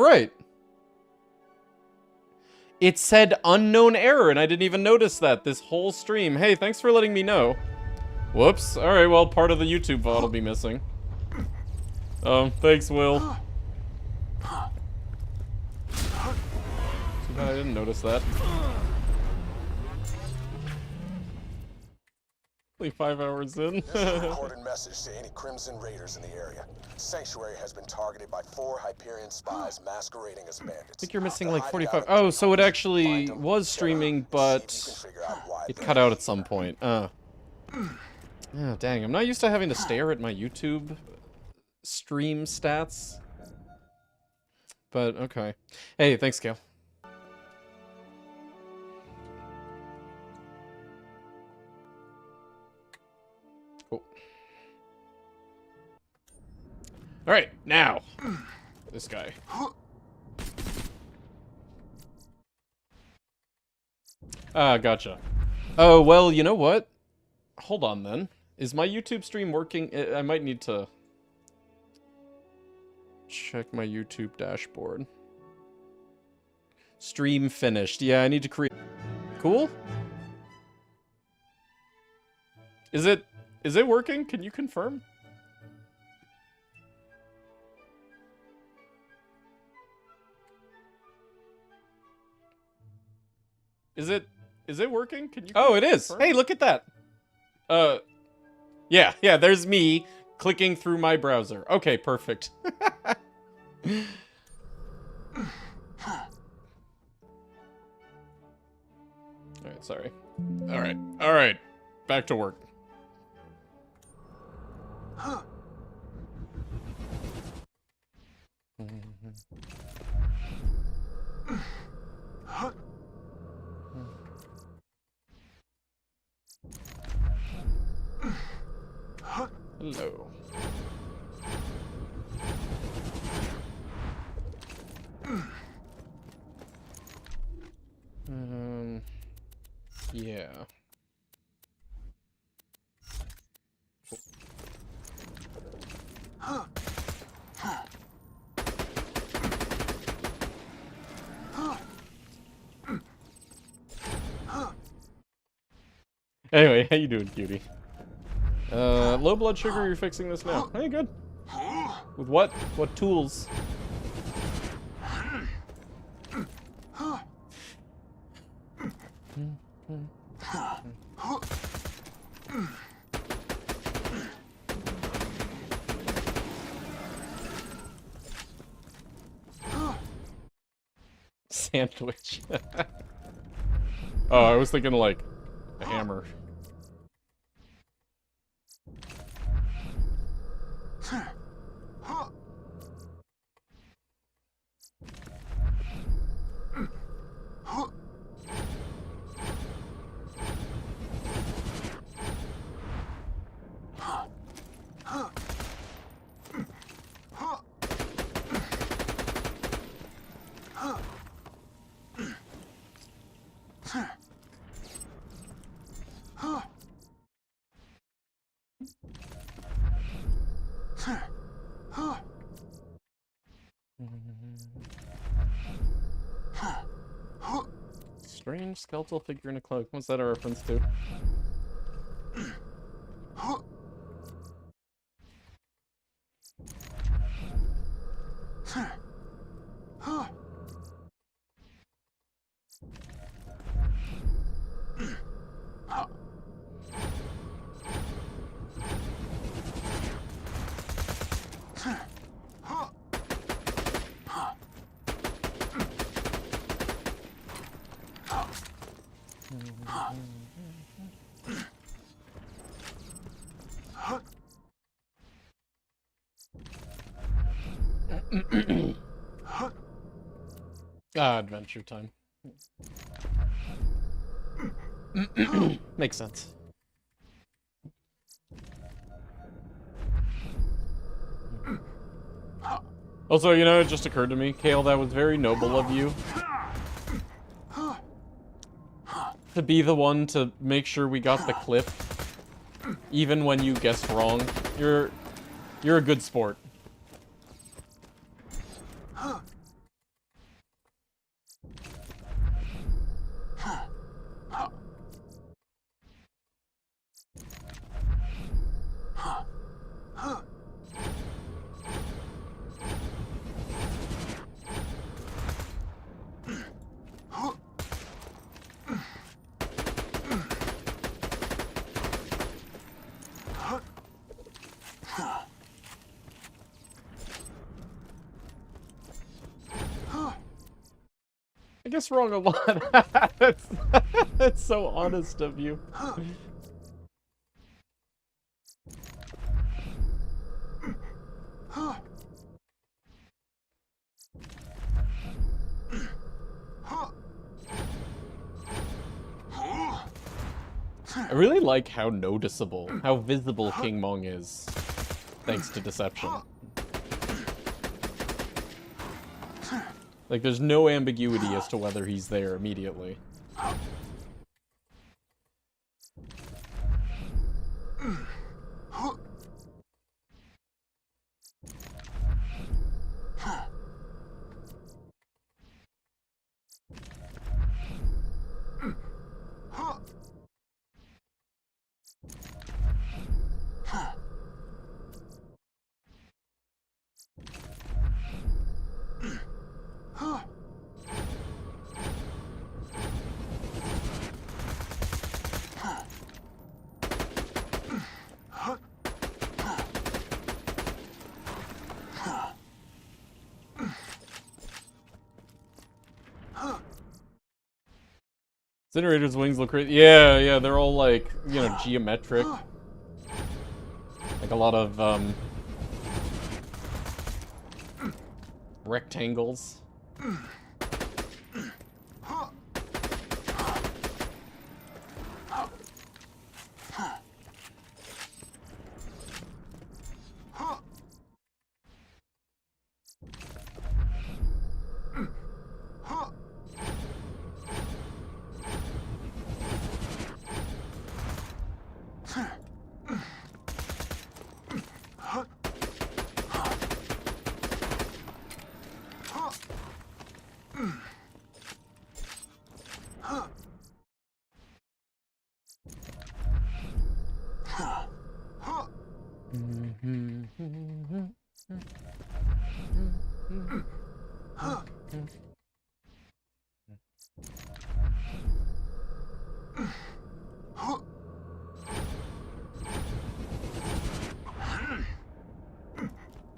right. It said unknown error, and I didn't even notice that this whole stream. Hey, thanks for letting me know. Whoops. Alright, well, part of the YouTube VOD will be missing. Thanks, Will. Too bad I didn't notice that. Only 5 hours in. This is a recorded message to any Crimson Raiders in the area. Sanctuary has been targeted by 4 Hyperion spies masquerading as bandits. I think you're missing like 45. Oh, so it actually was streaming, but it cut out at some point. Oh, dang. I'm not used to having to stare at my YouTube stream stats. But, okay. Hey, thanks, Kale. Cool. Alright, now. This guy. Ah, gotcha. Oh, well, you know what? Hold on, then. Is my YouTube stream working? I might need to check my YouTube dashboard. Stream finished. Yeah, I need to create... Cool? Is it working? Can you confirm? Is it working? Can you? Oh, it is. Confirm? Hey, look at that. Yeah, there's me clicking through my browser. Okay, perfect. Alright, sorry. Alright. Back to work. Hello. Yeah. Anyway, how you doing, cutie? Low blood sugar, you're fixing this now. Hey, good. With what? What tools? Sandwich. Oh, I was thinking like a hammer. Strange skeletal figure in a cloak. What's that a reference to? Adventure time. Makes sense. Also, you know, it just occurred to me, Kale, that was very noble of you. To be the one to make sure we got the clip, even when you guessed wrong. You're a good sport. guess wrong a lot. That's so honest of you. I really like how noticeable, how visible King Mong is, thanks to deception. Like, there's no ambiguity as to whether he's there immediately. Incinerator's wings look crazy. Yeah, yeah, they're all like, you know, geometric. Like a lot of, rectangles.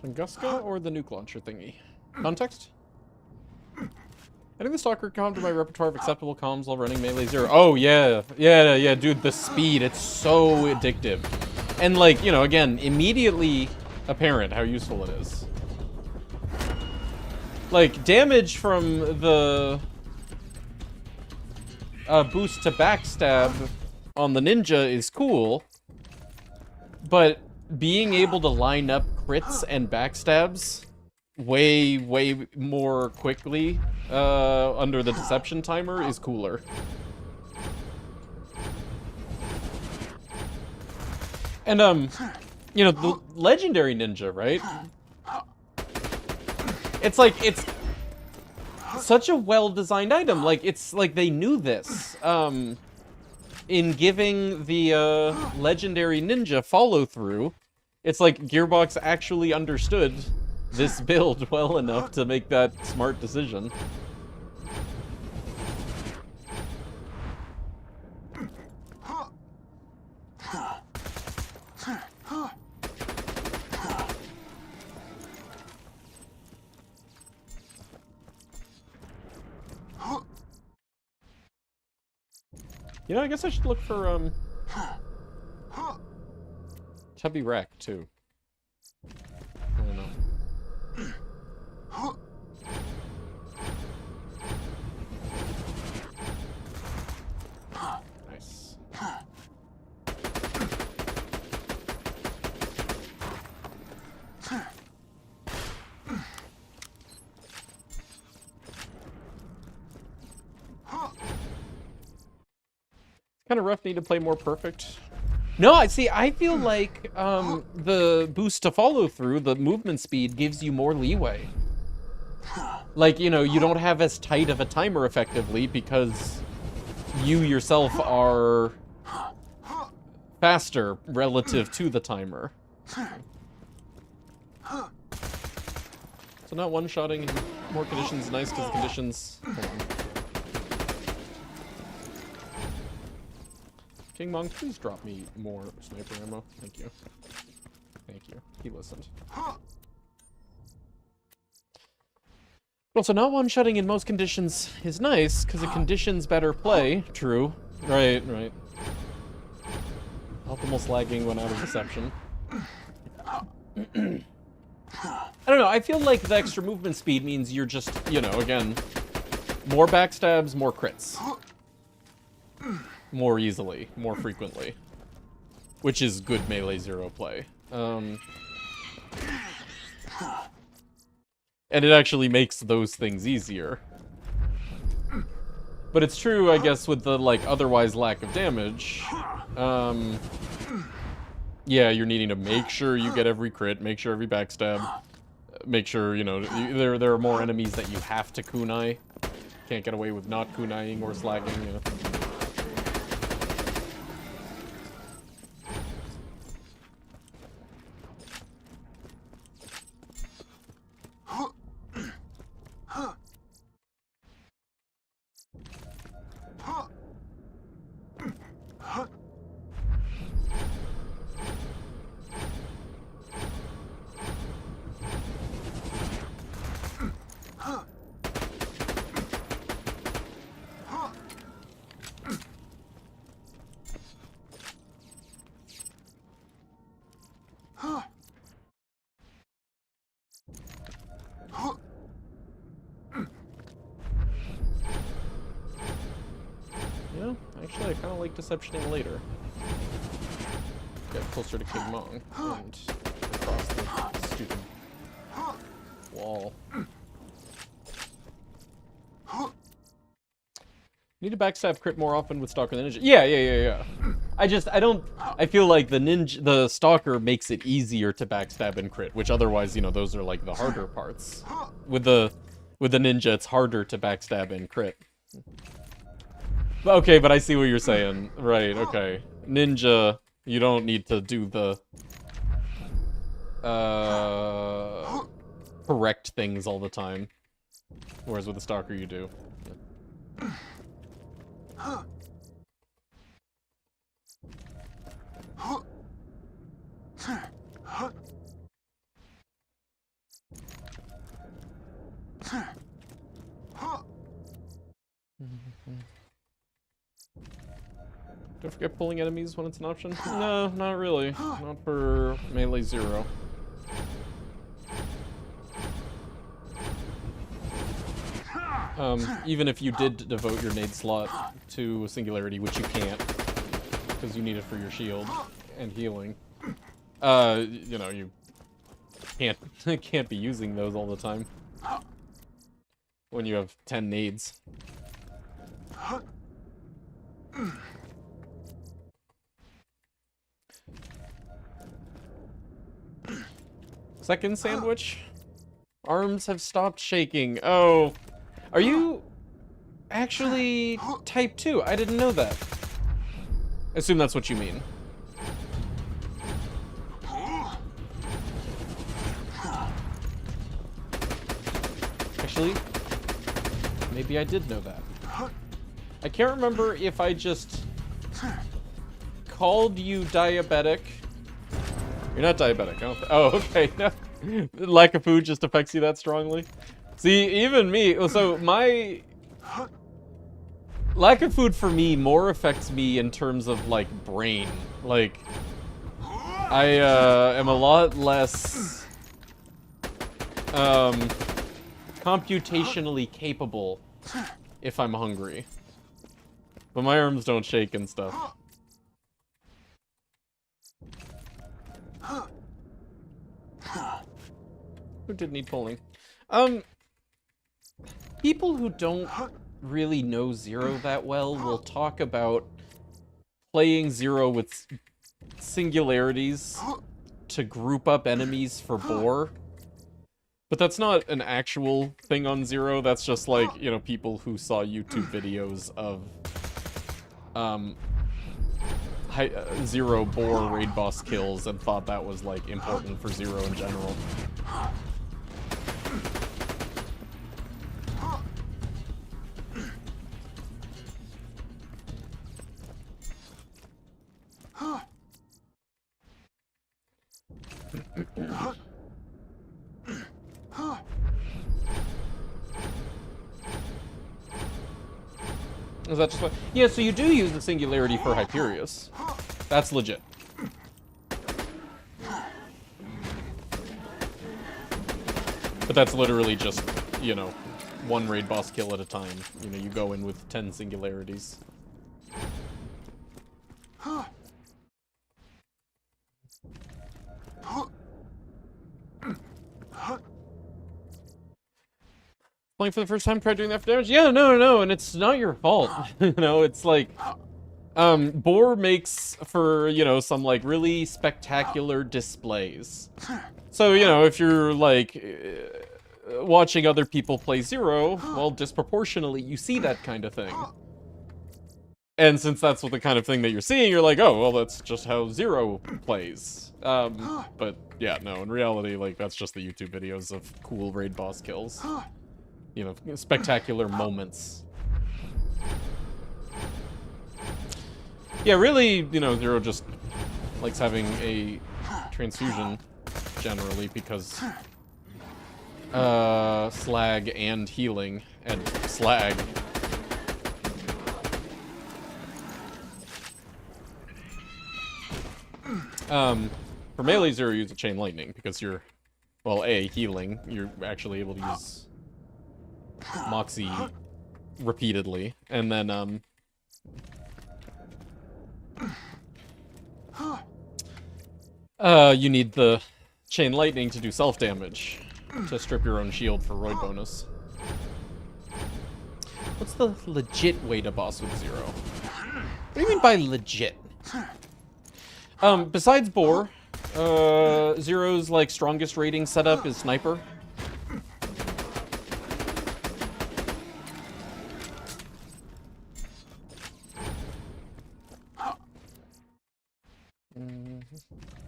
Tunguska or the nuke launcher thingy? Context? Adding the stalker comm to my repertoire of acceptable comms while running melee 0. Oh, yeah. Yeah, dude, the speed. It's so addictive. And, like, you know, again, immediately apparent how useful it is. Like, damage from the boost to backstab on the ninja is cool, but being able to line up crits and backstabs way more quickly under the deception timer is cooler. And, you know, the legendary ninja, right? It's like, it's such a well-designed item. Like, it's like they knew this. In giving the legendary ninja follow-through, it's like Gearbox actually understood this build well enough to make that smart decision. You know, I guess I should look for, Chubby Rack, too. I don't know. Nice. Kind of rough, need to play more perfect. No, I see, I feel like the boost to follow through, the movement speed, gives you more leeway. Like, you know, you don't have as tight of a timer effectively because you yourself are faster relative to the timer. So not one-shotting in more conditions is nice because the conditions... Hold on. King Mong, please drop me more sniper ammo. Thank you. Thank you. He listened. Also, not one-shotting in most conditions is nice, because it conditions better play. True. Right, right. Optimal slagging when out of deception. I don't know, I feel like the extra movement speed means you're just, you know, again, more backstabs, more crits. More easily, more frequently. Which is good melee zero play. And it actually makes those things easier. But it's true, I guess, with the, like, otherwise lack of damage. Yeah, you're needing to make sure you get every crit, make sure every backstab. Make sure, you know, there are more enemies that you have to kunai. Can't get away with not kunaiing or slagging, you know. Yeah, actually, I kind of like deceptioning later. Get closer to King Mong and across the stupid wall. Need to backstab crit more often with Stalker the Ninja. Yeah. I feel like the Stalker makes it easier to backstab and crit, which otherwise, you know, those are like the harder parts. With the Ninja, it's harder to backstab and crit. Okay, but I see what you're saying. Right, okay. Ninja, you don't need to do the correct things all the time. Whereas with the Stalker, you do. Don't forget pulling enemies when it's an option. No, not really. Not for melee zero. Even if you did devote your nade slot to Singularity, which you can't, because you need it for your shield and healing. You know, you can't be using those all the time when you have 10 nades. Second sandwich? Arms have stopped shaking. Oh. Are you actually type 2? I didn't know that. I assume that's what you mean. Actually, maybe I did know that. I can't remember if I just called you diabetic. You're not diabetic, I don't oh, okay. No. Lack of food just affects you that strongly? See, even me, so my lack of food for me more affects me in terms of, like, brain. Like, I am a lot less computationally capable if I'm hungry. But my arms don't shake and stuff. Who did need pulling? People who don't really know Zero that well will talk about playing Zero with singularities to group up enemies for boar. But that's not an actual thing on Zero, that's just like, you know, people who saw YouTube videos of Zero boar raid boss kills and thought that was, like, important for Zero in general. Is that just what? Yeah, so you do use the singularity for Hyperius. That's legit. But that's literally just, you know, one raid boss kill at a time. You know, you go in with 10 singularities. Playing for the first time, try doing that for damage? Yeah, no, and it's not your fault. You know, it's like, Boar makes for, you know, some, like, really spectacular displays. So, you know, if you're, like, watching other people play Zero, well, disproportionately, you see that kind of thing. And since that's what the kind of thing that you're seeing, you're like, oh, well, that's just how Zero plays. But, yeah, no, in reality, like, that's just the YouTube videos of cool raid boss kills. You know, spectacular moments. Yeah, really, you know, Zero just likes having a transfusion, generally, because slag and healing, and slag. For melee Zero, use a chain lightning, because you're, well, A, healing, you're actually able to use Moxie repeatedly, and then, you need the chain lightning to do self-damage, to strip your own shield for Roid bonus. What's the legit way to boss with Zero? What do you mean by legit? Besides Boar, Zero's, like, strongest rating setup is Sniper.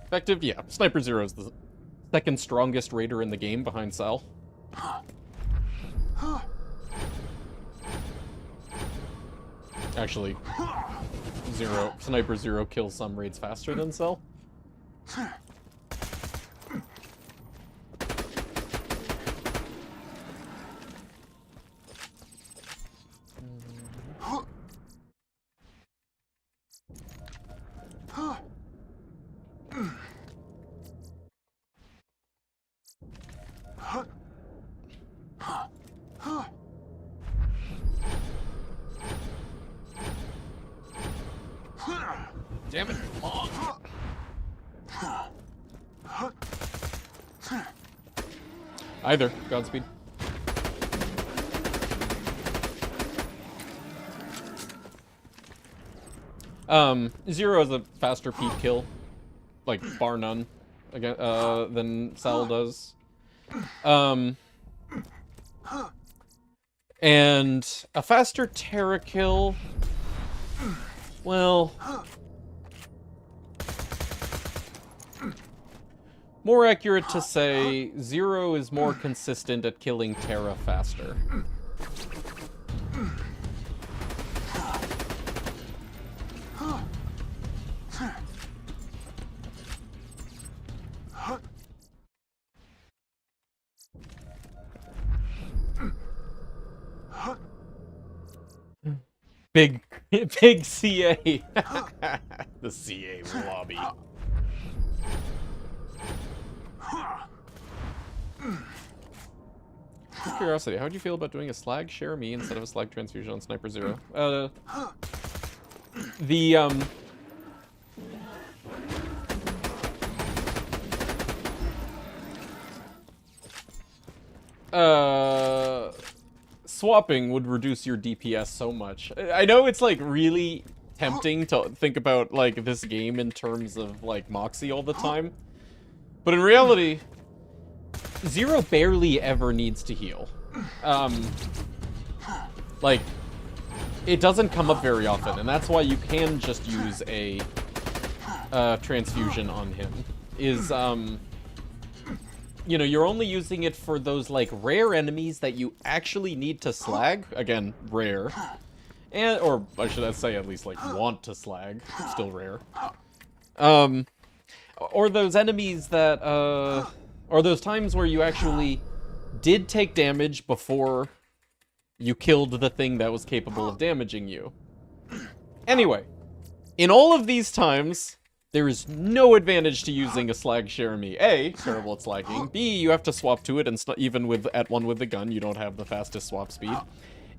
Effective? Yeah. Sniper Zero is the second strongest raider in the game behind Cell. Actually, Sniper Zero kills some raids faster than Cell. Damn it, come on. Either. Godspeed. Zero is a faster peak kill, like, bar none, again, than Cell does. And a faster Terra kill, well, more accurate to say, Zero is more consistent at killing Terra faster. Big CA. The CA lobby. Curiosity, how do you feel about doing a slag share me instead of a slag transfusion on Sniper Zero? Swapping would reduce your DPS so much. I know it's, like, really tempting to think about, like, this game in terms of, like, Moxie all the time. But in reality, Zero barely ever needs to heal. Like, it doesn't come up very often, and that's why you can just use a transfusion on him. You know, you're only using it for those, like, rare enemies that you actually need to slag. Again, rare. And, or I should say at least, like, want to slag. Still rare. Or those enemies that, or those times where you actually did take damage before You killed the thing that was capable of damaging you. Anyway, in all of these times, there is no advantage to using a slag Jeremy. A, terrible at slagging. B, you have to swap to it, and even at one with the gun, you don't have the fastest swap speed.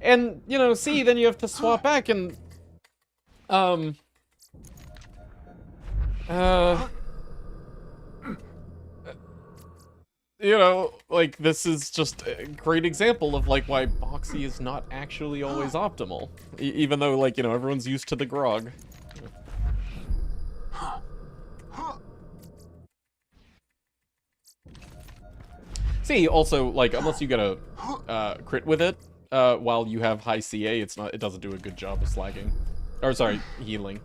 And, you know, C, then you have to swap back and... you know, like, this is just a great example of, like, why Boxy is not actually always optimal. Even though, like, you know, everyone's used to the grog. See, also, like, unless you get a crit with it, while you have high CA, it doesn't do a good job of slagging. Or, sorry, healing.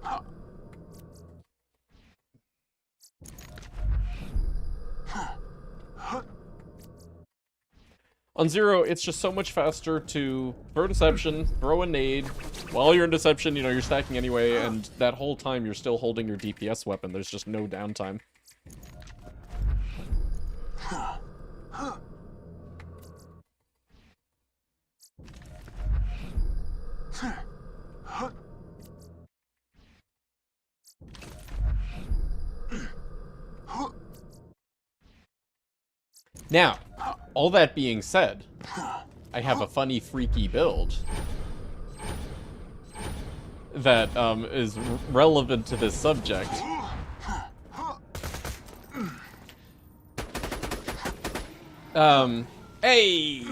On Zero, it's just so much faster to throw Deception, throw a nade. While you're in Deception, you know, you're stacking anyway, and that whole time you're still holding your DPS weapon. There's just no downtime. Now, all that being said, I have a funny, freaky build that is relevant to this subject. Hey!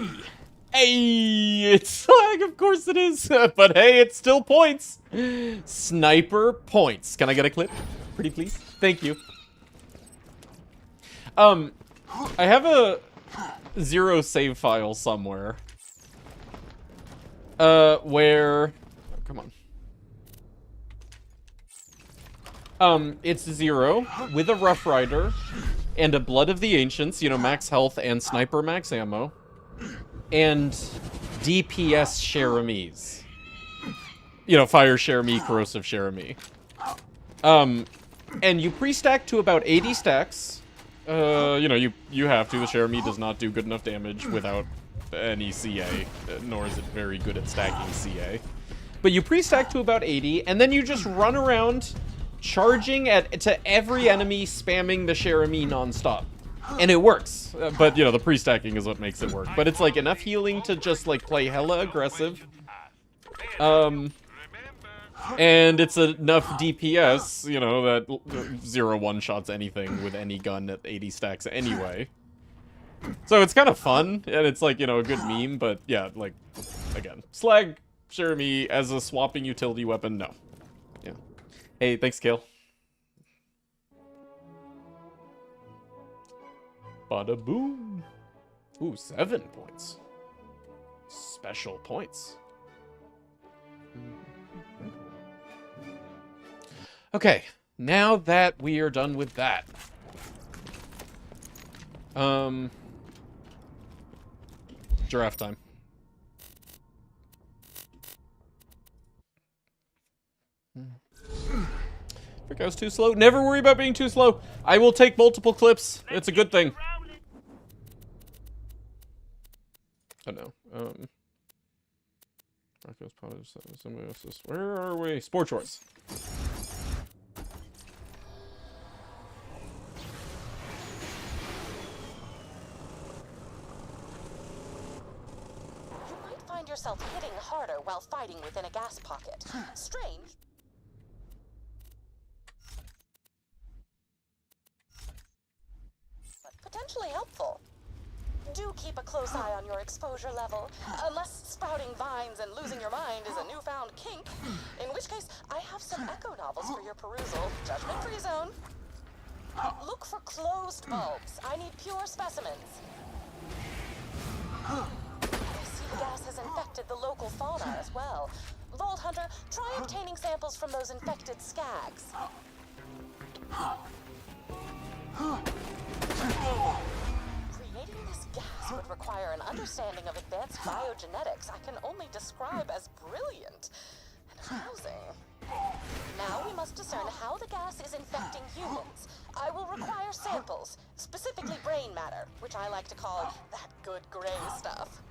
Hey! It's slag, of course it is! But hey, it's still points! Sniper points. Can I get a clip? Pretty please? Thank you. I have a Zero save file somewhere. Where... Oh, come on. It's Zero with a Rough Rider and a Blood of the Ancients, you know, max health and sniper max ammo. And DPS Cheremies. You know, Fire Cheremi, Corrosive Cheremi. And you pre-stack to about 80 stacks. You know, you have to. The Cheremi does not do good enough damage without any CA, nor is it very good at stacking CA. But you pre-stack to about 80, and then you just run around charging to every enemy, spamming the Cheremi non-stop. And it works. But, you know, the pre-stacking is what makes it work. But it's, like, enough healing to just, like, play hella aggressive. And it's enough DPS, you know, that Zero one-shots anything with any gun at 80 stacks anyway. So it's kind of fun, and it's like, you know, a good meme, but yeah, like, again, slag Cheremi as a swapping utility weapon, no. Yeah. Hey, thanks, Kale. Bada boom. Ooh, 7 points. Special points. Okay, now that we are done with that. Giraffe time. I think I was too slow. Never worry about being too slow. I will take multiple clips. It's a good thing. Oh no. Somebody else's. Where are we? Sport shorts. Find yourself hitting harder while fighting within a gas pocket. Strange. But potentially helpful. Do keep a close eye on your exposure level, unless sprouting vines and losing your mind is a newfound kink, in which case I have some echo novels for your perusal. Judgment-free zone. Look for closed bulbs. I need pure specimens. The gas has infected the local fauna as well. Vault Hunter, try obtaining samples from those infected skags. Creating this gas would require an understanding of advanced biogenetics I can only describe as brilliant and arousing. Now we must discern how the gas is infecting humans. I will require samples, specifically brain matter, which I like to call that good gray stuff.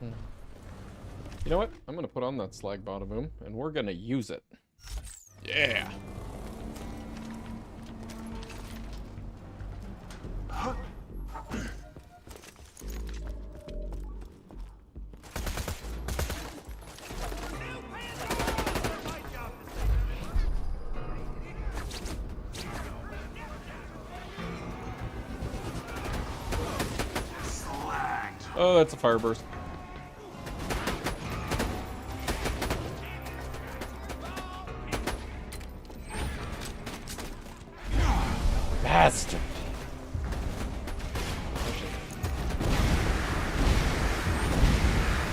You know what? I'm gonna put on that slag bottom boom, and we're gonna use it. Yeah. Oh, that's a fireburst. Bastard.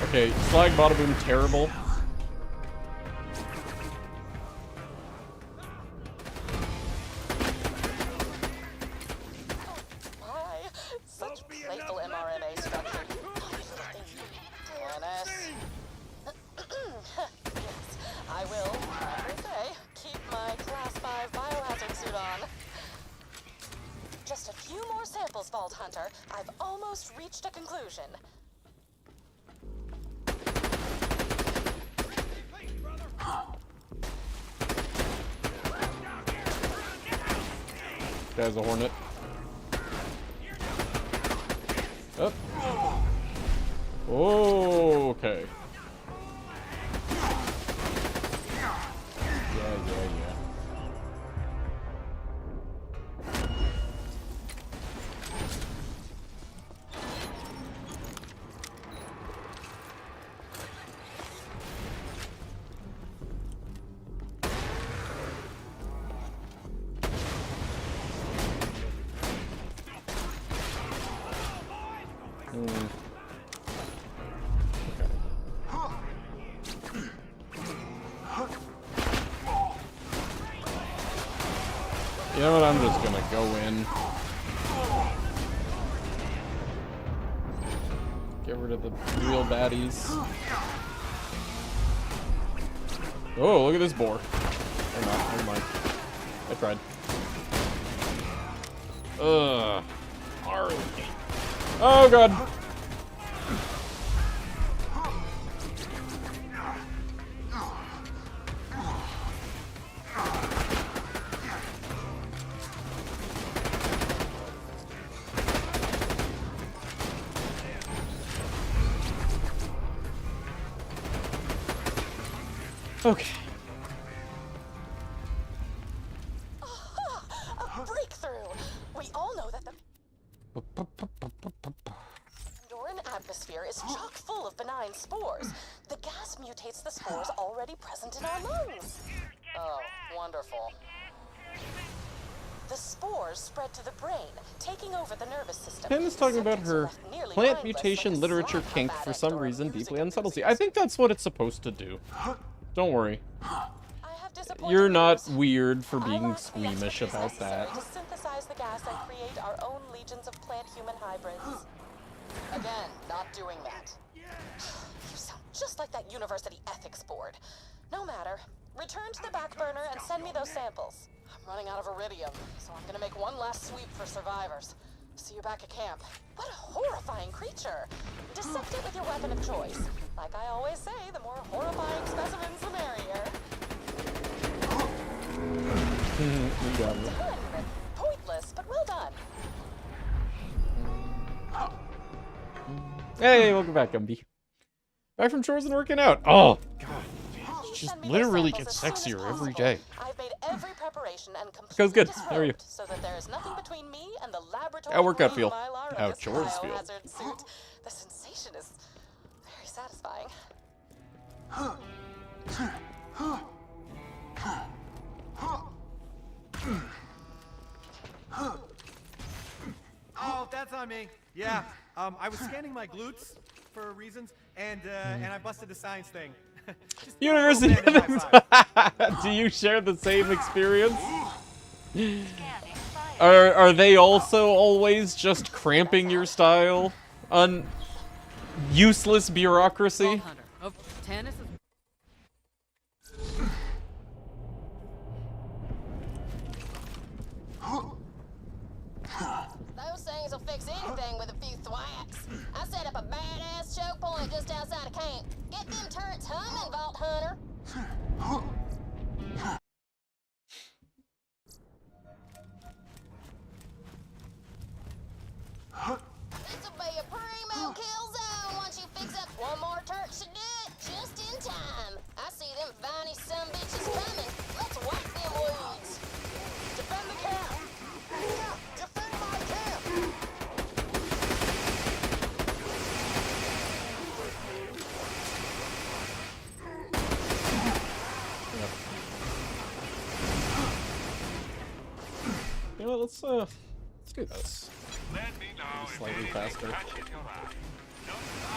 Okay, slag bottom boom terrible. Why? Such playful mRNA structure. Dennis. Yes, I will, as they say, keep my Class 5 biohazard suit on. Just a few more samples, Vault Hunter. I've almost reached a conclusion. Guy's a hornet. Up. Oh, okay. Yeah. You know what? I'm just gonna go in. Get rid of the real baddies. Oh, look at this boar. Or not, never mind. I tried. Ugh. Harley. Oh god. Okay. A breakthrough! We all know that the Doran atmosphere is chock full of benign spores. The gas mutates the spores already present in our lungs. Oh, wonderful. The spores spread to the brain, taking over the nervous system. Ken is talking about her plant mutation literature kink for some reason deeply unsubtlety. I think that's what it's supposed to do. Don't worry. You're not weird for being squeamish about that. To synthesize the gas and create our own legions of plant-human hybrids. Again, not doing that. You sound just like that university ethics board. No matter. Return to the back burner and send me those samples. I'm running out of iridium, so I'm gonna make one last sweep for survivors. See you back at camp. What a horrifying creature. Dissect it with your weapon of choice. Like I always say, the more horrifying specimens, the merrier. You got it. Done. Pointless, but well done. Hey, welcome back, Gumby. Back from chores and working out. Oh, God. It just literally gets sexier every day. I've made every preparation and Goes good. completely How are you? disrobed so that there is nothing between me and the laboratory. How workout grade feel? mylar of How this chores feel? biohazard suit. The sensation is very satisfying. Oh, that's on me. Yeah, I was scanning my glutes for reasons, and I busted a science thing. Just give me a little University. band and high five. Do you share the same experience? Are they also always just cramping your style on useless bureaucracy? Hunter. Oh, Tannis is Those things will fix anything with a few thwacks. I set up a badass choke point just outside of camp. Get them turrets humming, Vault Hunter. This'll be a primo kill zone once you fix up one more turret to do it just in time. I see them viney sumbitches coming. Let's whack them weeds. Defend the camp! Yeah, defend my camp! You know what, let's do this. Let me know if Slightly anything faster. catches your eye. No, I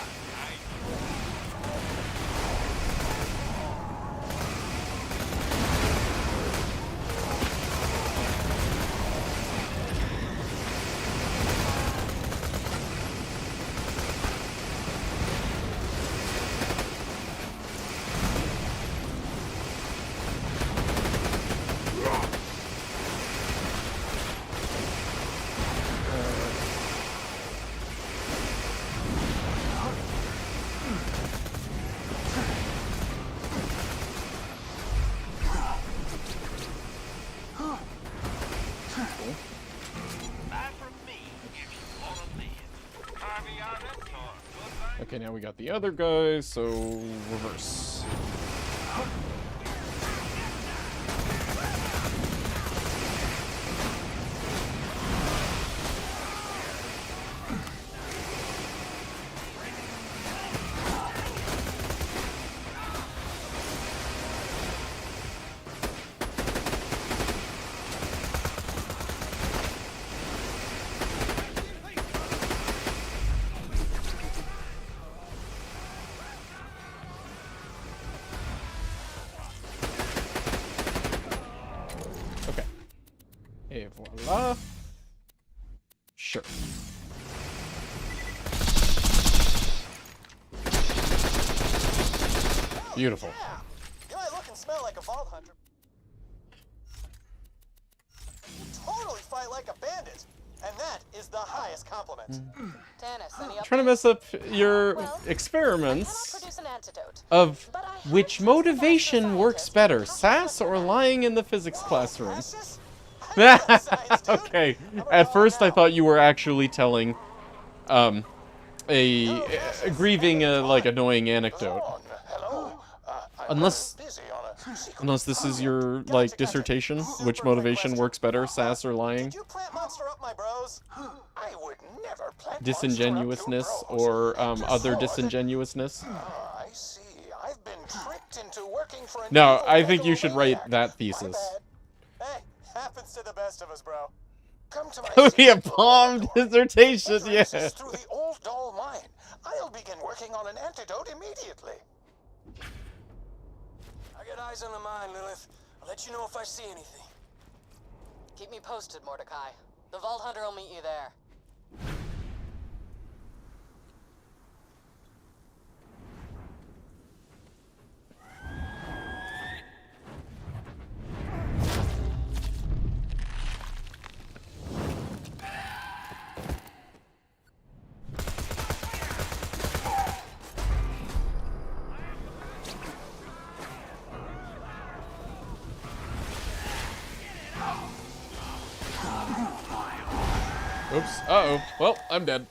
Buy from me if you wanna live. Harvey honest or good luck. Okay, now we got the other guy, so reverse. Okay. Et voila. Sure. Beautiful. Yeah! You might look and smell like a Vault Hunter. You totally fight like a bandit! And that is the highest compliment. Dennis, any Trying to mess up your Well, I cannot experiments produce an antidote. of But I have which trusted motivation master works scientist better, who comes sass from or the lying in the physics classroom. Precious? I know that science, dude. Okay, I'm a at dog first I now. thought you were actually telling, a grieving, like, annoying anecdote. Oh, hello. I'm Unless- busy on a secret Unless this is your, Gotcha, like, gotcha. dissertation, Super which quick motivation question. works better, sass or lying? Did you plant monster up my bros? I would never plant Disingenuousness monster up your bros. or, other Just so disingenuousness? I see. I've been tricked into working for an No, evil I think you should write megalomaniac. that My thesis. bad. Hey, happens to the best of us, bro. Come to my That would be a secret bomb laboratory. dissertation, Entrance yeah. is through the old doll mine. I'll begin working on an antidote immediately. I got eyes on the mine, Lilith. I'll let you know if I see anything. Keep me posted, Mordecai. The Vault Hunter will meet you there. Oops. Uh-oh. Well, I'm dead.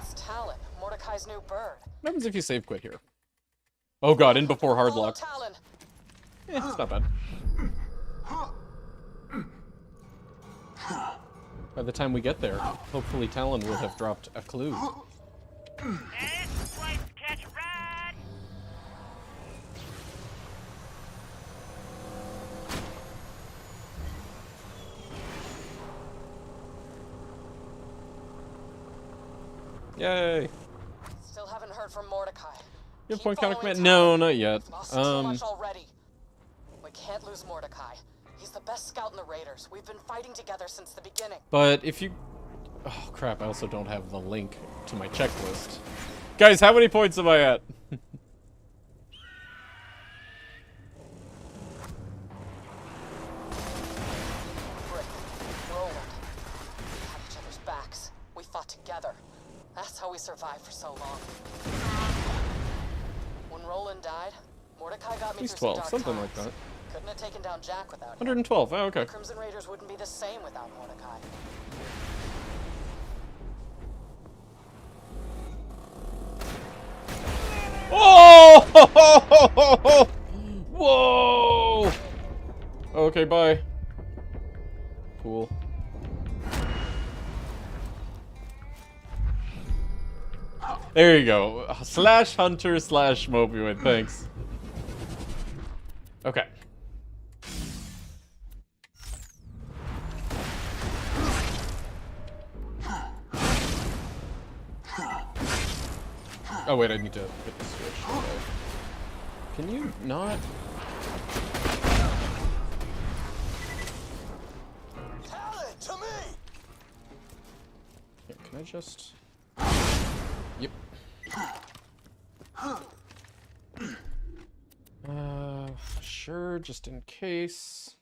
It's Talon, Mordecai's new bird. What happens if you save quit here? Oh god, in before hard Follow luck. Talon. It's not bad. By the time we get there, hopefully Talon will have dropped a clue. This place catch a ride. Yay! Still haven't heard from Mordecai. You have Keep point counter following command? Talon. No, not yet. Lost so much already. We can't lose Mordecai. He's the best scout in the Raiders. We've been fighting together since the beginning. But if you... Oh crap, I also don't have the link to my checklist. Guys, how many points am I at? Brick, Roland. We had each other's backs. We fought together. survived for so long. When Roland died, Mordecai got At me least through 12, some dark something times. like that. Couldn't have taken down Jack without him. 112, oh, okay. Crimson Raiders wouldn't be the same without Mordecai. Oh! Whoa! Okay, bye. Cool. There you go. Slash hunter slash mopioid, thanks. Okay. Oh wait, I need to hit the switch. Okay. Can you not? Talent to me! Here, can I just? Yep. Sure, just in case.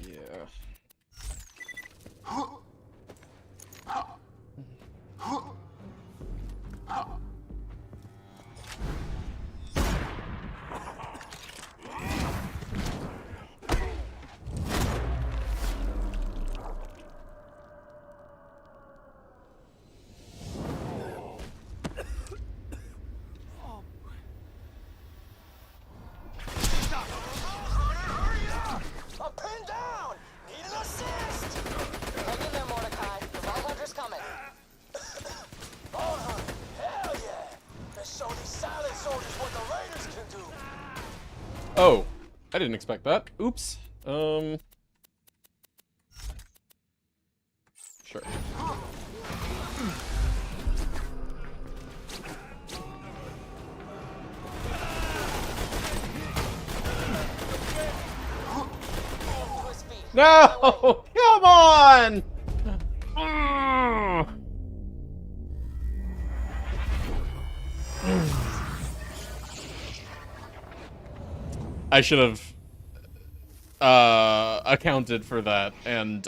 Yeah. I'm pinned down! Need an assist! Hang in there, Mordecai. The Vault Hunter's coming. Oh, hell yeah! Let's show these silent soldiers what the Raiders can do! Oh, I didn't expect that. Oops. Sure. To his feet. No! Come on! Mm. I should have accounted for that and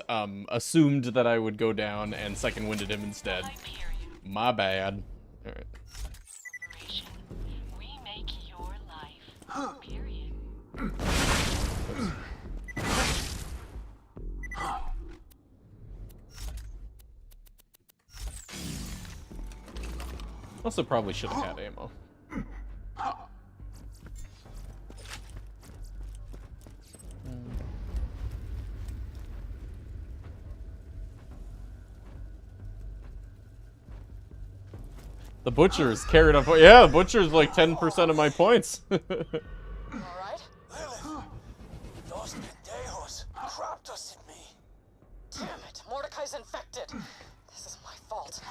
assumed that I would go down and second winded him instead. My bad. All right. Corporation. We make your life. Period. Also, probably should have had ammo. The butcher's carried up. Yeah, the butcher's like 10% of my points. All right? Lilith! Los pendejos cropped us in me. Damn it. Mordecai's infected. This is my fault.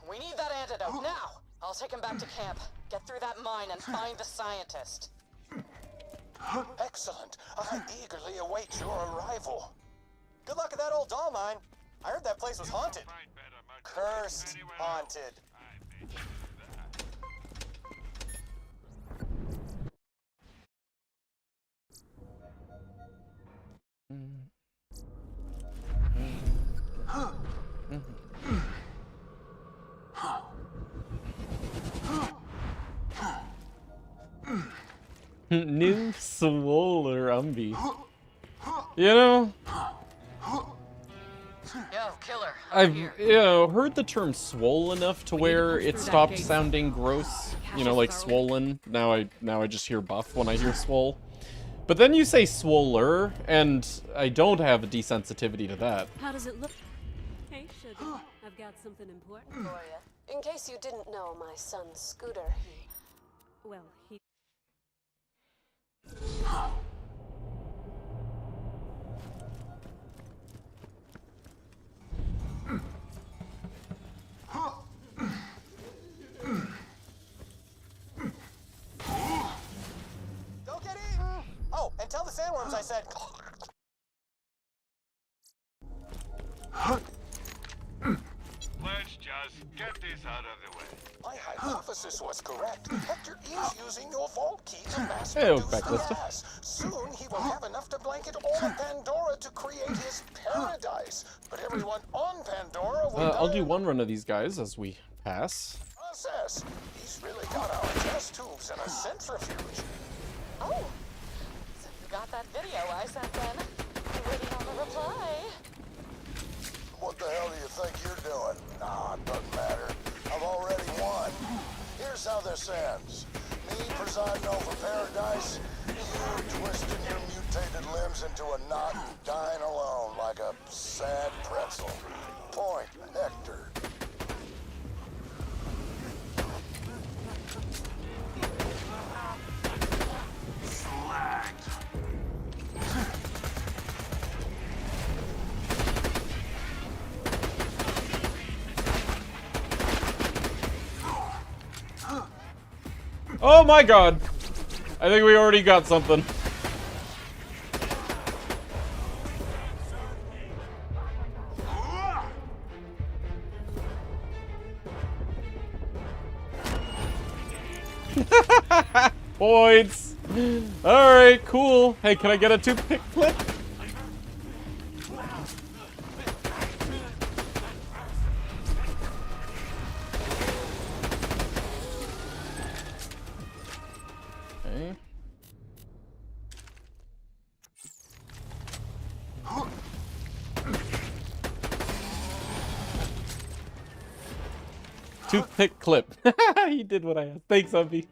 We need that antidote now. I'll take him back to camp. Get through that mine and find the scientist. Excellent. I eagerly await your arrival. Good luck at that old doll mine. I heard that place was haunted. Find better much Cursed anywhere haunted. else. I bet you that. New swoller umby. You know, Yo, killer. I've heard the term swole enough to where it stopped sounding gross. You know, like swollen. Now I just hear buff when I hear swole. But then you say swoller, and I don't have a desensitivity to that. How does it look? Hey, sugar. I've got something important for you. In case you didn't know, my son Scooter, Well, he. Don't get eaten! Oh, and tell the sandworms I said. Let's just get this out of the way. I highly hypothesis was correct, Hector is using your vault key to mass Hey, produce the Backlista. gas. Soon he will have enough to blanket all of Pandora to create his paradise. But everyone on Pandora will I'll die do in the one run of these guys as we pass. process. He's really got our test tubes in a centrifuge. Oh, so you got that video I sent then. Waiting on the reply. What the hell do you think you're doing? Nah, it doesn't matter. I've already won. Here's how this ends. Me presiding over paradise, you twisting your mutated limbs into a knot and dying alone like a sad pretzel. Point, Hector. Oh my god! I think we already got something. Points! Alright, cool. Hey, can I get a toothpick clip? Okay. Toothpick clip. He did what I asked. Thanks, Umpy.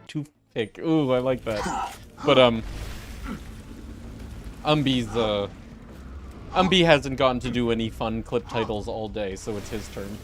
Toothpick. Ooh, I like that. But Umby hasn't gotten to do any fun clip titles all day, so it's his turn.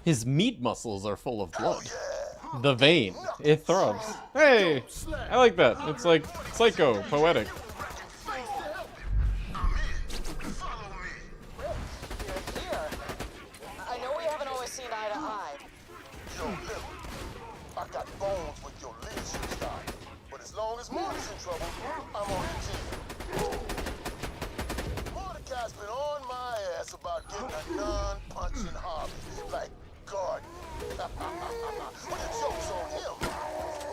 His meat muscles are full of blood. The vein. It throbs. Hey! I like that. It's like psycho, poetic. You're here. I know we haven't always seen eye to eye. Yo, Lily, I got bones with your leadership style. But as long as Mordecai's in trouble, I'm on your team. Mordecai's been on my ass about getting a non-punching hobby, like gardening. Well, the joke's on him.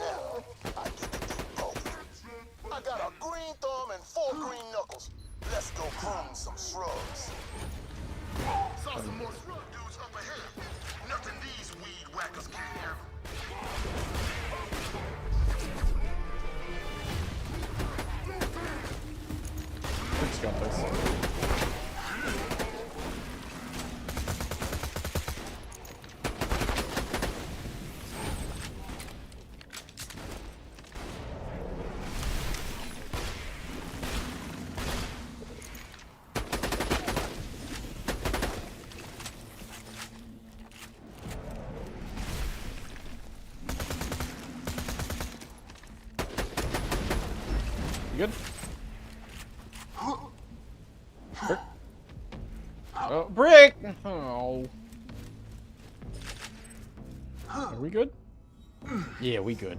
Now, I get to do both. I got a green thumb and 4 green knuckles. Let's go prune some shrubs. Saw some more shrub dudes up ahead. Nothing these weed whackers can't handle. Rick's got this. You good? Brick? Oh, Brick! Oh. Are we good? Yeah, we good.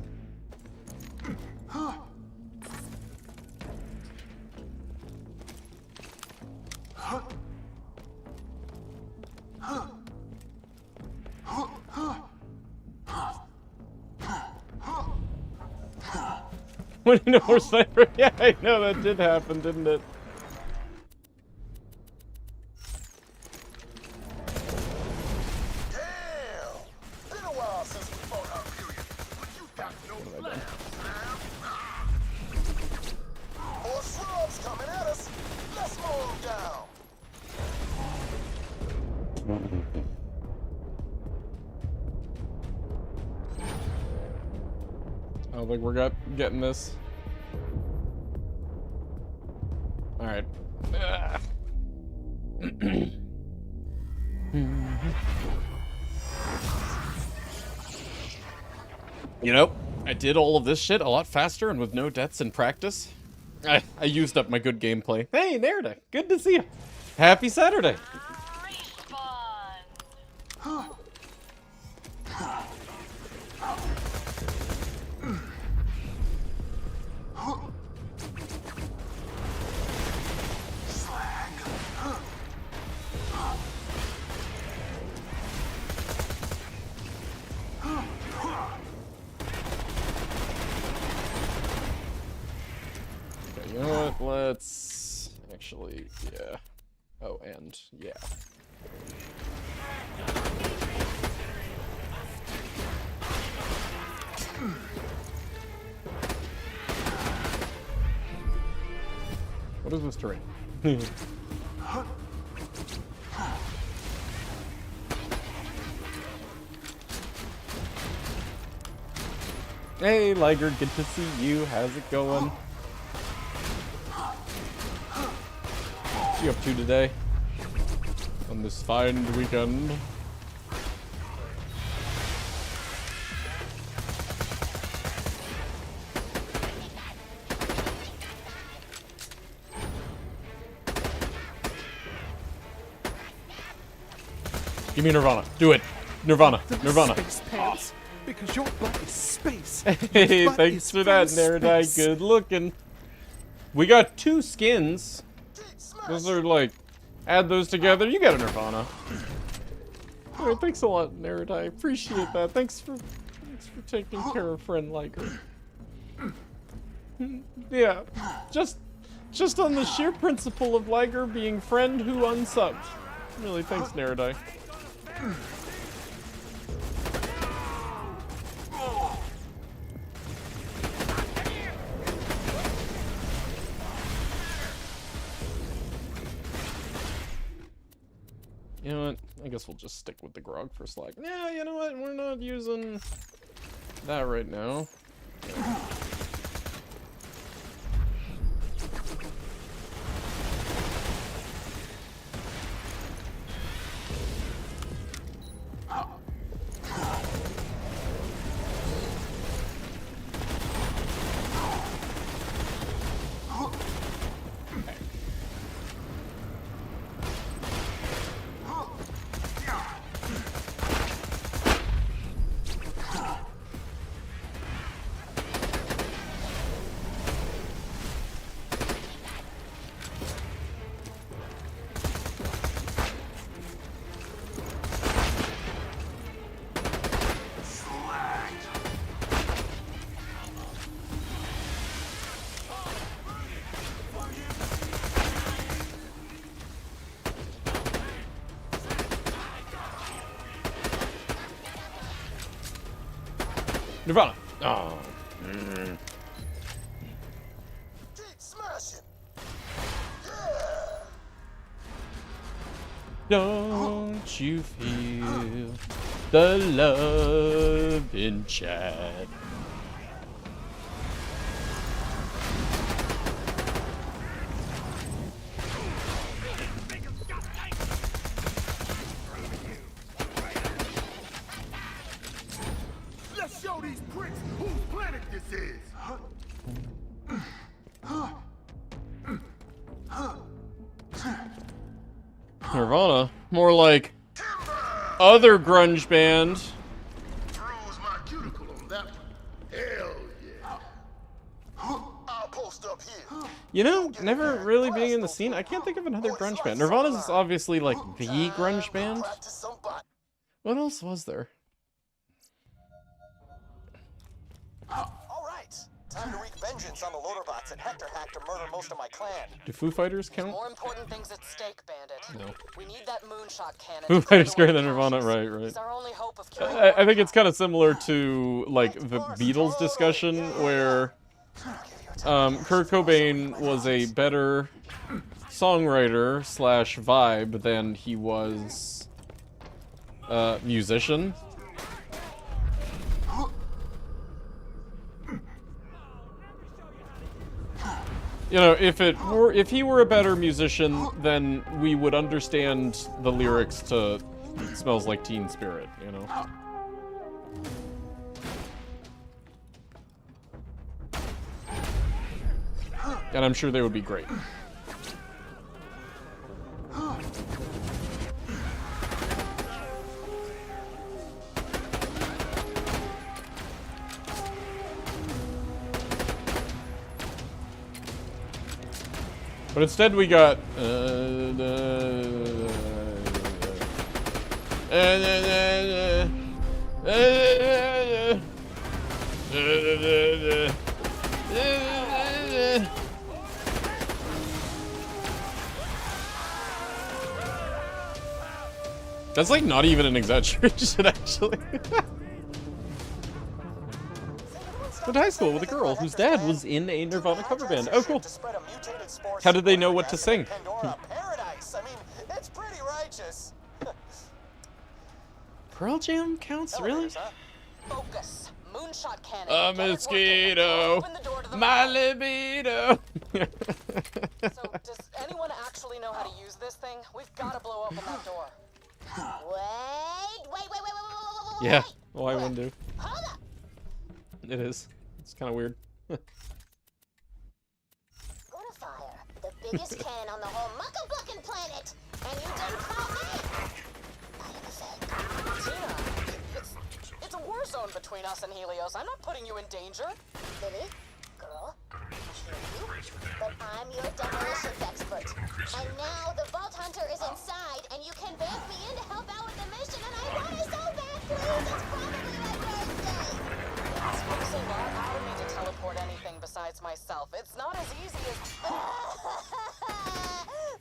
When you know more sniper? Yeah, I know that did happen, didn't it? Damn! Been a while since we fought our period, but you got no flair. More shrubs coming at us. Let's mow them down. I don't think we're getting this. Alright. You know, I did all of this shit a lot faster and with no deaths in practice. I used up my good gameplay. Hey, Nerda, good to see you. Happy Saturday. Respawn. Okay, you know what? Let's actually, yeah. Oh, and yeah. What is this terrain? Hey, Liger, good to see you. How's it going? What you up to today? On this fine weekend? Give me Nirvana. Do it. Nirvana. Nirvana. Space pants. Because your butt is space. Hey, thanks for that, Neridai. Good looking. We got 2 skins. Those are like, add those together, you got a Nirvana. Alright, thanks a lot, Neridai. Appreciate that. Thanks for taking care of friend Liger. Yeah, just on the sheer principle of Liger being friend who unsubbed. Really, thanks, Neridai. You know what? I guess we'll just stick with the grog for Slag. Yeah, you know what? We're not using that right now. Nirvana. Oh. Keep smashing. Don't you feel the love in chat? Let's show these pricks whose planet this is. Nirvana? More like other grunge band. Bruise my cuticle on that one. Hell yeah. I'll post up here. You know, never really being in the scene, I can't think of another grunge band. Nirvana's obviously like the grunge band. Practice somebody. What else was there? All right, time to wreak vengeance on the loaderbots that Hector hacked to murder most of my clan. Do Foo Fighters count? More important things at stake, Bandit. No. We need that moonshot cannon. Foo to clear Fighters the way greater than to Nirvana, caches. right. He's our only hope of killing I think it's kind of similar to like the Beatles discussion where Kurt Cobain was a better songwriter slash vibe than he was musician. You know, if he were a better musician, then we would understand the lyrics to "Smells Like Teen Spirit," you know. And I'm sure they would be great. But instead we got that's like not even an exaggeration, actually. Went to high school with a girl whose dad was in a Nirvana cover band. Oh, cool. How did they know what to sing? Paradise. I mean, it's pretty righteous. Pearl Jam counts, really? Focus. Moonshot cannon. A mosquito. Open the door to the My mouth. libido. So, does anyone actually know how to use this thing? We've got to blow open that door. Wait. Yeah, well, I wouldn't do. Hold up. It is. It's kind of weird. Fire, the biggest cannon on the whole muckabucking planet, and you didn't call me. I am a fake. Tina, it's a war zone between us and Helios. I'm not putting you in danger. Lily, girl, I hear you, but I'm your demolitions expert. And now the Vault Hunter is inside, and you can bank me in to help out with the mission, and I want it so bad, please. It's probably my birthday. It takes a lot out of me to teleport anything besides myself. It's not as easy as...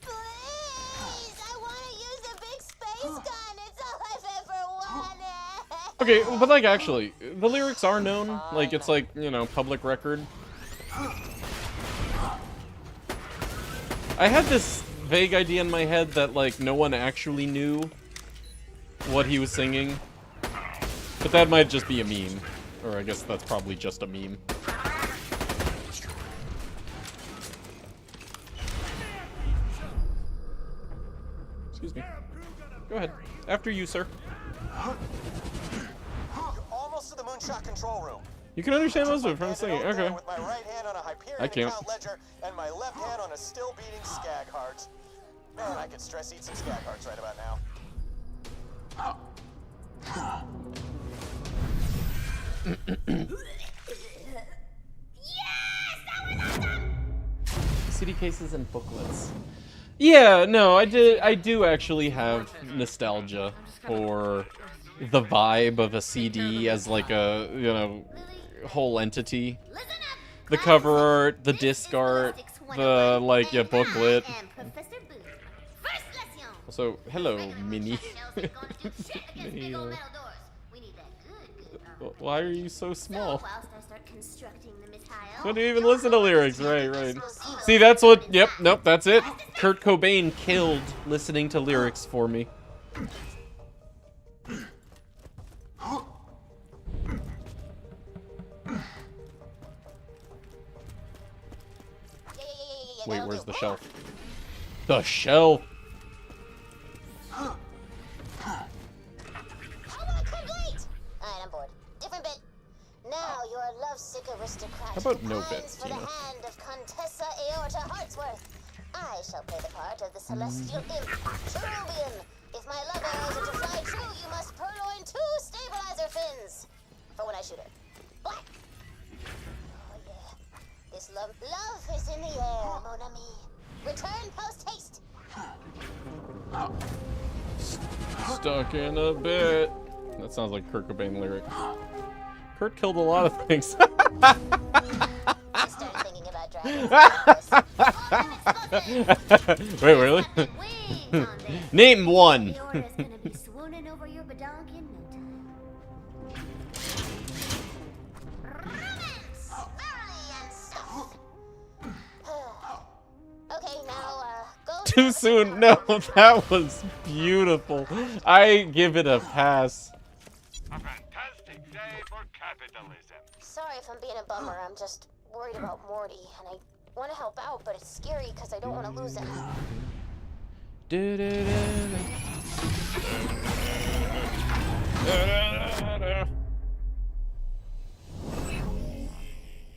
Please! I want to use the big space gun! It's all I've ever wanted! Okay, but like actually, the lyrics are known. Like, it's like, you know, public record. I had this vague idea in my head that, like, no one actually knew what he was singing. But that might just be a meme. Or I guess that's probably just a meme. Excuse me. Go ahead. After you, sir. You're almost to the moonshot control room. You can understand most of it from singing. Okay. With my right hand on a Hyperion I can't. account ledger and my left hand on a still beating skag heart. Man, I could stress eat some skag hearts right about now. CD cases and booklets. Yeah, no, I do actually have nostalgia for the vibe of a CD as like a, you know, whole entity. The cover art, the disc art, the, like, yeah, booklet. Also, hello, Minnie. Minnie, why are you so small? Don't even listen to lyrics, right. See, that's what, yep, nope, that's it. Kurt Cobain killed listening to lyrics for me. Wait, where's the shelf? The shelf! Alright, I'm bored. Different bit. Now you're a lovesick aristocrat. How about no Pines bits, for the Tina? hand of Contessa Aorta Hartsworth. I shall play the part of the celestial imp, Cherubian. If my love arrows are to fly true, you must purloin 2 stabilizer fins. For when I shoot her. Black. Oh yeah. This love is in the air, mon ami. Return post haste. Stuck in a bit. That sounds like Kurt Cobain lyric. Kurt killed a lot of things. I started thinking about dragons. Wait, really? Name one. Okay, now, go. Too soon. No, that was beautiful. I give it a pass. A fantastic day for capitalism. Sorry if I'm being a bummer. I'm just worried about Morty, and I Want to help out, but it's scary because I don't want to lose him. He's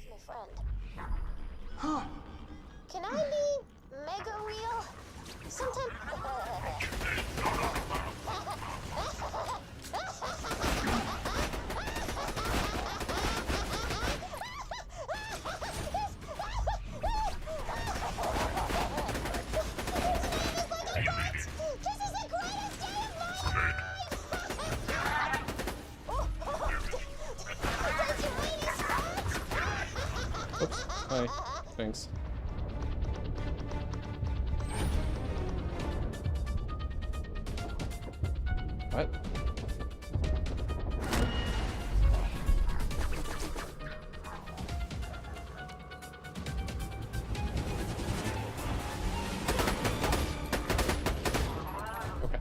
my friend. Can I be mega real? Sometimes. Oops. Hi. Thanks. What? Okay.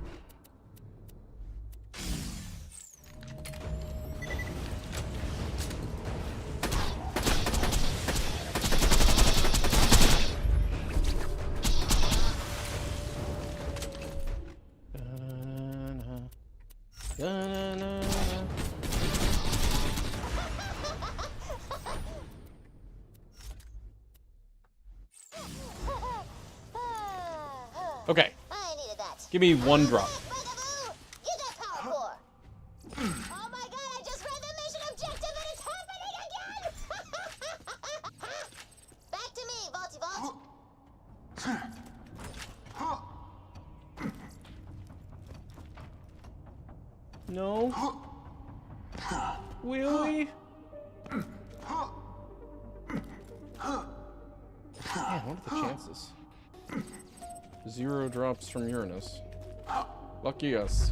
Okay. I needed that. Give me one drop. You got power core. Oh my god, I just read the mission objective and it's happening again! Back to me, Vaulty Vault. No. Will we? Man, what are the chances? 0 drops from Uranus. Lucky us.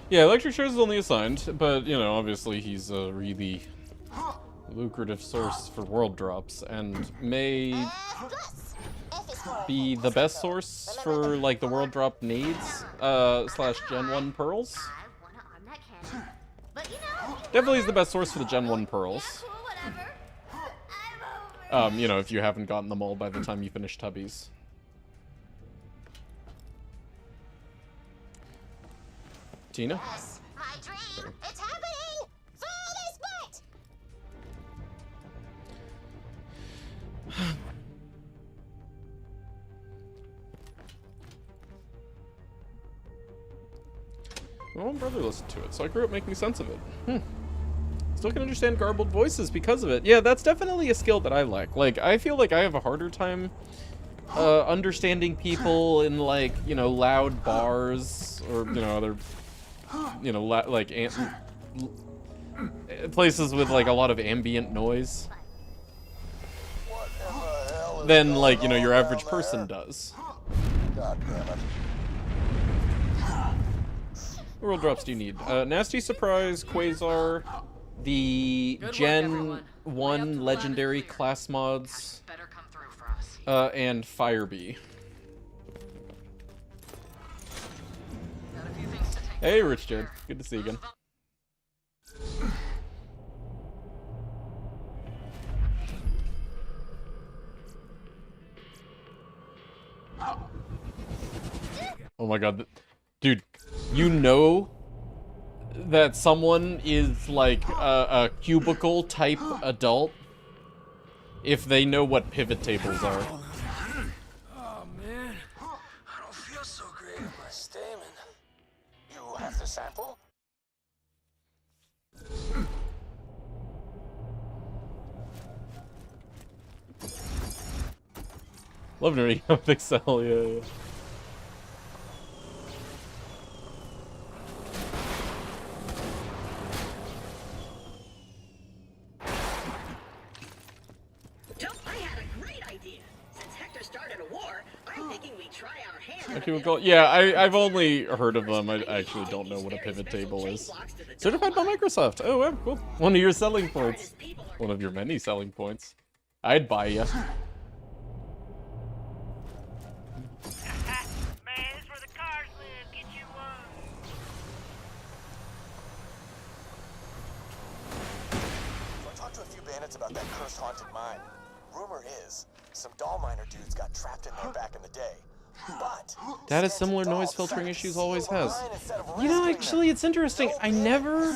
Yeah, electric shares is only assigned, but, you know, obviously he's a really lucrative source for world drops, and may be the best source for, like, the world drop nades, slash Gen 1 pearls. Definitely is the best source for the Gen 1 pearls. You know, if you haven't gotten them all by the time you finish Tubbies. Tina? Yes, my dream. It's happening! Follow this bite! My own brother listened to it, so I grew up making sense of it. Still can understand garbled voices because of it. Yeah, that's definitely a skill that I lack. Like, I feel like I have a harder time understanding people in, like, you know, loud bars or, you know, other, you know, places with, like, a lot of ambient noise than, like, you know, your average person does. God damn it. What world drops do you need? Nasty Surprise, Quasar, the Gen 1 Legendary class mods, and Firebee. Hey, Rich Jed. Good to see you again. Oh my god. Dude, you know that someone is like a cubicle type adult if they know what pivot tables are. Oh man, I don't feel so great in my stamen. You have the sample? Love nerdy Pixel, yeah. Yeah, I've only heard of them. I actually don't know what a pivot table is. Certified by Microsoft. Oh, wow, cool. One of your selling points. One of your many selling points. I'd buy ya. Man, this is where the cars live. Get you one. talked to a few bandits about that cursed haunted mine. Rumor is, some doll miner dudes got trapped in there back in the day. But That is similar noise filtering issues always has. You know, actually, it's interesting. I never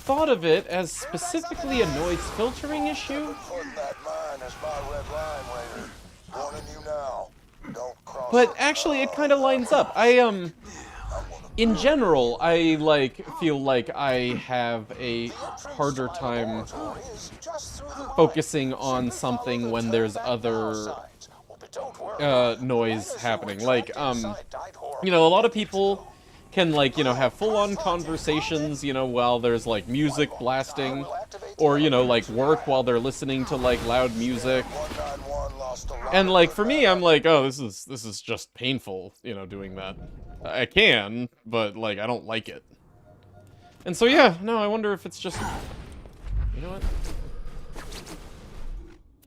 thought of it as specifically a noise filtering issue. Putting that mine as my red line, Raider. Warning you now. Don't cross But actually, it kind of lines up. In general, I, feel like I have a harder time focusing on something when there's other noise happening. Like, you know, a lot of people can, like, you know, have full-on conversations, you know, while there's, like, music blasting, or, you know, like, work while they're listening to, like, loud music. And, like, for me, I'm like, oh, this is just painful, you know, doing that. I can, but, like, I don't like it. And so, yeah, no, I wonder if it's just... You know what?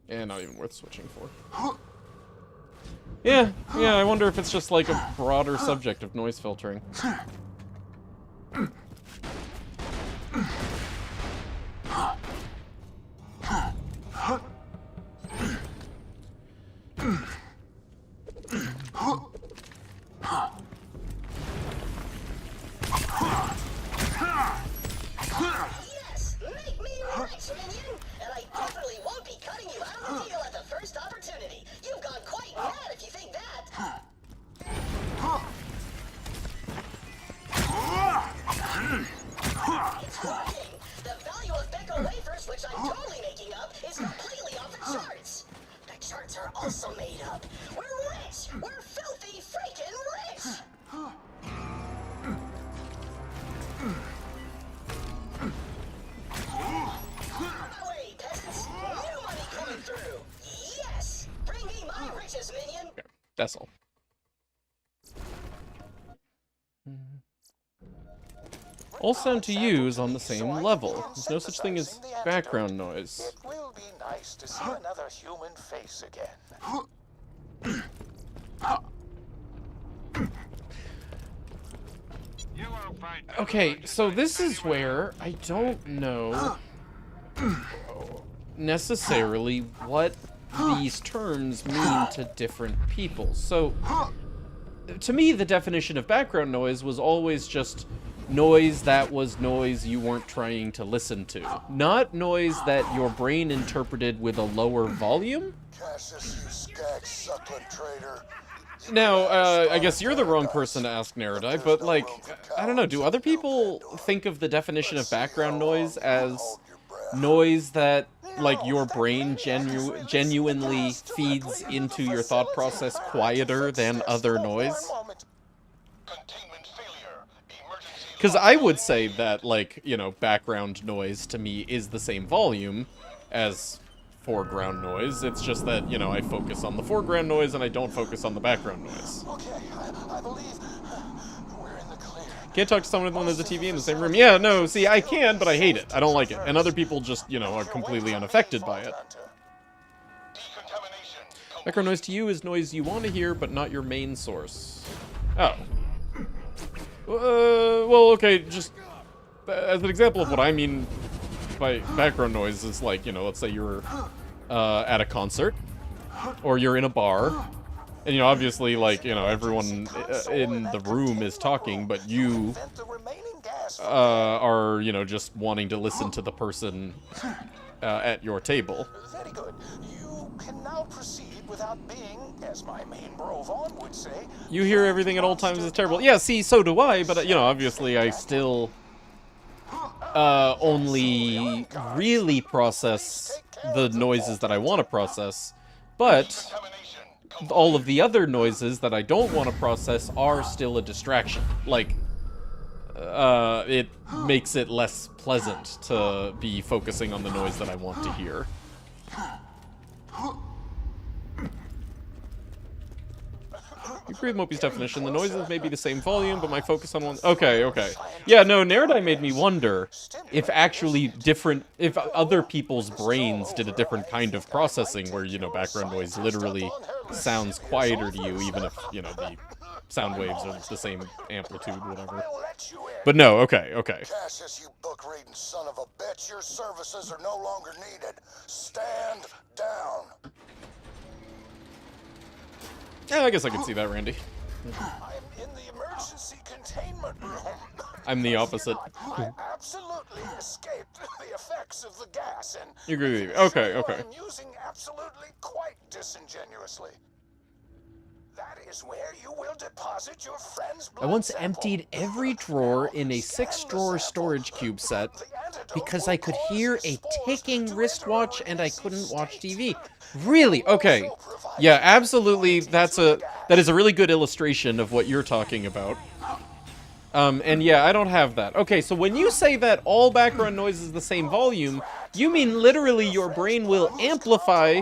Yeah, not even worth switching for. Yeah, I wonder if it's just, like, a broader subject of noise filtering. Yes, make me rich, minion, and I definitely won't be cutting you out of the deal at the first opportunity. You've gone quite mad if you think that. It's working. The value of Becco wafers, which I'm totally making up, is completely off the charts. The charts are also made up. We're rich. We're filthy freaking rich. Wait, peasants. New money coming through. Yes. Bring me my riches, minion. Okay, that's all. All sound to you is on the same level. There's no such thing as background noise. It will be nice to see another human face again. You won't find Okay, so this is where I don't know necessarily what these terms mean to different people. So, to me, the definition of background noise was always just noise that was noise you weren't trying to listen to. Not noise that your brain interpreted with a lower volume. Cassius, you skag suckling traitor. Now, I guess you're the wrong person to ask, Neridai, but, like, I don't know, do other people think of the definition of background noise as noise that, like, your brain genuinely feeds into your thought process quieter than other noise? containment failure. Because I would say that, like, you know, background noise to me is the same volume as foreground noise. It's just that, you know, I focus on the foreground noise and I don't focus on the background noise. Okay, I believe we're in the clear. Can't talk to someone when there's a TV in the same room. Yeah, no, see, I can, but I hate it. I don't like it. And other people just, you know, are completely unaffected by it. Decontamination. Background noise to you is noise you want to hear, but not your main source. Oh. Well, okay, just as an example of what I mean by background noise is, like, you know, let's say you're at a concert, or you're in a bar, and, you know, obviously, like, you know, everyone in the room is talking, but you are, you know, just wanting to listen to the person at your table. Very good. You can now proceed without being, as my main bro Vaughn would say, You hear everything at all times is terrible. Yeah, see, so do I, but, you know, obviously I still only really process the noises that I want to process, but all of the other noises that I don't want to process are still a distraction. Like, it makes it less pleasant to be focusing on the noise that I want to hear. You agree with Mopey's definition. The noises may be the same volume, but my focus on one... Okay. Yeah, no, Neridai made me wonder if actually if other people's brains did a different kind of processing where, you know, background noise literally sounds quieter to you, even if, you know, the sound waves are the same amplitude, whatever. I'll let you in. But no, okay, okay. Cassius, you book-reading son of a bitch, your services are no longer needed. Stand down. Yeah, I guess I can see that, Randy. I'm in the emergency containment room. I'm the opposite. I absolutely escaped the effects of the gas, and You agree with me. Okay, who okay. I'm using absolutely quite disingenuously. That is where you will deposit your friend's blood I once sample. emptied every drawer in a 6-drawer storage cube set because I could hear a ticking wristwatch and I couldn't watch TV. Really? Okay. Yeah, absolutely. That is a really good illustration of what you're talking about. And yeah, I don't have that. Okay, so when you say that all background noise is the same volume, you mean literally your brain will amplify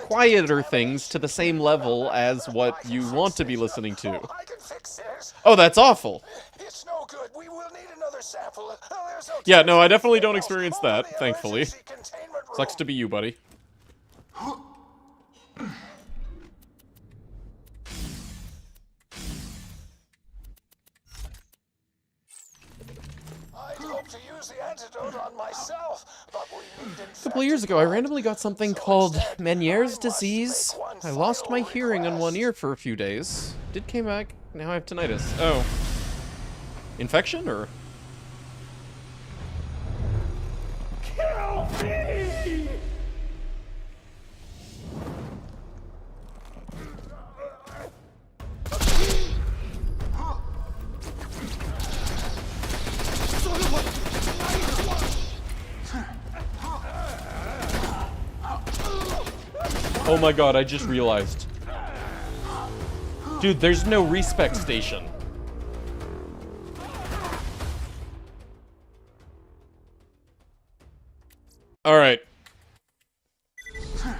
quieter things to the same level as what you want to be listening to. I can fix this. Oh, that's awful. It's no good. We will need another sample. There's no Yeah, time no, I for definitely anything don't else. experience Over that, the thankfully. emergency containment room. Sucks to be you, buddy. I'd hope to use the antidote on myself, but we need A couple of years ago, I randomly got something called Meniere's disease. I lost my hearing on one ear for a few days. Did came back. Now I have tinnitus. Oh. Infection, or? Kill me! Oh my god, I just realized. Dude, there's no respec station. Alright.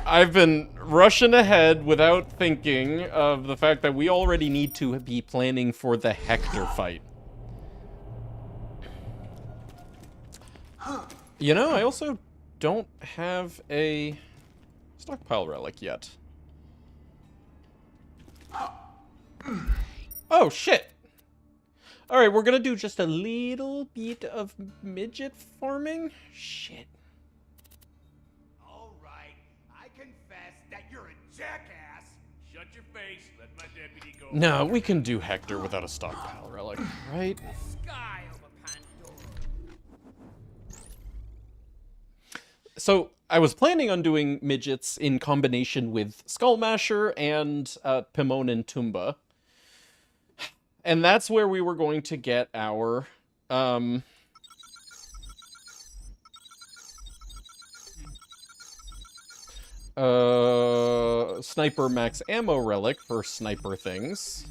I've been rushing ahead without thinking of the fact that we already need to be planning for the Hector fight. You know, I also don't have a stockpile relic yet. Oh, shit! Alright, we're gonna do just a little bit of midget farming? Shit. All right, I confess that you're a jackass. Shut your face. Let my deputy go. No, we can do Hector without a stockpile relic, right? Sky over Pandora. So, I was planning on doing midgets in combination with Skullmasher and Pimon and Tumba. And that's where we were going to get our, Sniper Max Ammo Relic for sniper things.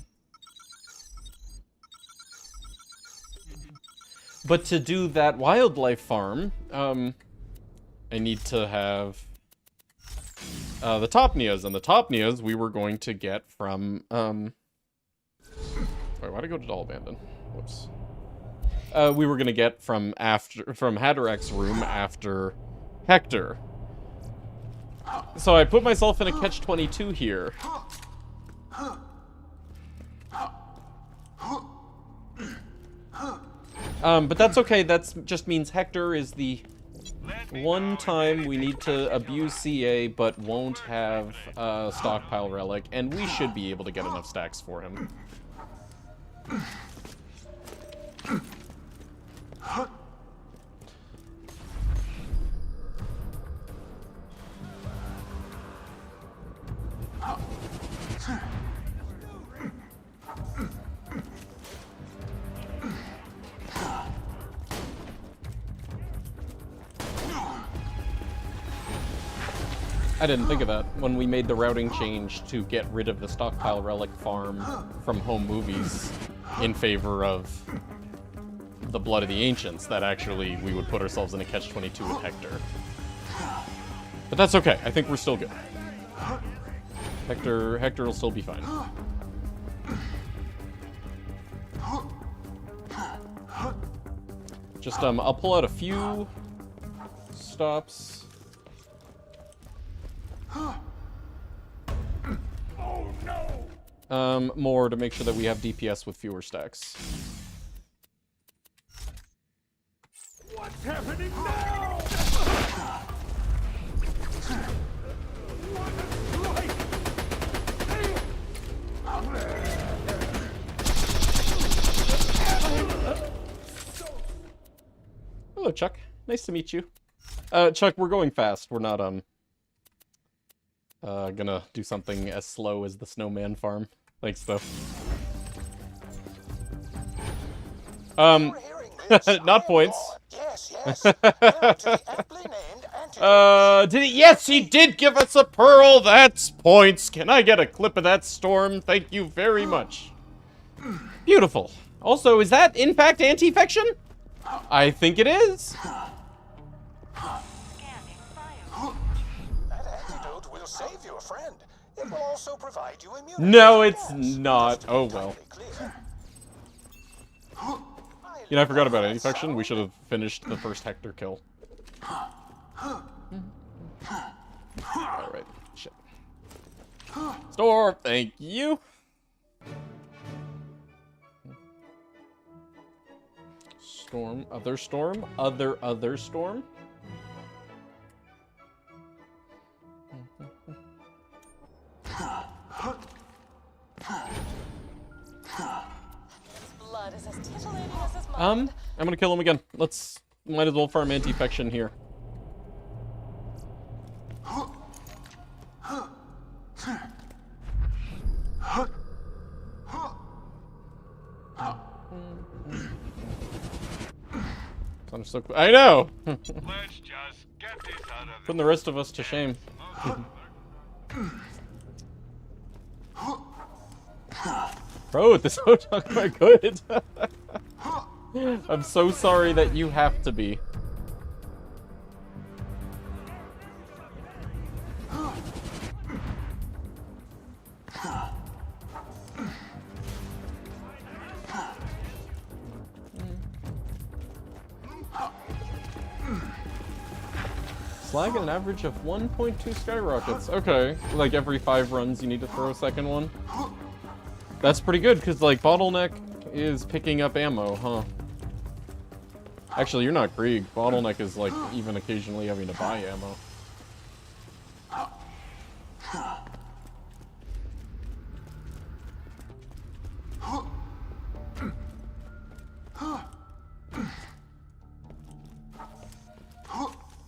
But to do that wildlife farm, I need to have the Topnias, and the Topnias we were going to get from, wait, why'd I go to Doll Abandon? Whoops. We were gonna get from Haderach's room after Hector. So I put myself in a catch-22 here. But that's okay, that just means Hector is the one time we need to abuse CA, but won't have a stockpile relic, and we should be able to get enough stacks for him. I didn't think of that when we made the routing change to get rid of the stockpile relic farm from Home Movies in favor of the Blood of the Ancients, that actually we would put ourselves in a catch-22 with Hector. But that's okay, I think we're still good. Hector will still be fine. Just, I'll pull out a few stops. Oh no! more to make sure that we have DPS with fewer stacks. What's happening now? Hello, Chuck. Nice to meet you. Chuck, we're going fast. We're not, gonna do something as slow as the snowman farm. Thanks, though. Not points. Yes, yes. Now to the aptly named Did he? Yes, he did give us a pearl. That's points. Can I get a clip of that, Storm? Thank you very much. Beautiful. Also, is that, in fact, anti-fection? I think it is. That antidote will save you a friend. It will also provide you immunity. No, it's not. Oh, well. You know, I forgot about anti-fection. We should have finished the first Hector kill. Alright, shit. Storm, thank you. Storm, other storm, other storm. Blood is as titillating as his mind. I'm gonna kill him again. Might as well farm anti-fection here. I know! Let's just get this out of Putting the rest of us to shame. Bro, this Hotok are good. I'm so sorry that you have to be. Slag at an average of 1.2 skyrockets. Okay, like every 5 runs you need to throw a second one. That's pretty good, because like Bottleneck is picking up ammo, huh? Actually, you're not Krieg. Bottleneck is like even occasionally having to buy ammo.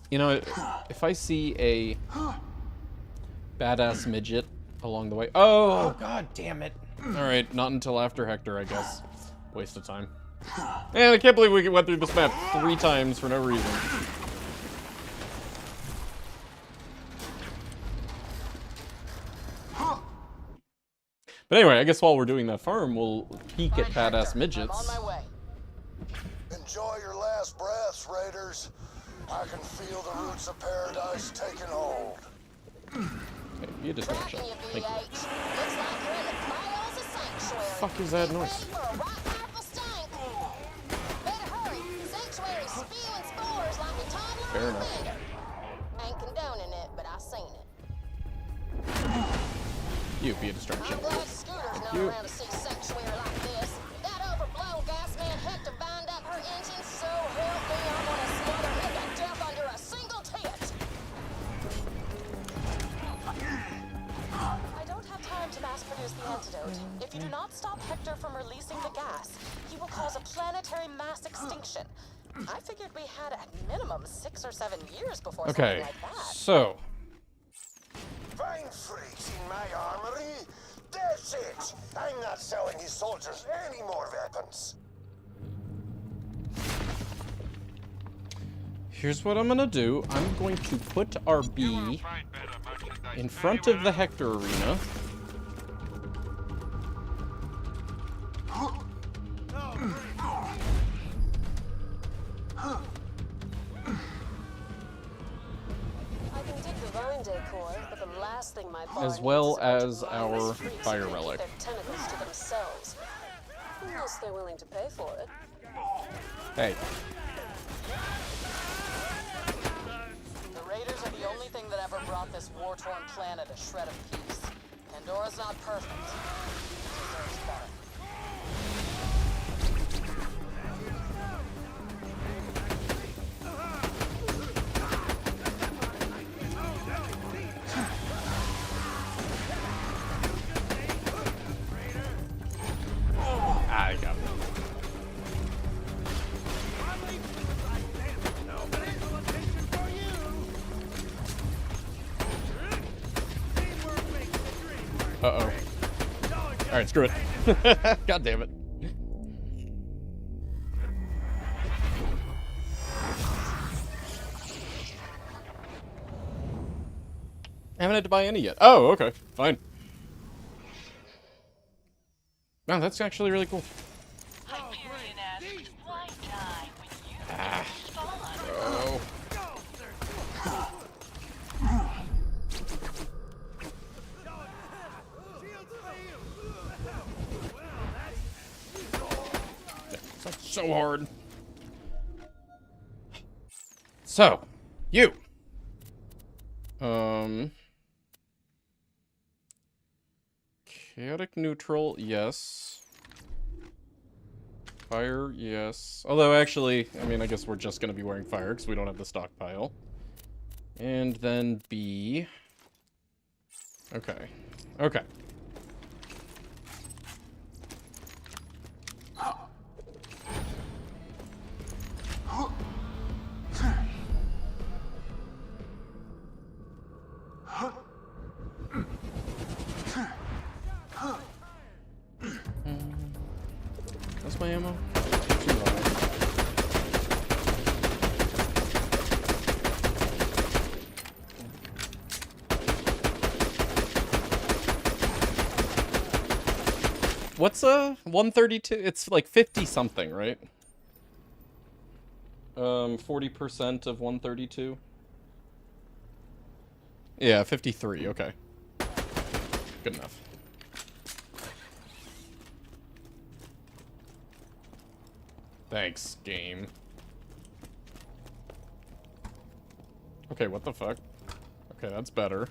You know, if I see a badass midget along the way... Oh, god damn it. Alright, not until after Hector, I guess. Waste of time. Man, I can't believe we went through this map 3 times for no reason. But anyway, I guess while we're doing that farm, we'll peek at badass midgets. I'm on my way. Enjoy your last breaths, Raiders. I can feel the roots of paradise taking hold. Okay, be a distraction. Thank you. Looks like you're in the files of sanctuary. Fuck is that noise? For a right powerful stank. Better hurry. Sanctuary's spewing spores like a toddler Fair on a enough. bender. Ain't condoning it, but I seen it. You be a distraction. I'm glad Scooter's not you. around to see sanctuary like this. That overblown gas man Hector bind up her engine, so help me, I'm gonna smother him to death under a single tit. I don't have time to mass produce the antidote. If you do not stop Hector from releasing the gas, he will cause a planetary mass extinction. I figured we had at minimum 6 or 7 years before Okay, something like that. so... Fine freaks in my armory. That's it. I'm not selling his soldiers any more weapons. Here's what I'm gonna do. I'm going to put our B in front of the Hector arena. I can dig the vine decor, but the last thing my bar As well needs is a as bunch of our mindless freaks fire who keep relic. their tentacles to themselves. Unless they're willing to pay for it. Hey. The Raiders are the only thing that ever brought this war-torn planet a shred of peace. Pandora's not perfect. It deserves better. I got it. Uh-oh. Alright, screw it. God damn it. I haven't had to buy any yet. Oh, okay. Fine. No, that's actually really cool. Hyperion asks, why die when you Ah. spawn? Oh. That's so hard. So, you. Chaotic neutral, yes. Fire, yes. Although, actually, I mean, I guess we're just gonna be wearing fire because we don't have the stockpile. And then B. Okay. Okay. That's my ammo. Too low. What's 132? It's like 50 something, right? 40% of 132. Yeah, 53. Okay. Good enough. Thanks, game. Okay, what the fuck? Okay, that's better.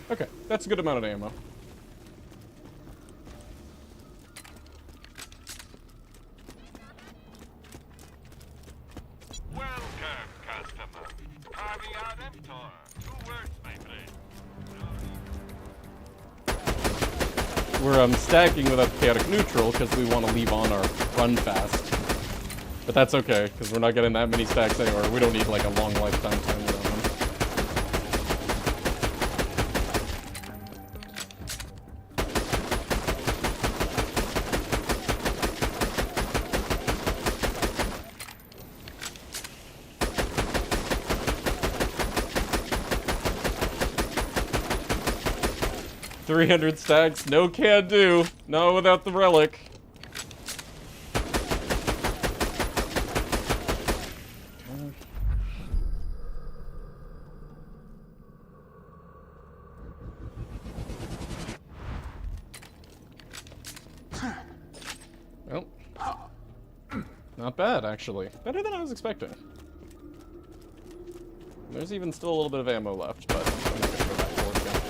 Okay, that's a good amount of ammo. Welcome, customer. Caviar Emptor. 2 words, my friend. We're stacking without chaotic neutral because we want to leave on our run fast. But that's okay, because we're not getting that many stacks anywhere. We don't need like a long lifetime time with them. 300 stacks, no can do. No without the relic. Well, not bad actually. Better than I was expecting. There's even still a little bit of ammo left, but I'm not gonna go back for it again.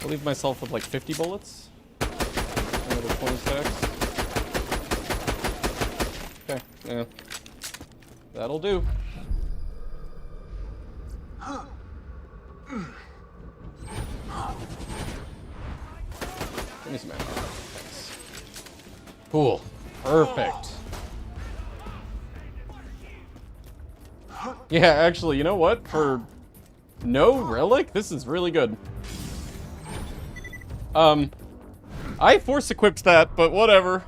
I'll leave myself with like 50 bullets. Another 20 stacks. Okay, yeah. That'll do. Give me some ammo. Thanks. Cool. Perfect. Yeah, actually, you know what? For no relic, this is really good. I force equipped that, but whatever.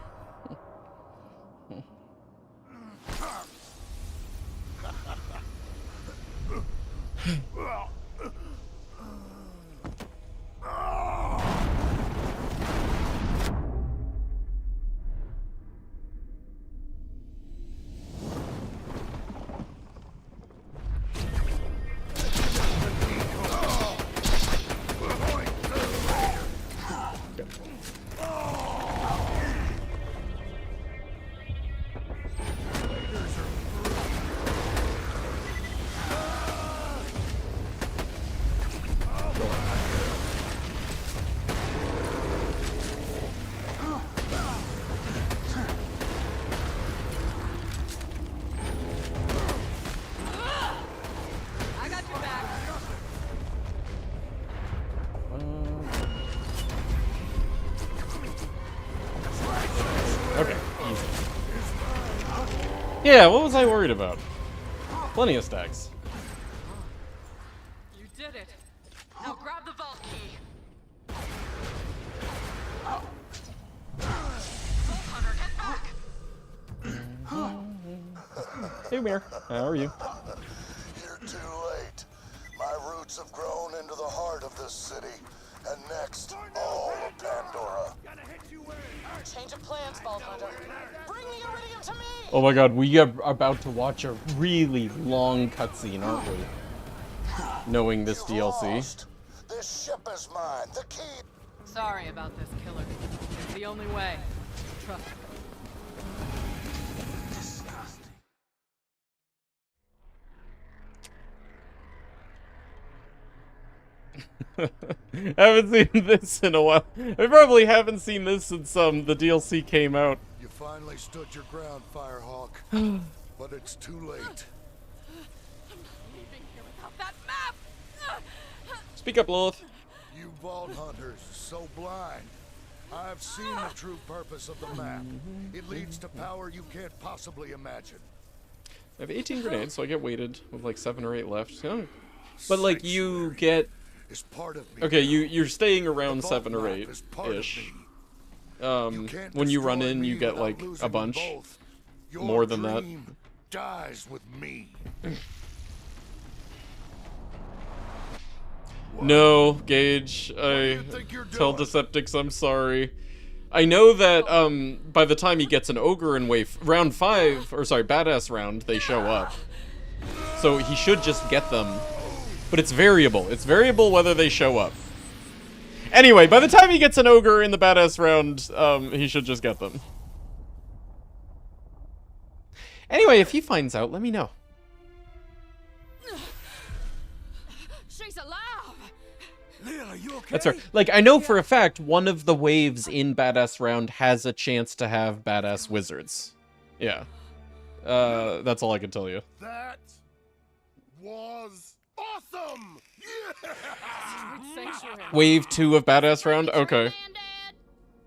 Yeah, what was I worried about? Plenty of stacks. You did it. Now grab the vault key. Vault Hunter, get back! Hey, Mir. How are you? You're too late. My roots have grown into the heart of this city. And next, all of Pandora. Change of plans, Vault Hunter. Bring the iridium to me! Oh my god, we are about to watch a really long cutscene, aren't we? Knowing this DLC. Lost. This ship is mine. The key. Sorry about this, killer. It's the only way. Trust me. Haven't seen this in a while. I probably haven't seen this since the DLC came out. You finally stood your ground, Firehawk. But it's too late. I'm not leaving here without that map! Speak up, Lilith. You Vault Hunters, so blind. I've seen the true purpose of the map. It leads to power you can't possibly imagine. I have 18 grenades, so I get weighted with like 7 or 8 left. Yeah. But like you get... Is part of me. Okay, you're staying around 7 or 8 is part of ish. me. When you run destroy in, you me get without like losing a bunch. both. Your More than that. dream dies with me. No, Gage. I tell Decepticons I'm sorry. I know that by the time he gets an ogre in round 5, or sorry, badass round, they show up. So he should just get them. But it's variable. It's variable whether they show up. Anyway, by the time he gets an ogre in the badass round, he should just get them. Anyway, if he finds out, let me know. She's alive! Lil, you okay? That's right. Like, I know for a fact one of the waves in badass round has a chance to have badass wizards. Yeah. That's all I can tell you. That was awesome! Yeah! Sanctuary. Wave 2 of badass round? Okay.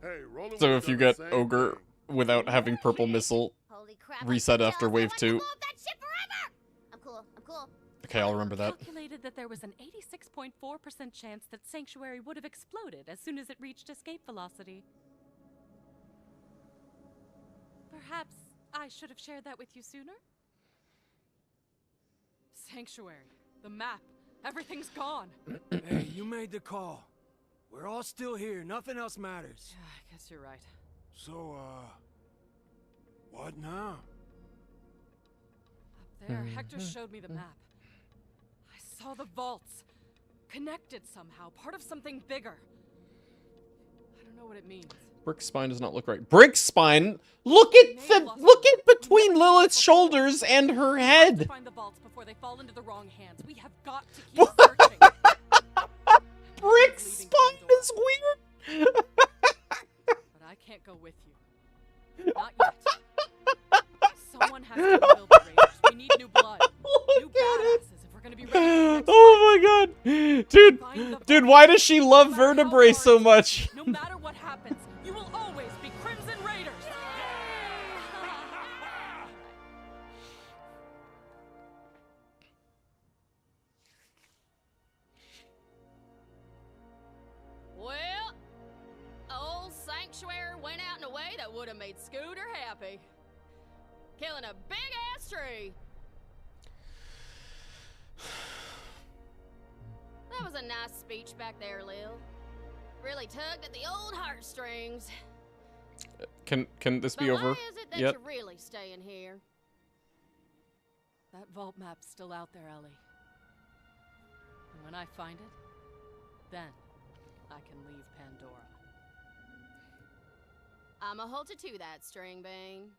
Hey, roll So if you get ogre without having purple missile, Holy crap, reset I'm after jealous. wave I 2. want to blow up that ship forever. I'm cool. Okay, I'll remember that. Calculated that there was an 86.4% chance that Sanctuary would have exploded as soon as it reached escape velocity. Perhaps I should have shared that with you sooner? Sanctuary. The map. Everything's gone. Hey, you made the call. We're all still here. Nothing else matters. Yeah, I guess you're right. So, what now? Up there, Hector showed me the map. I saw the vaults. Connected somehow. Part of something bigger. I don't know what it means. Brick's spine does not look right. Brick's spine? Look at between Lilith's shoulders and her head. Find the vaults before they fall into the wrong hands. We have got to keep searching. Brick's spine is weird. But I can't go with you. Not yet. Someone has to build the Raiders. We need new blood. New badasses if we're gonna be ready for the next Oh my god. Dude, why does she love vertebrae so much? No matter what happens, you will always be Crimson Raiders. Well, old Sanctuary went out in a way that would have made Scooter happy. Killing a big-ass tree. That was a nice speech back there, Lil. Really tugged at the old heartstrings. Can this be But over why is it that yet? you're really staying here? That vault map's still out there, Ellie. And when I find it, then I can leave Pandora. I'ma hold you to that, String Bean.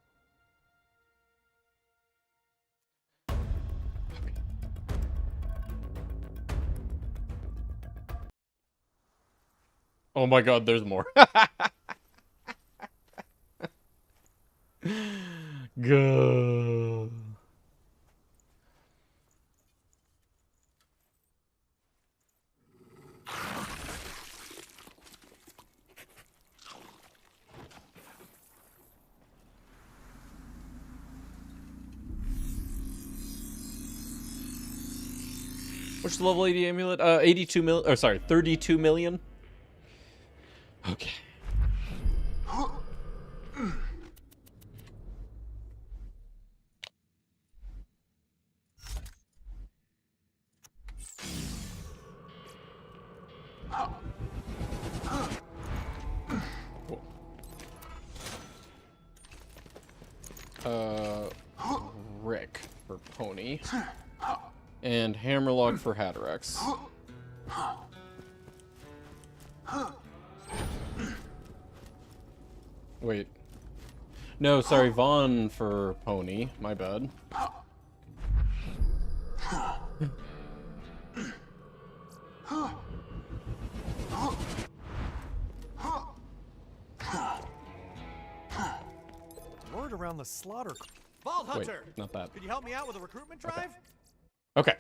Oh my god, there's more. Go. What's the level 80 amulet? 82 mil. Oh, sorry, 32 million. Okay. Rick for Pony. And Hammerlock for Hatterax. Wait. No, sorry, Vaughn for Pony. My bad. Word around the slaughter. Vault Hunter! Wait, not that. Could you help me out with a recruitment drive? Okay.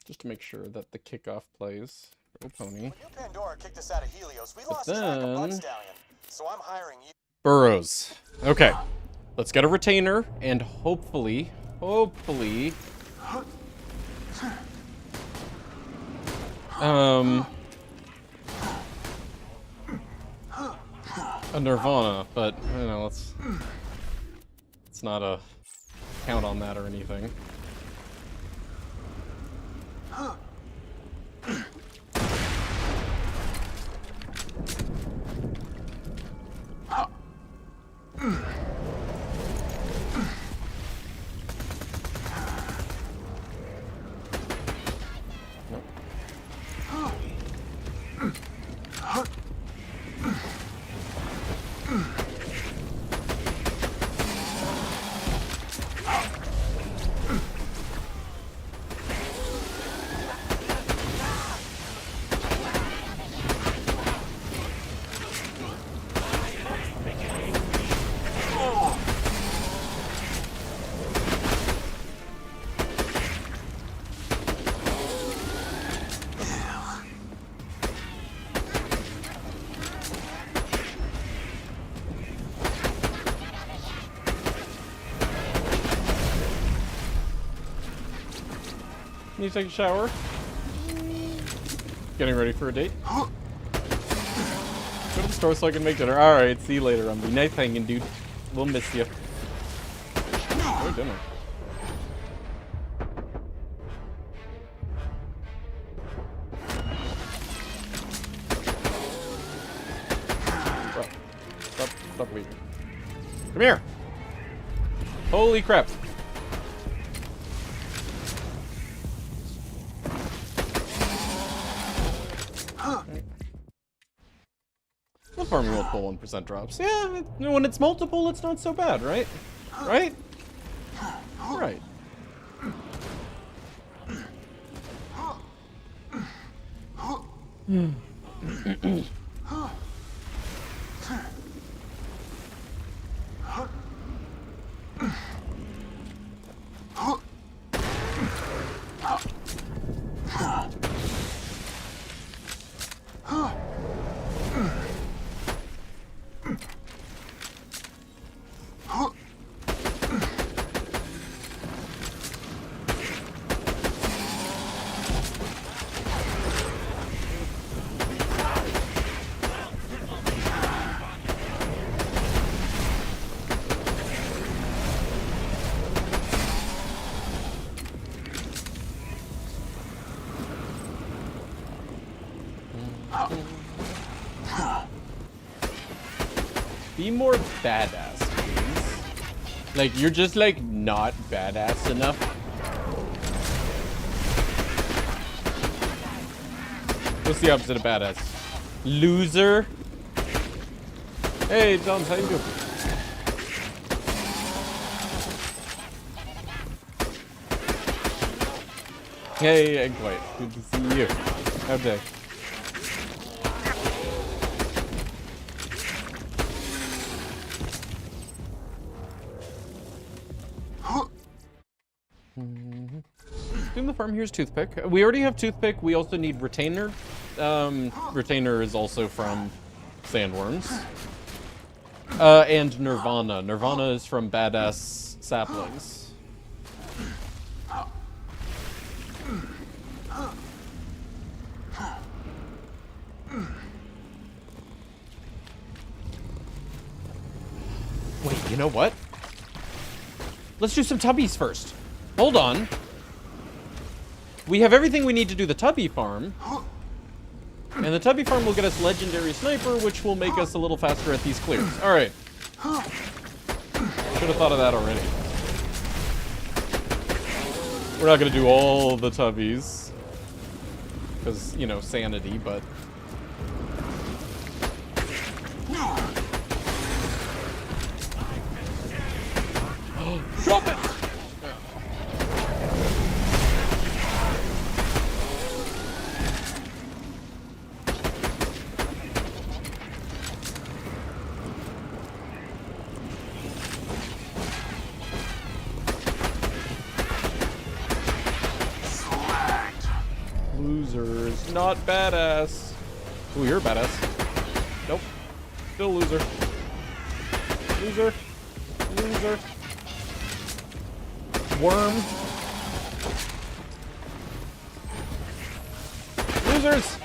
Just to make sure that the kickoff plays for Pony. When New Pandora kicked us out of Helios, we lost then... track of Blood Stallion. So I'm hiring you. Burrows. Okay. Let's get a retainer and hopefully a Nirvana, but you know, let's not a count on that or anything. Need to take a shower. Getting ready for a date. Go to the store so I can make dinner. Alright, see you later, Umby. Nice hanging, dude. We'll miss you. Oh, dinner. Bro, stop waiting. Come here! Holy crap. We'll farm multiple 1% drops. Yeah, when it's multiple, it's not so bad, right? Right? Right. Be more badass, please. Like, you're just, like, not badass enough. What's the opposite of badass? Loser? Hey, John, how you doing? Hey, Egg White. Good to see you. How'd day? Doing the farm, here's Toothpick. We already have Toothpick, we also need Retainer. Retainer is also from Sandworms. And Nirvana. Nirvana is from Badass Saplings. Wait, you know what? Let's do some tubbies first. Hold on. We have everything we need to do the tubby farm. And the tubby farm will get us legendary sniper, which will make us a little faster at these clears. Alright. Should have thought of that already. We're not going to do all the tubbies. Because, you know, sanity, but... Drop it! Loser is not badass. Ooh, you're badass. Nope. Still loser. Loser. Loser. Worm. Losers!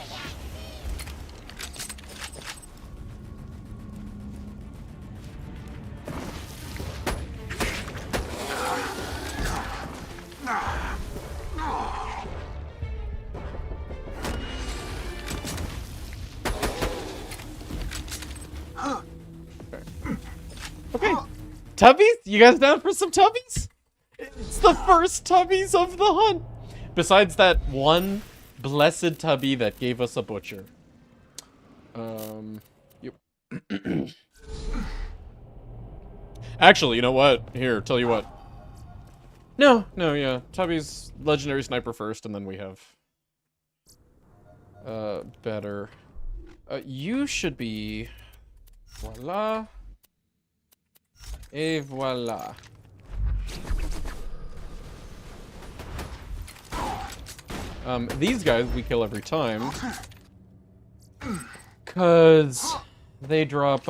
Okay. Tubbies? You guys down for some tubbies? It's the first tubbies of the hunt. Besides that one blessed tubby that gave us a butcher. Yep. Actually, you know what? Here, tell you what. No, yeah. Tubby's legendary sniper first, and then we have better. You should be voila. Et voila. These guys we kill every time. 'Cause they drop,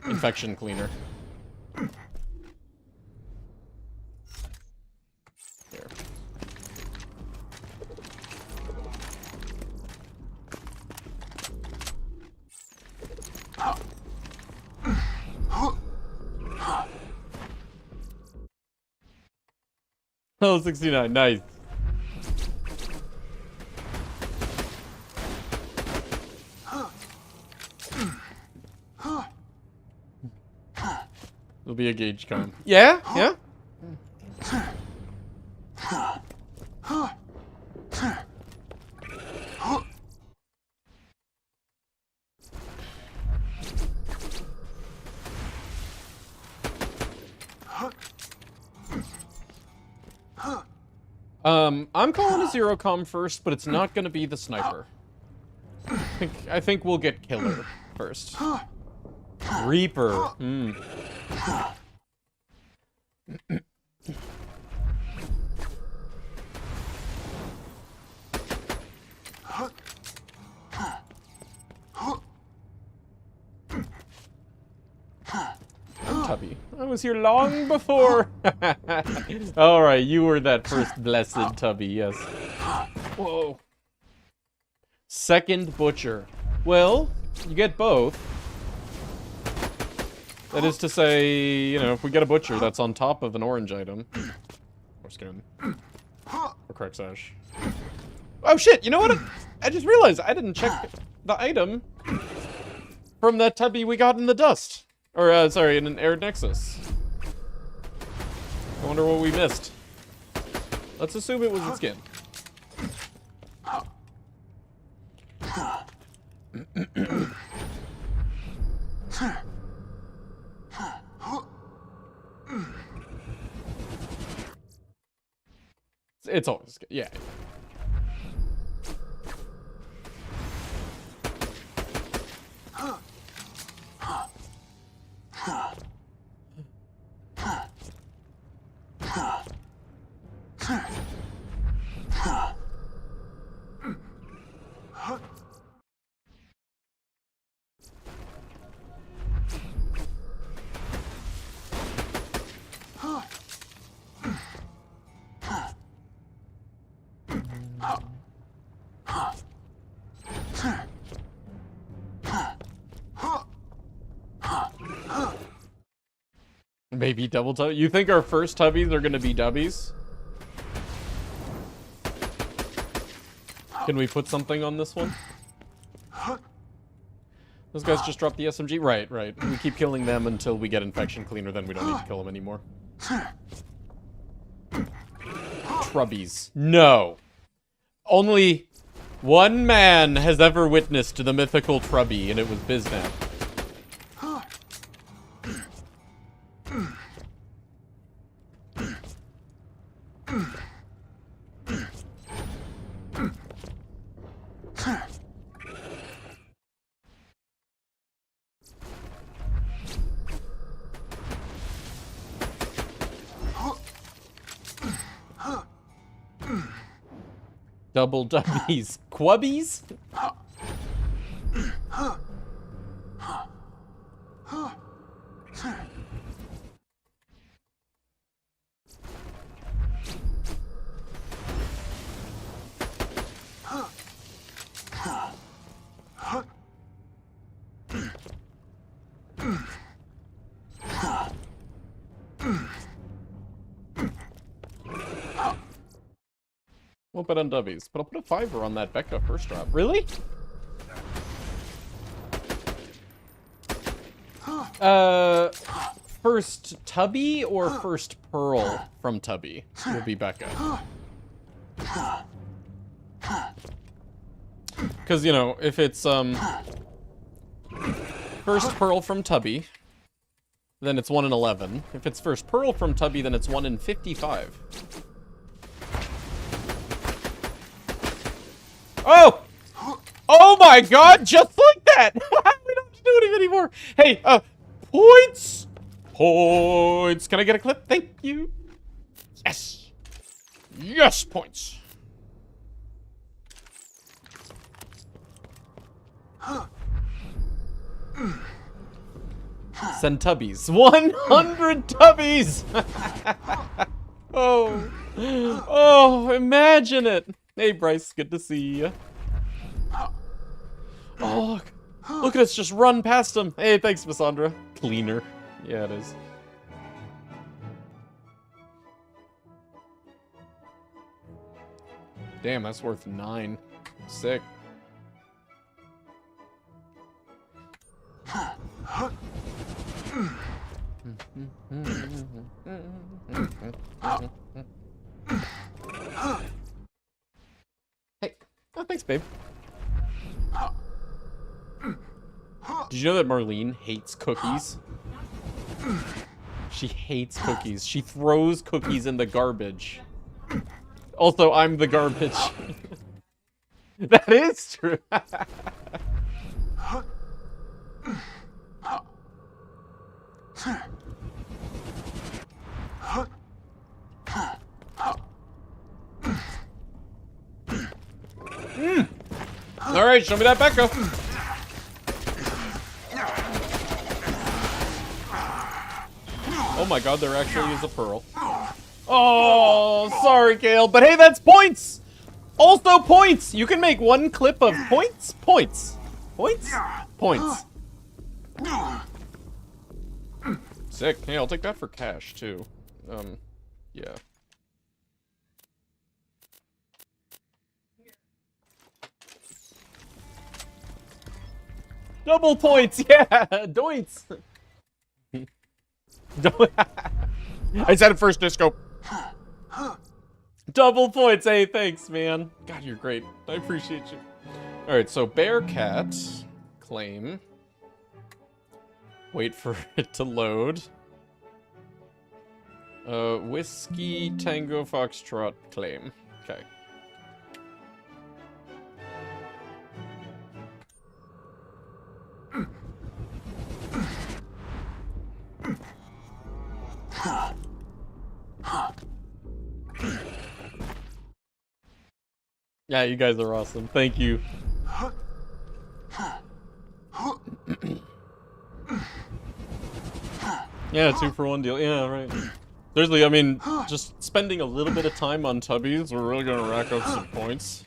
infection cleaner. There. Level 69, nice. It'll be a gauge con. Yeah? Yeah? I'm calling a zero comm first, but it's not gonna be the sniper. I think we'll get killer first. Reaper. Tubby. I was here long before. Alright, you were that first blessed Tubby, yes. Whoa. Second butcher. Well, you get both. That is to say, you know, if we get a butcher that's on top of an orange item. Or skin. Or crack sash. Oh shit, you know what? I just realized I didn't check the item from that Tubby we got in the dust. Or, sorry, in an air nexus. I wonder what we missed. Let's assume it was the skin. It's always good, yeah. Maybe double tubby. You think our first tubbies are gonna be dubbies? Can we put something on this one? Those guys just dropped the SMG? Right, right. We keep killing them until we get infection cleaner, then we don't need to kill them anymore. Trubbies. No. Only one man has ever witnessed the mythical Trubby, and it was Biznap. Double dubbies. Quubbies? Won't bet on dubbies, but I'll put a 5er on that Becca first drop. Really? First Tubby or first Pearl from Tubby will be Becca. Because, you know, if it's, first Pearl from Tubby, then it's 1 in 11. If it's first Pearl from Tubby, then it's 1 in 55. Oh! Oh my god, just like that! We don't have to do it anymore! Hey, points! Points! Can I get a clip? Thank you! Yes! Yes, points! Send tubbies. 100 tubbies! Oh. Oh, imagine it! Hey, Bryce, good to see you. Oh, look. Look at us just run past him. Hey, thanks, Missandra. Cleaner. Yeah, it is. Damn, that's worth 9. Sick. Hey. Oh, thanks, babe. Did you know that Marlene hates cookies? She hates cookies. She throws cookies in the garbage. Also, I'm the garbage. That is true. Alright, show me that Becca. Oh my god, there actually is a pearl. Oh, sorry, Kale, but hey, that's points! Also points! You can make one clip of points, points, points, points. Sick. Hey, I'll take that for cash, too. Yeah. Double points, yeah! Doints! I said it first, Disco. Double points, hey, thanks, man. God, you're great. I appreciate you. Alright, so Bearcat, claim. Wait for it to load. Whiskey, Tango, Foxtrot, claim. Okay. Yeah, you guys are awesome. Thank you. Yeah, 2-for-1 deal. Yeah, right. Seriously, I mean, just spending a little bit of time on tubbies, we're really gonna rack up some points.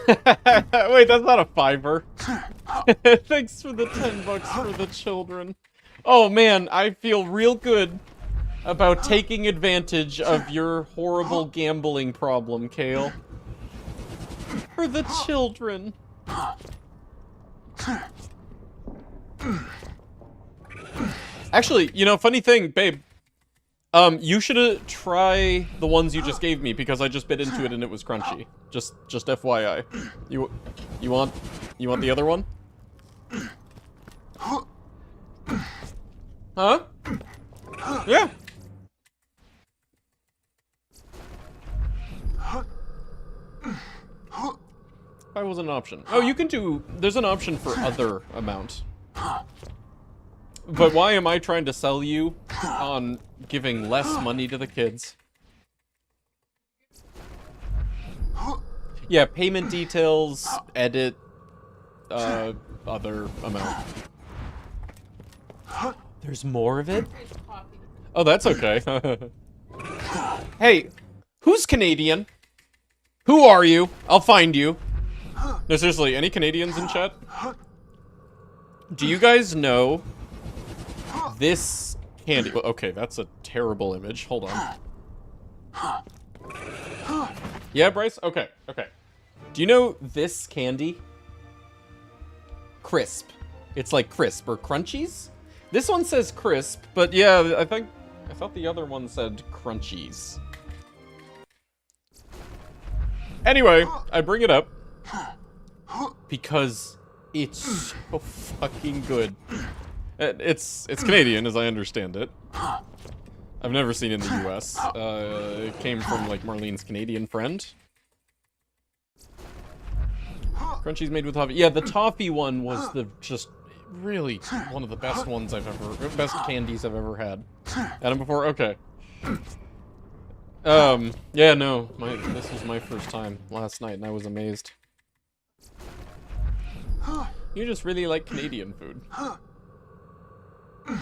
Wait, that's not a $5. Thanks for the $10 for the children. Oh man, I feel real good about taking advantage of your horrible gambling problem, Kale. For the children. Actually, you know, funny thing, babe. You should try the ones you just gave me because I just bit into it and it was crunchy. Just FYI. You want the other one? Huh? Yeah. Why wasn't an option? Oh, you can do... There's an option for other amount. But why am I trying to sell you on giving less money to the kids? Yeah, payment details, edit, other amount. There's more of it? Oh, that's okay. Hey, who's Canadian? Who are you? I'll find you. No, seriously, any Canadians in chat? Do you guys know this candy? Well, okay, that's a terrible image. Hold on. Yeah, Bryce? Okay, okay. Do you know this candy? Crisp. It's like crisp or crunchies? This one says crisp, but yeah, I thought the other one said crunchies. Anyway, I bring it up because it's so fucking good. It's Canadian, as I understand it. I've never seen it in the US. It came from, like, Marlene's Canadian friend. Crunchies made with toffee. Yeah, the toffee one was the just really one of the best ones best candies I've ever had. Had them before? Okay. Yeah, no, this was my first time last night, and I was amazed. You just really like Canadian food. I'm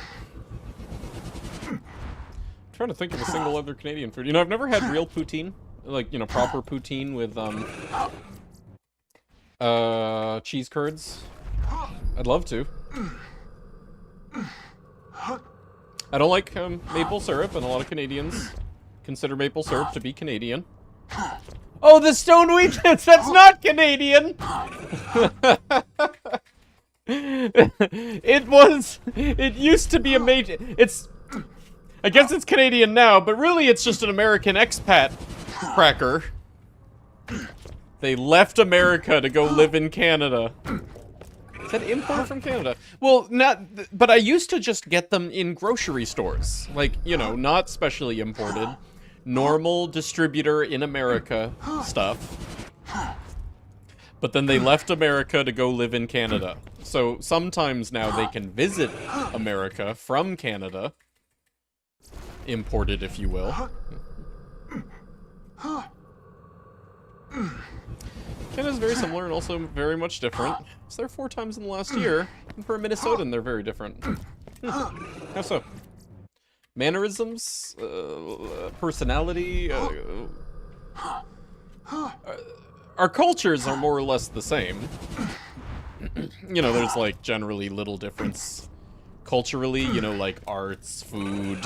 trying to think of a single other Canadian food. You know, I've never had real poutine. Like, you know, proper poutine with, cheese curds. I'd love to. I don't like, maple syrup, and a lot of Canadians consider maple syrup to be Canadian. Oh, the stone wheatness! That's not Canadian! It used to be a major... I guess it's Canadian now, but really it's just an American expat cracker. They left America to go live in Canada. Is that import from Canada? Well, but I used to just get them in grocery stores. Like, you know, not specially imported. Normal distributor in America stuff. But then they left America to go live in Canada. So sometimes now they can visit America from Canada. Imported, if you will. Canada's very similar and also very much different. It's there 4 times in the last year. And for a Minnesotan, they're very different. How so? Mannerisms? Personality? Our cultures are more or less the same. You know, there's like generally little difference culturally, you know, like arts, food,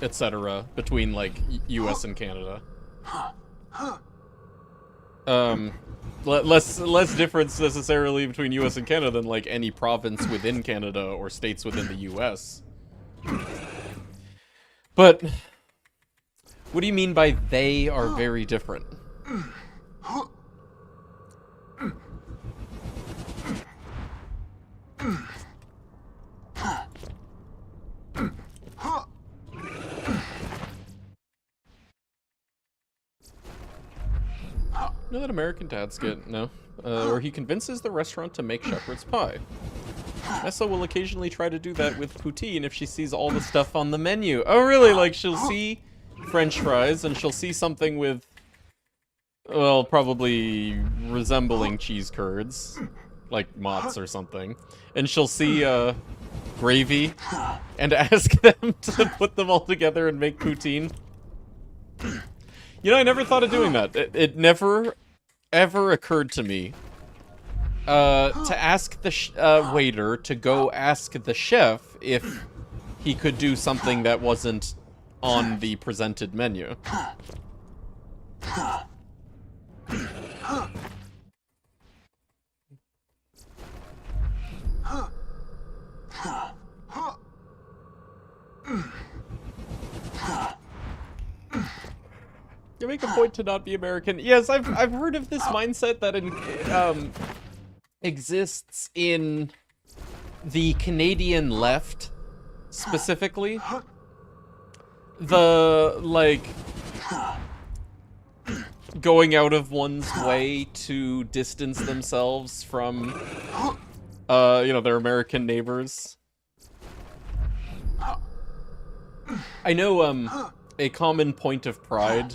etc. between like US and Canada. Less difference necessarily between US and Canada than like any province within Canada or states within the US. But what do you mean by they are very different? You know that American Dad skit? No. Where he convinces the restaurant to make shepherd's pie. Nessa will occasionally try to do that with poutine if she sees all the stuff on the menu. Oh really? Like she'll see French fries, and she'll see something with, well, probably resembling cheese curds, like mozz or something, and she'll see gravy, and ask them to put them all together and make poutine. You know, I never thought of doing that. It never, ever occurred to me to ask the waiter to go ask the chef if he could do something that wasn't on the presented menu. You make a point to not be American. Yes, I've heard of this mindset that exists in the Canadian left, specifically. The, like, going out of one's way to distance themselves from, you know, their American neighbors. I know, a common point of pride,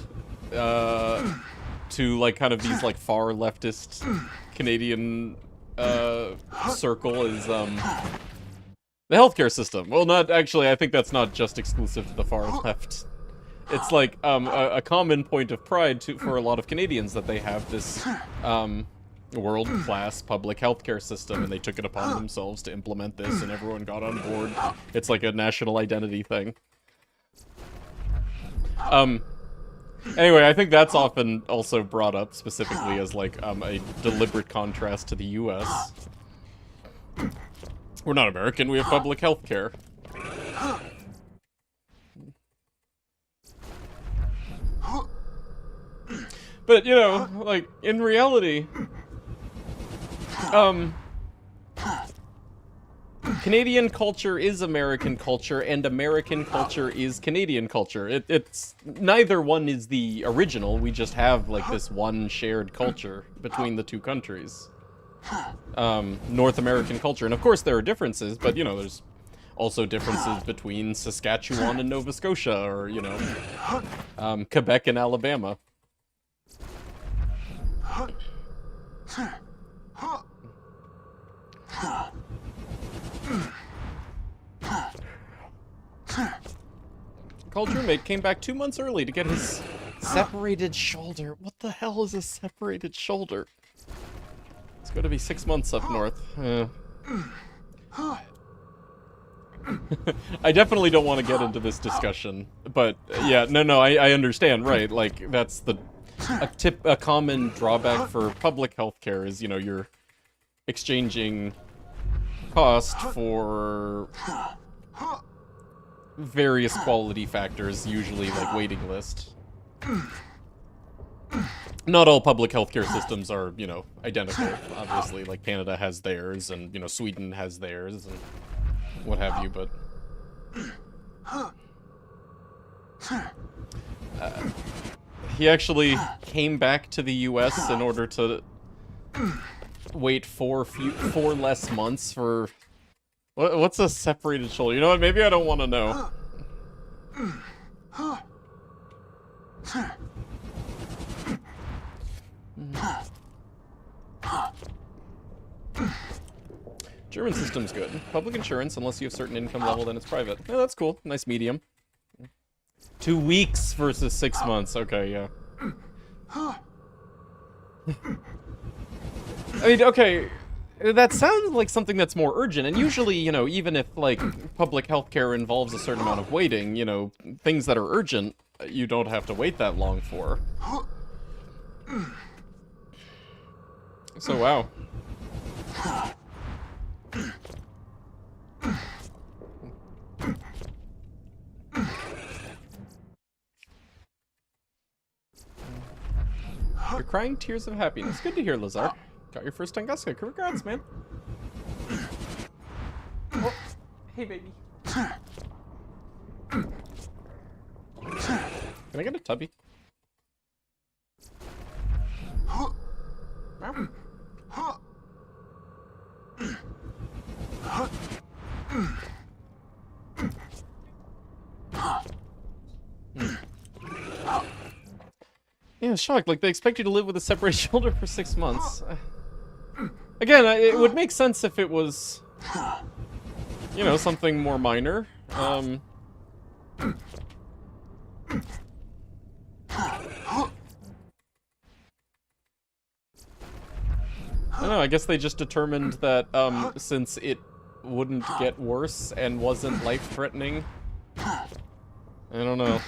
to, like, kind of these, like, far leftist Canadian, circle is, the healthcare system. Well, not actually, I think that's not just exclusive to the far left. It's like a common point of pride for a lot of Canadians that they have this world-class public healthcare system, and they took it upon themselves to implement this, and everyone got on board. It's like a national identity thing. Anyway, I think that's often also brought up specifically as like a deliberate contrast to the U.S. We're not American, we have public health care. But, you know, like, in reality, Canadian culture is American culture, and American culture is Canadian culture. It's neither one is the original, we just have, like, this one shared culture between the two countries. North American culture. And of course there are differences, but, you know, there's also differences between Saskatchewan and Nova Scotia, or, you know, Quebec and Alabama. College roommate came back 2 months early to get his separated shoulder. What the hell is a separated shoulder? It's going to be 6 months up north. I definitely don't want to get into this discussion, but yeah, no, I understand, right? Like, that's a common drawback for public healthcare is, you know, you're exchanging cost for various quality factors, usually like waiting list. Not all public healthcare systems are, you know, identical, obviously. Like, Canada has theirs, and, you know, Sweden has theirs, and what have you, but... he actually came back to the US in order to wait four less months for... What's a separated shoulder? You know what, maybe I don't want to know. German system's good. Public insurance, unless you have certain income level, then it's private. Yeah, that's cool. Nice medium. 2 weeks versus 6 months. Okay, yeah. I mean, okay, that sounds like something that's more urgent, and usually, you know, even if, like, public healthcare involves a certain amount of waiting, you know, things that are urgent, you don't have to wait that long for. So, wow. You're crying tears of happiness. Good to hear, Lazar. Got your first Tunguska. Congrats, man. Oh, hey, baby. Can I get a tubby? Yeah, shocked. Like, they expect you to live with a separate shoulder for 6 months. Again, it would make sense if it was, you know, something more minor. I don't know, I guess they just determined that, since it wouldn't get worse and wasn't life-threatening. I don't know.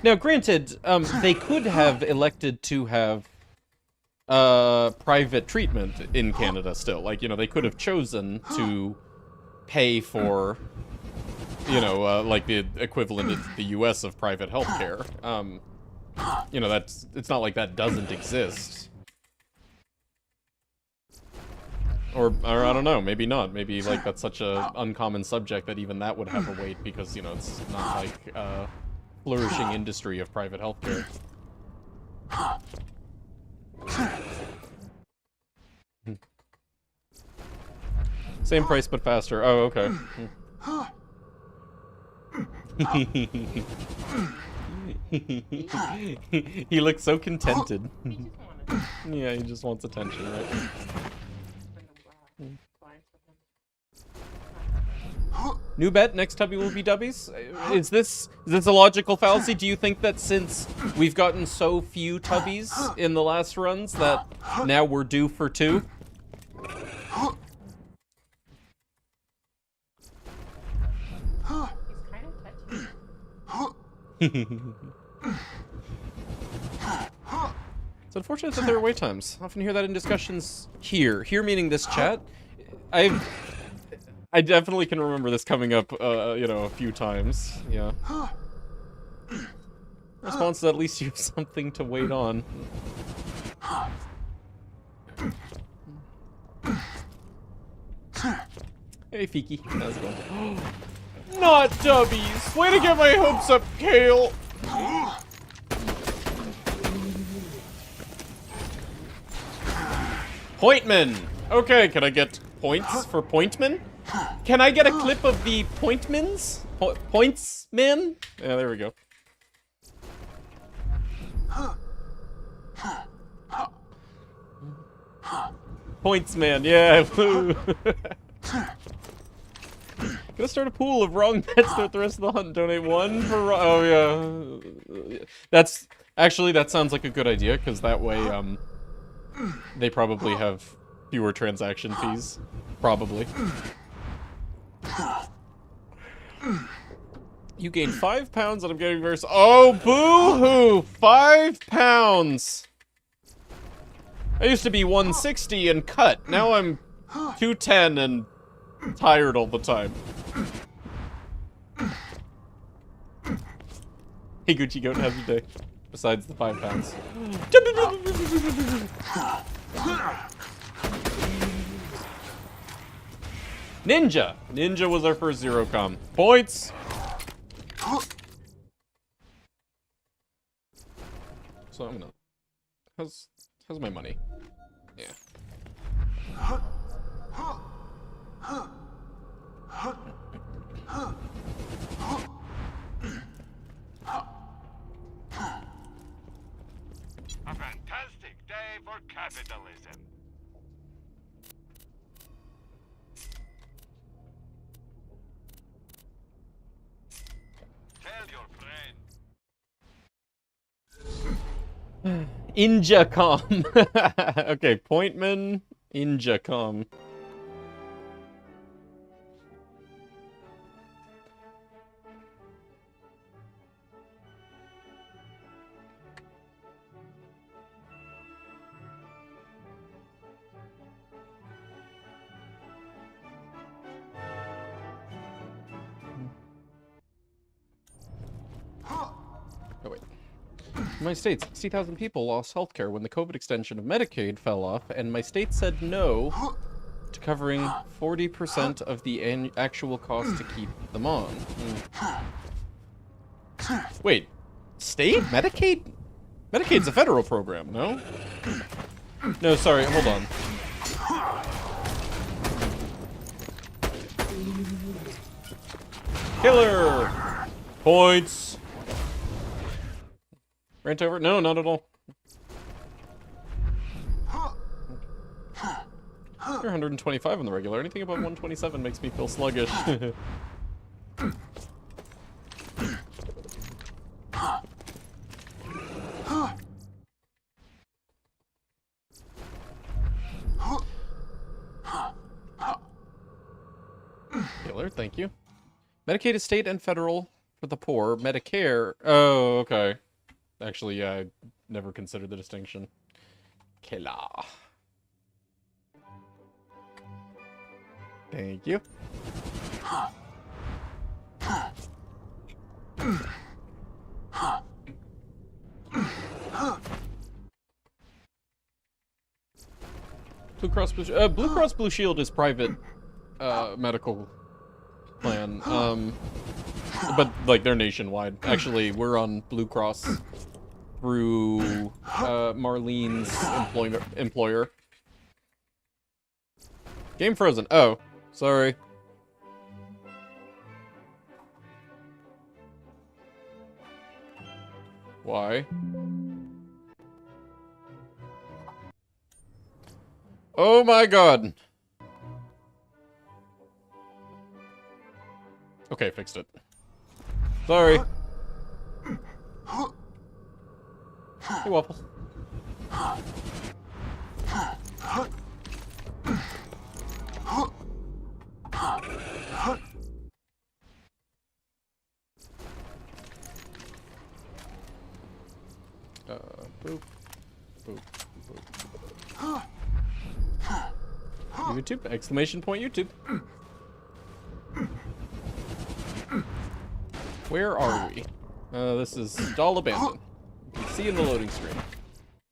Now, granted, they could have elected to have private treatment in Canada still. Like, you know, they could have chosen to pay for, you know, like the equivalent in the US of private healthcare. You know, it's not like that doesn't exist. Or I don't know, maybe not. Maybe, like, that's such a uncommon subject that even that would have a weight because, you know, it's not like a flourishing industry of private healthcare. Same price but faster. Oh, okay. He looks so contented. Yeah, he just wants attention, right? New bet, next tubby will be dubbies? Is this a logical fallacy? Do you think that since we've gotten so few tubbies in the last runs that now we're due for 2? It's unfortunate that there are wait times. I often hear that in discussions here. Here meaning this chat. I definitely can remember this coming up, you know, a few times. Yeah. Response is at least you have something to wait on. Hey, Fiki. How's it going? Not dubbies! Way to get my hopes up, Kale! Pointman! Okay, can I get points for Pointman? Can I get a clip of the Pointmans? Pointsman? Yeah, there we go. Pointsman, yeah. Gonna start a pool of wrong bets throughout the rest of the hunt. Donate 1 for oh yeah. That's actually, that sounds like a good idea because that way they probably have fewer transaction fees. Probably. You gained 5 pounds and I'm getting very... Oh, boo-hoo! 5 pounds! I used to be 160 and cut. Now I'm 210 and tired all the time. Hey, Gucci Goat, how's your day? Besides the 5 pounds. Ninja! Ninja was our first zero com. Points! So I'm gonna... How's my money? Yeah. A fantastic day for capitalism. Tell your friend. Injacom. Okay, Pointman, Injacom. Oh, wait. In my state, 60,000 people lost healthcare when the COVID extension of Medicaid fell off, and my state said no to covering 40% of the actual cost to keep them on. Wait, state? Medicaid? Medicaid's a federal program, no? No, sorry, hold on. Killer! Points! Rant over? No, not at all. You're 125 on the regular. Anything above 127 makes me feel sluggish. Killer, thank you. Medicaid is state and federal for the poor. Medicare. Oh, okay. Actually, yeah, I never considered the distinction. Killer. Thank you. Blue Cross Blue Shield is private medical plan. But like they're nationwide. Actually, we're on Blue Cross through Marlene's employer. Game frozen. Oh, sorry. Why? Oh my god. Okay, fixed it. Sorry. Hey, Waffles. Boop. Boop. Boop. YouTube! Exclamation point YouTube! Where are we? This is Doll Abandoned. You can see in the loading screen.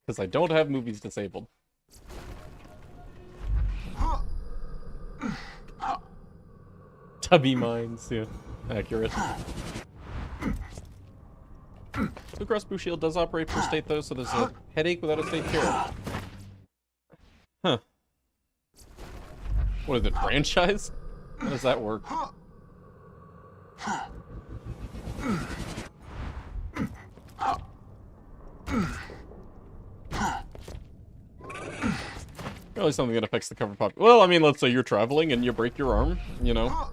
Because I don't have movies disabled. Tubby mines, yeah. Accurate. Blue Cross Blue Shield does operate per state though, so there's a headache without a state care. Huh. What is it, franchise? How does that work? Really something that affects the cover pop. Well, I mean, let's say you're traveling and you break your arm, you know.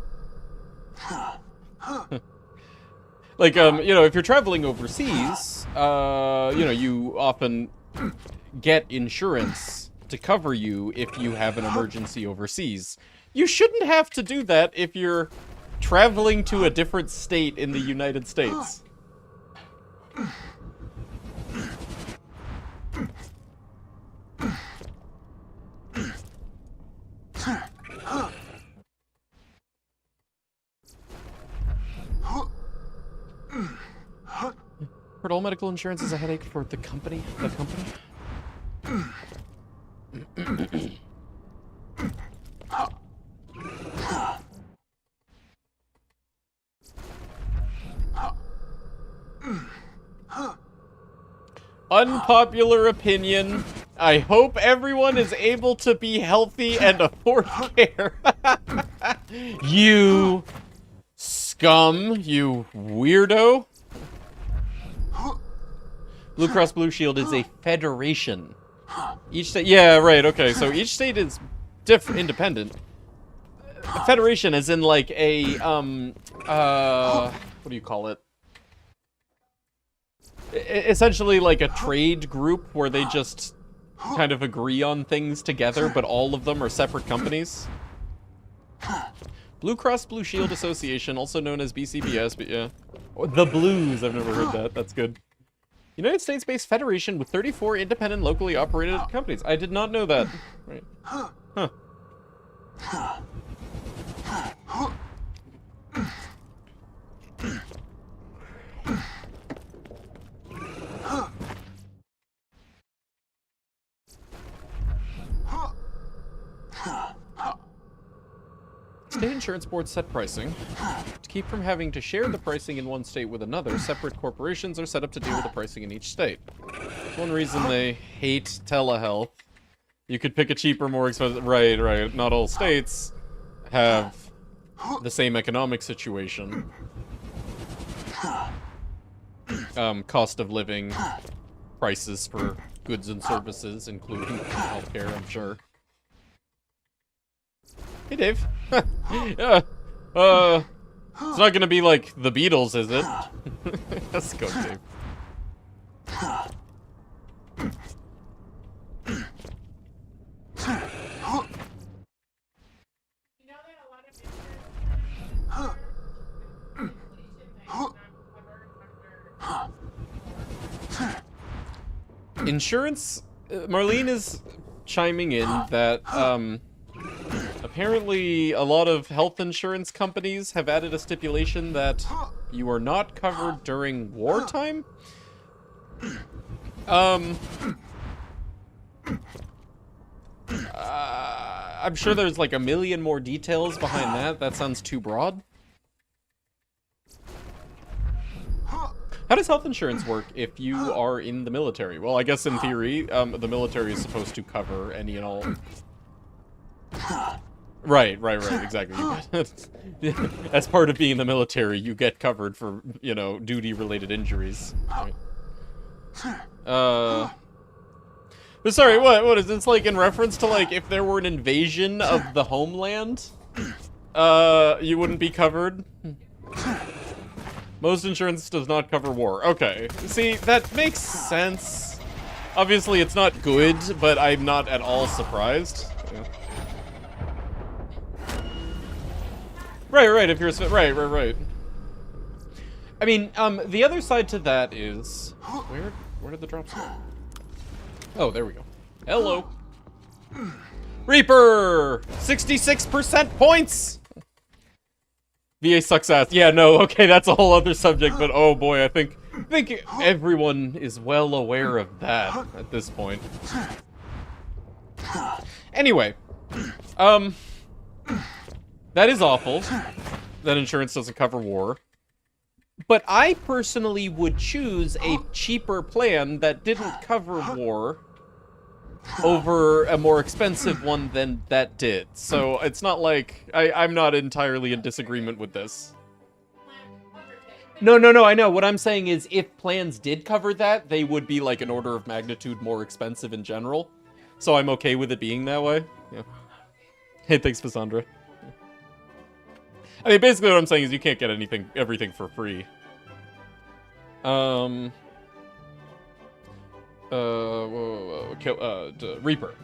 Like, you know, if you're traveling overseas, you know, you often get insurance to cover you if you have an emergency overseas. You shouldn't have to do that if you're traveling to a different state in the United States. Heard all medical insurance is a headache for the company. Unpopular opinion. I hope everyone is able to be healthy and afford care. You scum, you weirdo. Blue Cross Blue Shield is a federation. Each state, yeah, right, okay, so each state is independent. A federation is in like a, what do you call it? Essentially like a trade group where they just kind of agree on things together, but all of them are separate companies. Blue Cross Blue Shield Association, also known as BCBS, but yeah. Oh, the Blues, I've never heard that, that's good. United States-based federation with 34 independent, locally operated companies. I did not know that. Right. Huh. State insurance boards set pricing. To keep from having to share the pricing in one state with another, separate corporations are set up to deal with the pricing in each state. That's one reason they hate telehealth. You could pick a cheaper, more expensive... Right. Not all states have the same economic situation. cost of living prices for goods and services, including healthcare, I'm sure. Hey, Dave. Yeah. It's not gonna be like the Beatles, is it? Let's go, Dave. Insurance? Marlene is chiming in that, apparently a lot of health insurance companies have added a stipulation that you are not covered during wartime? I'm sure there's like a million more details behind that. That sounds too broad. How does health insurance work if you are in the military? Well, I guess in theory, the military is supposed to cover any and all. Right, exactly. As part of being in the military, you get covered for, you know, duty-related injuries. Right? But sorry, what is this, like, in reference to, like, if there were an invasion of the homeland? You wouldn't be covered? Most insurance does not cover war. Okay. See, that makes sense. Obviously, it's not good, but I'm not at all surprised. Yeah. Right, if you're... Right. I mean, the other side to that is... Where did the drops go? Oh, there we go. Hello. Reaper! 66% points! VA sucks ass. Yeah, no, okay, that's a whole other subject, but oh boy, I think everyone is well aware of that at this point. Anyway, that is awful, that insurance doesn't cover war. But I personally would choose a cheaper plan that didn't cover war over a more expensive one than that did. So it's not like I'm not entirely in disagreement with this. No, I know. What I'm saying is if plans did cover that, they would be like an order of magnitude more expensive in general. So I'm okay with it being that way. Yeah. Hey, thanks, Cassandra. I mean, basically what I'm saying is you can't get everything for free. Reaper.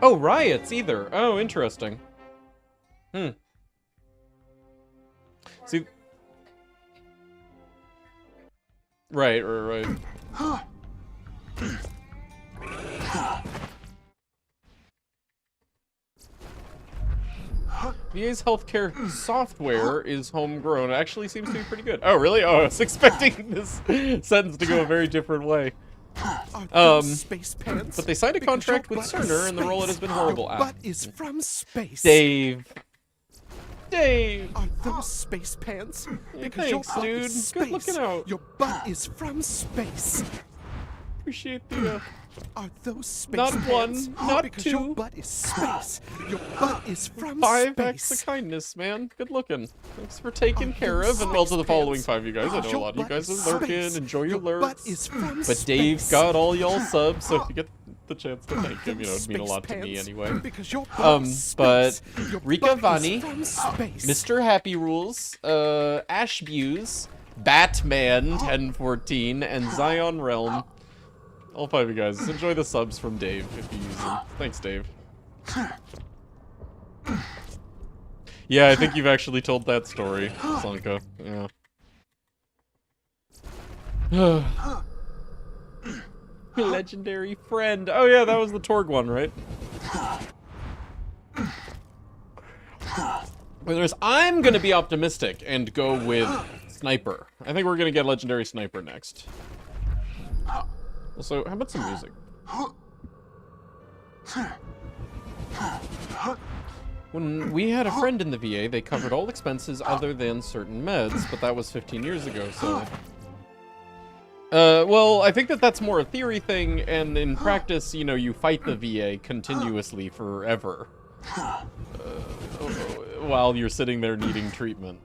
Oh, riots either. Oh, interesting. See. Right. VA's healthcare software is homegrown. It actually seems to be pretty good. Oh, really? Oh, I was expecting this sentence to go a very different way. Space pants? But they signed a contract with Cerner, and the rollout has been horrible. Your butt is from space. Dave. Are those space pants? Because Thanks, your butt dude. is space. Good looking out. Your butt is from space. Appreciate the, Are those space not pants? one, not because two. Your butt is space. Your butt is from 5 space. acts of kindness, man. Good looking. Thanks for taking care of, and well to the following 5 you guys. I know a lot of you guys are lurking. Enjoy your lurks. But Dave got all y'all subs, so if you get the chance to thank him, you know, it'd mean a lot to me anyway. But Rika Vani, Mr. Happy Rules, Ashbuse, Batman 1014, and Zion Realm. All 5 of you guys. Enjoy the subs from Dave if you use them. Thanks, Dave. Yeah, I think you've actually told that story, Sanka. Yeah. Legendary friend. Oh yeah, that was the Torg one, right? I'm gonna be optimistic and go with Sniper. I think we're gonna get Legendary Sniper next. Also, how about some music? When we had a friend in the VA, they covered all expenses other than certain meds, but that was 15 years ago, so... well, I think that's more a theory thing, and in practice, you know, you fight the VA continuously forever. While you're sitting there needing treatment.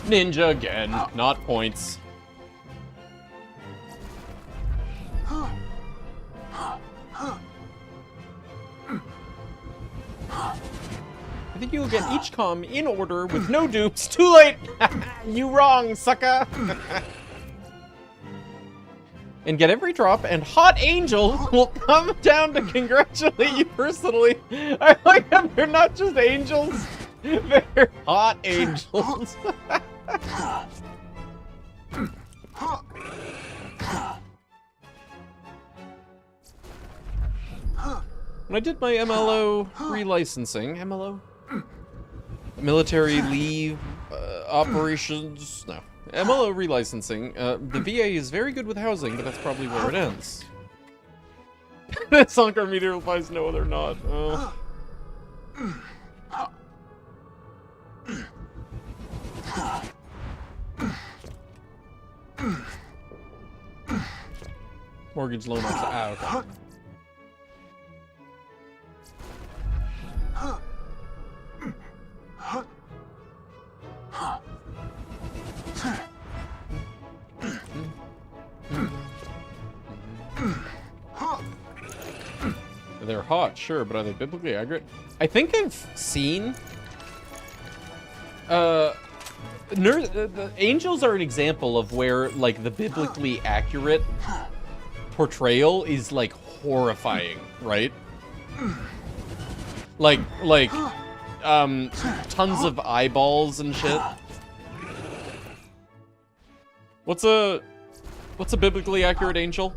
Ninja again, not points. I think you'll get each comm in order with no dupes. Too late! You wrong, sucker! And get every drop, and Hot Angel will come down to congratulate you personally. I like them, they're not just angels, they're hot angels. When I did my MLO relicensing, MLO? Military leave operations, no. MLO relicensing, the VA is very good with housing, but that's probably where it ends. Sonkar meteor replies, no, they're not. Oh. Mortgage loan officer. Ah, okay. They're hot, sure, but are they biblically accurate? I think I've seen... the angels are an example of where, like, the biblically accurate portrayal is, like, horrifying, right? Like, tons of eyeballs and shit. What's a biblically accurate angel?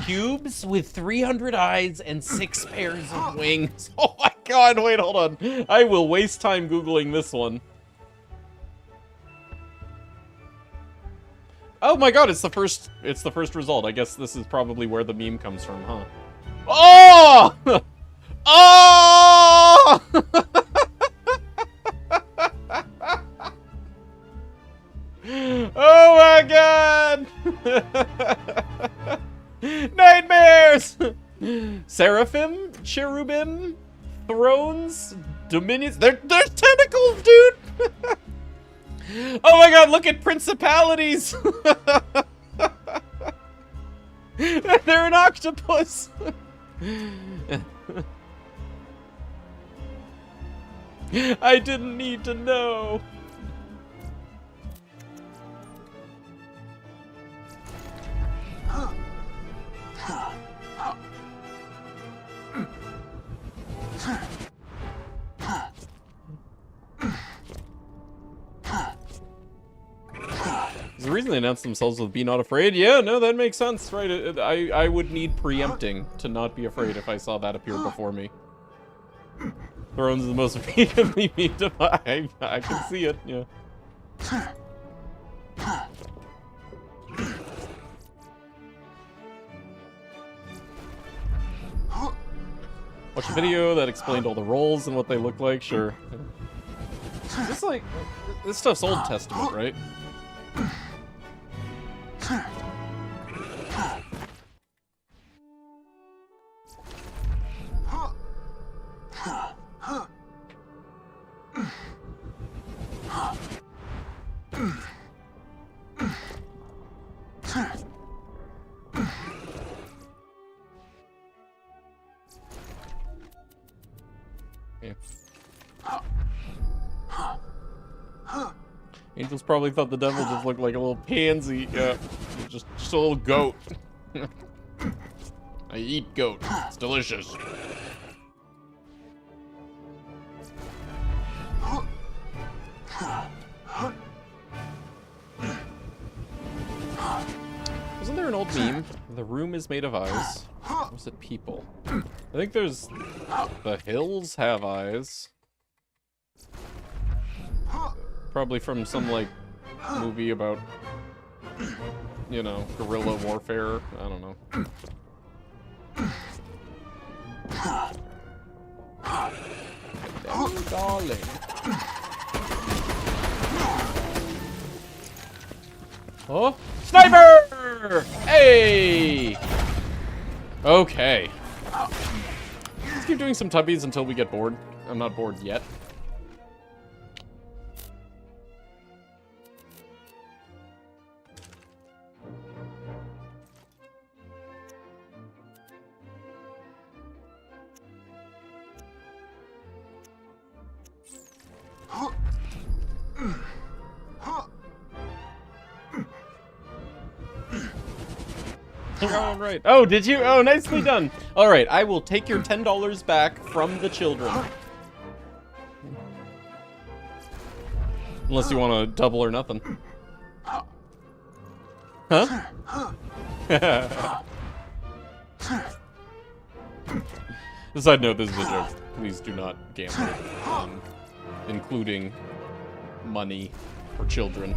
Cubes with 300 eyes and 6 pairs of wings. Oh my god, wait, hold on. I will waste time Googling this one. Oh my god, it's the first result. I guess this is probably where the meme comes from, huh? Oh! Oh! Oh my god! Nightmares! Seraphim? Cherubim? Thrones? Dominions? They're tentacles, dude! Oh my god, look at principalities! They're an octopus! I didn't need to know. There's a reason they announced themselves with "Be Not Afraid." Yeah, no, that makes sense, right? I would need preempting to not be afraid if I saw that appear before me. Thrones is the most frequently memed. I can see it, yeah. Watch a video that explained all the roles and what they look like, sure. This like, this stuff's Old Testament, right? Yeah. Angels probably thought the devil just looked like a little pansy. Yeah, just a little goat. I eat goat. It's delicious. Wasn't there an old meme? The room is made of eyes. Or was it people? I think there's... The hills have eyes. Probably from some, like, movie about, you know, guerrilla warfare. I don't know. Oh, darling. Oh, sniper! Hey! Okay. keep doing some tubbies until we get bored. I'm not bored yet. All right. Oh, did you? Oh, nicely done. All right, I will take your $10 back from the children. Unless you want to double or nothing. Huh? Side note, this is a joke. Please do not gamble. Including money for children.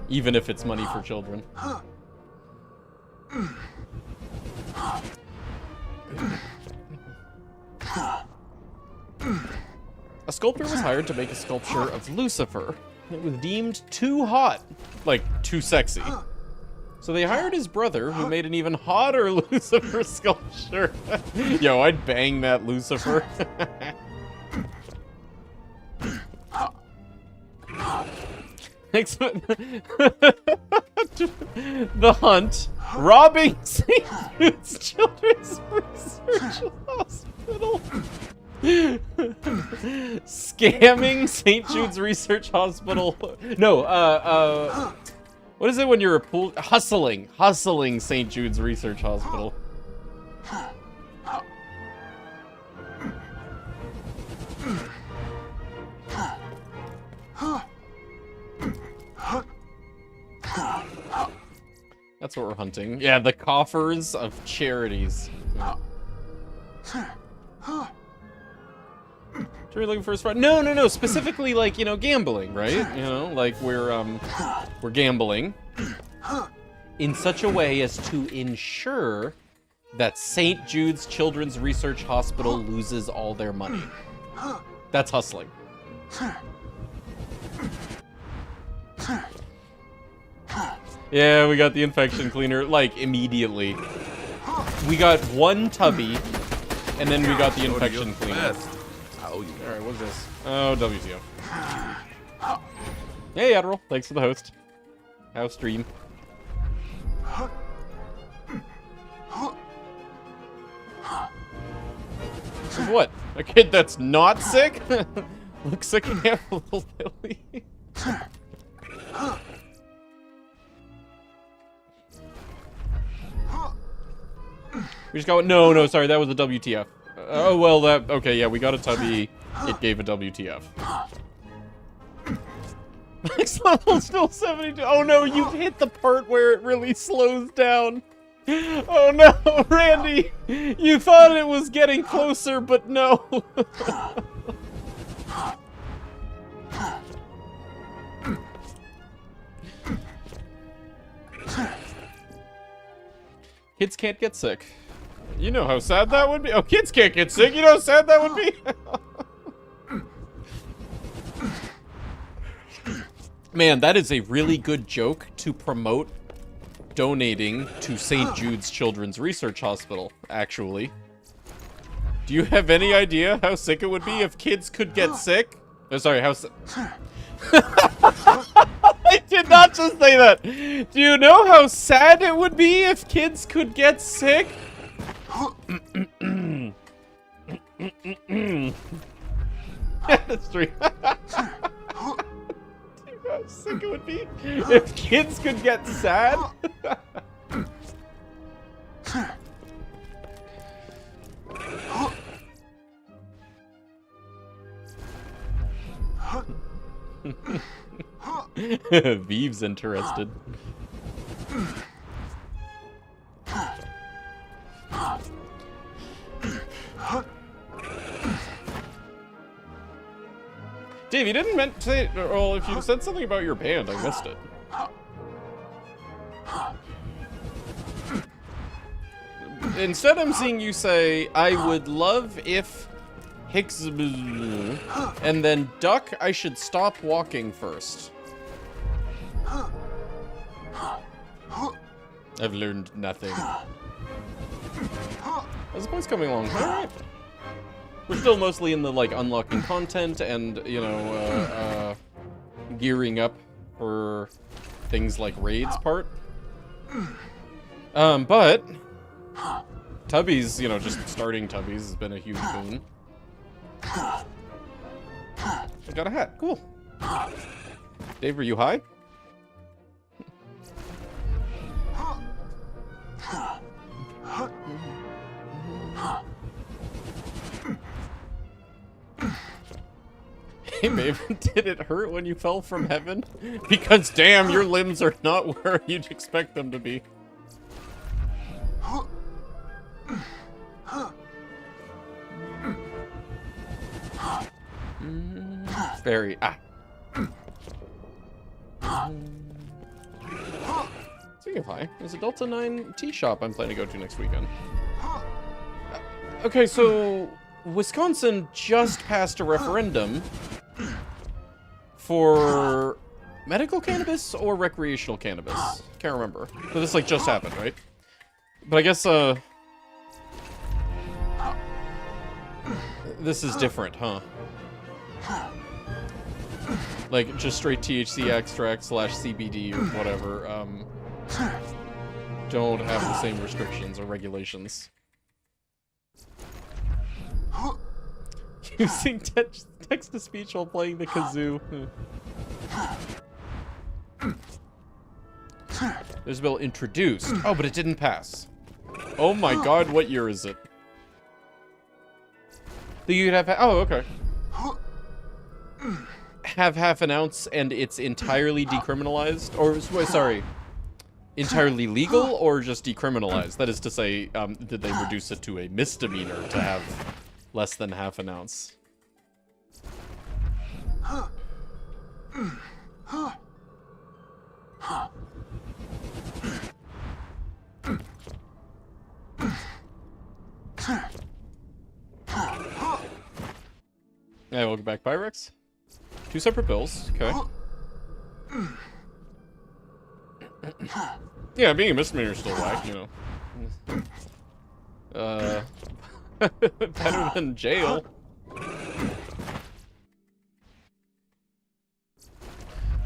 Even if it's money for children. A sculptor was hired to make a sculpture of Lucifer. It was deemed too hot. Like, too sexy. So they hired his brother, who made an even hotter Lucifer sculpture. Yo, I'd bang that Lucifer. The Hunt, robbing St. Jude's Children's Research Hospital. Scamming St. Jude's Research Hospital. No, what is it when you're a pool? Hustling St. Jude's Research Hospital. That's what we're hunting. Yeah, the coffers of charities. So we're looking for his friend. No. Specifically, like, you know, gambling, right? You know, like we're gambling in such a way as to ensure that St. Jude's Children's Research Hospital loses all their money. That's hustling. Yeah, we got the infection cleaner, like, immediately. We got one tubby, and then we got the infection cleaner. Alright, what's this? Oh, WTO. Hey, Adderall. Thanks for the host. How stream. What? A kid that's not sick? Looks like he has a little belly. We just got no, sorry, that was a WTF. Oh, well, okay, yeah, we got a tubby. It gave a WTF. Max level still 72. Oh no, you've hit the part where it really slows down. Oh no, Randy! You thought it was getting closer, but no. Kids can't get sick. You know how sad that would be. Oh, kids can't get sick. You know how sad that would be. Man, that is a really good joke to promote donating to St. Jude's Children's Research Hospital, actually. Do you have any idea how sick it would be if kids could get sick? Oh, sorry, how I did not just say that. Do you know how sad it would be if kids could get sick? That's true. Do you know how sick it would be if kids could get sad? Vive's interested. Dave, you didn't meant to say, well, if you said something about your band, I missed it. Instead, I'm seeing you say, I would love if Hicks, and then duck, I should stop walking first. I've learned nothing. This point's coming along. All right. We're still mostly in the, like, unlocking content and, you know, gearing up for things like raids part. But Tubby's, you know, just starting Tubby's has been a huge boon. I got a hat. Cool. Dave, are you high? Hey, babe, did it hurt when you fell from heaven? Because, damn, your limbs are not where you'd expect them to be. Very. Speaking of high, there's a Delta 9 tea shop I'm planning to go to next weekend. Okay, so Wisconsin just passed a referendum for medical cannabis or recreational cannabis. Can't remember. But this, like, just happened, right? But I guess, this is different, huh? Like, just straight THC extract / CBD or whatever, don't have the same restrictions or regulations. Using text-to-speech while playing the kazoo. There's a bill introduced. Oh, but it didn't pass. Oh my god, what year is it? You'd have... Oh, okay. Have half an ounce and it's entirely decriminalized? Or, sorry, entirely legal or just decriminalized? That is to say, did they reduce it to a misdemeanor to have less than half an ounce? Yeah, welcome back, Pyrex. 2 separate bills, okay. Yeah, being a misdemeanor is still whack, you know. Better than jail.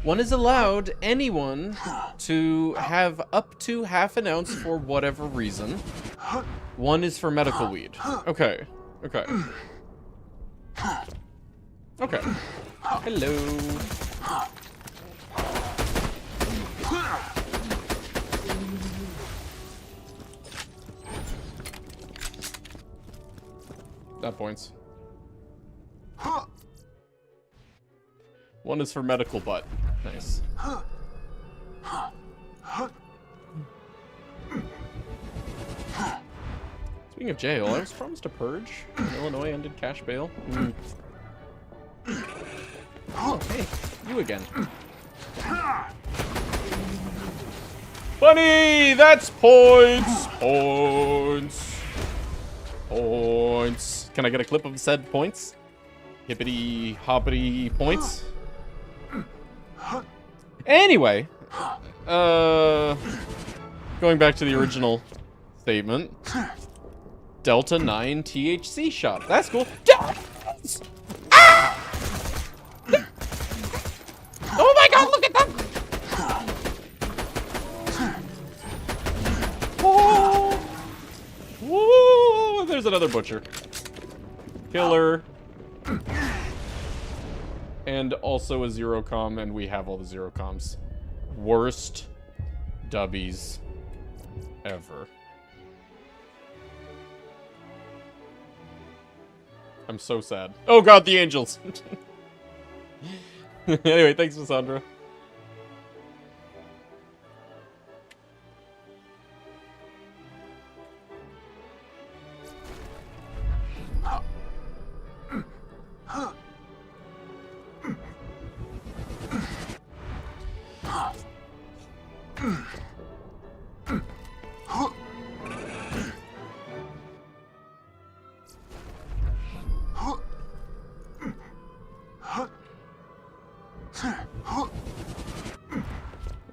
One is allowed anyone to have up to half an ounce for whatever reason. One is for medical weed. Okay. Okay. Okay. Hello. That points. One is for medical butt. Nice. Speaking of jail, I was promised a purge when Illinois ended cash bail. Oh, hey, you again. Bunny, that's points! Points. Points. Can I get a clip of said points? Hippity hoppity points? Anyway, going back to the original statement. Delta 9 THC shop. That's cool. Ah! Oh my god, look at them! Oh! Whoa! There's another butcher. Killer. And also a 0-comm, and we have all the 0-comms. Worst dubbies ever. I'm so sad. Oh god, the angels! Anyway, thanks, Cassandra.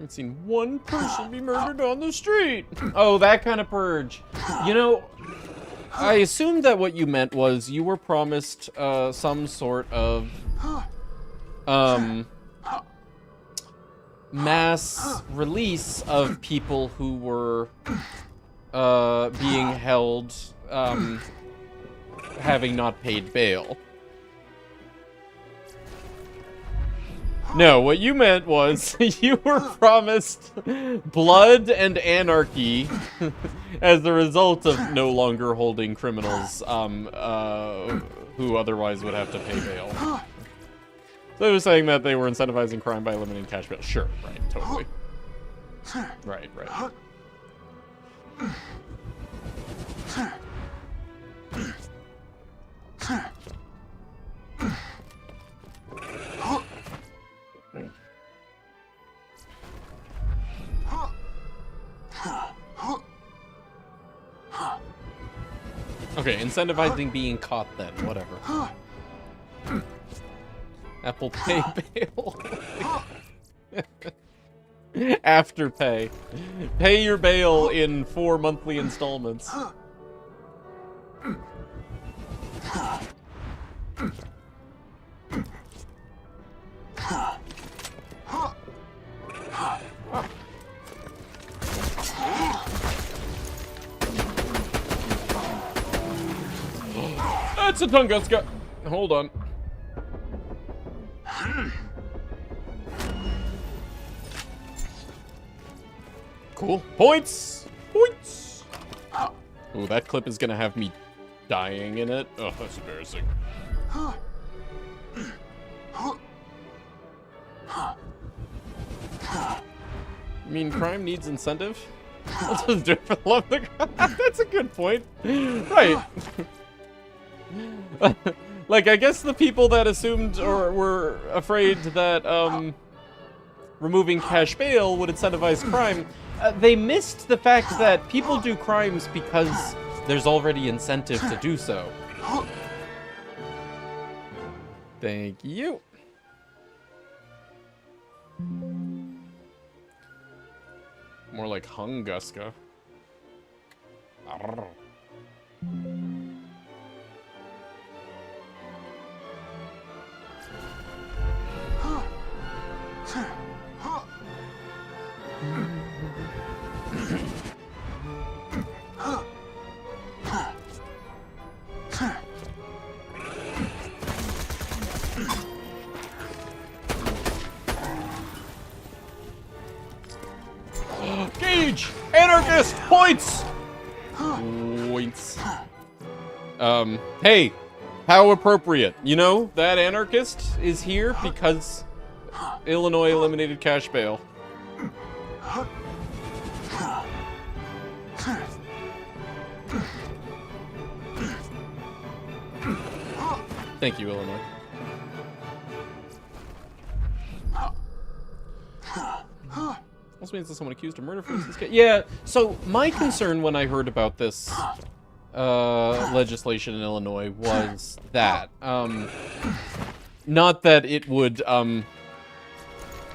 I've seen one person be murdered on the street. Oh, that kind of purge. You know, I assumed that what you meant was you were promised some sort of mass release of people who were being held having not paid bail. No, what you meant was you were promised blood and anarchy as a result of no longer holding criminals who otherwise would have to pay bail. So they were saying that they were incentivizing crime by eliminating cash bail. Sure, right, totally. Right. Okay, incentivizing being caught then, whatever. Apple Pay bail. After pay. Pay your bail in 4 monthly installments. That's a Tunguska. Hold on. Cool. Points! Points! Ooh, that clip is gonna have me dying in it. Oh, that's embarrassing. You mean crime needs incentive? I'll just do it for the love of the crime. That's a good point. Right. Like, I guess the people that assumed or were afraid that removing cash bail would incentivize crime, they missed the fact that people do crimes because there's already incentive to do so. Thank you. More like Hunguska. Arrgh. Gage! Anarchist! Points! Points. Hey, how appropriate. You know, that anarchist is here because Illinois eliminated cash bail. Thank you, Illinois. Also means that someone accused of murder for this case. Yeah, so my concern when I heard about this legislation in Illinois was that, not that it would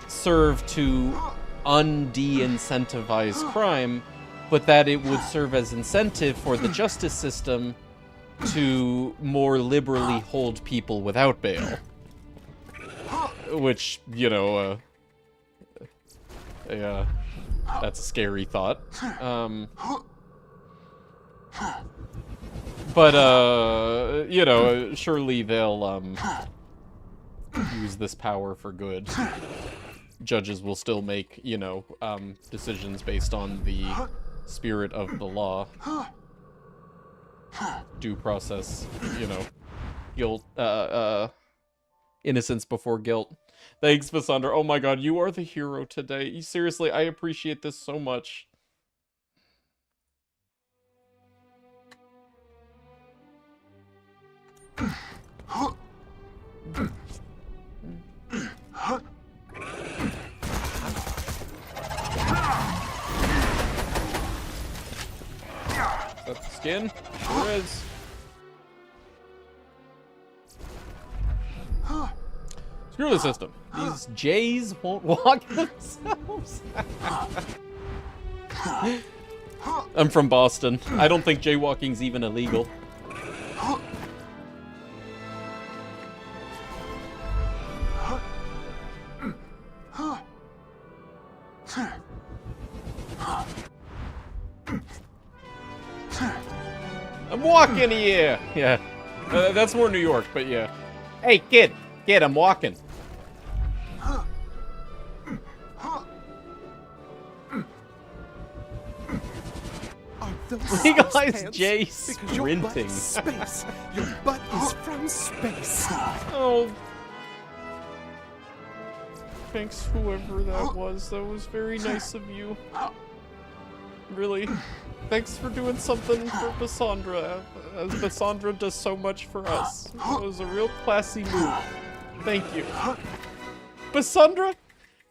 serve to un-de-incentivize crime, but that it would serve as incentive for the justice system to more liberally hold people without bail. Which, you know, that's a scary thought. But, you know, surely they'll, use this power for good. Judges will still make, you know, decisions based on the spirit of the law. Due process, you know, guilt, innocence before guilt. Thanks, Vasander. Oh my god, you are the hero today. Seriously, I appreciate this so much. Is that the skin? Sure is. Screw the system. These Jays won't walk themselves. I'm from Boston. I don't think jaywalking's even illegal. I'm walking here! Yeah. That's more New York, but yeah. Hey, kid! Kid, I'm walking. Legalize Jay sprinting. Space. Your butt is from space. Oh. Thanks, whoever that was. That was very nice of you. Really. Thanks for doing something for Cassandra, as Cassandra does so much for us. It was a real classy move. Thank you. Cassandra,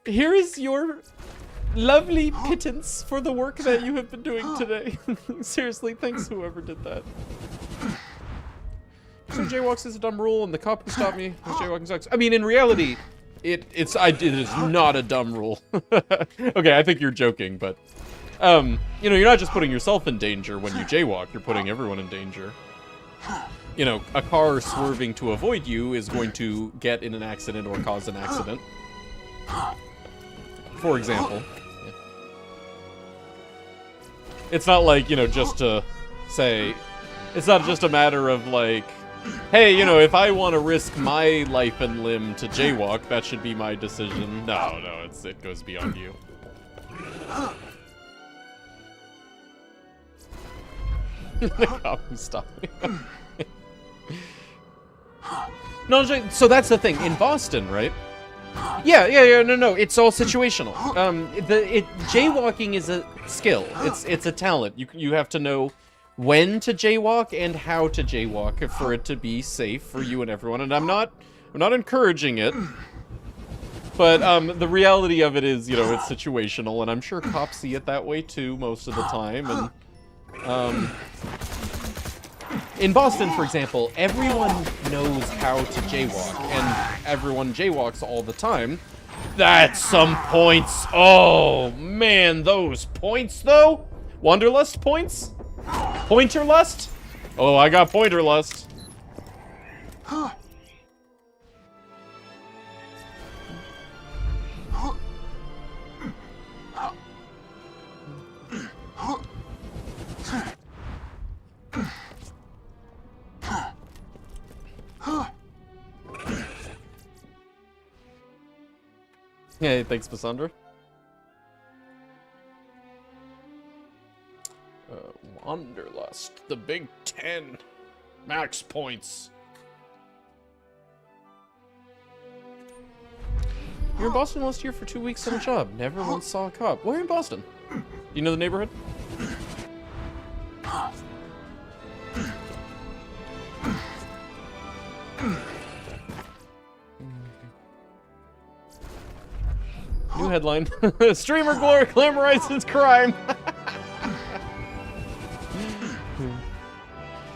here is your lovely pittance for the work that you have been doing today. Seriously, thanks whoever did that. So jaywalks is a dumb rule, and the cop who stopped me was jaywalking sucks. I mean, in reality, it is not a dumb rule. Okay, I think you're joking, but you know, you're not just putting yourself in danger when you jaywalk, you're putting everyone in danger. You know, a car swerving to avoid you is going to get in an accident or cause an accident. For example. Yeah. It's not like, you know, just to say, it's not just a matter of like, hey, you know, if I want to risk my life and limb to jaywalk, that should be my decision. No, it goes beyond you. The cop who stopped me. No, so that's the thing. In Boston, right? Yeah, no, it's all situational. Jaywalking is a skill. It's a talent. You have to know when to jaywalk and how to jaywalk for it to be safe for you and everyone. And I'm not encouraging it. But the reality of it is, you know, it's situational, and I'm sure cops see it that way too most of the time. And in Boston, for example, everyone knows how to jaywalk, and everyone jaywalks all the time. That's some points. Oh, man, those points, though? Wanderlust points? Pointerlust? Oh, I got pointerlust. Hey, thanks, Cassandra. Wanderlust, the Big 10. Max points. You're in Boston last year for 2 weeks on a job. Never once saw a cop. Where in Boston? Do you know the neighborhood? New headline. Streamer glamorizes crime.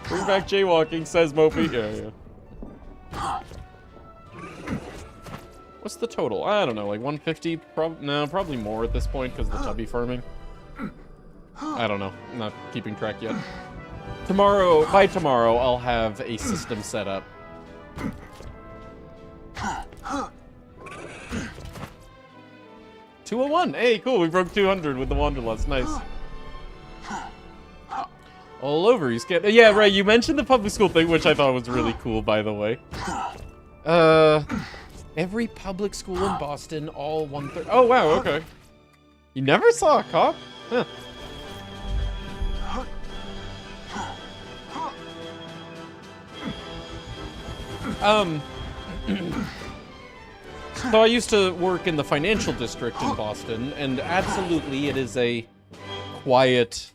Bring back jaywalking, says Mopey. Yeah. What's the total? I don't know, like 150? No, probably more at this point because of the tubby farming. I don't know. I'm not keeping track yet. By tomorrow, I'll have a system set up. 201. Hey, cool. We broke 200 with the Wanderlust. Nice. All over. You scared. Yeah, right. You mentioned the public school thing, which I thought was really cool, by the way. Every public school in Boston, all 1/3. Oh, wow. Okay. You never saw a cop? Huh. So I used to work in the financial district in Boston, and absolutely it is a quiet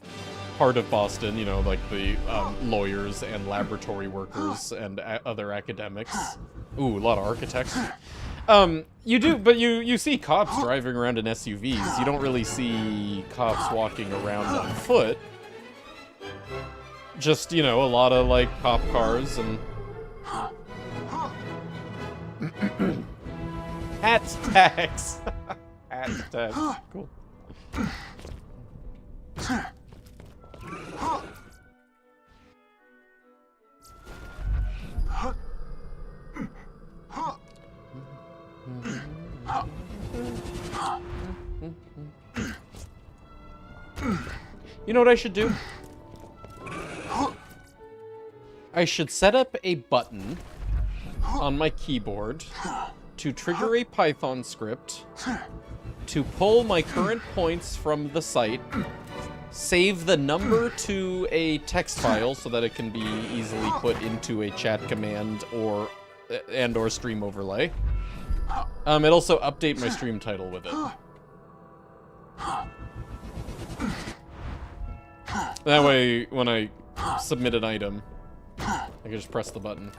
part of Boston, you know, like the lawyers and laboratory workers and other academics. Ooh, a lot of architects. You do, but you see cops driving around in SUVs. You don't really see cops walking around on foot. Just, you know, a lot of, like, cop cars and... Hats tags. Hats tags. Cool. You know what I should do? I should set up a button on my keyboard to trigger a Python script to pull my current points from the site, save the number to a text file so that it can be easily put into a chat command or stream overlay. And also update my stream title with it. That way, when I submit an item, I can just press the button.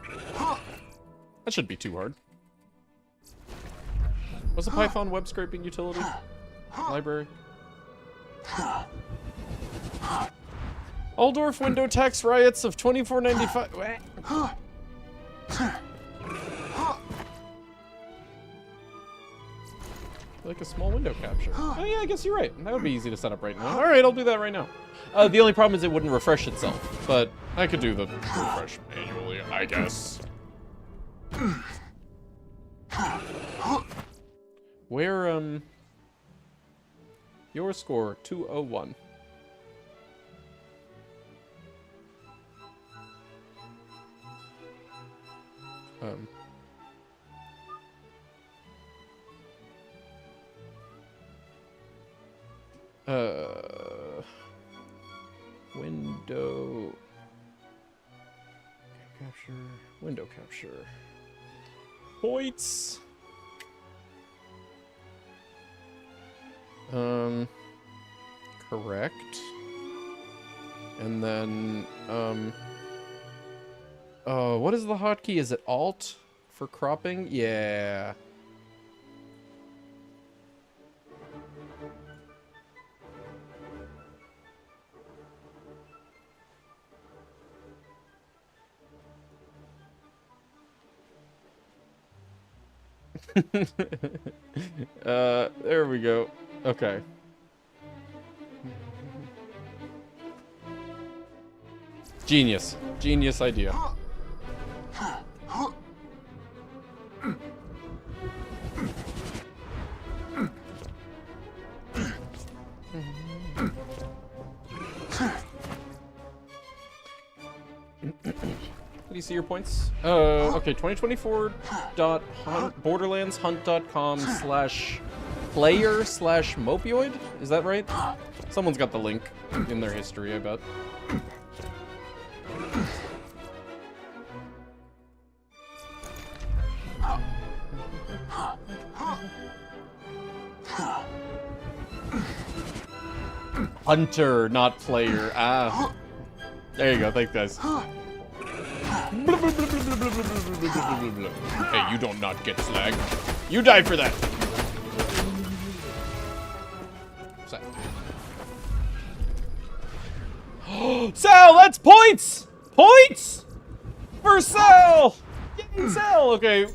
That shouldn't be too hard. What's a Python web scraping utility? Library? Aldorf window tax riots of 2495. Like a small window capture. Oh yeah, I guess you're right. That would be easy to set up right now. Alright, I'll do that right now. The only problem is it wouldn't refresh itself, but I could do the refresh manually, I guess. Where, your score, 201. Window capture. Points. Correct. And then, what is the hotkey? Is it Alt for cropping? Yeah. There we go. Okay. Genius. Genius idea. Do you see your points? Okay, 2024.borderlandshunt.com/player/mopioid? Is that right? Someone's got the link in their history, I bet. Hunter, not player. Ah. There you go. Thanks, guys. Hey, you don't not get slag. You die for that. Sal, that's points! Points! For Sal! Yay, Sal! Okay,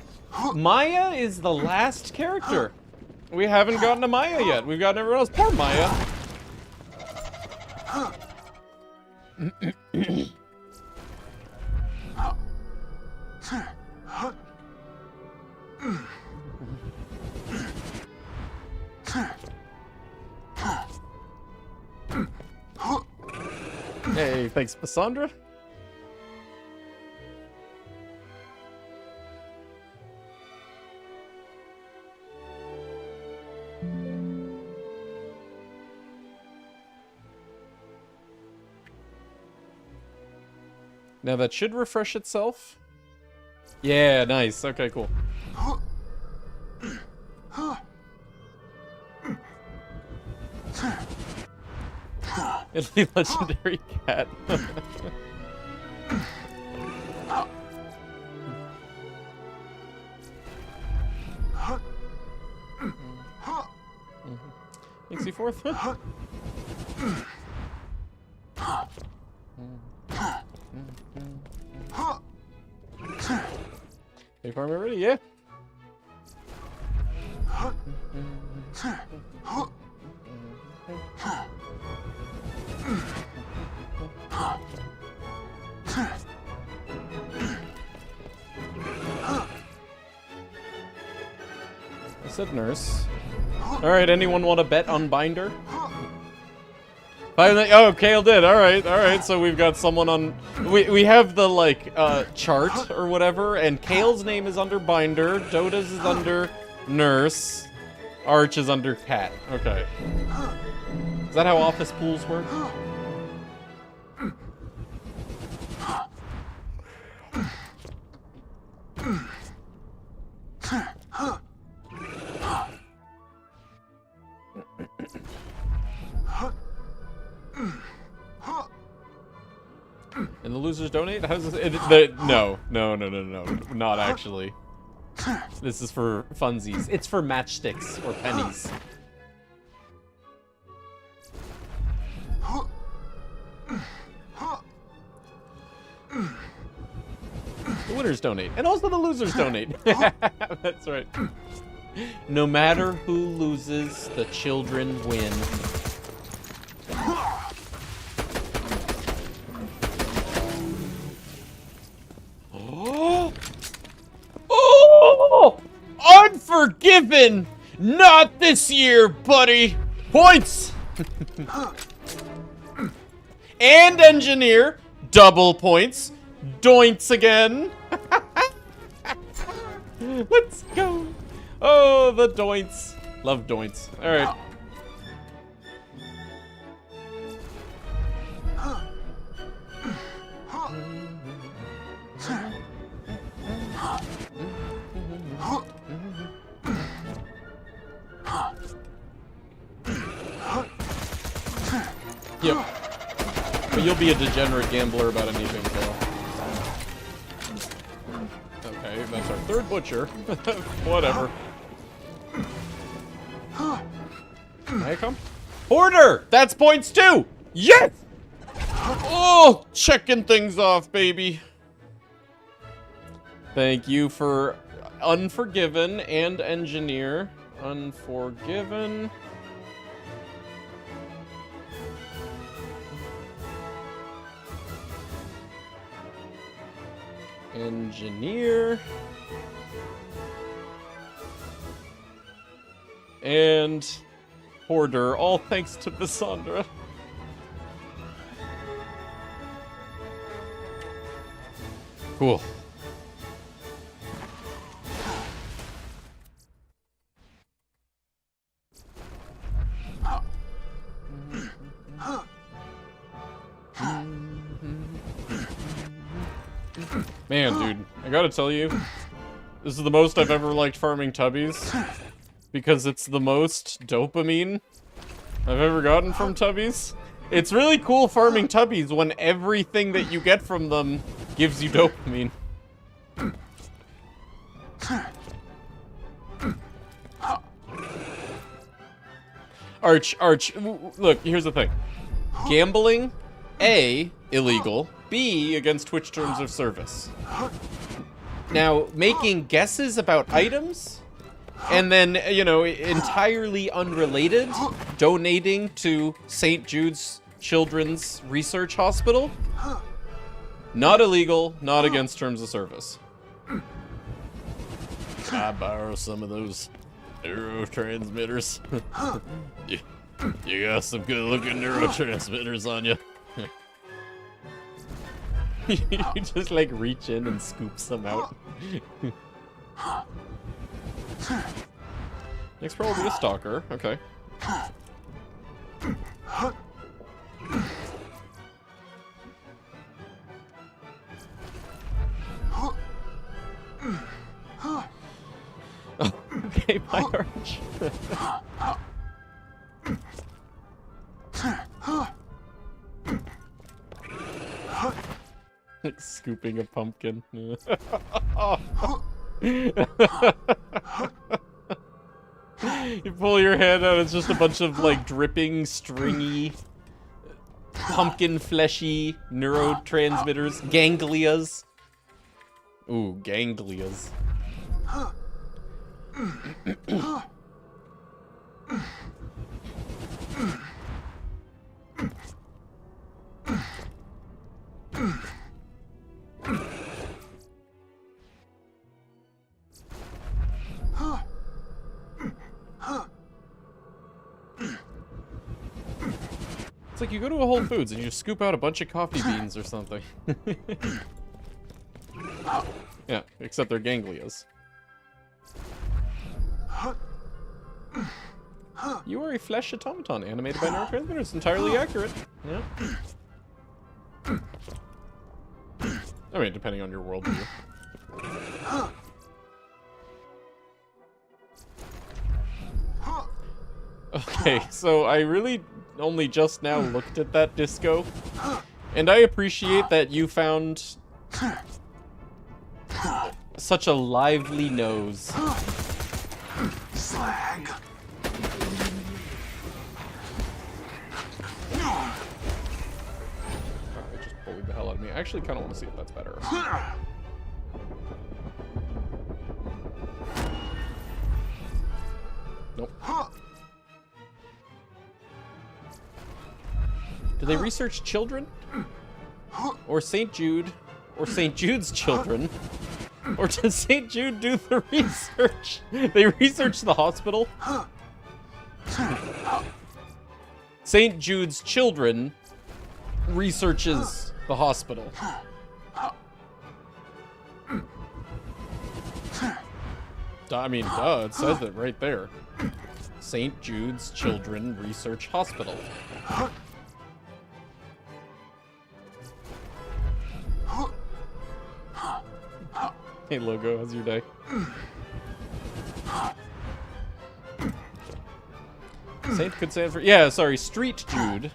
Maya is the last character. We haven't gotten to Maya yet. We've gotten everyone else. Poor Maya. Hey, thanks, Cassandra. Now that should refresh itself. Yeah, nice. Okay, cool. Italy legendary cat. Thanks, C4th. Hey, farm already? Yeah. I said nurse. Alright, anyone want to bet on Binder? Finally, oh, Kale did. Alright, so we've got someone on... We have the, like, chart or whatever, and Kale's name is under Binder, Dota's is under Nurse, Arch is under Cat. Okay. Is that how office pools work? And the losers donate? How does this... No, not actually. This is for funsies. It's for matchsticks or pennies. The winners donate. And also the losers donate. That's right. No matter who loses, the children win. Oh! Unforgiven! Not this year, buddy! Points! And engineer, double points. Doints again. Let's go. Oh, the doints. Love doints. All right. Yep. But you'll be a degenerate gambler about anything, Phil. Okay, that's our third butcher. Whatever. May I come? Hoarder! That's points too! Yes! Oh, checking things off, baby. Thank you for Unforgiven and Engineer. Unforgiven. Engineer. And Hoarder, all thanks to Bissandra. Cool. Man, dude, I gotta tell you, this is the most I've ever liked farming tubbies, because it's the most dopamine I've ever gotten from tubbies. It's really cool farming tubbies when everything that you get from them gives you dopamine. Arch, look, here's the thing. Gambling, A, illegal, B, against Twitch terms of service. Now, making guesses about items, and then, you know, entirely unrelated, donating to St. Jude's Children's Research Hospital, not illegal, not against terms of service. I borrow some of those neurotransmitters. You got some good-looking neurotransmitters on you. You just, like, reach in and scoop some out. Next probably a stalker. Okay. Okay, bye, Arch. Like scooping a pumpkin. You pull your head out, it's just a bunch of like dripping, stringy, pumpkin fleshy neurotransmitters. Ganglias. Ooh, ganglias. It's like you go to a Whole Foods and you scoop out a bunch of coffee beans or something. Yeah, except they're ganglias. You are a flesh automaton animated by neurotransmitters. Entirely accurate. Yeah. I mean, depending on your worldview. Okay, so I really only just now looked at that disco, and I appreciate that you found such a lively nose. Slag. It just bullied the hell out of me. I actually kind of want to see if that's better. Nope. Do they research children? Or St. Jude? Or St. Jude's children? Or does St. Jude do the research? They research the hospital? St. Jude's children researches the hospital. I mean, duh, it says it right there. St. Jude's Children Research Hospital. Hey, Logo, how's your day? Saint could stand for... Yeah, sorry, Street Jude.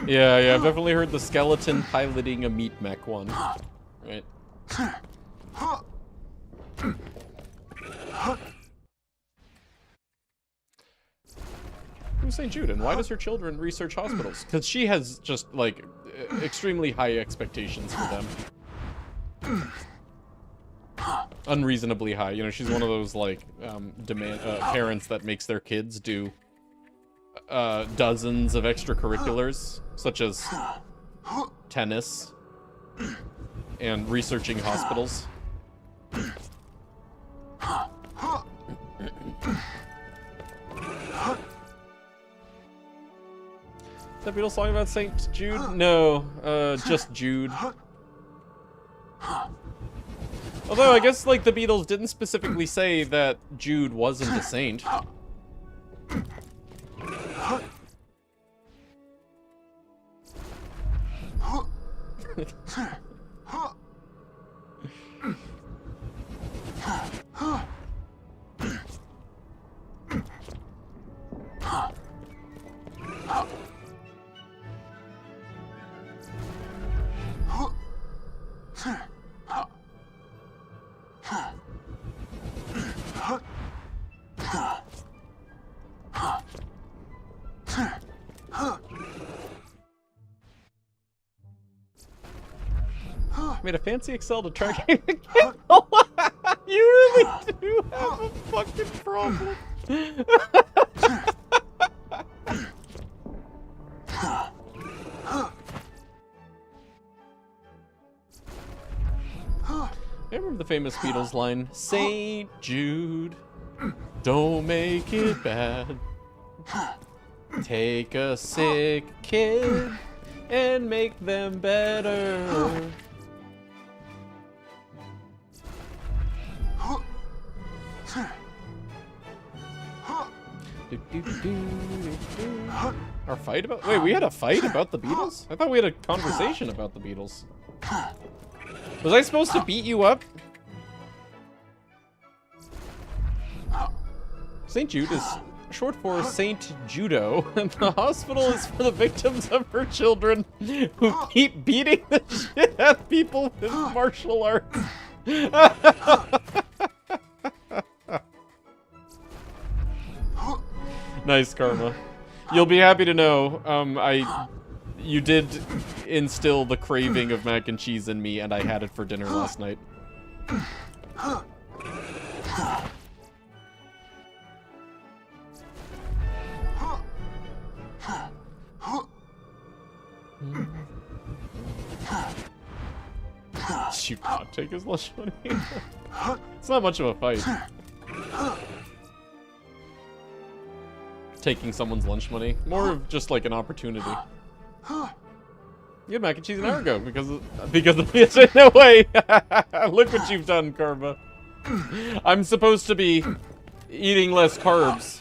Yeah, I've definitely heard the skeleton piloting a meat mech one. Right. Who's St. Jude, and why does her children research hospitals? Because she has just, like, extremely high expectations for them. Unreasonably high. You know, she's one of those, like, parents that makes their kids do dozens of extracurriculars, such as tennis and researching hospitals. Is that Beatles song about St. Jude? No, just Jude. Although, I guess, like, the Beatles didn't specifically say that Jude wasn't a saint. Made a fancy Excel to track you. You really do have a fucking problem. I remember the famous Beatles line, St. Jude, don't make it bad. Take a sick kid and make them better. Our fight about... Wait, we had a fight about the Beatles? I thought we had a conversation about the Beatles. Was I supposed to beat you up? St. Jude is short for Saint Judo, and the hospital is for the victims of her children who keep beating the shit out of people with martial arts. Nice, Karma. You'll be happy to know, you did instill the craving of mac and cheese in me, and I had it for dinner last night. Did you not take his lunch money? It's not much of a fight. Taking someone's lunch money. More of just like an opportunity. You had mac and cheese an hour ago because of this. No way! Look what you've done, Karma. I'm supposed to be eating less carbs.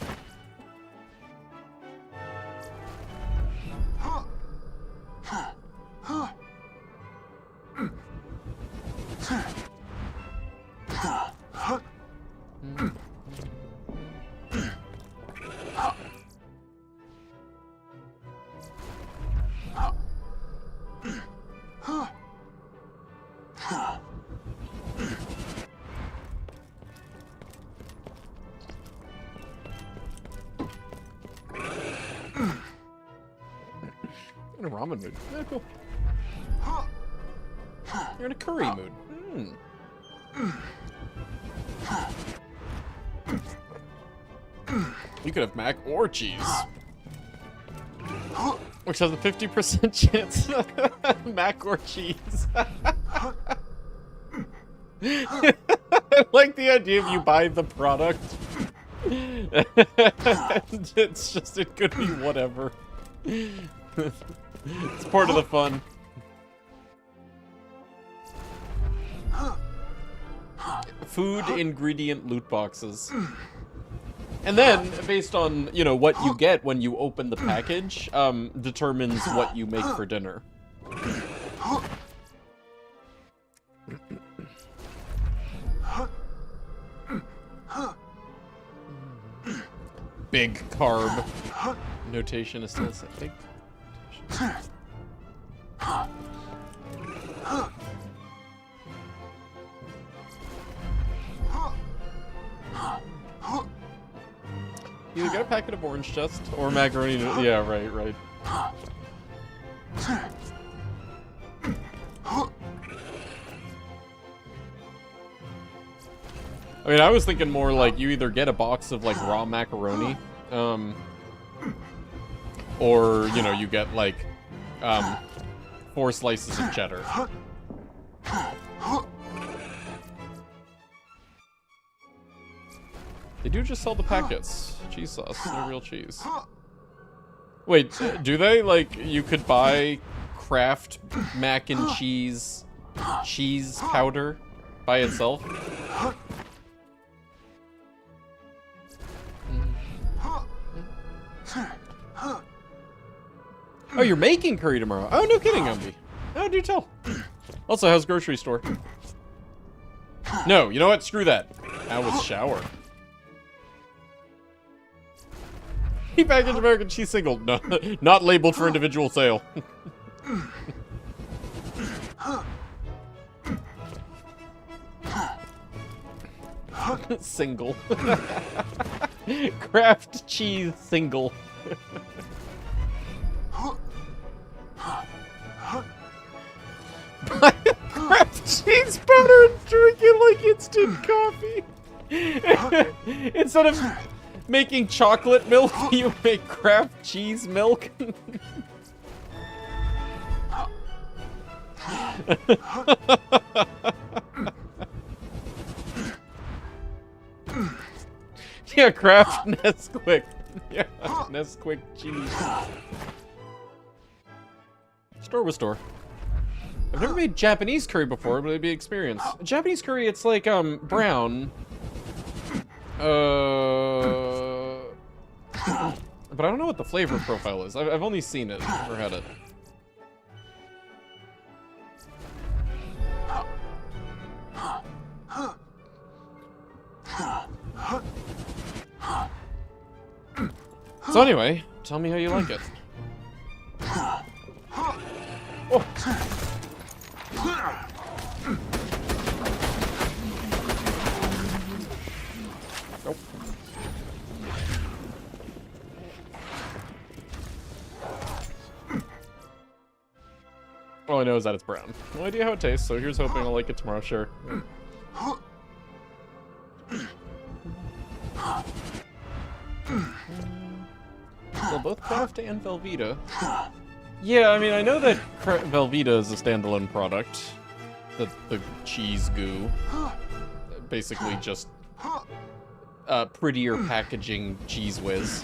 In a ramen mood. Yeah, cool. You're in a curry mood. You could have mac or cheese. Which has a 50% chance. Mac or cheese. I like the idea of you buy the product. It's just, it could be whatever. It's part of the fun. Food ingredient loot boxes. And then, based on, you know, what you get when you open the package, determines what you make for dinner. Big carb. Notation is still set. Big notation. Either get a packet of orange just or macaroni. Yeah, right. I mean, I was thinking more like you either get a box of like raw macaroni, or, you know, you get like 4 slices of cheddar. They do just sell the packets. Cheese sauce, no real cheese. Wait, do they? Like, you could buy Kraft mac and cheese powder by itself? Oh, you're making curry tomorrow. Oh, no kidding, Umbi. Oh, do tell. Also, how's grocery store? No, you know what? Screw that. How was shower? Packaged American cheese single. No, not labeled for individual sale. Single. Kraft cheese single. Kraft cheese powder and drink it like instant coffee. Instead of making chocolate milk, you make Kraft cheese milk. Yeah, Kraft Nesquik. Yeah, Nesquik cheese. Store with store. I've never made Japanese curry before, but it'd be an experience. Japanese curry, it's like brown. But I don't know what the flavor profile is. I've only seen it, never had it. So anyway, tell me how you like it. Oh. Nope. All I know is that it's brown. No idea how it tastes, so here's hoping I'll like it tomorrow, sure. Well, both Kraft and Velveeta. Yeah, I mean, I know that Velveeta is a standalone product. the cheese goo. Basically just prettier packaging cheese whiz.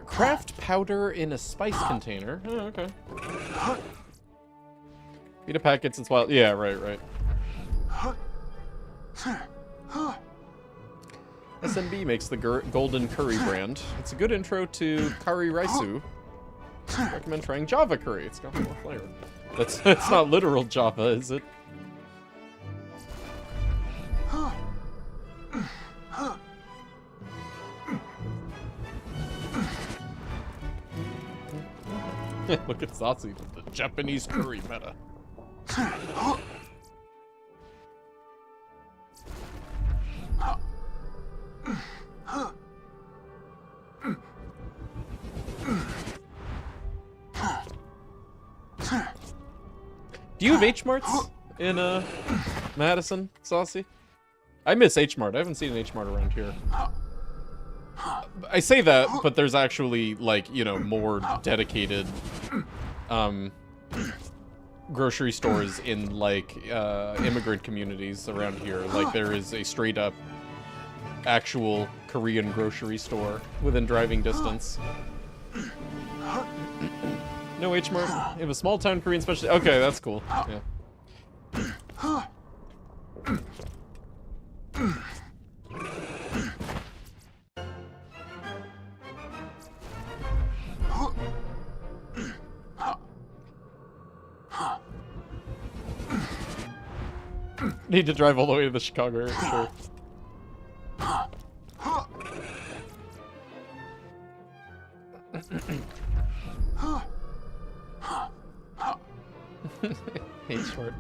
Craft powder in a spice container. Oh, okay. Pita packets and wild. Yeah, right. SMB makes the golden curry brand. It's a good intro to curry raisu. Recommend trying Java curry. It's got more flavor. That's not literal Java, is it? Look at Saucy, the Japanese curry meta. Do you have H-Marts in Madison, Saucy? I miss H-Mart. I haven't seen an H-Mart around here. I say that, but there's actually, like, you know, more dedicated grocery stores in, like, immigrant communities around here. Like, there is a straight-up actual Korean grocery store within driving distance. No H-Mart? You have a small-town Korean specialty? Okay, that's cool. Yeah. Need to drive all the way to the Chicago area, sure. H-Mart.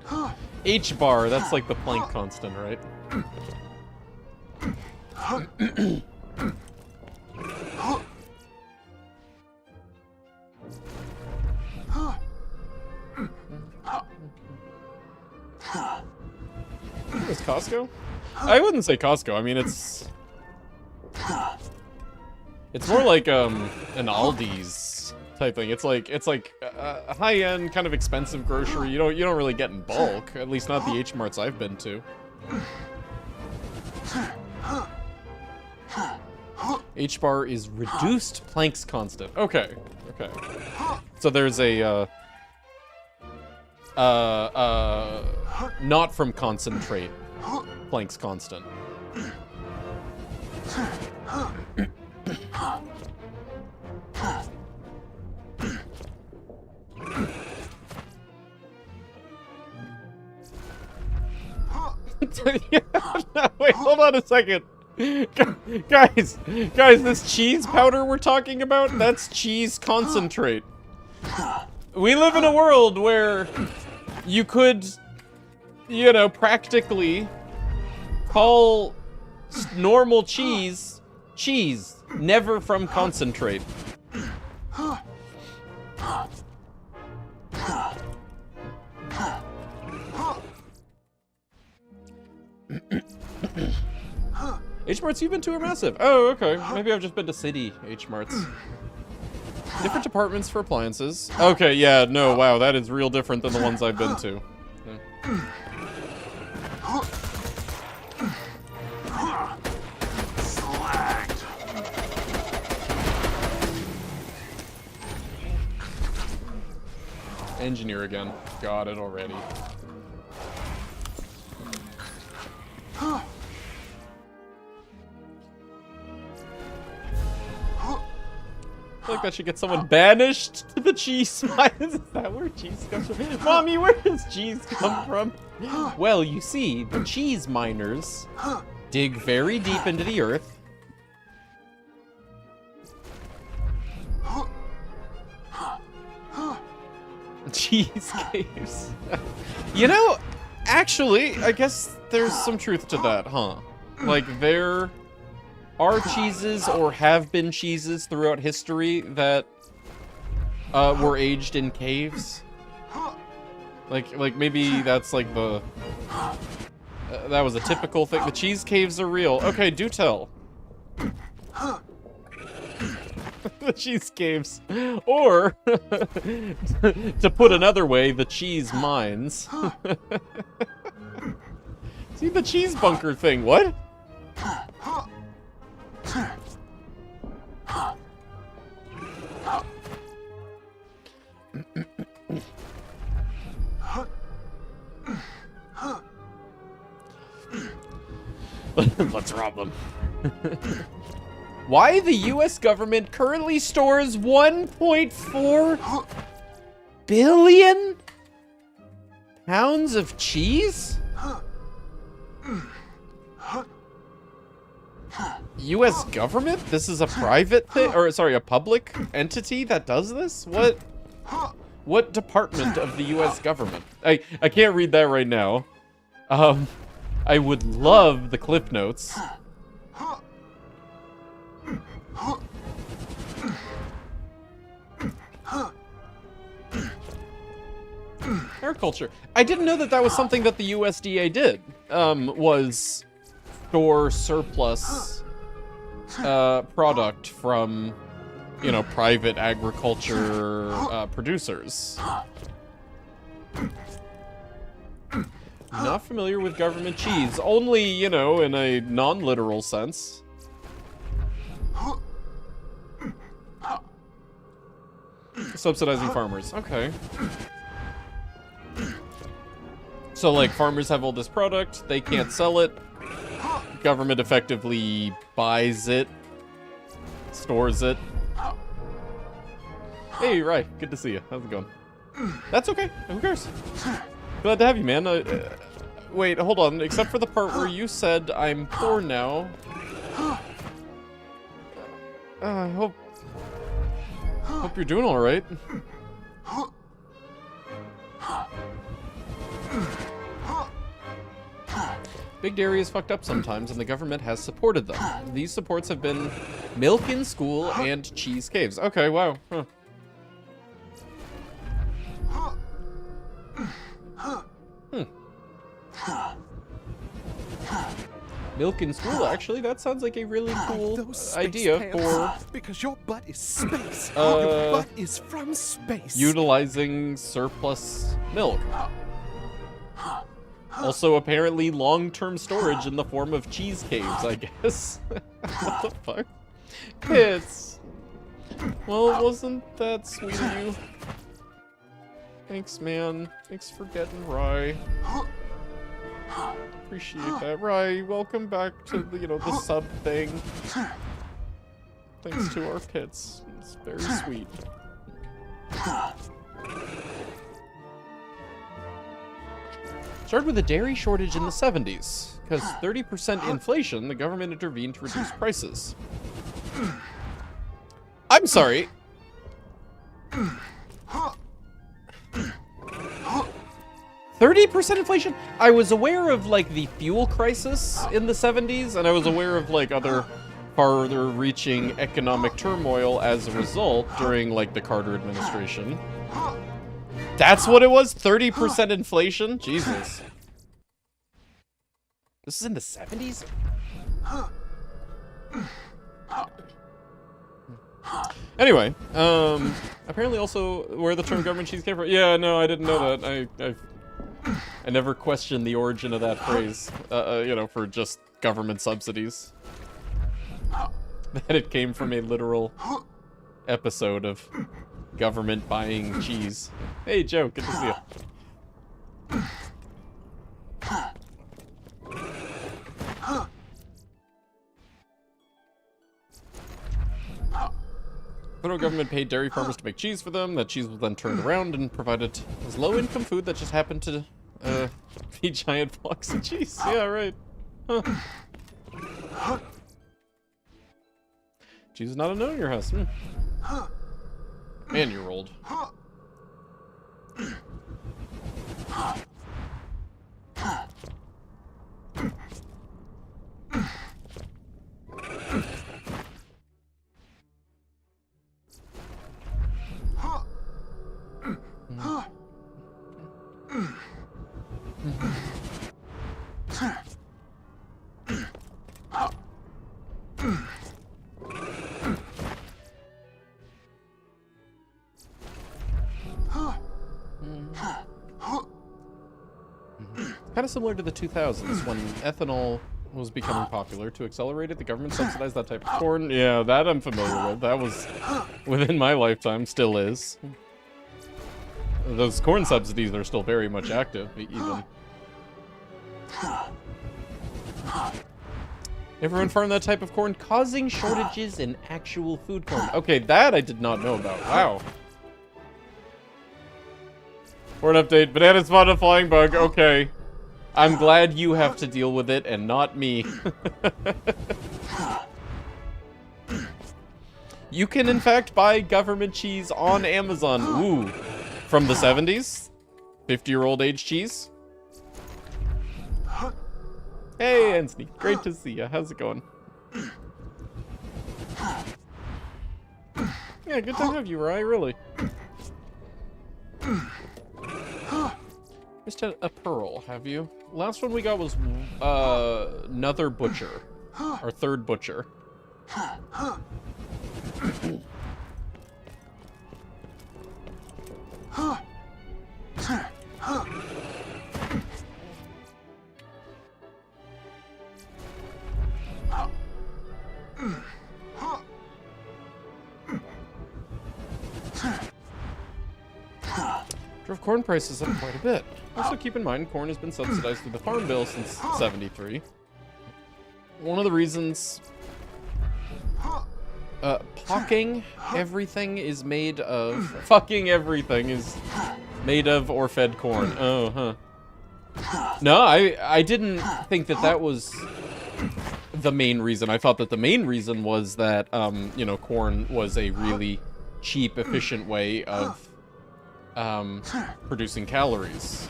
H-bar, that's like the Planck constant, right? Is Costco? I wouldn't say Costco. I mean, it's more like an Aldi's type thing. It's like a high-end, kind of expensive grocery. You don't really get in bulk. At least not the H-Marts I've been to. H-bar is reduced Planck's constant. Okay. So there's a not from concentrate Planck's constant. No, wait, hold on a second. Guys, this cheese powder we're talking about, that's cheese concentrate. We live in a world where you could, you know, practically call normal cheese, never from concentrate. H-Marts you've been to are massive. Oh, okay. Maybe I've just been to city H-Marts. Different departments for appliances. Okay, yeah, no, wow, that is real different than the ones I've been to. Yeah. Engineer again. Got it already. I feel like that should get someone banished to the cheese mines. Is that where cheese comes from? Mommy, where does cheese come from? Well, you see, the cheese miners dig very deep into the earth. Cheese caves. You know, actually, I guess there's some truth to that, huh? Like, there are cheeses or have been cheeses throughout history that were aged in caves. Like maybe that's like the that was a typical thing. The cheese caves are real. Okay, do tell. The cheese caves. Or, to put another way, the cheese mines. See the cheese bunker thing, what? Let's rob them. Why the US government currently stores 1.4 billion pounds of cheese? US government? This is a private thing? Or, sorry, a public entity that does this? What department of the US government? I can't read that right now. I would love the cliff notes. Agriculture. I didn't know that that was something that the USDA did. Was store surplus product from, you know, private agriculture producers. Not familiar with government cheese. Only, you know, in a non-literal sense. Subsidizing farmers. Okay. So, like, farmers have all this product, they can't sell it. Government effectively buys it, stores it. Hey, Rai, good to see you. How's it going? That's okay. Who cares? Glad to have you, man. Wait, hold on. Except for the part where you said I'm poor now. Hope you're doing all right. Big Dairy is fucked up sometimes, and the government has supported them. These supports have been milk in school and cheese caves. Okay, wow. Huh. Milk in school, actually, that sounds like a really cool idea for because your butt is space. Your butt is from space. Utilizing surplus milk. Also, apparently, long-term storage in the form of cheese caves, I guess. What the fuck? Pits. Well, wasn't that sweet of you? Thanks, man. Thanks for getting Rye. Appreciate that. Rye, welcome back to the, you know, the sub thing. Thanks to our pits. It's very sweet. Started with a dairy shortage in the 70s. Because 30% inflation, the government intervened to reduce prices. I'm sorry. 30% inflation? I was aware of, like, the fuel crisis in the 70s, and I was aware of, like, other farther-reaching economic turmoil as a result during, like, the Carter administration. That's what it was? 30% inflation? Jesus. This is in the 70s? Anyway, apparently also where the term government cheese came from. Yeah, no, I didn't know that. I never questioned the origin of that phrase, you know, for just government subsidies. That it came from a literal episode of government buying cheese. Hey, Joe, good to see you. Federal government paid dairy farmers to make cheese for them. That cheese was then turned around and provided as low-income food that just happened to feed giant flocks of cheese. Yeah, right. Huh. Cheese is not unknown in your house. Man, you're old. Kind of similar to the 2000s when ethanol was becoming popular. To accelerate it, the government subsidized that type of corn. Yeah, that I'm familiar with. That was within my lifetime, still is. Those corn subsidies are still very much active, even. Everyone farmed that type of corn, causing shortages in actual food corn. Okay, that I did not know about. Wow. Corn update. Banana spotted a flying bug. Okay. I'm glad you have to deal with it and not me. You can, in fact, buy government cheese on Amazon. Ooh. From the 70s? 50-year-old age cheese? Hey, Anthony. Great to see you. How's it going? Yeah, good to have you, Rye, really. Just a pearl, have you? Last one we got was another butcher. Our third butcher. Drove corn prices up quite a bit. Also keep in mind, corn has been subsidized through the Farm Bill since '73. One of the reasons... fucking everything is made of... Fucking everything is made of or fed corn. Oh, huh. No, I didn't think that that was the main reason. I thought that the main reason was that, you know, corn was a really cheap, efficient way of producing calories.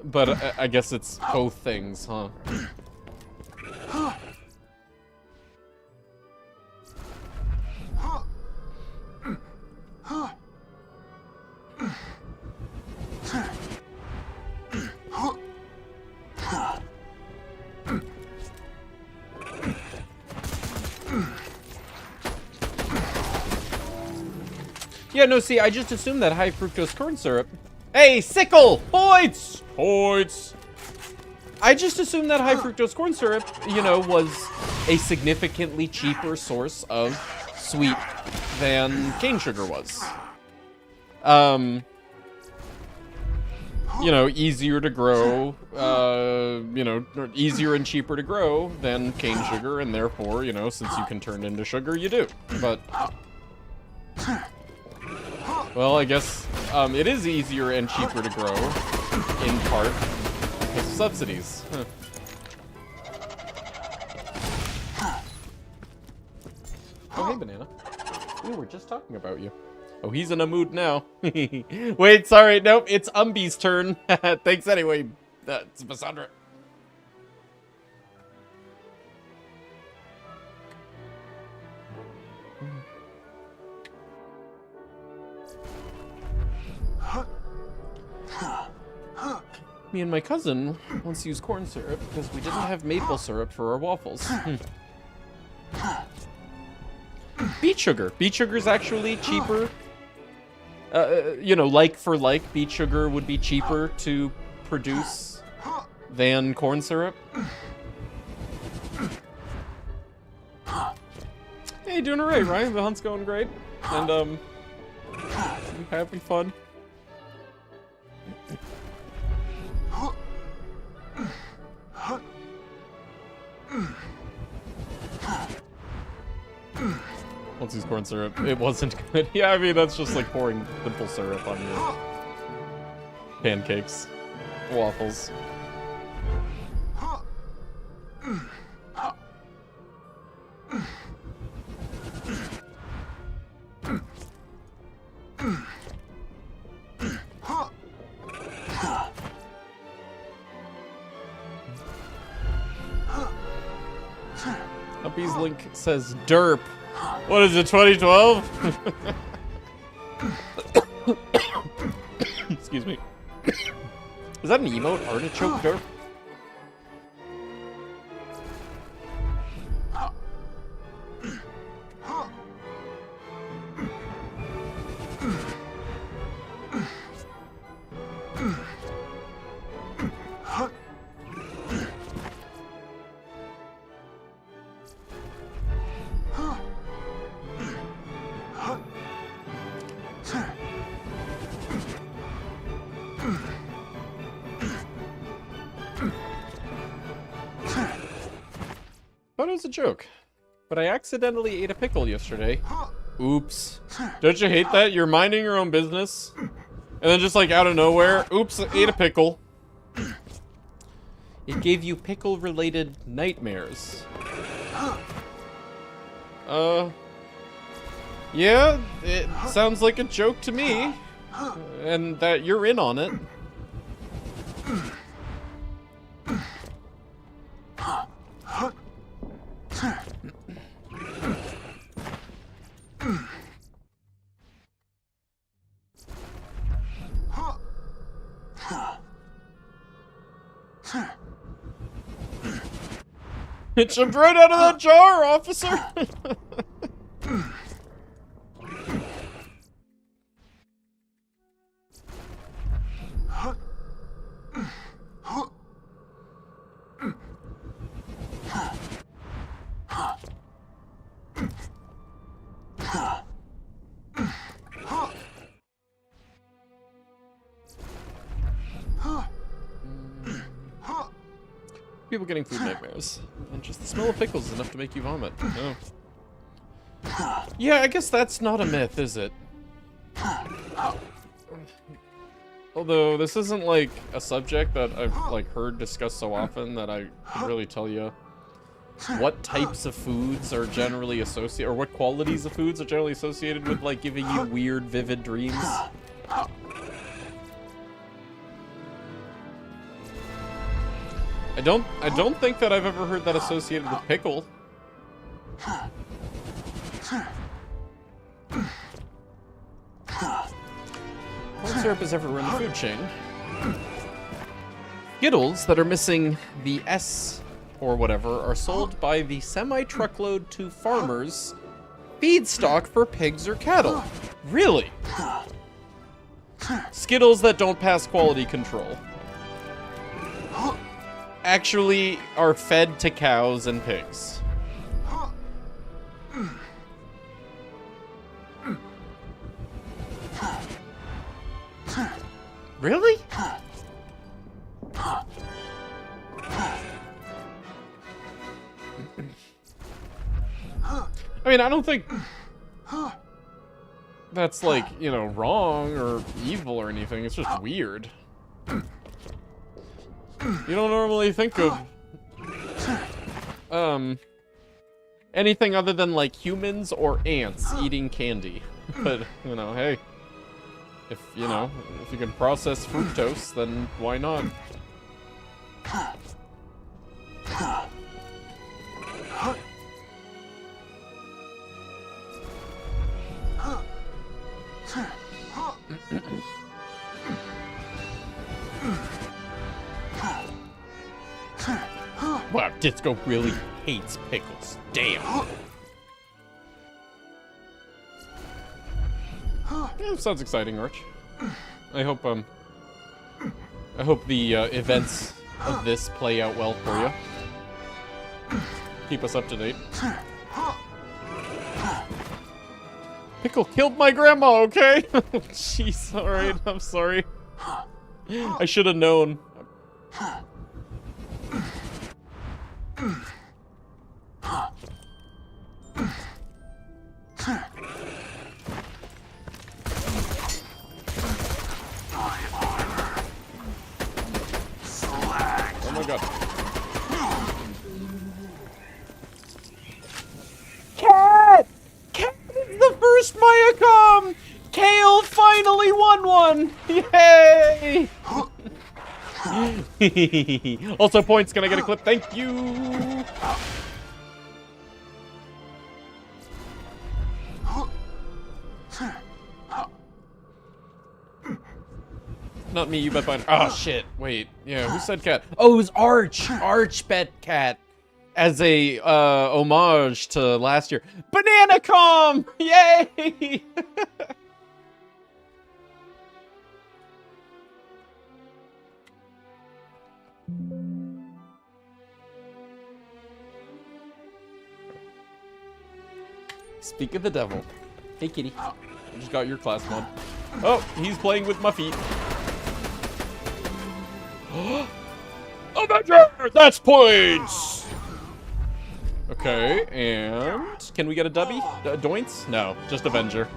But I guess it's both things, huh? Yeah, no, see, I just assumed that high fructose corn syrup... Hey, sickle! Points! Points! I just assumed that high fructose corn syrup, you know, was a significantly cheaper source of sweet than cane sugar was. You know, easier to grow, you know, easier and cheaper to grow than cane sugar, and therefore, you know, since you can turn into sugar, you do. But... well, I guess it is easier and cheaper to grow, in part, because of subsidies. Huh. Oh, hey, Banana. We were just talking about you. Oh, he's in a mood now. Wait, sorry, nope, it's Umby's turn. Thanks anyway, it's Cassandra. Me and my cousin once used corn syrup because we didn't have maple syrup for our waffles. Beet sugar. Beet sugar is actually cheaper. You know, like for like, beet sugar would be cheaper to produce than corn syrup. Hey, doing alright, Ryan. The hunt's going great. And, having fun. Once use corn syrup, it wasn't good. Yeah, I mean, that's just like pouring simple syrup on your pancakes, waffles. Uppy's link says derp. What is it, 2012? Excuse me. Is that an emote? Artichoke derp? Thought it was a joke, but I accidentally ate a pickle yesterday. Oops. Don't you hate that? You're minding your own business, and then just like out of nowhere, oops, I ate a pickle. It gave you pickle-related nightmares. Yeah, it sounds like a joke to me, and that you're in on it. It jumped right out of that jar, officer! People getting food nightmares. And just the smell of pickles is enough to make you vomit. No. Yeah, I guess that's not a myth, is it? Although, this isn't, like, a subject that I've, like, heard discussed so often that I can really tell you what types of foods are generally associated, or what qualities of foods are generally associated with, like, giving you weird, vivid dreams. I don't think that I've ever heard that associated with pickle. Corn syrup is everywhere in the food chain. Skittles that are missing the S or whatever are sold by the semi-truckload to farmers, feedstock for pigs or cattle. Really? Skittles that don't pass quality control actually are fed to cows and pigs. Really? I mean, I don't think that's, like, you know, wrong or evil or anything. It's just weird. You don't normally think of anything other than, like, humans or ants eating candy. But, you know, hey, if you can process fructose, then why not? Wow, Disco really hates pickles. Damn. Yeah, sounds exciting, Arch. I hope the events of this play out well for you. Keep us up to date. Pickle killed my grandma, okay? Jeez, alright, I'm sorry. I should have known. Oh my god. Cat! Cat is the first Mayacom! Kale finally won one! Yay! Also points, can I get a clip? Thank you! Not me, you bet fine. Oh shit, wait. Yeah, who said cat? Oh, it was Arch! Arch bet cat. As a homage to last year. Banana Com! Yay! Speak of the devil. Hey, kitty. I just got your class mod. Oh, he's playing with my feet. Avenger! That's points! Okay, and... Can we get a dubby? Doints? No, just Avenger.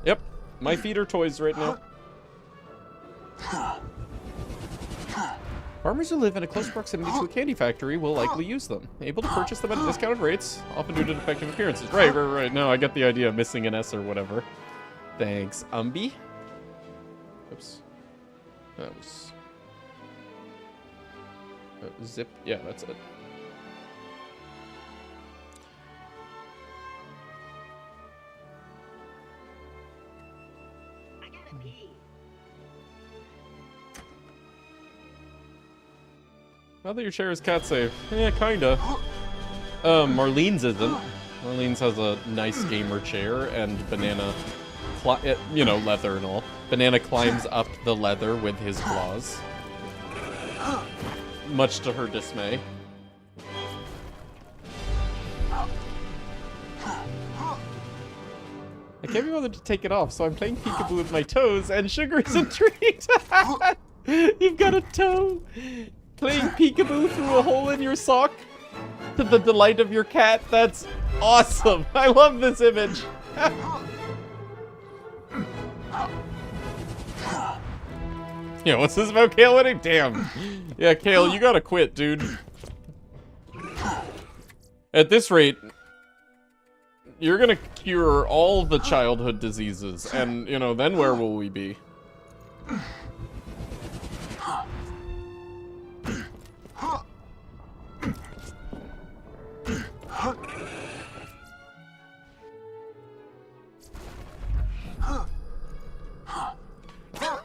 Yep, my feet are toys right now. Farmers who live in a close proximity to a candy factory will likely use them. Able to purchase them at discounted rates, often due to defective appearances. Right. No, I get the idea of missing an S or whatever. Thanks, Umby. Oops. That was... zip. Yeah, that's it. Now that your chair is cat safe. Yeah, kinda. Marlene's isn't. Marlene's has a nice gamer chair and Banana, you know, leather and all. Banana climbs up the leather with his claws. Much to her dismay. I can't be bothered to take it off, so I'm playing peekaboo with my toes, and Sugar is intrigued! You've got a toe! Playing peekaboo through a hole in your sock? To the delight of your cat? That's awesome! I love this image! Yeah, what's this about Kale winning? Damn. Yeah, Kale, you gotta quit, dude. At this rate, you're gonna cure all the childhood diseases, and, you know, then where will we be?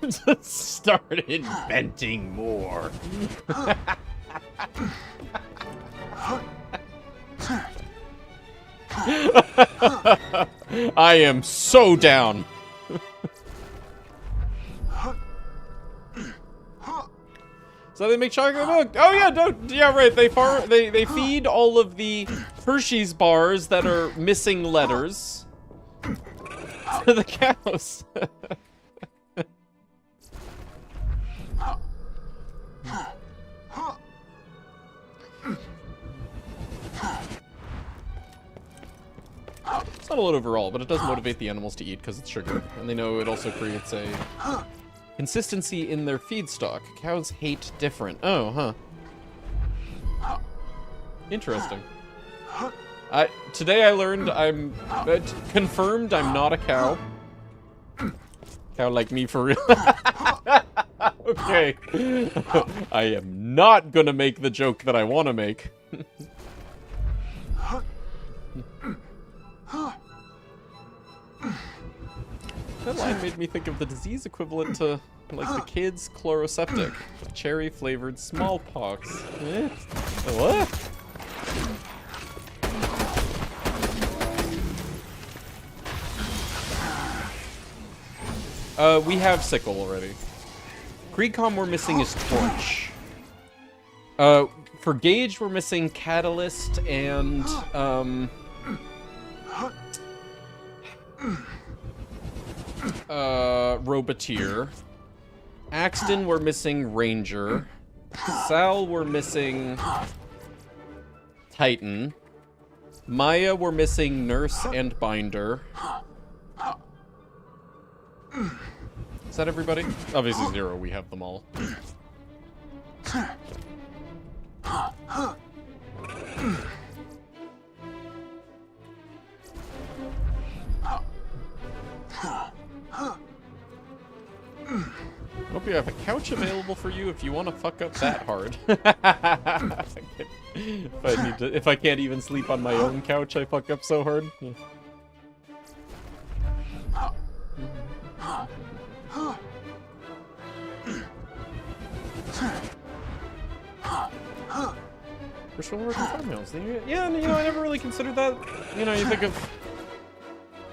Just start inventing more. I am so down. So they make chocolate milk. Oh yeah, right. They feed all of the Hershey's bars that are missing letters to the cows. It's not a lot overall, but it does motivate the animals to eat because it's sugar, and they know it also creates a consistency in their feedstock. Cows hate different. Oh, huh. Interesting. Today I learned confirmed I'm not a cow. Cow like me for real. Okay. I am not gonna make the joke that I want to make. That line made me think of the disease equivalent to, like, the kids' chloroseptic. Cherry-flavored smallpox. Eh? What? We have sickle already. Greedcom we're missing is torch. For Gage we're missing catalyst and, Roboteer. Axton we're missing Ranger. Sal we're missing Titan. Maya we're missing Nurse and Binder. Is that everybody? Obviously 0, we have them all. I hope you have a couch available for you if you want to fuck up that hard. If I can't even sleep on my own couch, I fuck up so hard. Yeah. We're still working farmhouse. Yeah, you know, I never really considered that. You know, you think of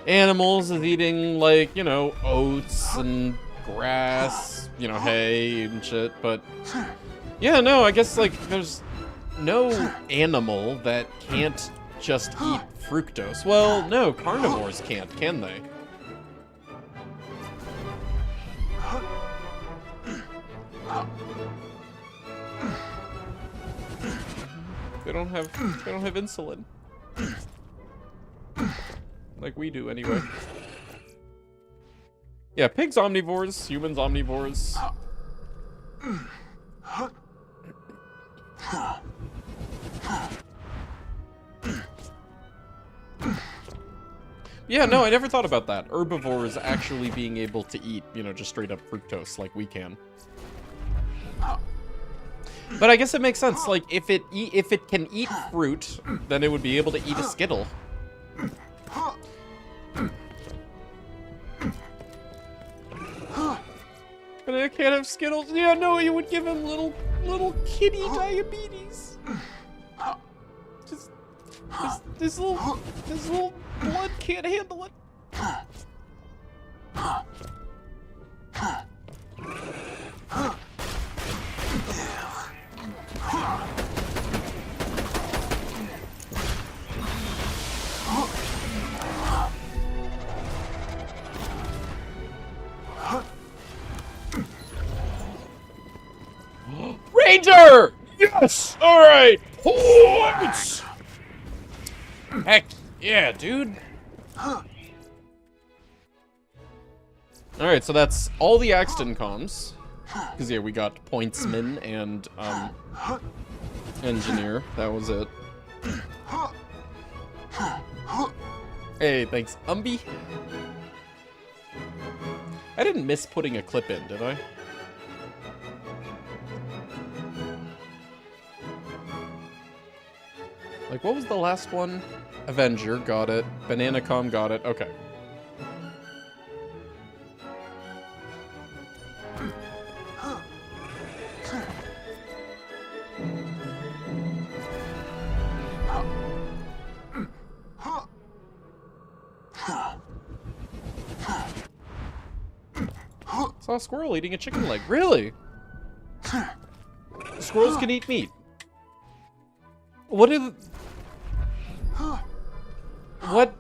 animals as eating, like, you know, oats and grass, you know, hay and shit, but Yeah, no, I guess, like, there's no animal that can't just eat fructose. Well, no, carnivores can't, can they? They don't have insulin. Like we do, anyway. Yeah, pigs omnivores, humans omnivores. Yeah, no, I never thought about that. Herbivores actually being able to eat, you know, just straight up fructose like we can. But I guess it makes sense. Like, if it can eat fruit, then it would be able to eat a Skittle. But I can't have Skittles. Yeah, no, you would give him little kitty diabetes. Just this little blood can't handle it. Ranger! Yes! Alright! Points! Heck yeah, dude. Alright, so that's all the Axton comms. Because, yeah, we got pointsman and, engineer. That was it. Hey, thanks, Umby. I didn't miss putting a clip in, did I? Like, what was the last one? Avenger, got it. Bananacom, got it. Okay. Saw a squirrel eating a chicken leg. Really? Squirrels can eat meat. What are the...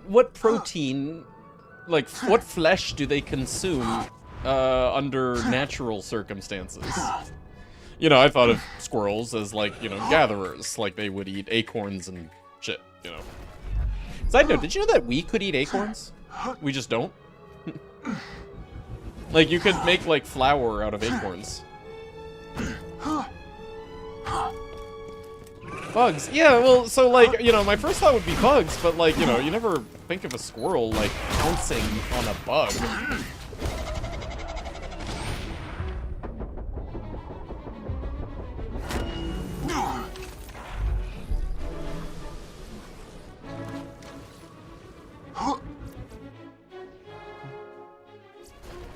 What protein, like, what flesh do they consume, under natural circumstances? You know, I thought of squirrels as, like, you know, gatherers. Like, they would eat acorns and shit, you know. Side note, did you know that we could eat acorns? We just don't? Like, you could make, like, flour out of acorns. Bugs. Yeah, well, so, like, you know, my first thought would be bugs, but, like, you know, you never think of a squirrel, like, pouncing on a bug.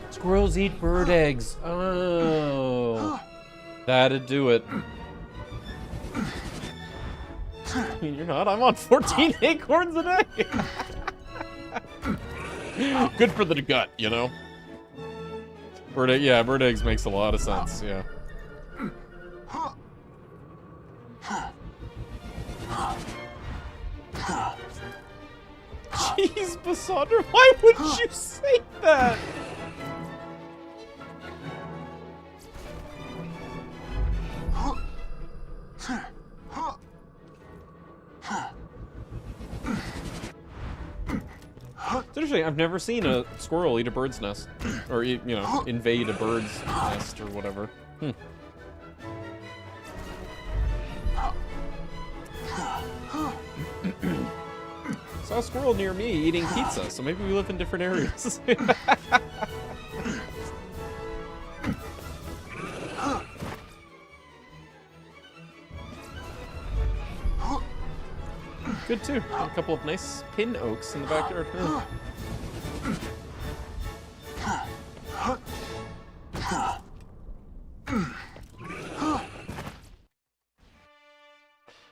Squirrels eat bird eggs. Oh. That'd do it. I mean, you're not. I'm on 14 acorns a day. Good for the gut, you know? Bird eggs makes a lot of sense, yeah. Jeez, Basandra, why would you say that? It's interesting, I've never seen a squirrel eat a bird's nest. Or, you know, invade a bird's nest or whatever. Saw a squirrel near me eating pizza, so maybe we live in different areas. Good too. A couple of nice pin oaks in the backyard.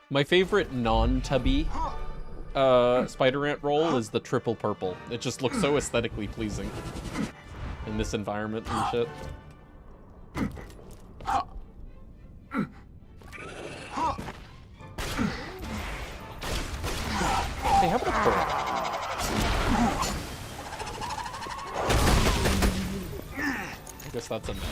My favorite non-tubby spider ant roll is the triple purple. It just looks so aesthetically pleasing in this environment and shit. Hey, how about a pearl? I guess that's enough.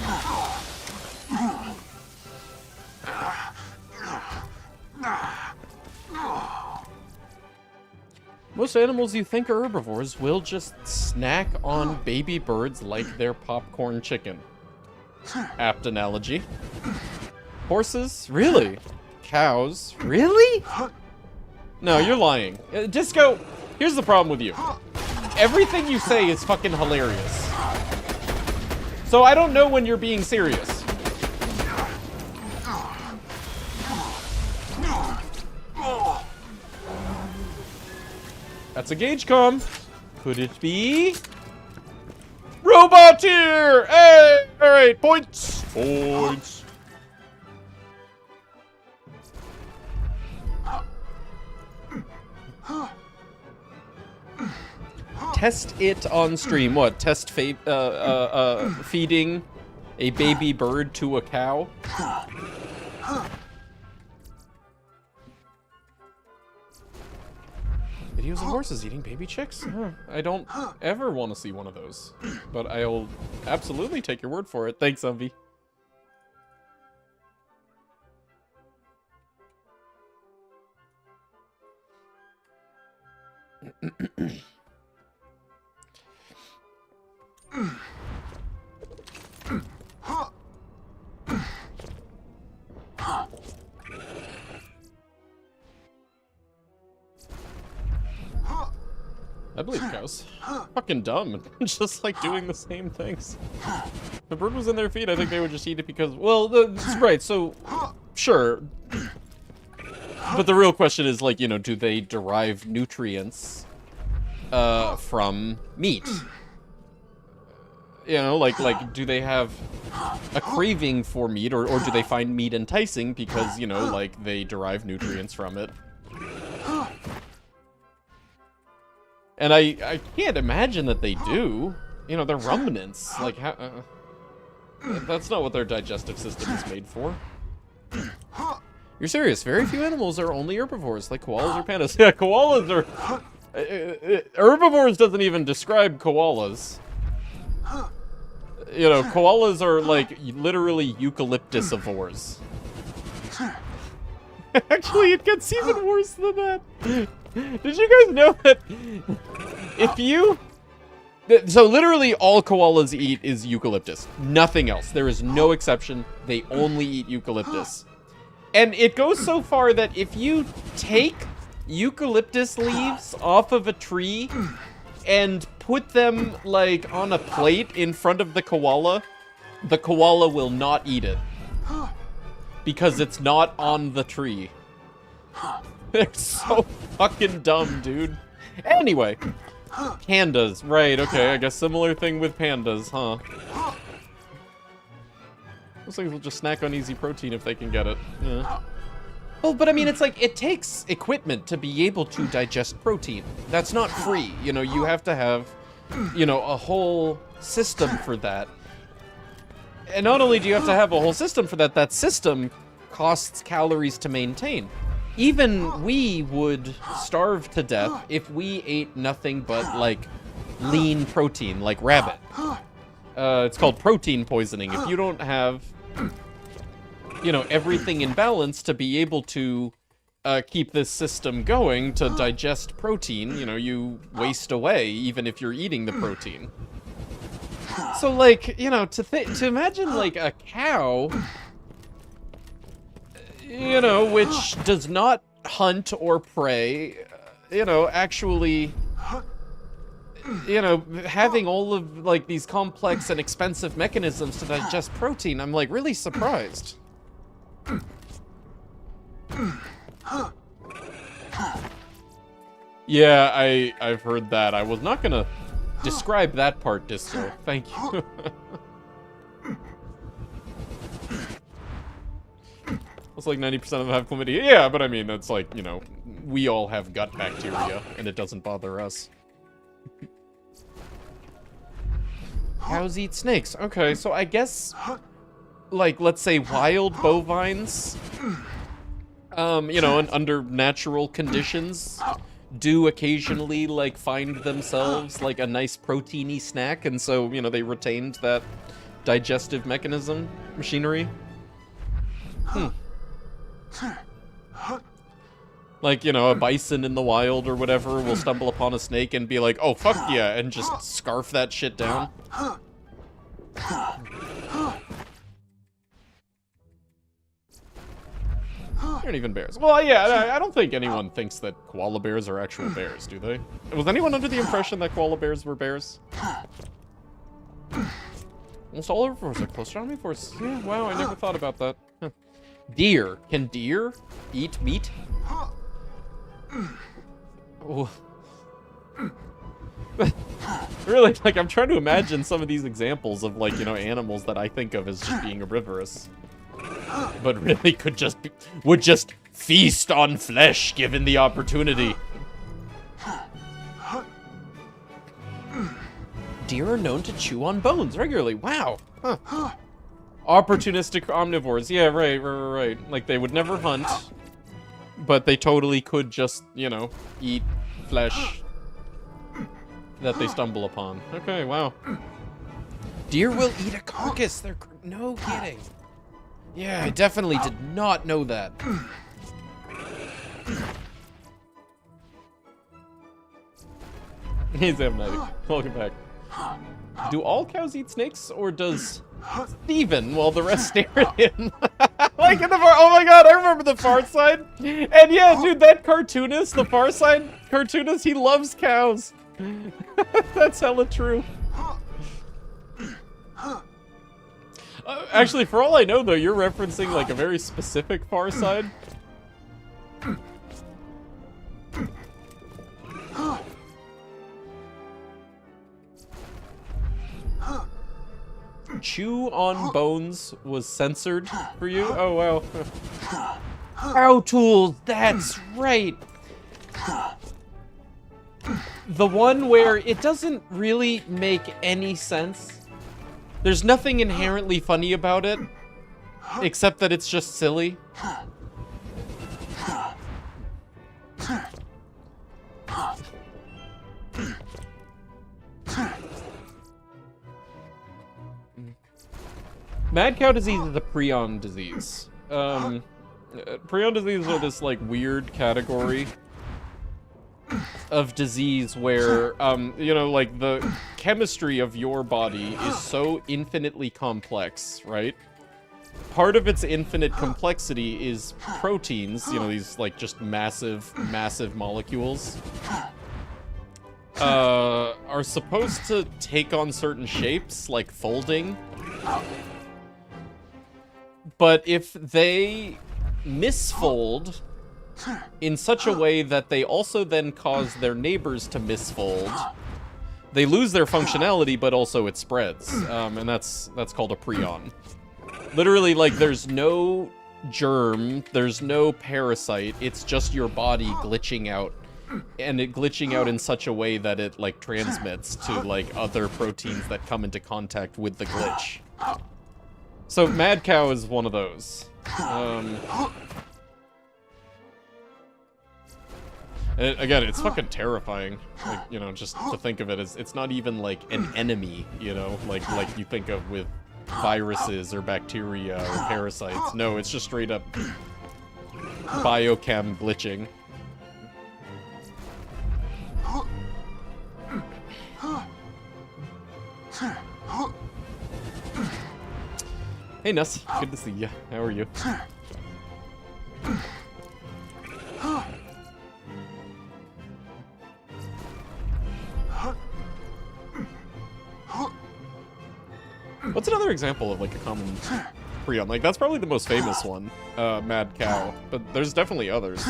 Most animals you think are herbivores will just snack on baby birds like they're popcorn chicken. Apt analogy. Horses? Really? Cows? Really? No, you're lying. Disco, here's the problem with you. Everything you say is fucking hilarious. So I don't know when you're being serious. That's a gauge com. Could it be? Robot here! Hey! Alright, points! Points. Test it on stream. What? Test feeding a baby bird to a cow? Videos of horses eating baby chicks? I don't ever want to see one of those. But I'll absolutely take your word for it. Thanks, Umvi. I believe cows. Fucking dumb. Just like doing the same things. If a bird was in their feet, I think they would just eat it because, well, right, so, sure. But the real question is, like, you know, do they derive nutrients from meat? You know, like, do they have a craving for meat, or do they find meat enticing because, you know, like, they derive nutrients from it? And I can't imagine that they do. You know, they're ruminants. Like, that's not what their digestive system is made for. You're serious. Very few animals are only herbivores, like koalas or pandas. Yeah, koalas are... herbivores doesn't even describe koalas. You know, koalas are, like, literally eucalyptusivores. Actually, it gets even worse than that. Did you guys know that if you... So literally all koalas eat is eucalyptus. Nothing else. There is no exception. They only eat eucalyptus. And it goes so far that if you take eucalyptus leaves off of a tree and put them, like, on a plate in front of the koala will not eat it. Because it's not on the tree. They're so fucking dumb, dude. Anyway. Pandas. Right, okay, I guess similar thing with pandas, huh? Those things will just snack on easy protein if they can get it. Yeah. Well, but I mean, it's like, it takes equipment to be able to digest protein. That's not free. You know, you have to have, you know, a whole system for that. And not only do you have to have a whole system for that, that system costs calories to maintain. Even we would starve to death if we ate nothing but, like, lean protein, like rabbit. It's called protein poisoning. If you don't have, you know, everything in balance to be able to keep this system going to digest protein, you know, you waste away even if you're eating the protein. So, like, you know, to imagine, like, a cow, you know, which does not hunt or prey, you know, actually, you know, having all of, like, these complex and expensive mechanisms to digest protein, I'm, like, really surprised. Yeah, I've heard that. I was not gonna describe that part, Disco. Thank you. It's like 90% of them have chlamydia. Yeah, but I mean, it's like, you know, we all have gut bacteria, and it doesn't bother us. Cows eat snakes. Okay, so I guess, like, let's say wild bovines, you know, and under natural conditions, do occasionally, like, find themselves, like, a nice proteiny snack, and so, you know, they retained that digestive mechanism, machinery. Like, you know, a bison in the wild or whatever will stumble upon a snake and be like, oh, fuck yeah, and just scarf that shit down. Aren't even bears. Well, yeah, I don't think anyone thinks that koala bears are actual bears, do they? Was anyone under the impression that koala bears were bears? Almost all herbivores are close to omnivores. Yeah, wow, I never thought about that. Huh. Deer. Can deer eat meat? Oh. Really, like, I'm trying to imagine some of these examples of, like, you know, animals that I think of as just being herbivorous. But really would just feast on flesh given the opportunity. Deer are known to chew on bones regularly. Wow. Huh. Opportunistic omnivores. Yeah, right. Like, they would never hunt, but they totally could just, you know, eat flesh that they stumble upon. Okay, wow. Deer will eat a carcass. They're no kidding. Yeah, I definitely did not know that. Hey, Sam Knighty. Welcome back. Do all cows eat snakes, or does Steven while the rest stare at him? Like in the Far... Oh my god, I remember the Far Side. And yeah, dude, that cartoonist, the Far Side cartoonist, he loves cows. That's hella true. Actually, for all I know, though, you're referencing, like, a very specific Far Side. Chew on bones was censored for you? Oh, wow. Cow tools, that's right. The one where it doesn't really make any sense. There's nothing inherently funny about it, except that it's just silly. Mad cow disease is a prion disease. Prion disease are this, like, weird category of disease where, you know, like, the chemistry of your body is so infinitely complex, right? Part of its infinite complexity is proteins, you know, these, like, just massive molecules, are supposed to take on certain shapes, like folding. But if they misfold in such a way that they also then cause their neighbors to misfold, they lose their functionality, but also it spreads. And that's called a prion. Literally, like, there's no germ, there's no parasite, it's just your body glitching out. And it glitching out in such a way that it, like, transmits to, like, other proteins that come into contact with the glitch. So, mad cow is one of those. And again, it's fucking terrifying. Like, you know, just to think of it as, it's not even, like, an enemy, you know, like you think of with viruses or bacteria or parasites. No, it's just straight up biochem glitching. Hey, Nuss. Good to see ya. How are you? What's another example of, like, a common prion? Like, that's probably the most famous one, Mad Cow, but there's definitely others.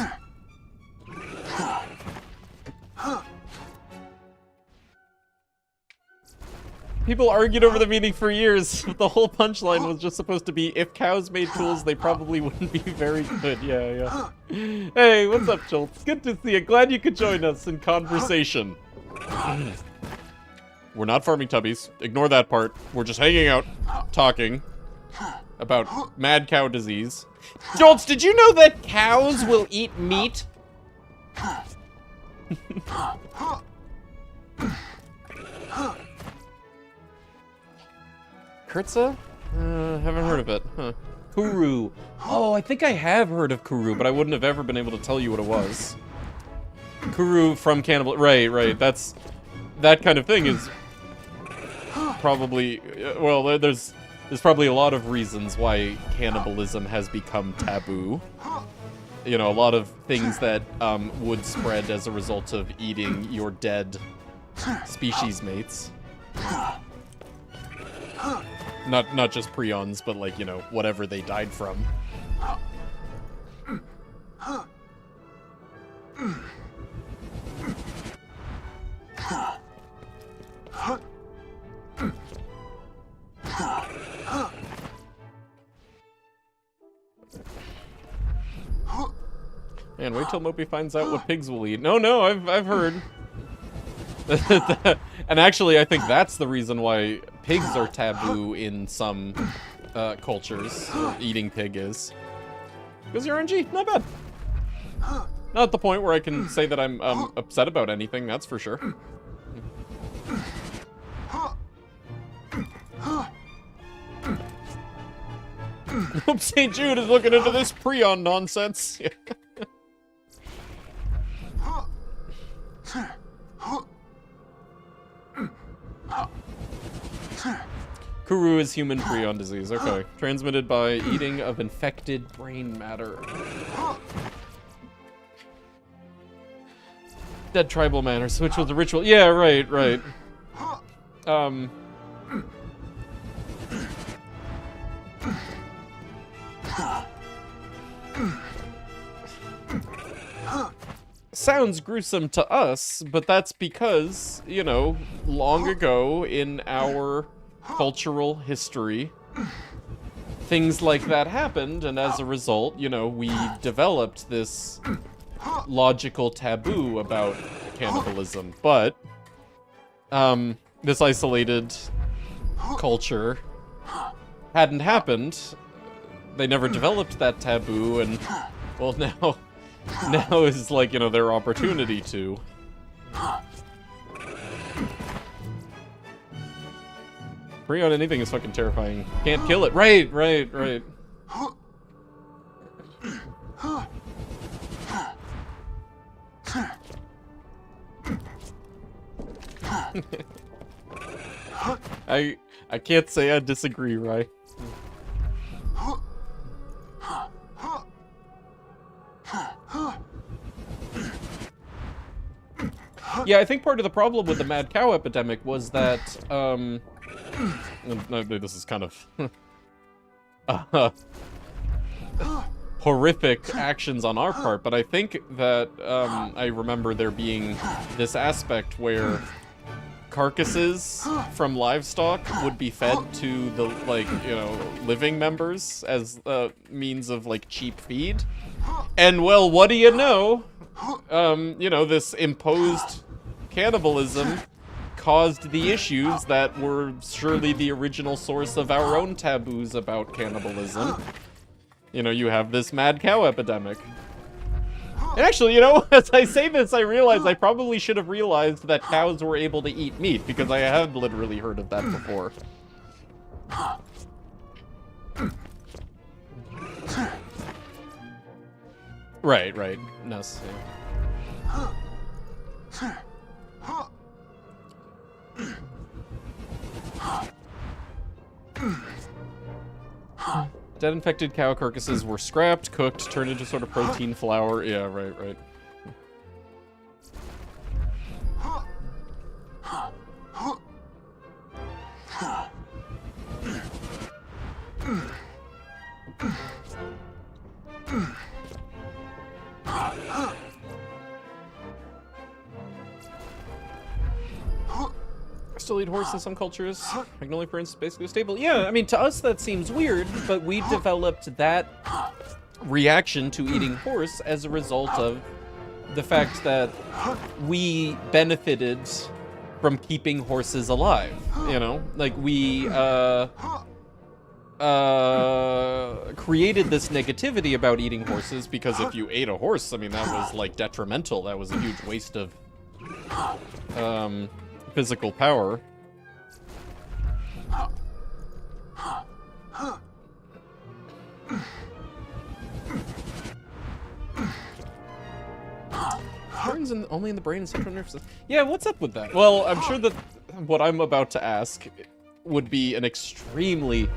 People argued over the meaning for years. The whole punchline was just supposed to be, if cows made tools, they probably wouldn't be very good. Yeah. Hey, what's up, Schultz? Good to see you. Glad you could join us in conversation. We're not farming tubbies. Ignore that part. We're just hanging out, talking about mad cow disease. Schultz, did you know that cows will eat meat? Kurtza? Haven't heard of it. Huh. Kuru. Oh, I think I have heard of Kuru, but I wouldn't have ever been able to tell you what it was. Kuru from Cannibal... Right. That's... That kind of thing is... Probably... Well, there's probably a lot of reasons why cannibalism has become taboo. You know, a lot of things that would spread as a result of eating your dead species mates. Not just prions, but like, you know, whatever they died from. Man, wait till Mopey finds out what pigs will eat. No, I've heard. And actually, I think that's the reason why pigs are taboo in some cultures. Or eating pig is. Because you're RNG, not bad. Not at the point where I can say that I'm upset about anything, that's for sure. Hope St. Jude is looking into this prion nonsense. Kuru is human prion disease. Okay. Transmitted by eating of infected brain matter. Dead tribal man or switch with the ritual. Yeah, right. Sounds gruesome to us, but that's because, you know, long ago in our cultural history, things like that happened, and as a result, you know, we developed this logical taboo about cannibalism. But, this isolated culture hadn't happened. They never developed that taboo, and, well, now is like, you know, their opportunity to. Prion anything is fucking terrifying. Can't kill it. Right. I can't say I disagree, right? Yeah, I think part of the problem with the mad cow epidemic was that, no, this is kind of horrific actions on our part, but I think that I remember there being this aspect where carcasses from livestock would be fed to the, like, you know, living members as a means of, like, cheap feed. And, well, what do you know? You know, this imposed cannibalism caused the issues that were surely the original source of our own taboos about cannibalism. You know, you have this mad cow epidemic. And actually, you know, as I say this, I realize I probably should have realized that cows were able to eat meat, because I had literally heard of that before. Right. No, yeah. Dead infected cow carcasses were scrapped, cooked, turned into sort of protein flour. Yeah, right. Still eat horse in some cultures. Magnolia, for instance, basically stable. Yeah, I mean, to us that seems weird, but we developed that reaction to eating horse as a result of the fact that we benefited from keeping horses alive, you know? Like, we created this negativity about eating horses because if you ate a horse, I mean, that was, like, detrimental. That was a huge waste of physical power. Burns only in the brain and central nervous system. Yeah, what's up with that? Well, I'm sure that what I'm about to ask would be an extremely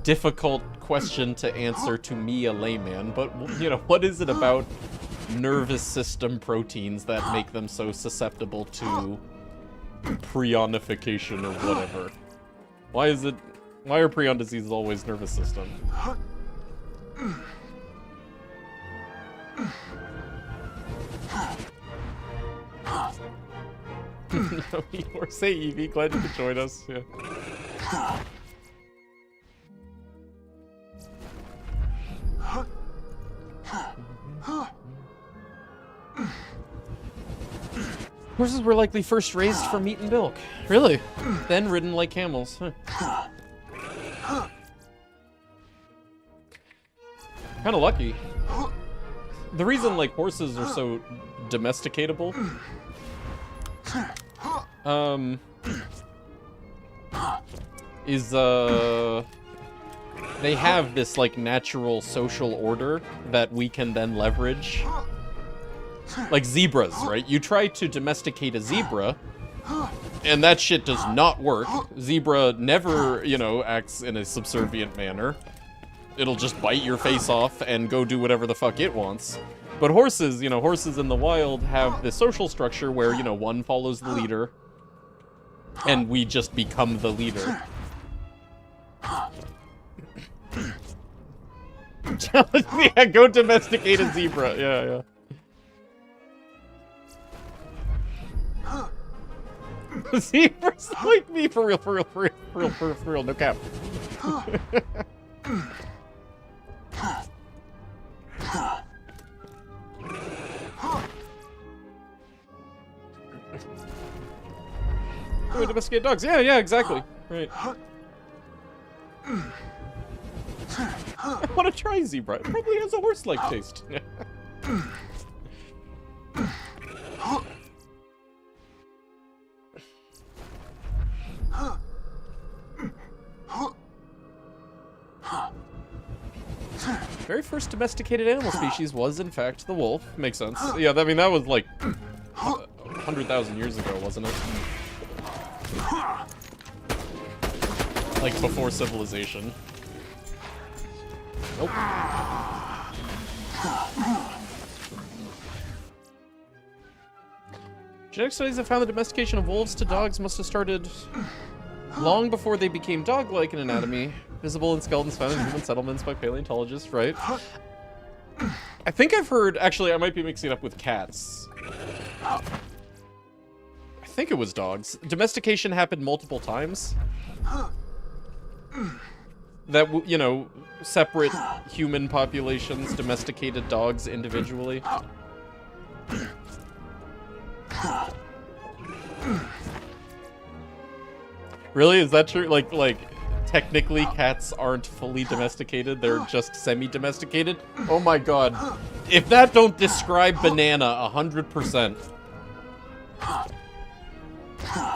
difficult question to answer to me, a layman, but, you know, what is it about nervous system proteins that make them so susceptible to prionification or whatever? Why are prion diseases always nervous system? Or say Evie, glad you could join us. Yeah. Horses were likely first raised for meat and milk. Really? Then ridden like camels. Huh. Kinda lucky. The reason, like, horses are so domesticatable is they have this, like, natural social order that we can then leverage. Like zebras, right? You try to domesticate a zebra, and that shit does not work. Zebra never, you know, acts in a subservient manner. It'll just bite your face off and go do whatever the fuck it wants. But horses, you know, horses in the wild have this social structure where, you know, one follows the leader, and we just become the leader. Yeah, go domesticate a zebra. Yeah, yeah. Zebras like me, for real, no cap. Oh, domesticate dogs. Yeah, exactly. Right. I want to try zebra. It probably has a horse-like taste. Very first domesticated animal species was, in fact, the wolf. Makes sense. Yeah, I mean, that was like 100,000 years ago, wasn't it? Like, before civilization. Nope. Genetic studies have found the domestication of wolves to dogs must have started long before they became dog-like in anatomy, visible in skeletons found in human settlements by paleontologists, right? I think I've heard, actually, I might be mixing it up with cats. I think it was dogs. Domestication happened multiple times. That, you know, separate human populations domesticated dogs individually. Really? Is that true? Like, technically cats aren't fully domesticated, they're just semi-domesticated? Oh my god. If that don't describe banana 100%.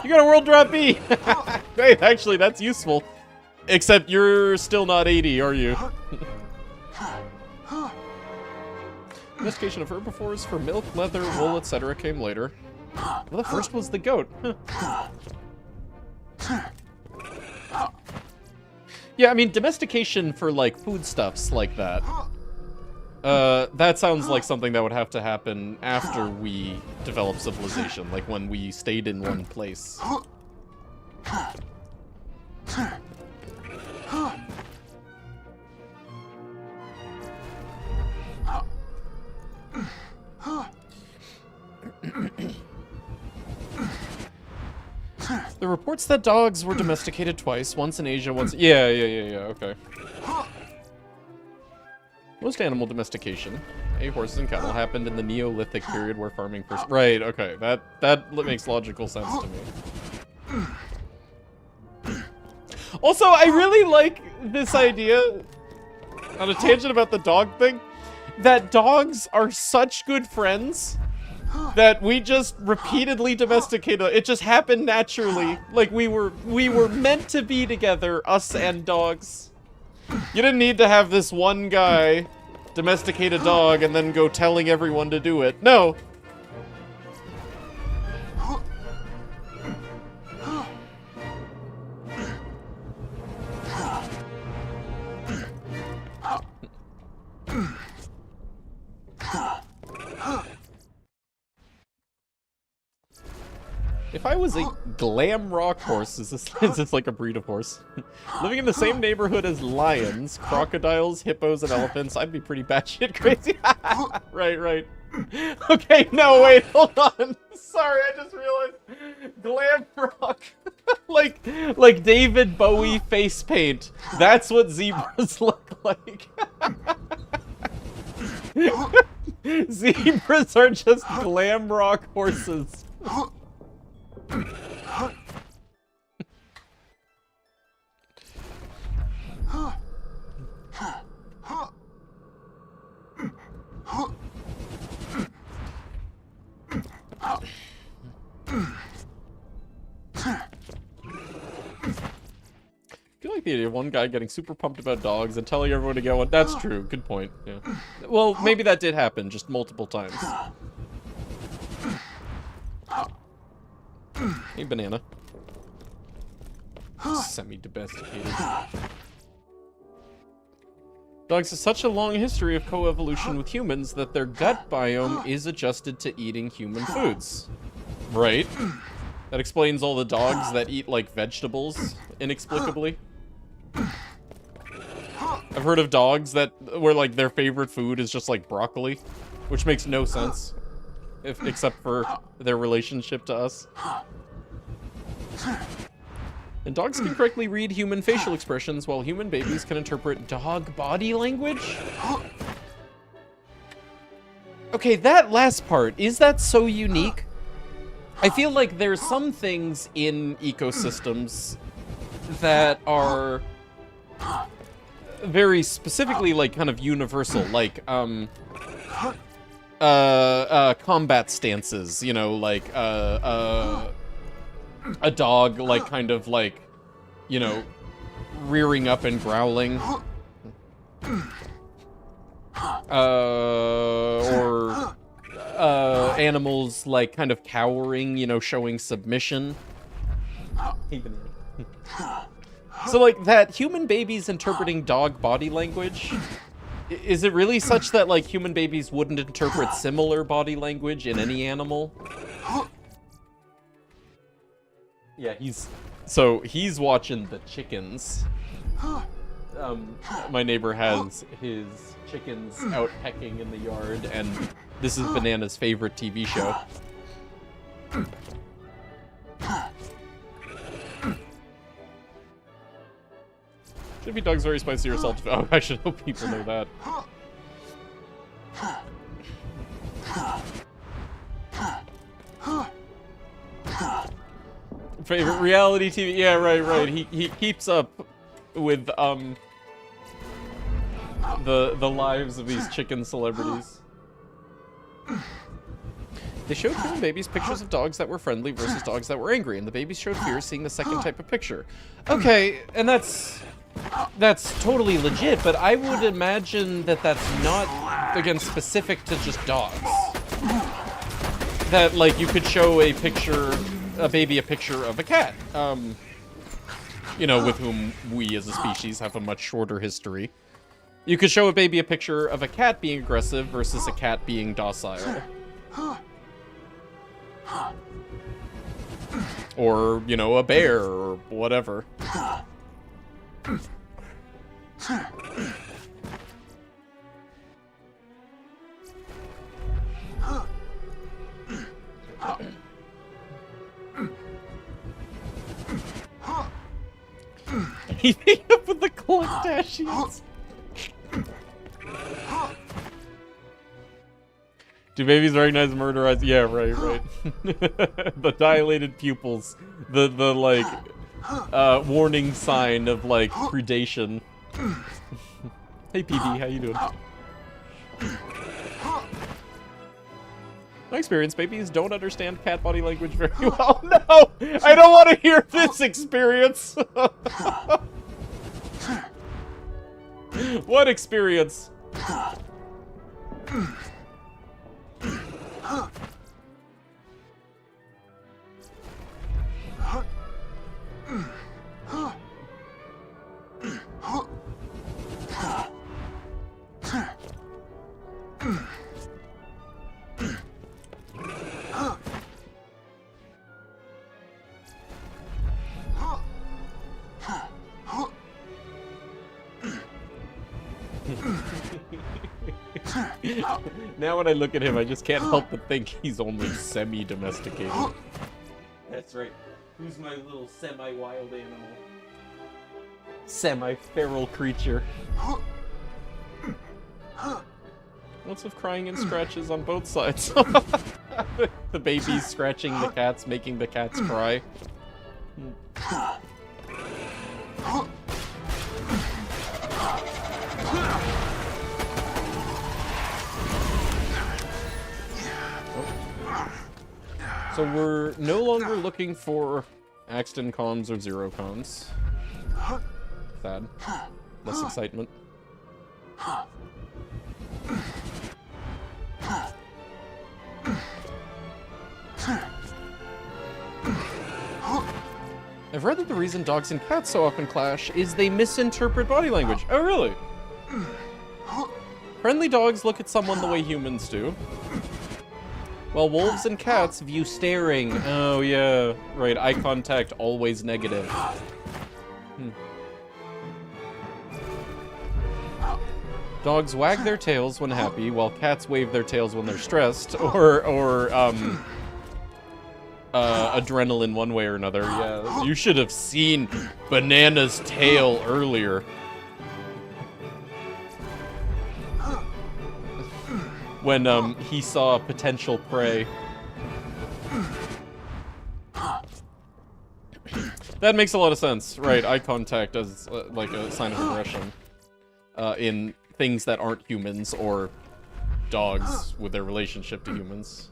You got a world drop B! Hey, actually, that's useful. Except you're still not 80, are you? Domestication of herbivores for milk, leather, wool, etc. came later. Well, the first was the goat. Yeah, I mean, domestication for, like, foodstuffs like that. That sounds like something that would have to happen after we develop civilization, like when we stayed in one place. There are reports that dogs were domesticated twice, once in Asia, once... Yeah, okay. Most animal domestication, horses and cattle, happened in the Neolithic period where farming first... Right, okay, that makes logical sense to me. Also, I really like this idea, on a tangent about the dog thing, that dogs are such good friends that we just repeatedly domesticated. It just happened naturally. Like we were meant to be together, us and dogs. You didn't need to have this one guy domesticate a dog and then go telling everyone to do it. No. If I was a glam rock horse, is this like a breed of horse? Living in the same neighborhood as lions, crocodiles, hippos, and elephants, I'd be pretty batshit crazy. Right. Okay, no, wait, hold on. Sorry, I just realized. Glam rock. like David Bowie face paint. That's what zebras look like. Zebras are just glam rock horses. I feel like the idea of one guy getting super pumped about dogs and telling everyone to get one. That's true. Good point. Yeah. Well, maybe that did happen just multiple times. Hey, banana. Semi-domesticated. Dogs have such a long history of coevolution with humans that their gut biome is adjusted to eating human foods. Right? That explains all the dogs that eat, like, vegetables, inexplicably. I've heard of dogs where, like, their favorite food is just, like, broccoli, which makes no sense, except for their relationship to us. And dogs can correctly read human facial expressions, while human babies can interpret dog body language? Okay, that last part, is that so unique? I feel like there's some things in ecosystems that are very specifically, like, kind of universal, like, combat stances, you know, like, a dog, like, kind of, like, you know, rearing up and growling. Or animals, like, kind of cowering, you know, showing submission. So, like, that human babies interpreting dog body language, is it really such that, like, human babies wouldn't interpret similar body language in any animal? Yeah, he's watching the chickens. My neighbor has his chickens out pecking in the yard, and this is Banana's favorite TV show. Should be dogs very spicy or salty. Oh, I should hope people know that. Favorite reality TV? Yeah, right. He keeps up with the lives of these chicken celebrities. They showed human babies pictures of dogs that were friendly versus dogs that were angry, and the babies showed fear seeing the second type of picture. Okay, and that's totally legit, but I would imagine that that's not, again, specific to just dogs. That, like, you could show a baby a picture of a cat, you know, with whom we as a species have a much shorter history. You could show a baby a picture of a cat being aggressive versus a cat being docile. Or, you know, a bear or whatever. Keeping up with the Kardashians. Do babies recognize murder as? Yeah, right. The dilated pupils, the like warning sign of like predation. Hey PB, how you doing? My experience, babies don't understand cat body language very well. No! I don't want to hear this experience! What experience? Now when I look at him, I just can't help but think he's only semi-domesticated. That's right. Who's my little semi-wild animal? Semi-feral creature. Lots of crying and scratches on both sides. The baby's scratching the cats, making the cats cry. So we're no longer looking for Axton comms or Zero comms. Sad. Less excitement. I've read that the reason dogs and cats so often clash is they misinterpret body language. Oh, really? Friendly dogs look at someone the way humans do. While wolves and cats view staring. Oh, yeah. Right, eye contact, always negative. Dogs wag their tails when happy, while cats wave their tails when they're stressed, or adrenaline one way or another. Yeah, you should have seen Banana's tail earlier. When he saw potential prey. That makes a lot of sense, right? Eye contact as like a sign of aggression in things that aren't humans or dogs with their relationship to humans.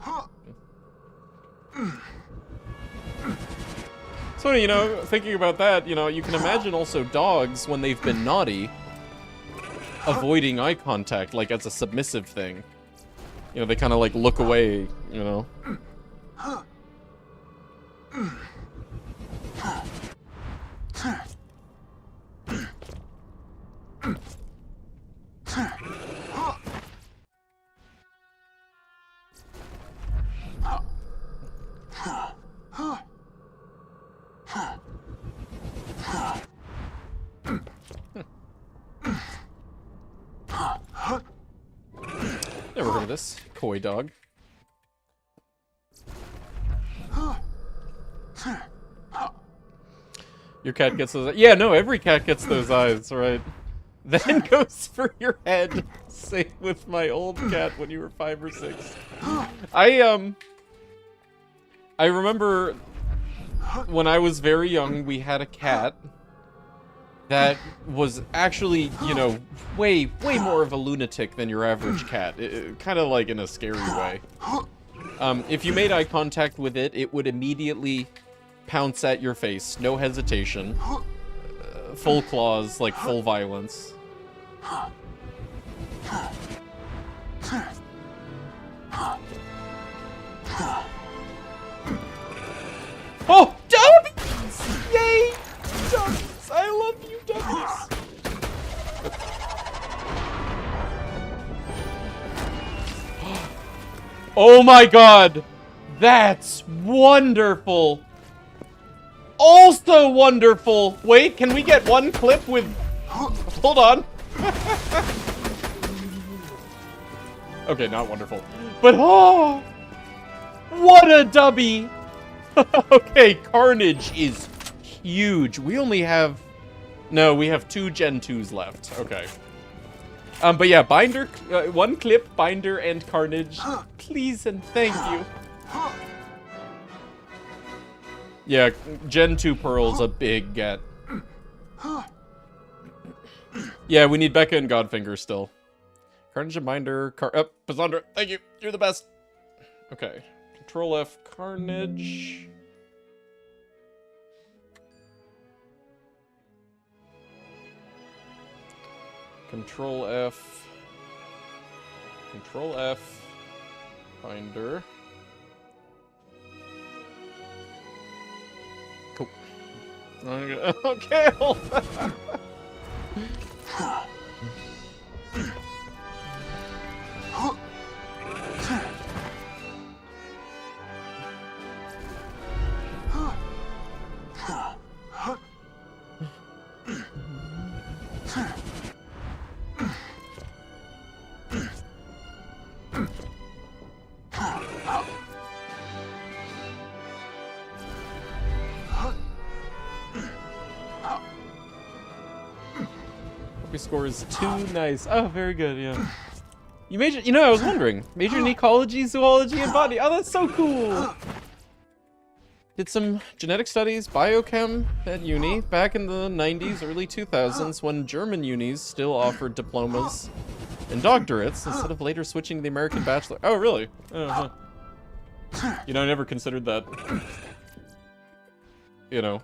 So, you know, thinking about that, you know, you can imagine also dogs, when they've been naughty, avoiding eye contact, like as a submissive thing. You know, they kind of like look away, you know. Never heard of this. Koi dog. Your cat gets those eyes. Yeah, no, every cat gets those eyes, right? Then goes for your head. Same with my old cat when you were 5 or 6. I remember when I was very young, we had a cat that was actually, you know, way more of a lunatic than your average cat. Kind of like in a scary way. If you made eye contact with it, it would immediately pounce at your face, no hesitation. Full claws, like full violence. Oh, Dummies! Yay! Dummies! I love you, Dummies! Oh my god! That's wonderful! Also wonderful! Wait, can we get one clip with... Hold on. Okay, not wonderful. But oh! What a dubby! Okay, Carnage is huge. We only have... No, we have 2 Gen 2s left. Okay. But yeah, Binder, one clip, Binder and Carnage. Please and thank you. Yeah, Gen 2 Pearl's a big get. Yeah, we need Becca and Godfinger still. Carnage and Binder, Pazandra, thank you. You're the best. Okay. Control F, Carnage. Control F. Control F. Finder. Cool. Okay, hold on. Score is 2. Nice. Oh, very good. Yeah. You major. You know, I was wondering. Major in ecology, zoology, and botany. Oh, that's so cool. Did some genetic studies, biochem at uni back in the 90s, early 2000s, when German unis still offered diplomas and doctorates instead of later switching to the American bachelor. Oh, really? Uh-huh. You know, I never considered that. You know,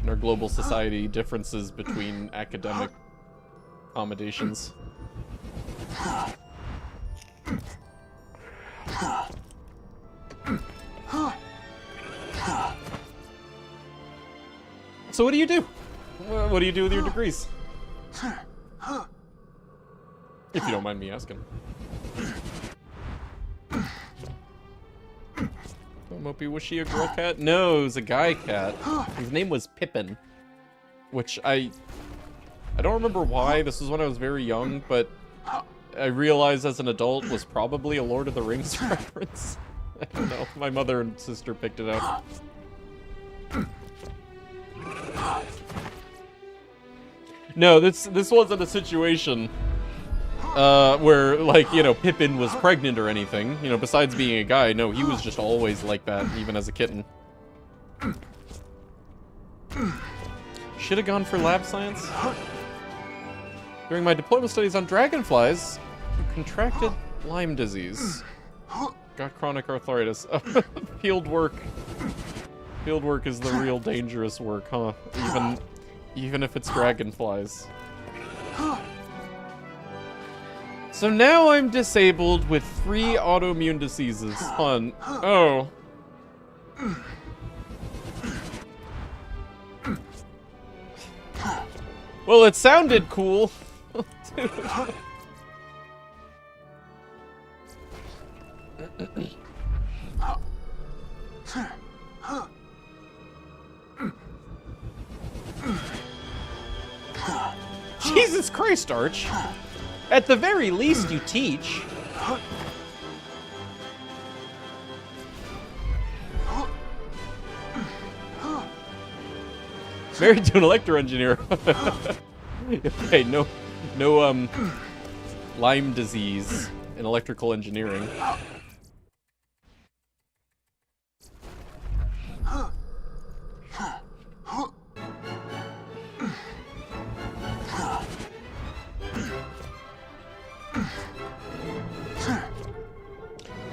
in our global society, differences between academic accommodations. So what do you do? What do you do with your degrees? If you don't mind me asking. Mopey, was she a girl cat? No, it was a guy cat. His name was Pippin. Which I don't remember why. This was when I was very young, but I realized as an adult was probably a Lord of the Rings reference. I don't know. My mother and sister picked it out. No, this wasn't a situation where, like, you know, Pippin was pregnant or anything. You know, besides being a guy, no, he was just always like that, even as a kitten. Should have gone for lab science. During my diploma studies on dragonflies, contracted Lyme disease. Got chronic arthritis. Field work. Field work is the real dangerous work, huh? Even if it's dragonflies. So now I'm disabled with 3 autoimmune diseases. Hun. Oh. Well, it sounded cool. Jesus Christ, Arch. At the very least, you teach. Married to an electro engineer. Okay, no, Lyme disease in electrical engineering.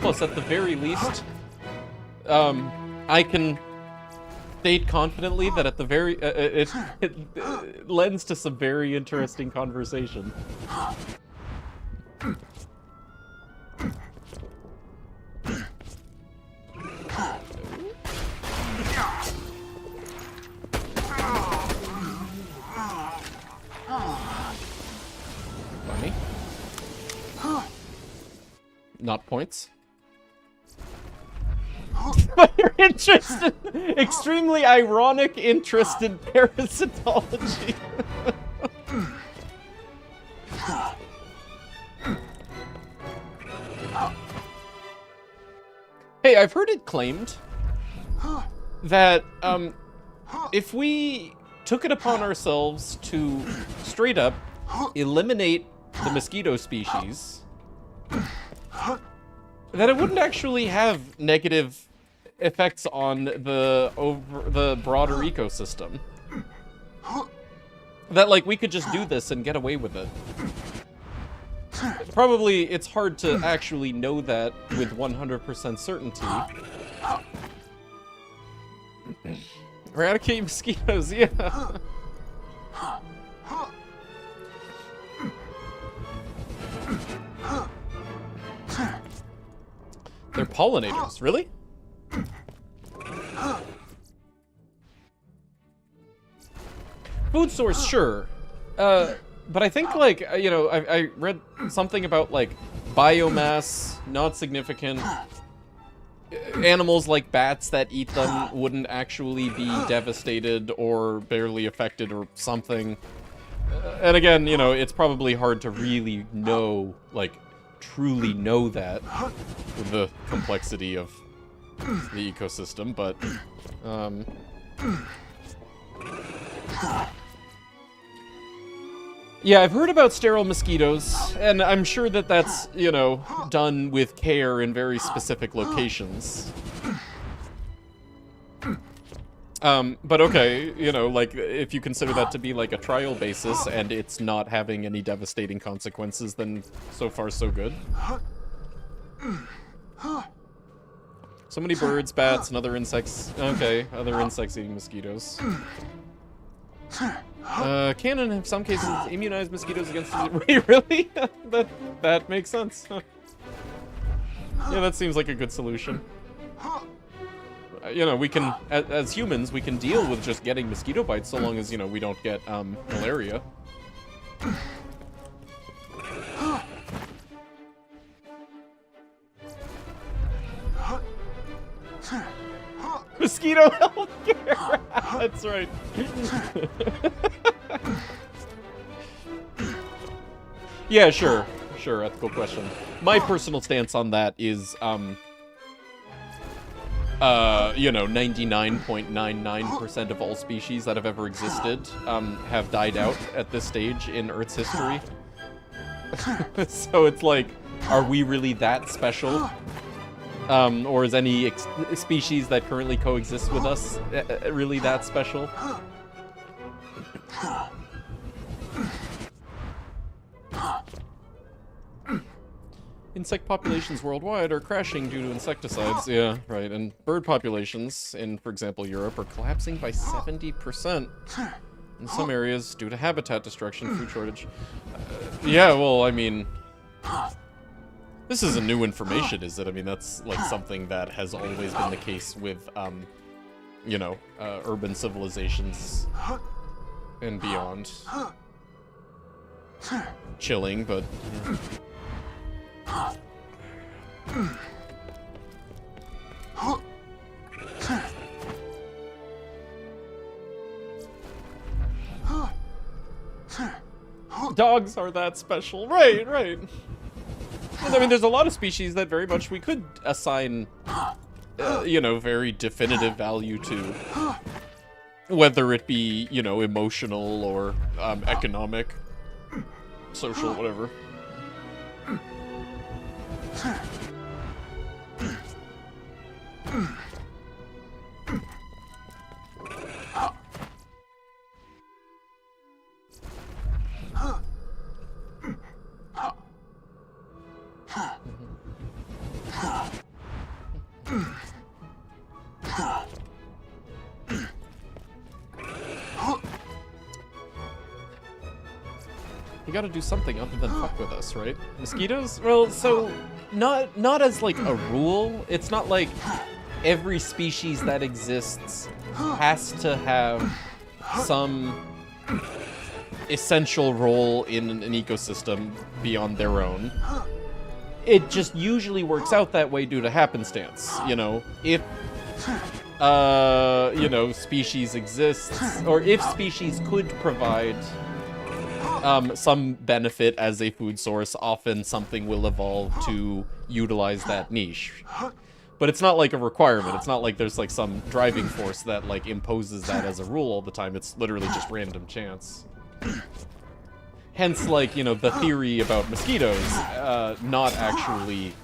Plus, at the very least, I can state confidently that at the very, it lends to some very interesting conversation. Funny. Not points. Your interest in, extremely ironic interest in parasitology. Hey, I've heard it claimed that if we took it upon ourselves to straight up eliminate the mosquito species, that it wouldn't actually have negative effects on the broader ecosystem. That, like, we could just do this and get away with it. probably it's hard to actually know that with 100% certainty. Eradicate mosquitoes, yeah. They're pollinators, really? Food source, sure. But I think, like, you know, I read something about, like, biomass, not significant. Animals like bats that eat them wouldn't actually be devastated or barely affected or something. And again, you know, it's probably hard to really know, like, truly know that with the complexity of the ecosystem, but, yeah, I've heard about sterile mosquitoes, and I'm sure that that's, you know, done with care in very specific locations. But okay, you know, like, if you consider that to be, like, a trial basis, and it's not having any devastating consequences, then so far so good. So many birds, bats, and other insects. Okay, other insects eating mosquitoes. Can in some cases immunize mosquitoes against disease. Wait, really? that makes sense. Huh. Yeah, that seems like a good solution. You know, we can, as humans, we can deal with just getting mosquito bites so long as, you know, we don't get, malaria. Mosquito healthcare! That's right. Yeah, sure. Sure, ethical question. My personal stance on that is, you know, 99.99% of all species that have ever existed, have died out at this stage in Earth's history. So it's like, are we really that special? Or is any species that currently coexist with us really that special? Insect populations worldwide are crashing due to insecticides. Yeah, right. And bird populations in, for example, Europe are collapsing by 70% in some areas due to habitat destruction, food shortage. Yeah, well, I mean, this isn't new information, is it? I mean, that's, like, something that has always been the case with, you know, urban civilizations and beyond. Chilling, but... Dogs are that special. Right, right. I mean, there's a lot of species that very much we could assign, you know, very definitive value to. Whether it be, you know, emotional or economic, social, whatever. You gotta do something other than fuck with us, right? Mosquitoes? Well, so, not as, like, a rule. It's not like every species that exists has to have some essential role in an ecosystem beyond their own. It just usually works out that way due to happenstance, you know? If, you know, species exists, or if species could provide some benefit as a food source, often something will evolve to utilize that niche. But it's not like a requirement. It's not like there's, like, some driving force that, like, imposes that as a rule all the time. It's literally just random chance. Hence, like, you know, the theory about mosquitoes, not actually,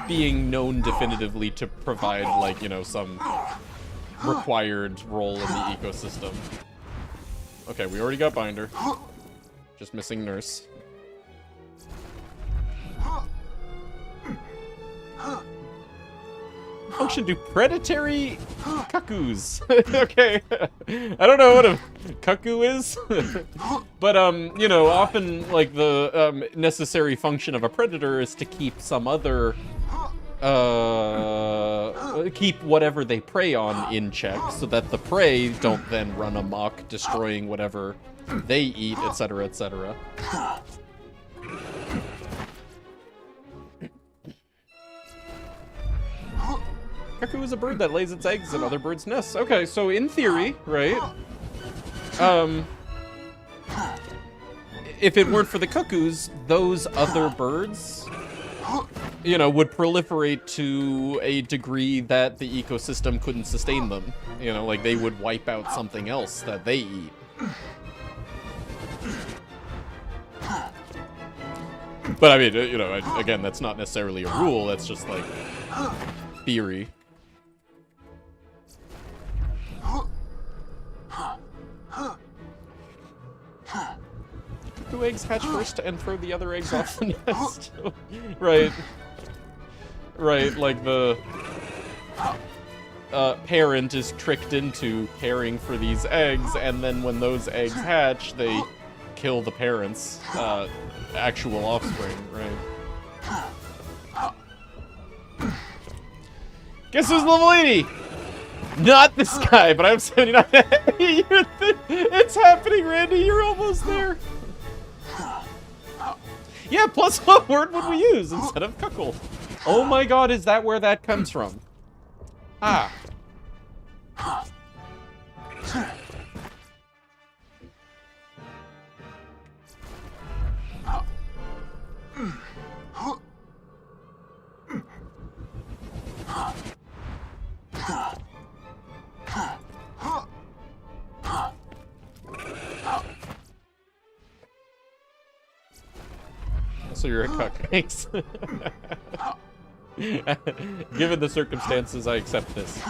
being known definitively to provide, like, you know, some required role in the ecosystem. Okay, we already got Binder. Just missing Nurse. Function do predatory cuckoos. Okay. I don't know what a cuckoo is. But, you know, often, like, the necessary function of a predator is to keep some other, keep whatever they prey on in check, so that the prey don't then run amok, destroying whatever they eat, etc., etc. Cuckoo is a bird that lays its eggs in other birds' nests. Okay, so in theory, right? If it weren't for the cuckoos, those other birds, you know, would proliferate to a degree that the ecosystem couldn't sustain them. You know, like they would wipe out something else that they eat. But I mean, you know, again, that's not necessarily a rule. That's just like theory. Cuckoo eggs hatch first and throw the other eggs off the nest. Right. Right, like the parent is tricked into caring for these eggs, and then when those eggs hatch, they kill the parent's actual offspring, right? Guess who's level 80? Not this guy, but I'm 79. It's happening, Randy. You're almost there. Yeah, plus what word would we use instead of cuckle? Oh my god, is that where that comes from? Ah. So you're a cuck. Thanks. Given the circumstances, I accept this.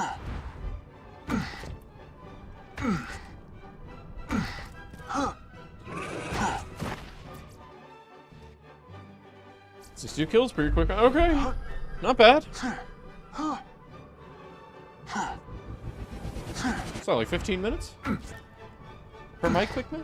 62 kills, pretty quick. Okay, not bad. It's not like 15 minutes for my quick man.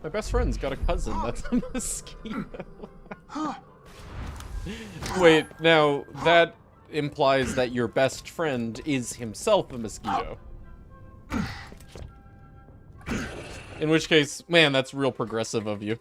My best friend's got a cousin that's a mosquito. Wait, now, that implies that your best friend is himself a mosquito. In which case, man, that's real progressive of you.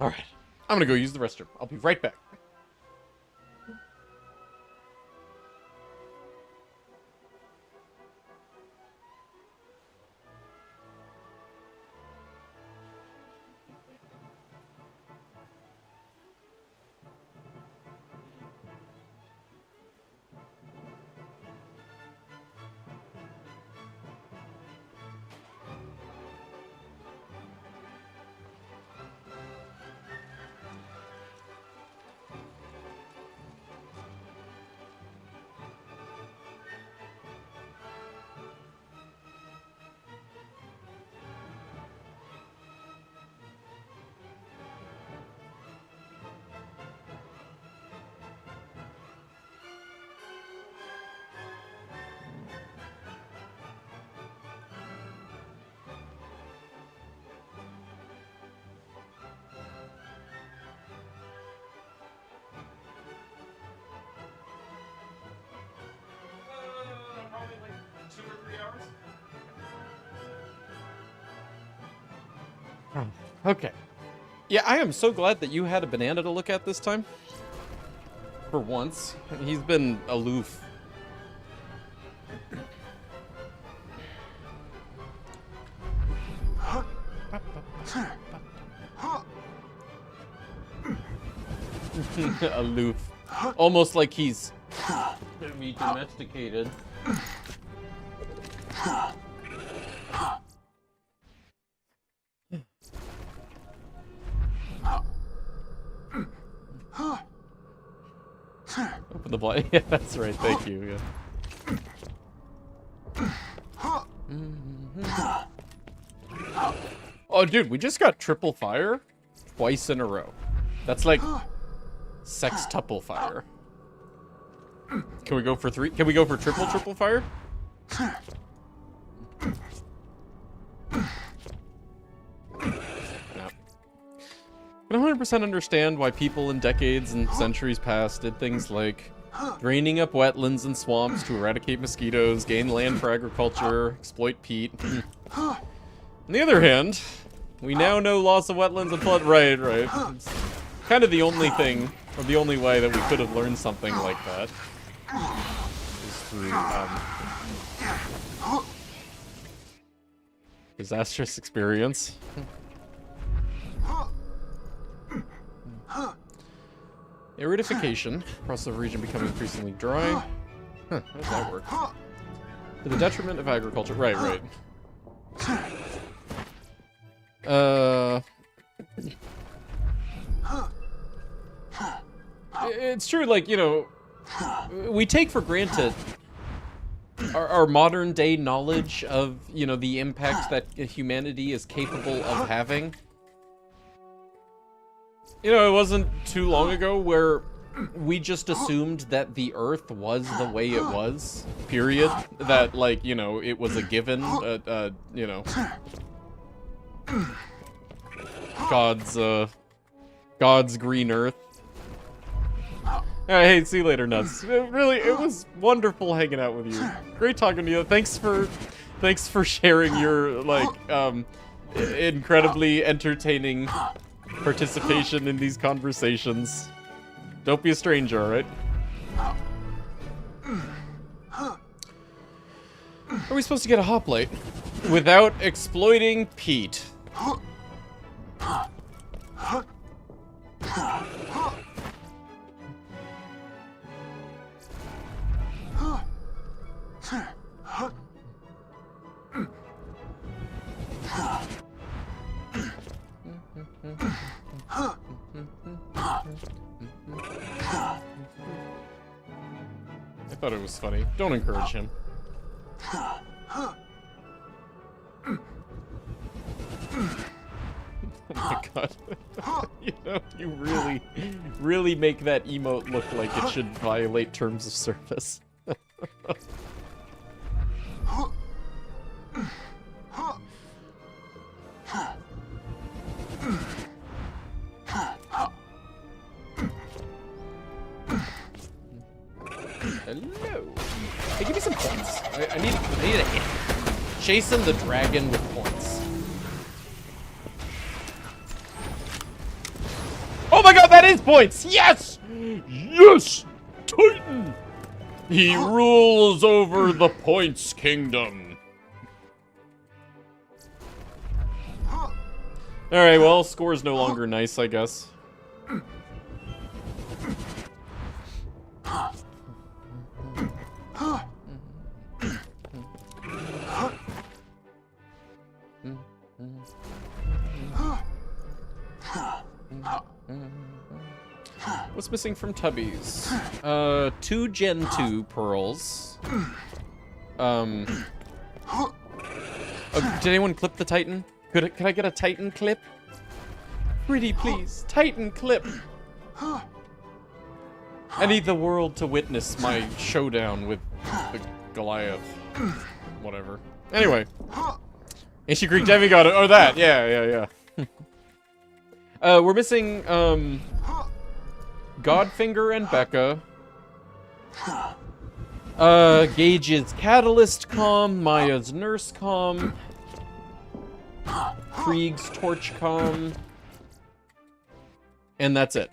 Alright, I'm gonna go use the restroom. I'll be right back. Okay. Yeah, I am so glad that you had a banana to look at this time. For once. He's been aloof. Aloof. Almost like he's gonna be domesticated. Open the blind. Yeah, that's right. Thank you. Yeah. Oh, dude, we just got triple fire twice in a row. That's like sextuple fire. Can we go for 3? Can we go for triple fire? No. I 100% understand why people in decades and centuries past did things like draining up wetlands and swamps to eradicate mosquitoes, gain land for agriculture, exploit peat. On the other hand, we now know loss of wetlands and flood. Right. It's kind of the only thing, or the only way that we could have learned something like that is through disastrous experience. Aridification. Across the region becoming increasingly dry. Huh, how does that work? To the detriment of agriculture. Right. It's true, like, you know, we take for granted our modern day knowledge of, you know, the impact that humanity is capable of having. You know, it wasn't too long ago where we just assumed that the Earth was the way it was, period. That, like, you know, it was a given, you know, God's green Earth. Hey, see you later, Nuts. It was wonderful hanging out with you. Great talking to you. Thanks for sharing your, like, incredibly entertaining participation in these conversations. Don't be a stranger, alright? Are we supposed to get a hoplite without exploiting Pete? I thought it was funny. Don't encourage him. Oh my god. You know, you really make that emote look like it should violate terms of service. Hello. Hey, give me some points. I need a hit. Chasing the dragon with points. Oh my god, that is points! Yes! Yes! Titan! He rules over the points kingdom. Alright, well, score's no longer nice, I guess. What's missing from Tubby's? 2 Gen 2 pearls. Oh, did anyone clip the Titan? Could I get a Titan clip? Pretty please. Titan clip. I need the world to witness my showdown with the Goliath. Whatever. Anyway. Ancient Greek demigod. Oh, that. Yeah. We're missing, Godfinger and Becca. Gage's Catalyst comm, Maya's Nurse comm. Krieg's Torchcom, and that's it.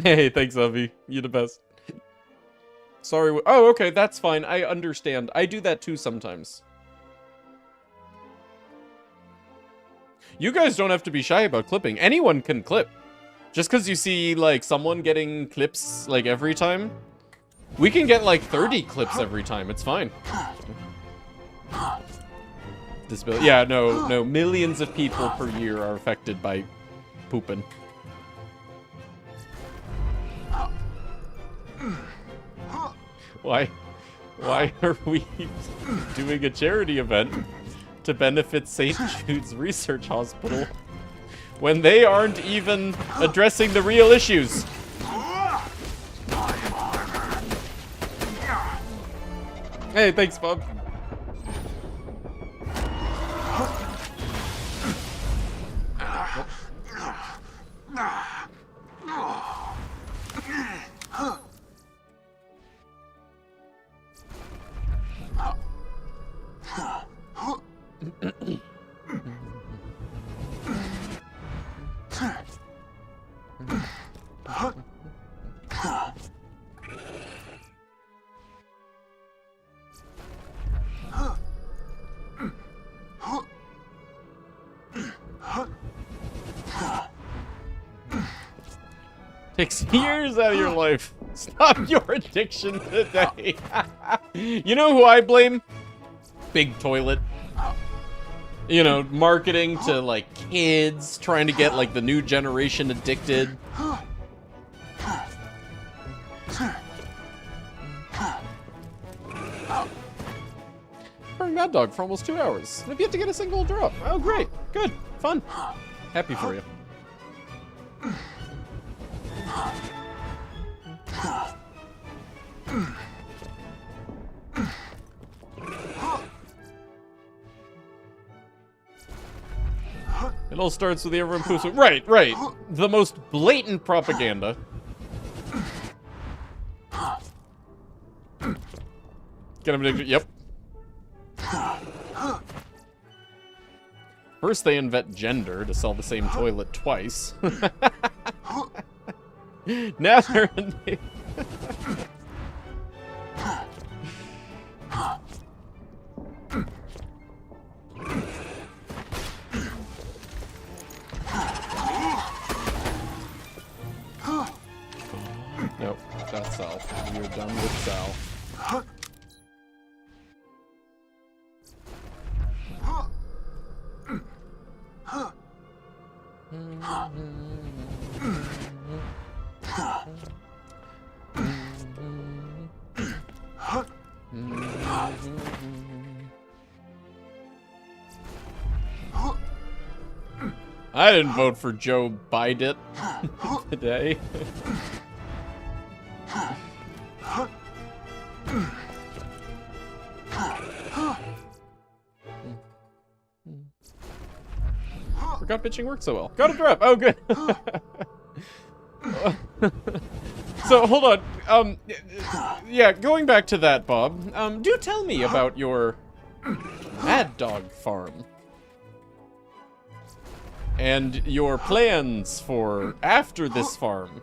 Hey, thanks, Avi. You're the best. Sorry. Oh, okay, that's fine. I understand. I do that too sometimes. You guys don't have to be shy about clipping. Anyone can clip. Just because you see, like, someone getting clips, like, every time. We can get, like, 30 clips every time. It's fine. Yeah, no. Millions of people per year are affected by pooping. Why are we doing a charity event to benefit St. Jude's Research Hospital when they aren't even addressing the real issues? Hey, thanks, Bob. Takes years out of your life. Stop your addiction today. You know who I blame? Big Toilet. You know, marketing to, like, kids, trying to get, like, the new generation addicted. Burning Mad Dog for almost 2 hours. I've yet to get a single drop. Oh, great. Good. Fun. Happy for you. It all starts with the everyone poops. Right. The most blatant propaganda. Get him addicted. Yep. First they invent gender to sell the same toilet twice. Now they're Nope, that's Sal. You're done with Sal. I didn't vote for Joe Biden today. Forgot bitching worked so well. Got a drop. Oh, good. So, hold on. Yeah, going back to that, Bob. Do tell me about your Mad Dog farm. And your plans for after this farm.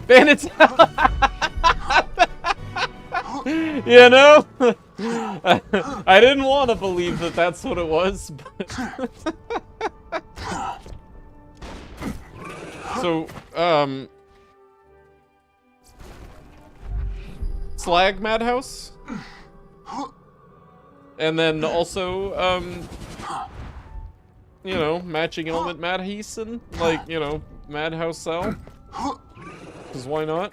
Bandits! You know? I didn't want to believe that that's what it was, but... So, Slag Madhouse? And then also, you know, matching element Madheason? Like, you know, Madhouse Cell? Because why not?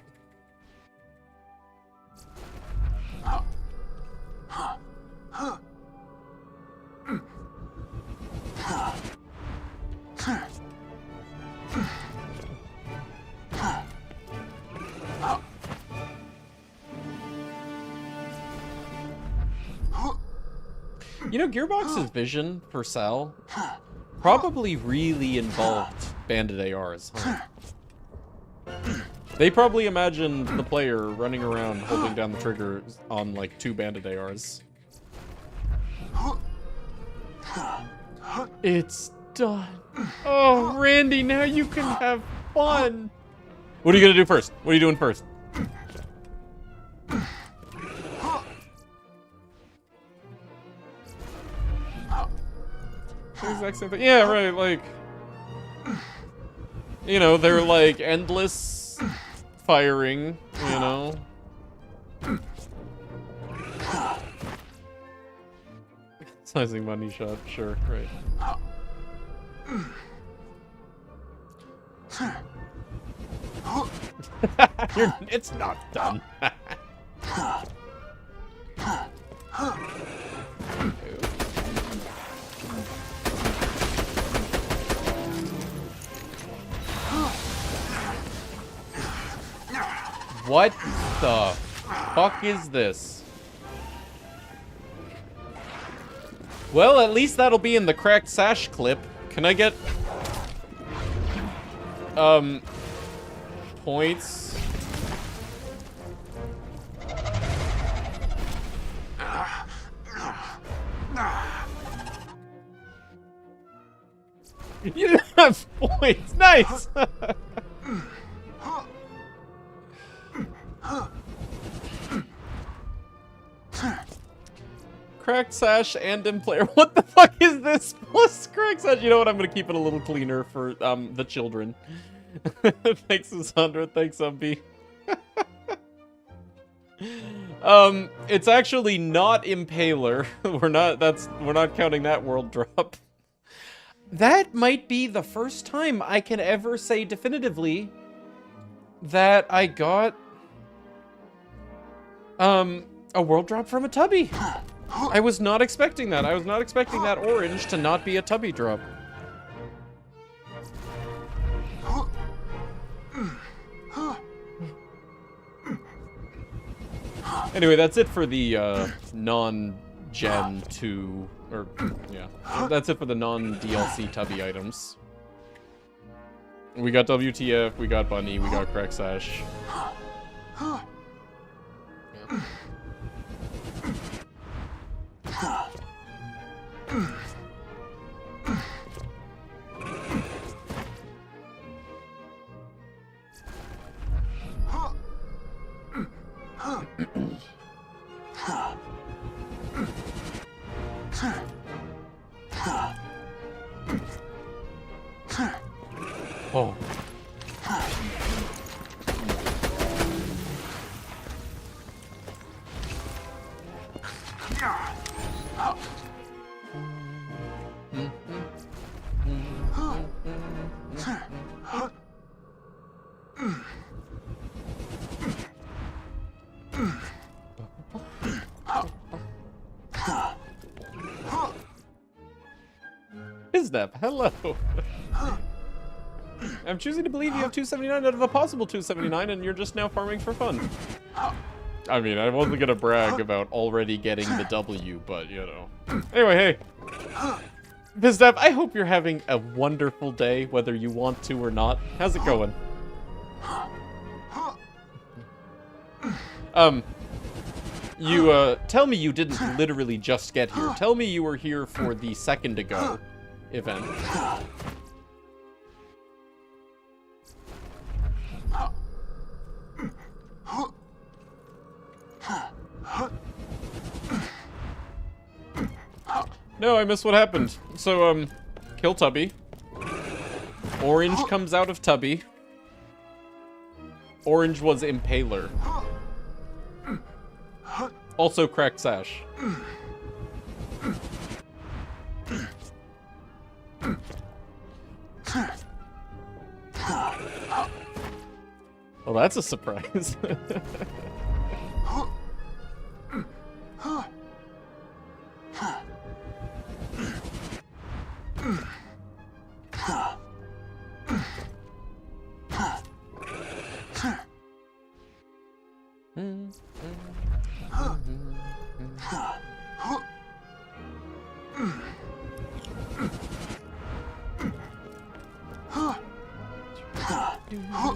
You know, Gearbox's vision for Sal probably really involved banded ARs, huh? They probably imagined the player running around holding down the trigger on, like, 2 banded ARs. It's done. Oh, Randy, now you can have fun. What are you gonna do first? What are you doing first? The exact same thing. Yeah, right, like... You know, they're like endless firing, you know? Sizing money shot, sure, right. It's not done. What the fuck is this? Well, at least that'll be in the cracked sash clip. Can I get... points? You didn't have points! Nice! Cracked sash and in player. What the fuck is this? Plus cracked sash. You know what? I'm gonna keep it a little cleaner for the children. Thanks, Sandra. Thanks, Umbi. It's actually not Impaler. We're not counting that world drop. That might be the first time I can ever say definitively that I got a world drop from a tubby. I was not expecting that. I was not expecting that orange to not be a tubby drop. Anyway, that's it for the non-Gen 2, or, yeah. That's it for the non-DLC tubby items. We got WTF, we got Bunny, we got Crack Sash. Yeah. Oh. Biznap, hello. I'm choosing to believe you have 279 out of a possible 279, and you're just now farming for fun. I mean, I wasn't gonna brag about already getting the W, but, you know. Anyway, hey. Biznap, I hope you're having a wonderful day, whether you want to or not. How's it going? You, tell me you didn't literally just get here. Tell me you were here for the second ago event. No, I missed what happened. So, kill Tubby. Orange comes out of Tubby. Orange was Impaler. Also Cracked Sash. Well, that's a surprise.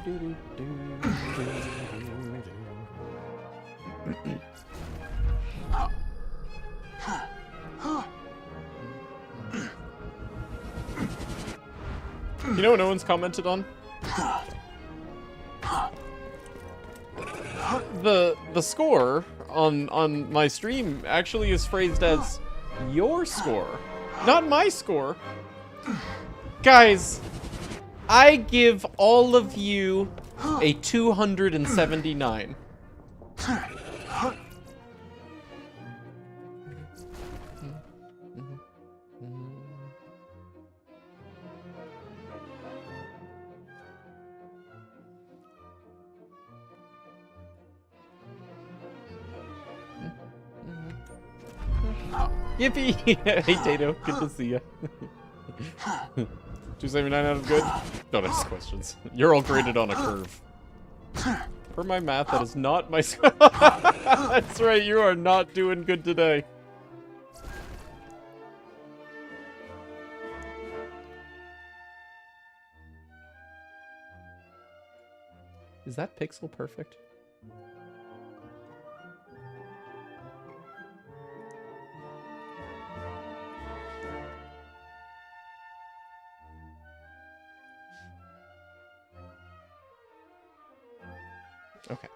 You know what no one's commented on? The score on my stream actually is phrased as your score, not my score. Guys, I give all of you a 279. Yippee! Hey Tato, good to see ya. 279 out of good? Don't ask questions. You're all graded on a curve. For my math, that is not my score. That's right, you are not doing good today. Is that pixel perfect? Okay.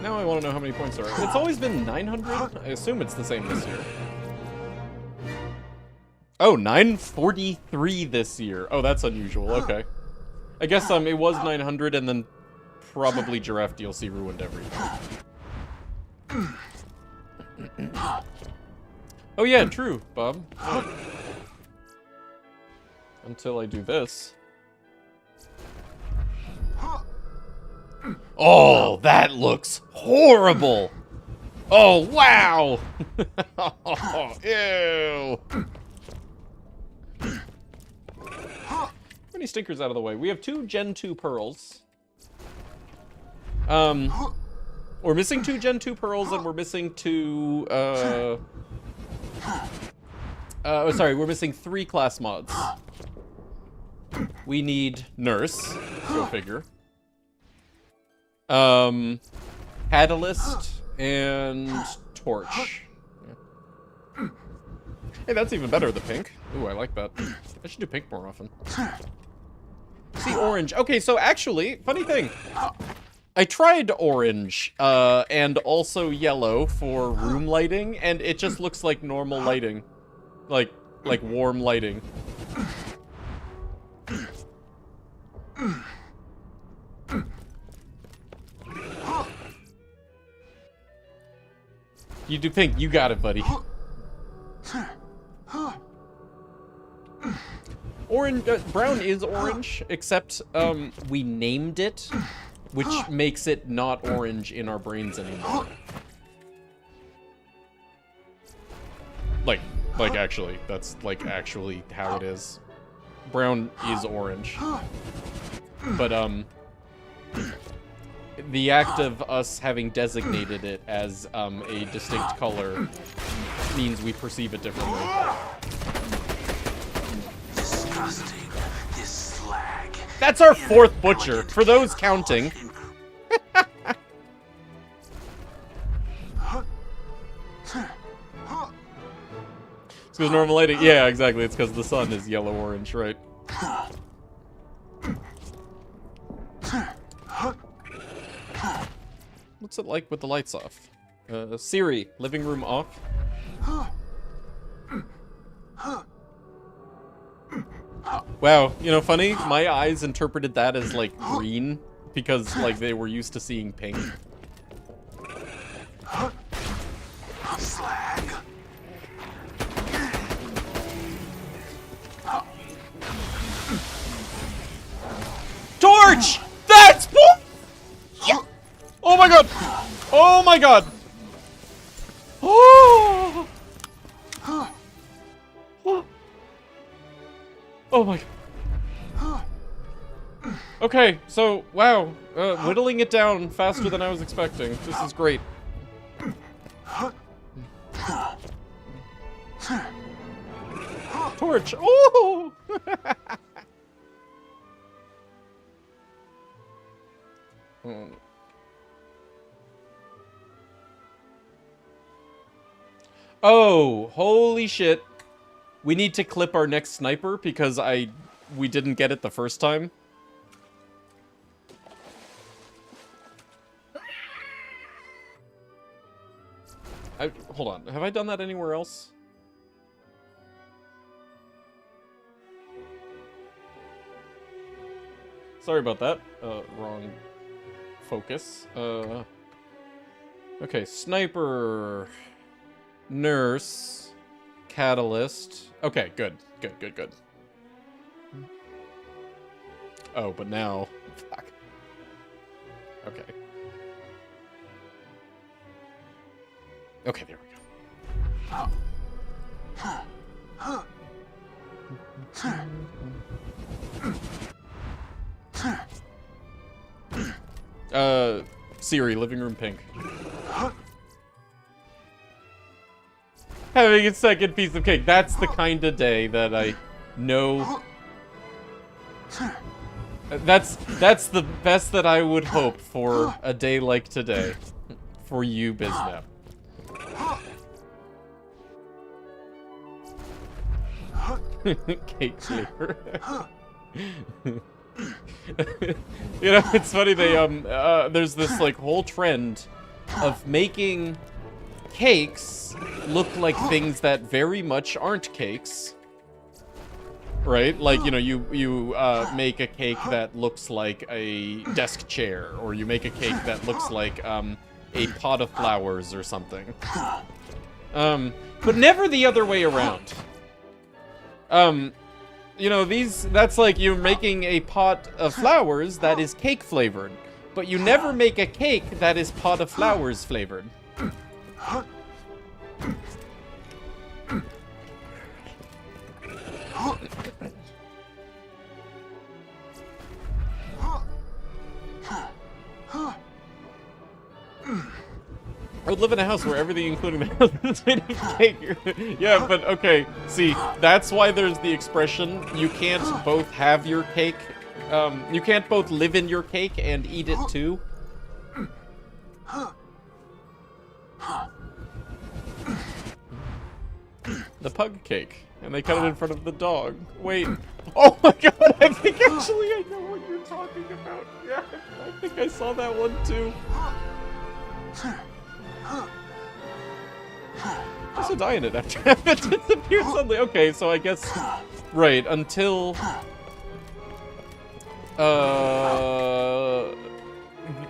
Now I want to know how many points there are. It's always been 900? I assume it's the same this year. Oh, 943 this year. Oh, that's unusual. Okay. I guess it was 900 and then probably Giraffe DLC ruined everything. Oh yeah, true, Bob. Yeah. Until I do this. Oh, that looks horrible! Oh, wow! Ew! Many stinkers out of the way. We have 2 Gen 2 pearls. We're missing 2 Gen 2 pearls, and we're missing 2, sorry, we're missing 3 class mods. We need Nurse, go figure. Catalyst, and Torch. Yeah. Hey, that's even better, the pink. Ooh, I like that. I should do pink more often. See, orange. Okay, so actually, funny thing. I tried orange, and also yellow for room lighting, and it just looks like normal lighting. Like warm lighting. You do pink, you got it, buddy. Orange, brown is orange, except, we named it, which makes it not orange in our brains anymore. Like actually, that's like actually how it is. Brown is orange. But, the act of us having designated it as, a distinct color means we perceive it differently. Disgusting, this slag. That's our 4th butcher, for those counting. It's because normal lighting. Yeah, exactly. It's because the sun is yellow-orange, right? What's it like with the lights off? Siri, living room off. Wow, you know, funny? My eyes interpreted that as, like, green, because, like, they were used to seeing pink. Slag. Torch! That's yeah. Oh my god! Oh my god! Oh! Oh my god. Okay, so, wow. Whittling it down faster than I was expecting. This is great. Torch! Oh! Oh, holy shit. We need to clip our next sniper because we didn't get it the first time. Hold on. Have I done that anywhere else? Sorry about that. Wrong focus. Okay, sniper, nurse, catalyst. Okay, good. Oh, but now, fuck. Okay. Okay, there we go. Siri, living room pink. Having a second piece of cake. That's the kind of day that I know. That's the best that I would hope for a day like today. For you, Biznap. Cake flavor. You know, it's funny, they, there's this, like, whole trend of making cakes look like things that very much aren't cakes. Right? Like, you know, you make a cake that looks like a desk chair, or you make a cake that looks like, a pot of flowers or something. But never the other way around. You know, that's like you're making a pot of flowers that is cake flavored, but you never make a cake that is pot of flowers flavored. I would live in a house where everything, including the house, is made of cake. Yeah, but okay. See, that's why there's the expression, you can't both have your cake. You can't both live in your cake and eat it too. The pug cake. And they cut it in front of the dog. Wait. Oh my god, I think actually I know what you're talking about. Yeah, I think I saw that one too. There's a die in it after it disappeared suddenly. Okay, so I guess... Right, until...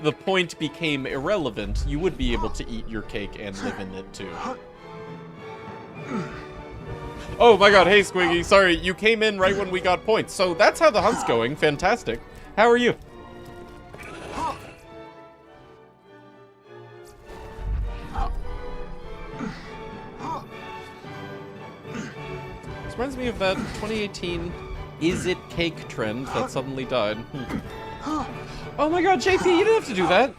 the point became irrelevant, you would be able to eat your cake and live in it too. Oh my god, hey Squiggy, sorry, you came in right when we got points. So that's how the hunt's going, fantastic. How are you? This reminds me of that 2018 Is It Cake trend that suddenly died. Oh my god, JP, you didn't have to do that.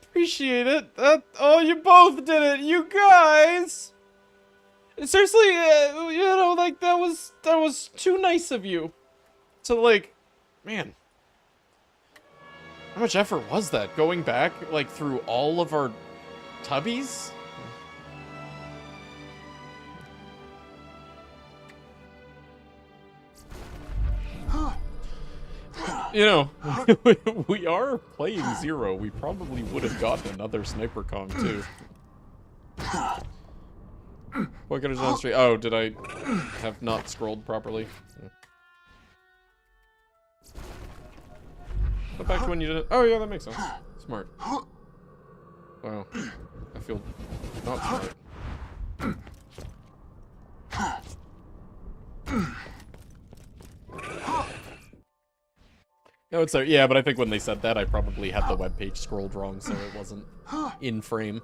Appreciate it. Oh, you both did it, you guys! Seriously, you know, like, that was too nice of you. So, like, man. How much effort was that? Going back, like, through all of our tubbies? You know, we are playing Zero. We probably would have gotten another sniper com too. What could I on street? Oh, did I have not scrolled properly? Go back to when you did it. Oh yeah, that makes sense. Smart. Wow. I feel not smart. No, it's yeah, but I think when they said that, I probably had the webpage scrolled wrong, so it wasn't in frame.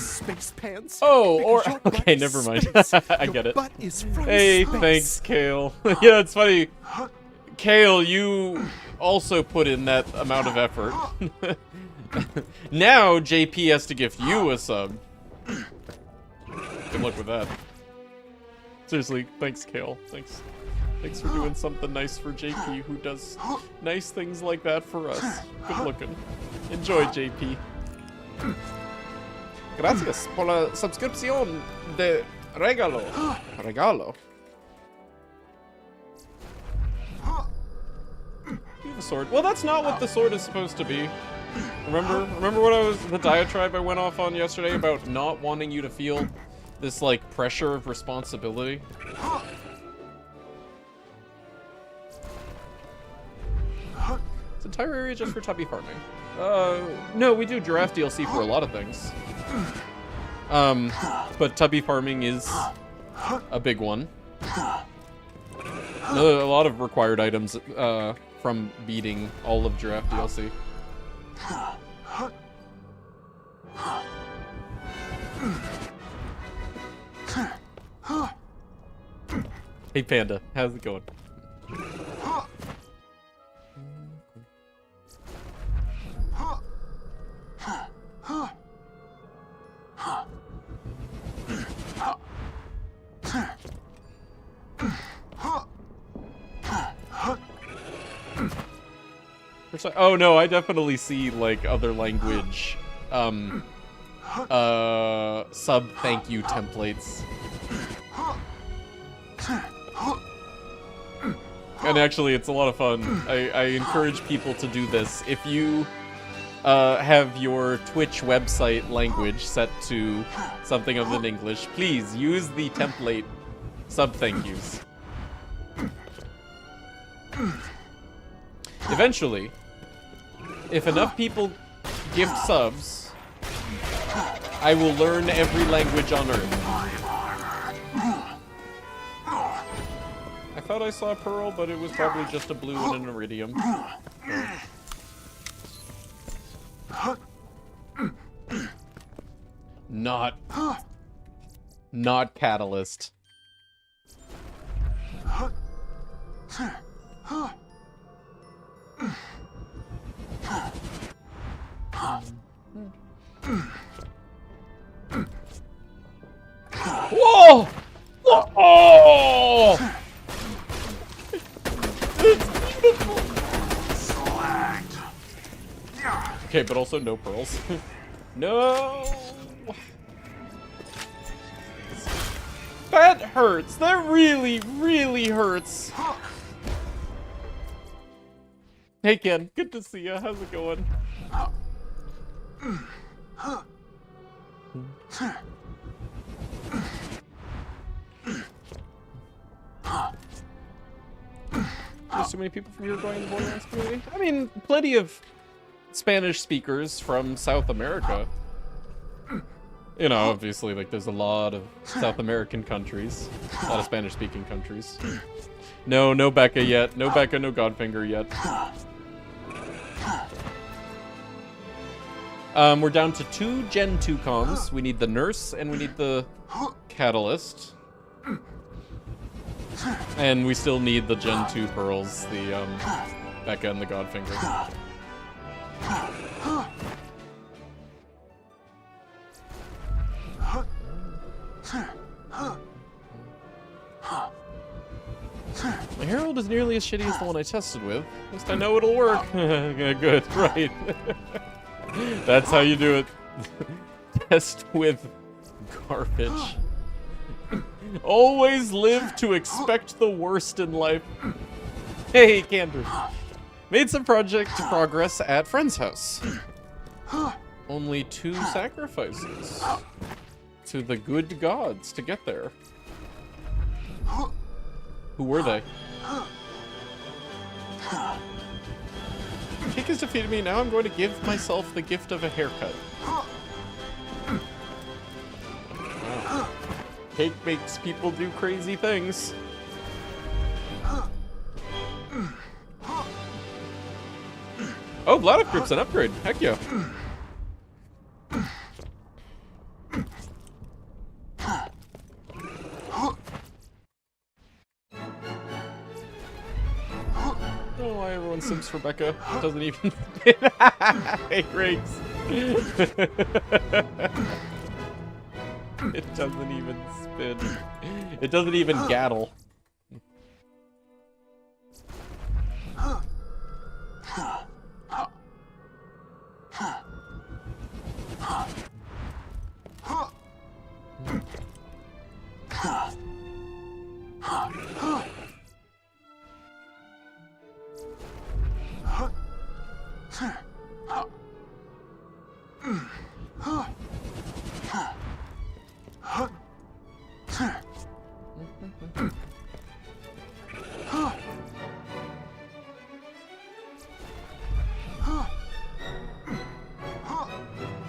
space pants. Oh, or Because your butt okay, is never mind. space. I Your get it. butt is from Hey, space. thanks, Kale. Yeah, it's funny. Kale, you also put in that amount of effort. Now JP has to gift you a sub. Good luck with that. Seriously, thanks, Kale. Thanks for doing something nice for JP, who does nice things like that for us. Good looking. Enjoy, JP. Gracias por la suscripción de regalo. Regalo. You have a sword. Well, that's not what the sword is supposed to be. Remember what the diatribe I went off on yesterday about not wanting you to feel this, like, pressure of responsibility? It's entire area just for tubby farming. No, we do giraffe DLC for a lot of things. But tubby farming is a big one. A lot of required items, from beating all of giraffe DLC. Hey Panda, how's it going? Oh no, I definitely see, like, other language, sub thank you templates. And actually, it's a lot of fun. I encourage people to do this. If you have your Twitch website language set to something other than English, please use the template sub thank yous. Eventually, if enough people gift subs, I will learn every language on Earth. I thought I saw a pearl, but it was probably just a blue and an iridium. Not catalyst. Whoa! Oh! It's beautiful. Okay, but also no pearls. No. That hurts. That really, really hurts. Hey Ken, good to see you. How's it going? There's too many people from here going to the Borderlands community. I mean, plenty of Spanish speakers from South America. You know, obviously, like, there's a lot of South American countries. A lot of Spanish-speaking countries. No Becca yet. No Becca, no Godfinger yet. We're down to 2 Gen 2 comms. We need the Nurse, and we need the Catalyst. And we still need the Gen 2 pearls, the, Becca and the Godfinger. My Herald is nearly as shitty as the one I tested with. At least I know it'll work. Yeah, good, right. That's how you do it. Test with garbage. Always live to expect the worst in life. Hey, Candor. Made some project progress at friend's house. Only 2 sacrifices to the good gods to get there. Who were they? Cake has defeated me. Now I'm going to give myself the gift of a haircut. Wow. Cake makes people do crazy things. Oh, Blood Grip's an upgrade. Heck yeah. this, Rebecca. It doesn't even... Hey, Riggs. It doesn't even spin. It doesn't even gaddle.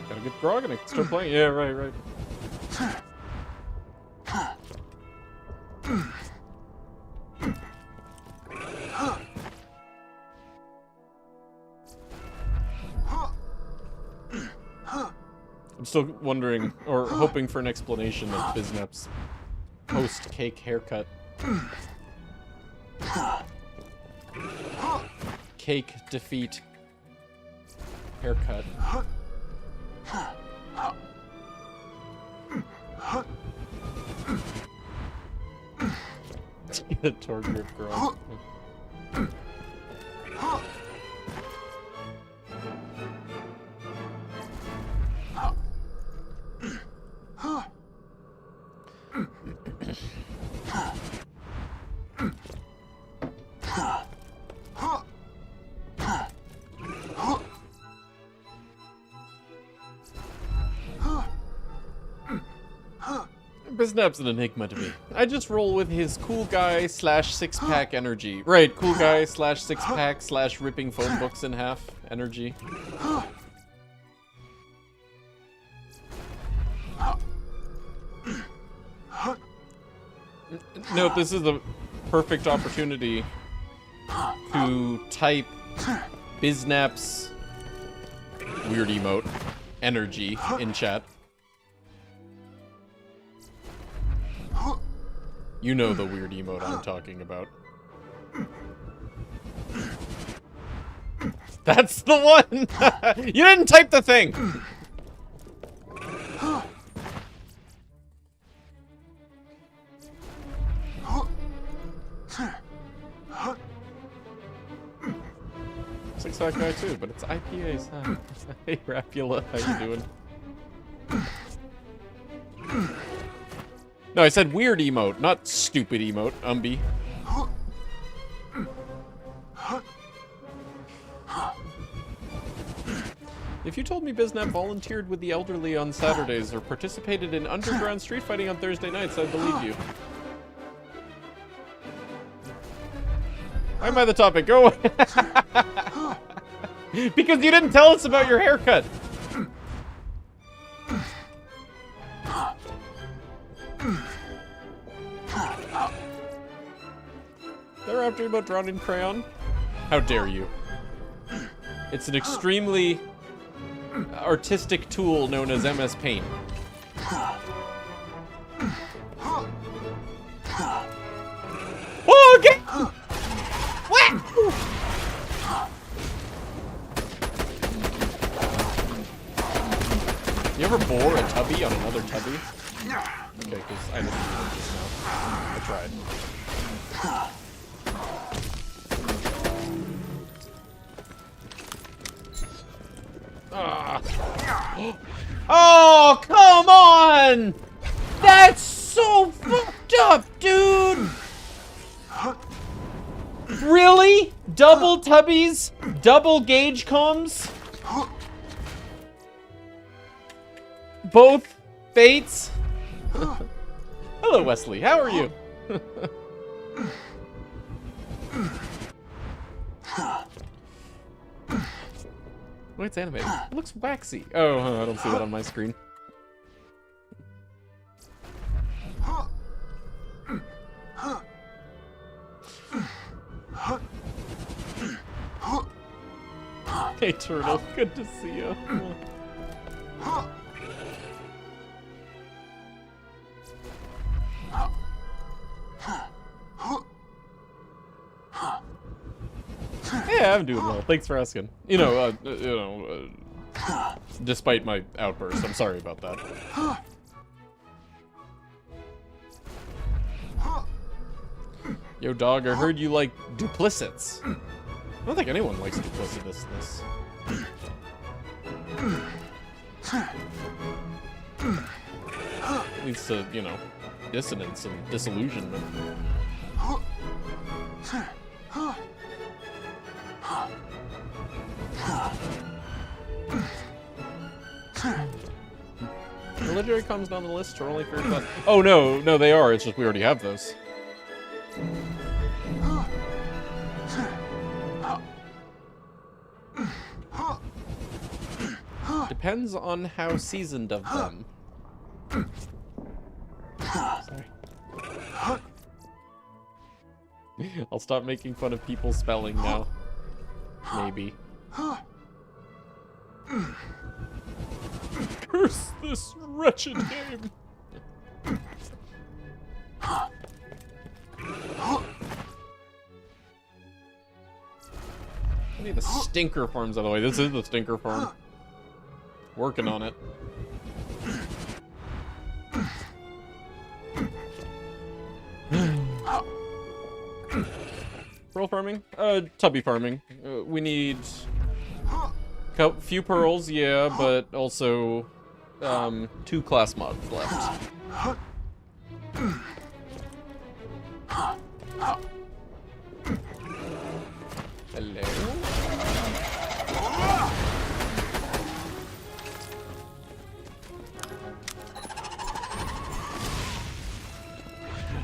Gotta get grog and I can start playing. Yeah, right. I'm still wondering, or hoping for an explanation of Biznap's post-cake haircut. Cake defeat haircut. The torture girl. Biznap's an enigma to me. I just roll with his cool guy / six-pack energy. Right, cool guy / six-pack / ripping phone books in half energy. Note, this is a perfect opportunity to type Biznap's weird emote energy in chat. You know the weird emote I'm talking about. That's the one! You didn't type the thing! Six-pack guy too, but it's IPAs, huh? Hey, Rapula, how you doing? No, I said weird emote, not stupid emote, Umby. If you told me Biznap volunteered with the elderly on Saturdays or participated in underground street fighting on Thursday nights, I'd believe you. Why am I the topic? Go away. Because you didn't tell us about your haircut. They're after you about drowning crayon? How dare you? It's an extremely artistic tool known as MS Paint. Oh, okay! What? You ever bore a tubby on another tubby? Okay, because I didn't do it just now. I tried. Oh, come on! That's so fucked up, dude! Really? Double tubbies? Double gauge combs? Both fates? Hello, Wesley. How are you? Wait, it's animated. It looks waxy. Oh, I don't see that on my screen. Hey, Turtle. Good to see you. Yeah, Yeah, I'm doing well. Thanks for asking. Despite my outburst, I'm sorry about that. Yo, dog, I heard you like duplicits. I don't think anyone likes duplicitousness. Leads to, dissonance and disillusionment. The legendary comes down the list or only for class. Oh no, they are. It's just we already have those. Depends on how seasoned of them. Sorry. I'll stop making fun of people's spelling now. Maybe. Curse this wretched game! I need the stinker farms out of the way. This is the stinker farm. Working on it. Pearl farming? Tubby farming. We need few pearls, yeah, but also 2 class mods left. Hello?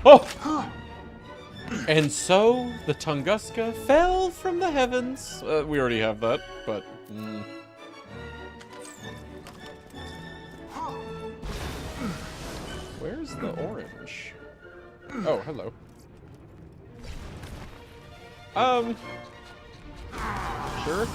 Oh! And so, the Tunguska fell from the heavens. We already have that, but... Where's the orange? Oh, hello. Sure.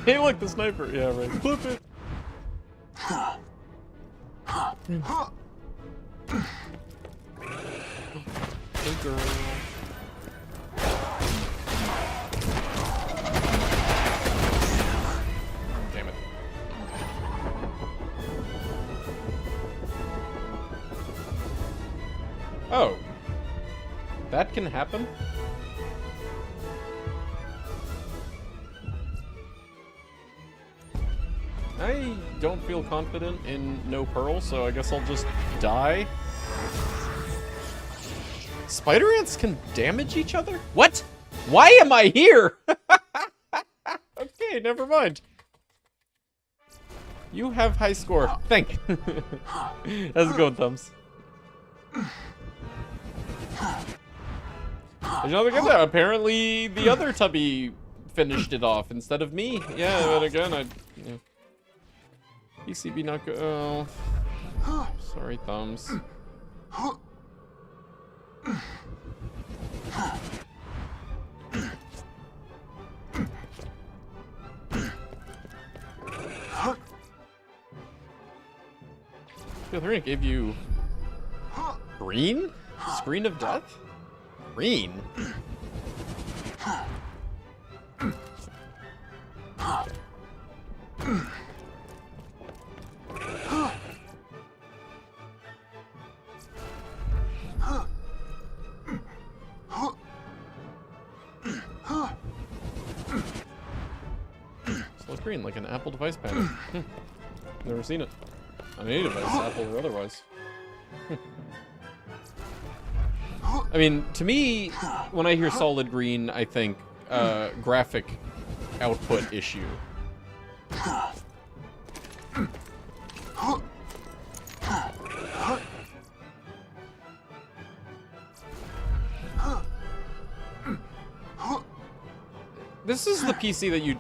Hey, look, the sniper. Yeah, right. Flip it. Hey, girl. Damn it. Oh. That can happen? I don't feel confident in no pearl, so I guess I'll just die. Spider ants can damage each other? What? Why am I here? Okay, never mind. You have high score. Thank you. How's it going, Thumbs? There's nothing in there. Apparently, the other Tubby finished it off instead of me. Yeah, but again, yeah. PCB not go. Oh. Sorry, Thumbs. They're gonna give you green? Screen of death? Green? Solid green, like an Apple device panel. Never seen it. On any device, Apple or otherwise. I mean, to me, when I hear solid green, I think graphic output issue. This is the PC that you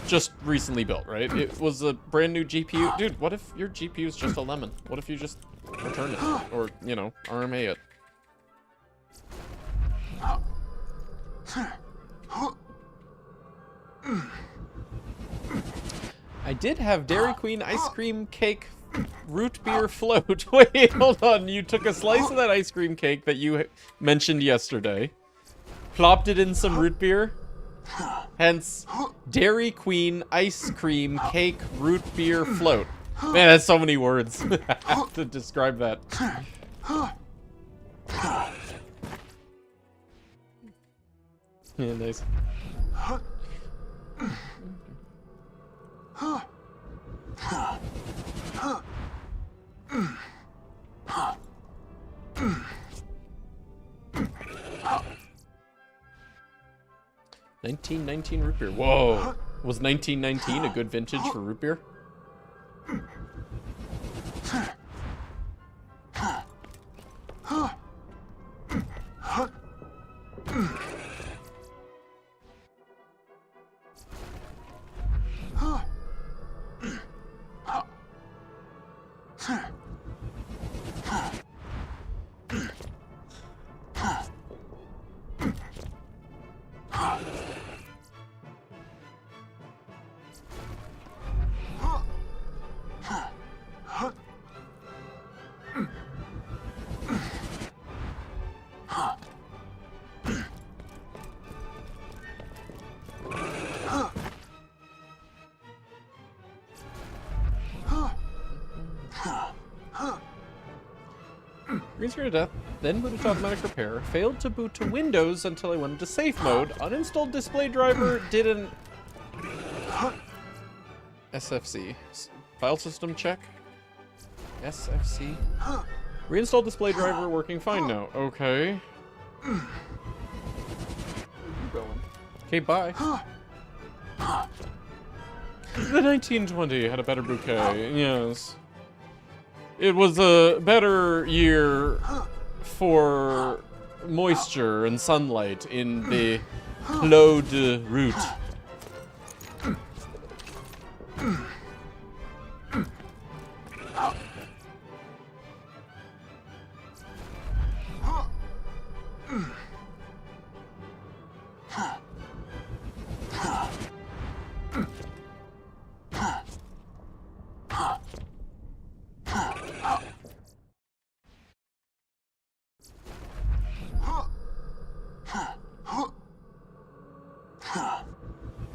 just recently built, right? It was a brand new GPU. Dude, what if your GPU is just a lemon? What if you just return it? Or, you know, RMA it? I did have Dairy Queen ice cream cake root beer float. Wait, hold on. You took a slice of that ice cream cake that you mentioned yesterday, plopped it in some root beer, hence Dairy Queen ice cream cake root beer float. Man, that's so many words to describe that. Yeah, nice. 1919 root beer. Whoa. Was 1919 a good vintage for root beer? Green screen of death, then booted to automatic repair, failed to boot to Windows until I went into safe mode, uninstalled display driver, did an SFC. File system check. SFC. Reinstalled display driver, working fine now. Okay. Okay, bye. The 1920 had a better bouquet, yes. It was a better year for moisture and sunlight in the Clos de Route.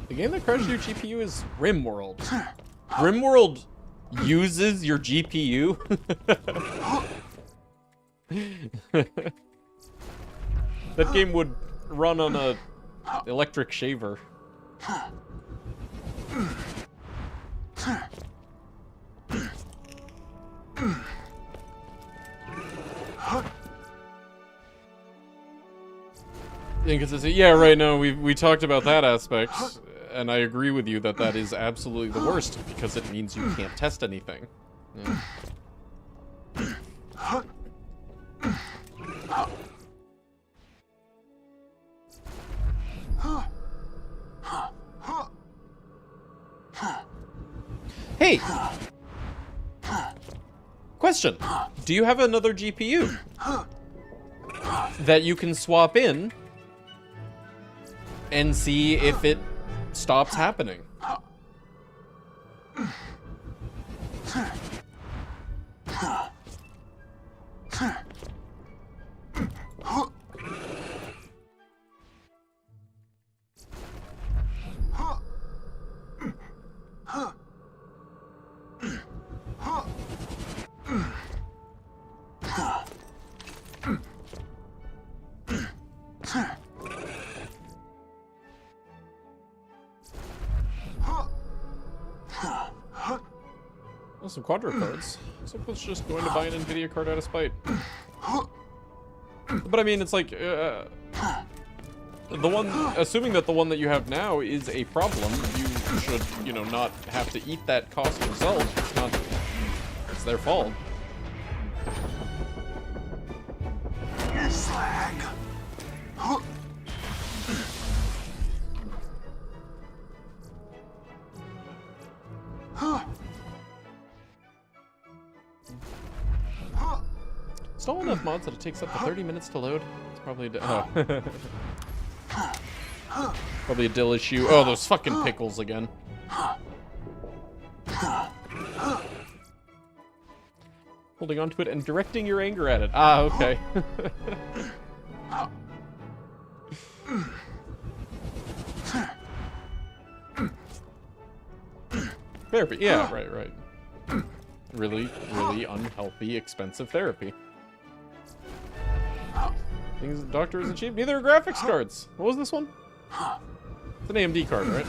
The game that crushed your GPU is RimWorld. RimWorld uses your GPU? That game would run on a electric shaver. Inconsistent. Yeah, right. No, we talked about that aspect, and I agree with you that that is absolutely the worst because it means you can't test anything. Yeah. Hey! Question. Do you have another GPU that you can swap in and see if it stops happening? Oh, some Quadro cards. So it's just going to buy an Nvidia card out of spite. But I mean, it's like, the one, assuming that the one that you have now is a problem, you should, you know, not have to eat that cost yourself. It's not, it's their fault. Slag. Install enough mods that it takes up to 30 minutes to load. It's probably probably a dill issue. Oh, those fucking pickles again. Holding onto it and directing your anger at it. Ah, okay. Therapy, yeah, right. Really unhealthy, expensive therapy. Things the doctor has achieved. Neither are graphics cards. What was this one? It's an AMD card, right?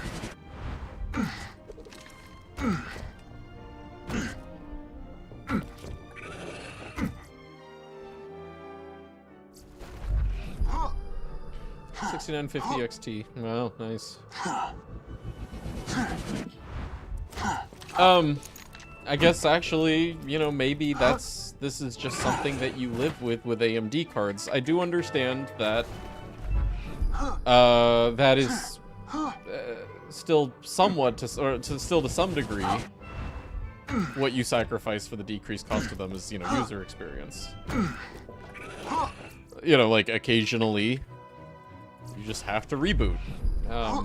$6950 XT. Wow, nice. I guess actually, you know, maybe this is just something that you live with AMD cards. I do understand that that is still somewhat to some degree what you sacrifice for the decreased cost of them is, you know, user experience. You know, like occasionally you just have to reboot. I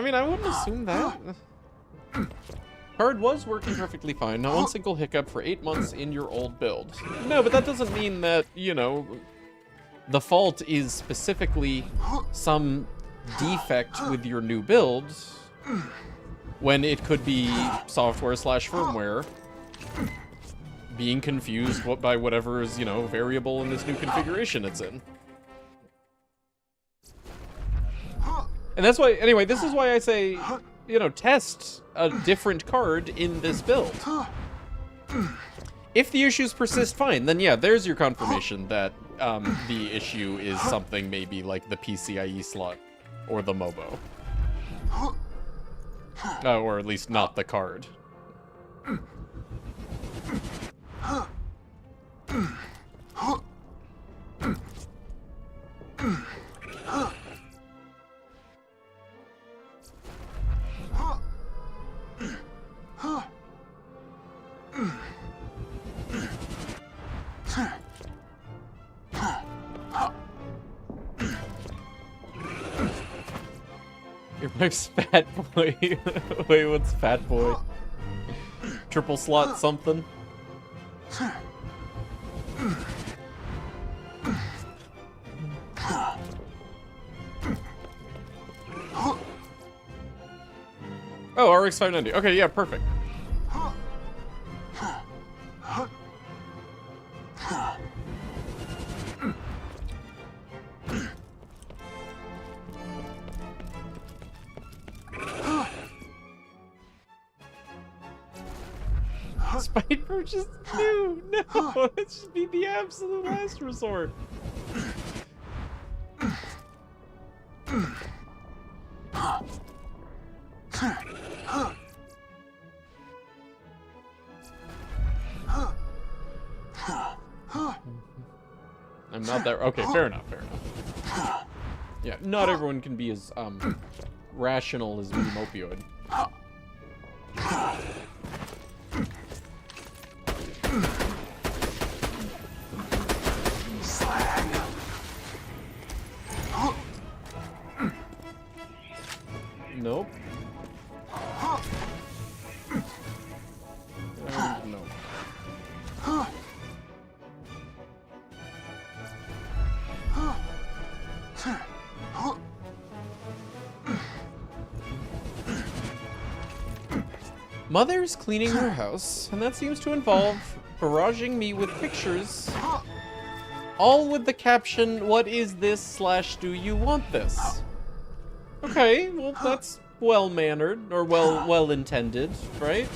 mean, I wouldn't assume that. Card was working perfectly fine. Not one single hiccup for 8 months in your old build. No, but that doesn't mean that, you know, the fault is specifically some defect with your new build, when it could be software/firmware being confused by whatever is, you know, variable in this new configuration it's in. And that's why, anyway, this is why I say, you know, test a different card in this build. If the issues persist, fine, then yeah, there's your confirmation that the issue is something maybe like the PCIe slot or the MOBO. Or at least not the card. Your wife's fat boy. Wait, what's fat boy? Triple slot something? Oh, RX 590. Okay, yeah, perfect. Spite purchase new. No, it should be the absolute last resort. I'm not there. Okay, fair enough, fair enough. Yeah, not everyone can be as rational as me, mopioid. Nope. No. Mother's cleaning her house, and that seems to involve barraging me with pictures, all with the caption, "What is this / do you want this?" Okay, well, that's well-mannered, or well-intended, right?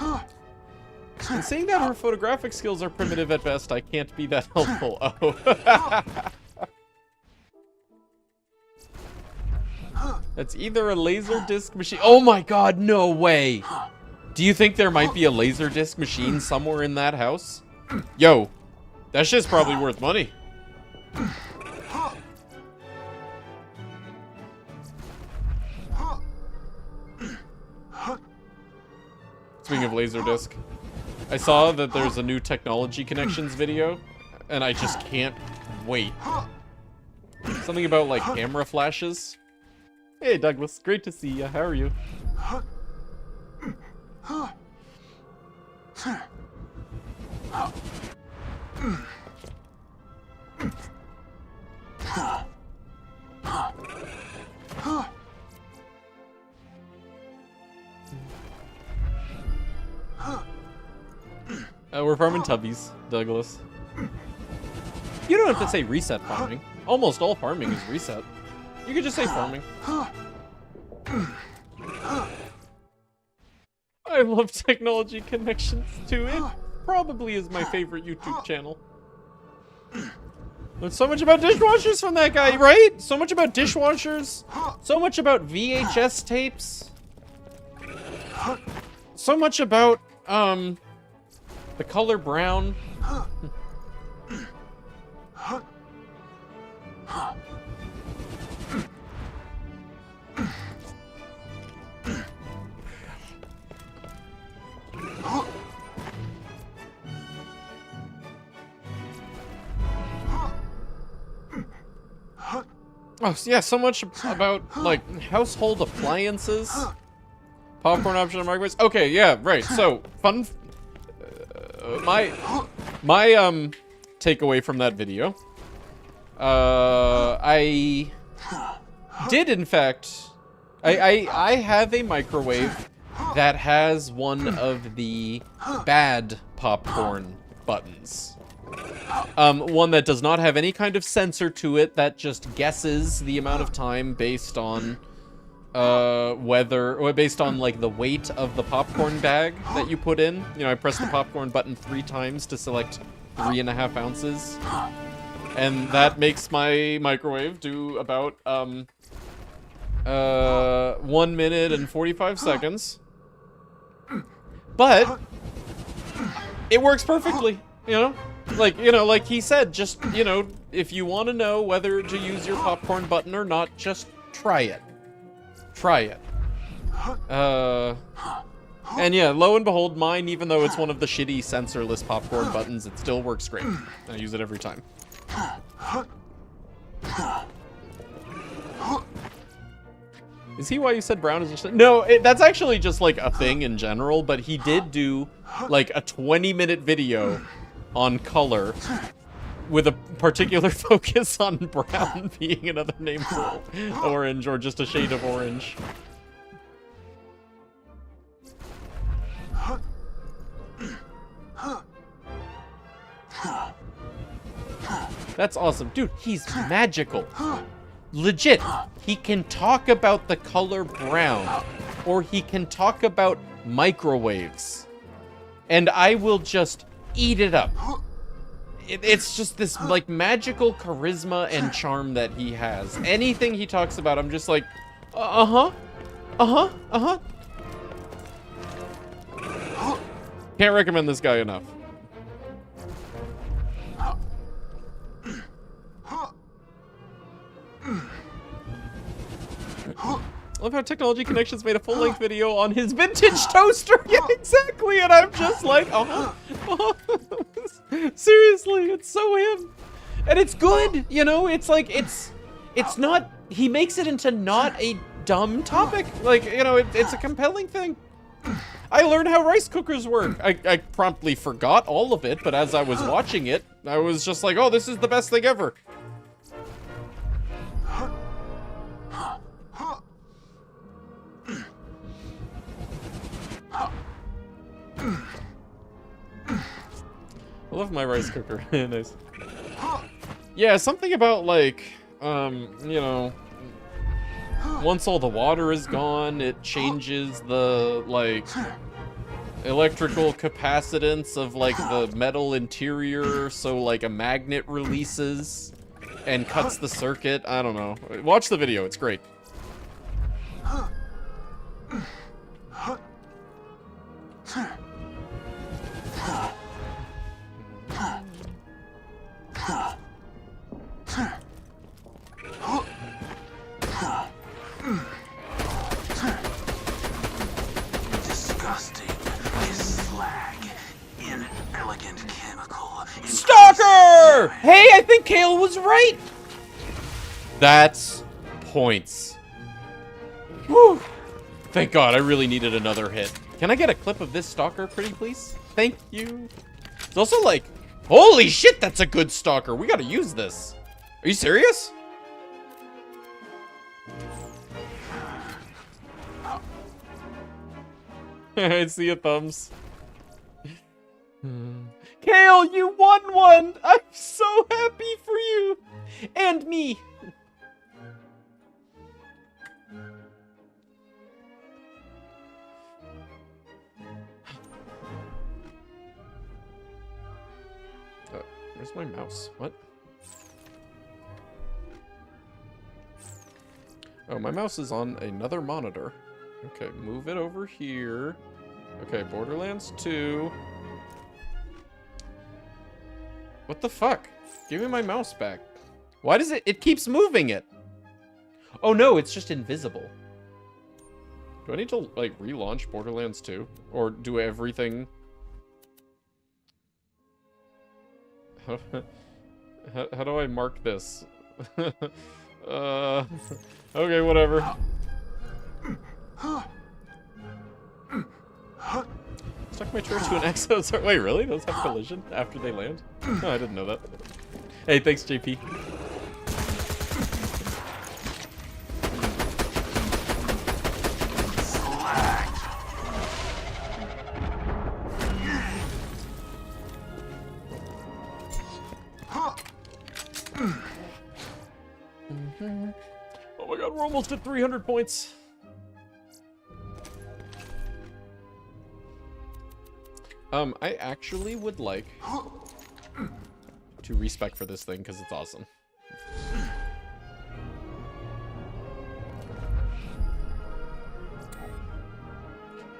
And seeing that her photographic skills are primitive at best, I can't be that helpful. Oh. That's either a laser disc machine. Oh my god, no way! Do you think there might be a laser disc machine somewhere in that house? Yo, that shit's probably worth money. Speaking of Laserdisc, I saw that there's a new Technology Connections video, and I just can't wait. Something about, like, camera flashes. Hey, Douglas, great to see you. How are you? We're farming tubbies, Douglas. You don't have to say reset farming. Almost all farming is reset. You could just say farming. I love Technology Connections too. It probably is my favorite YouTube channel. There's so much about dishwashers from that guy, right? So much about dishwashers. So much about VHS tapes. So much about, the color brown. Oh, yeah, so much about, like, household appliances. Popcorn option and microwaves. Okay, yeah, right. So, my takeaway from that video. I did, in fact, I have a microwave that has one of the bad popcorn buttons. One that does not have any kind of sensor to it, that just guesses the amount of time based on based on like the weight of the popcorn bag that you put in. You know, I press the popcorn button 3 times to select 3.5 ounces. And that makes my microwave do about 1 minute and 45 seconds. But it works perfectly, you know? Like he said, just, you know, if you want to know whether to use your popcorn button or not, just try it. Try it. And yeah, lo and behold, mine, even though it's one of the shitty sensorless popcorn buttons, it still works great. I use it every time. Is he why you said brown is just... No, that's actually just like a thing in general, but he did do like a 20-minute video on color with a particular focus on brown being another name for orange or just a shade of orange. That's awesome. Dude, he's magical. Legit. He can talk about the color brown, or he can talk about microwaves. And I will just eat it up. It's just this, like, magical charisma and charm that he has. Anything he talks about, I'm just like, uh-huh. Uh-huh. Uh-huh. Can't recommend this guy enough. I love how Technology Connections made a full-length video on his vintage toaster. Yeah, exactly. And I'm just like, seriously, it's so him. And it's good, you know? It's like, it's not, he makes it into not a dumb topic. Like, you know, it's a compelling thing. I learned how rice cookers work. I promptly forgot all of it, but as I was watching it, I was just like, oh, this is the best thing ever. I love my rice cooker. Nice. Yeah, something about, like, you know, once all the water is gone, it changes the, like, electrical capacitance of, like, the metal interior, so, like, a magnet releases and cuts the circuit. I don't know. Watch the video, it's great. Disgusting. This slag. Inelegant chemical. Stalker! Hey, I think Kale was right. That's points. Woo. Thank God, I really needed another hit. Can I get a clip of this stalker, pretty please? Thank you. It's also like, holy shit, that's a good stalker. We gotta use this. Are you serious? I see your thumbs. Kale, you won one! I'm so happy for you! And me! Where's my mouse? What? Oh, my mouse is on another monitor. Okay, move it over here. Okay, Borderlands 2. What the fuck? Give me my mouse back. Why does it keeps moving it? Oh no, it's just invisible. Do I need to, like, relaunch Borderlands 2? Or do everything? How do I mark this? Okay, whatever. Stuck my chair to an exo. Wait, really? Those have collision after they land? No, I didn't know that. Hey, thanks, JP. Oh my god, we're almost at 300 points. I actually would like to respec for this thing because it's awesome.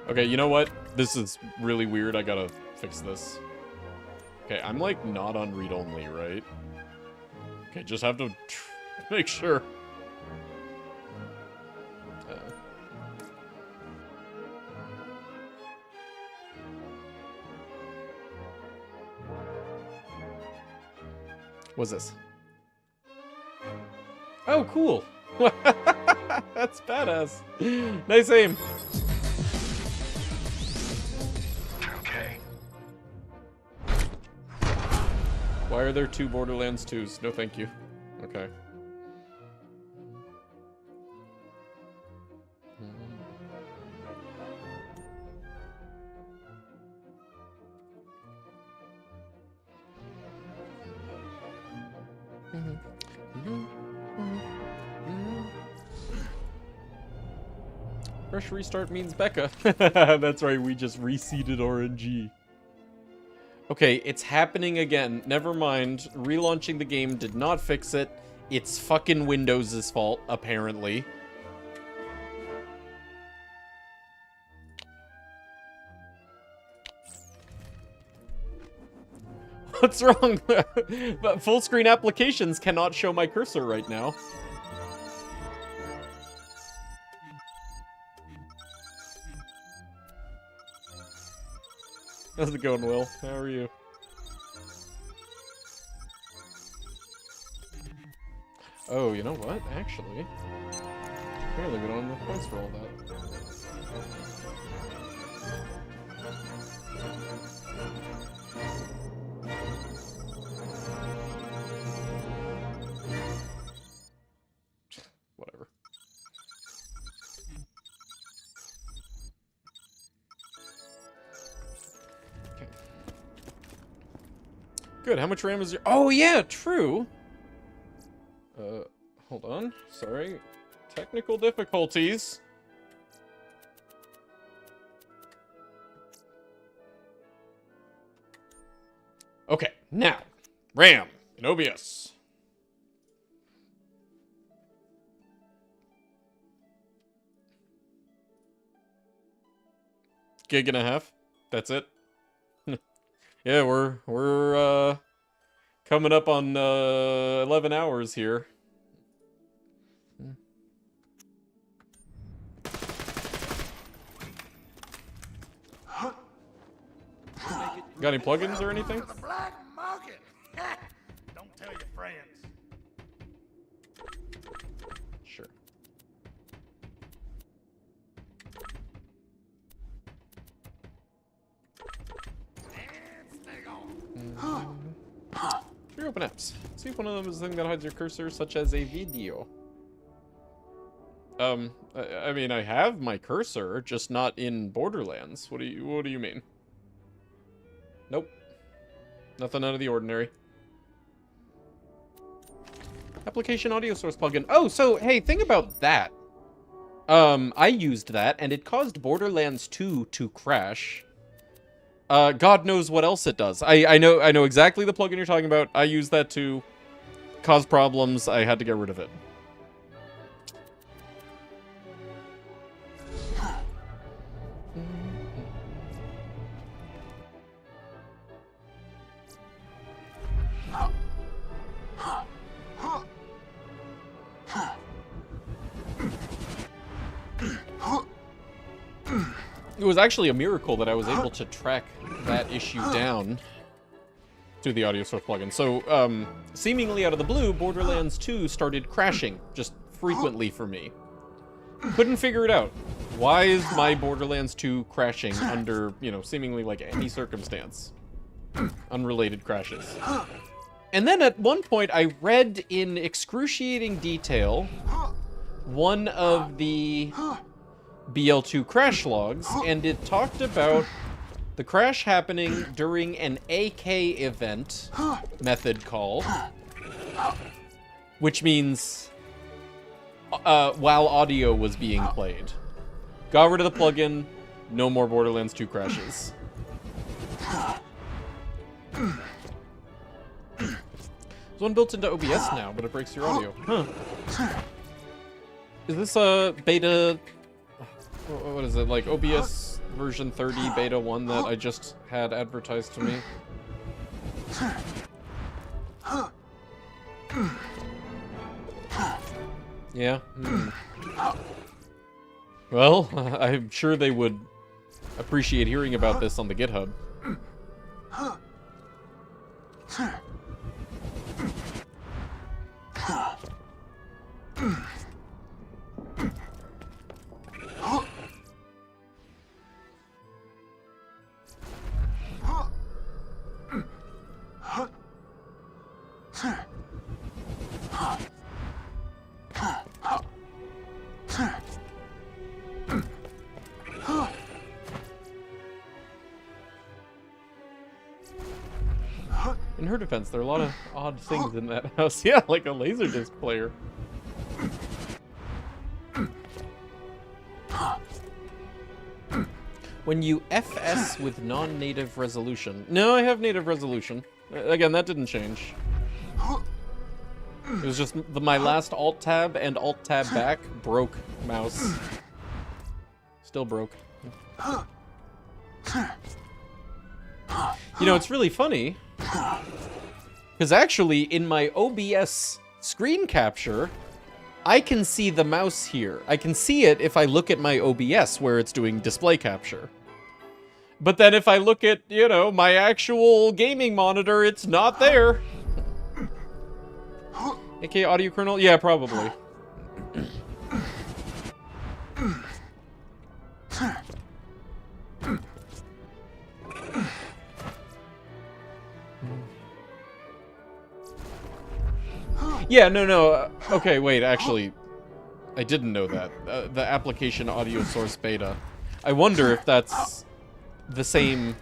Okay, you know what? This is really weird. I gotta fix this. Okay, I'm like not on read-only, right? Okay, just have to make sure. What's this? Oh, cool. That's badass. Nice aim. Okay. Why are there 2 Borderlands 2s? No, thank you. Okay. Fresh restart means Becca. That's right, we just reseeded RNG. Okay, it's happening again. Never mind. Relaunching the game did not fix it. It's fucking Windows' fault, apparently. What's wrong? But full screen applications cannot show my cursor right now. How's it going, Will? How are you? Oh, you know what? Actually, apparently we don't have enough points for all that. Whatever. Okay. Good. How much RAM is your... Oh, yeah, true. Hold on. Sorry. Technical difficulties. Okay, now. RAM in OBS. Gig and a half. That's it. Yeah, we're coming up on 11 hours here. Got any plugins or anything? The black market. Don't tell your friends. Sure. open apps. See if one of them is the thing that hides your cursor, such as a video. I mean, I have my cursor, just not in Borderlands. What do you mean? Nope. Nothing out of the ordinary. Application audio source plugin. Oh, so, hey, think about that. I used that, and it caused Borderlands 2 to crash. God knows what else it does. I know exactly the plugin you're talking about. I used that to cause problems. I had to get rid of it. It was actually a miracle that I was able to track that issue down to the audio source plugin. So, seemingly out of the blue, Borderlands 2 started crashing just frequently for me. Couldn't figure it out. Why is my Borderlands 2 crashing under, you know, seemingly like any circumstance? Unrelated crashes. And then at one point, I read in excruciating detail one of the BL2 crash logs, and it talked about the crash happening during an AK event method call, which means while audio was being played. Got rid of the plugin, no more Borderlands 2 crashes. There's one built into OBS now, but it breaks your audio. Huh. Is this a beta... What is it, like OBS version 30 beta 1 that I just had advertised to me? Yeah? Well, I'm sure they would appreciate hearing about this on the GitHub. In her defense, there are a lot of odd things in that house. Yeah, like a Laserdisc player. When you FS with non-native resolution. No, I have native resolution. Again, that didn't change. It was just my last Alt-Tab and Alt-Tab back broke mouse. Still broke. You know, it's really funny. Because actually, in my OBS screen capture, I can see the mouse here. I can see it if I look at my OBS where it's doing display capture. But then if I look at, you know, my actual gaming monitor, it's not there. AK audio kernel? Yeah, probably. Yeah, no. Okay, wait, actually, I didn't know that. The application audio source beta. I wonder if that's the same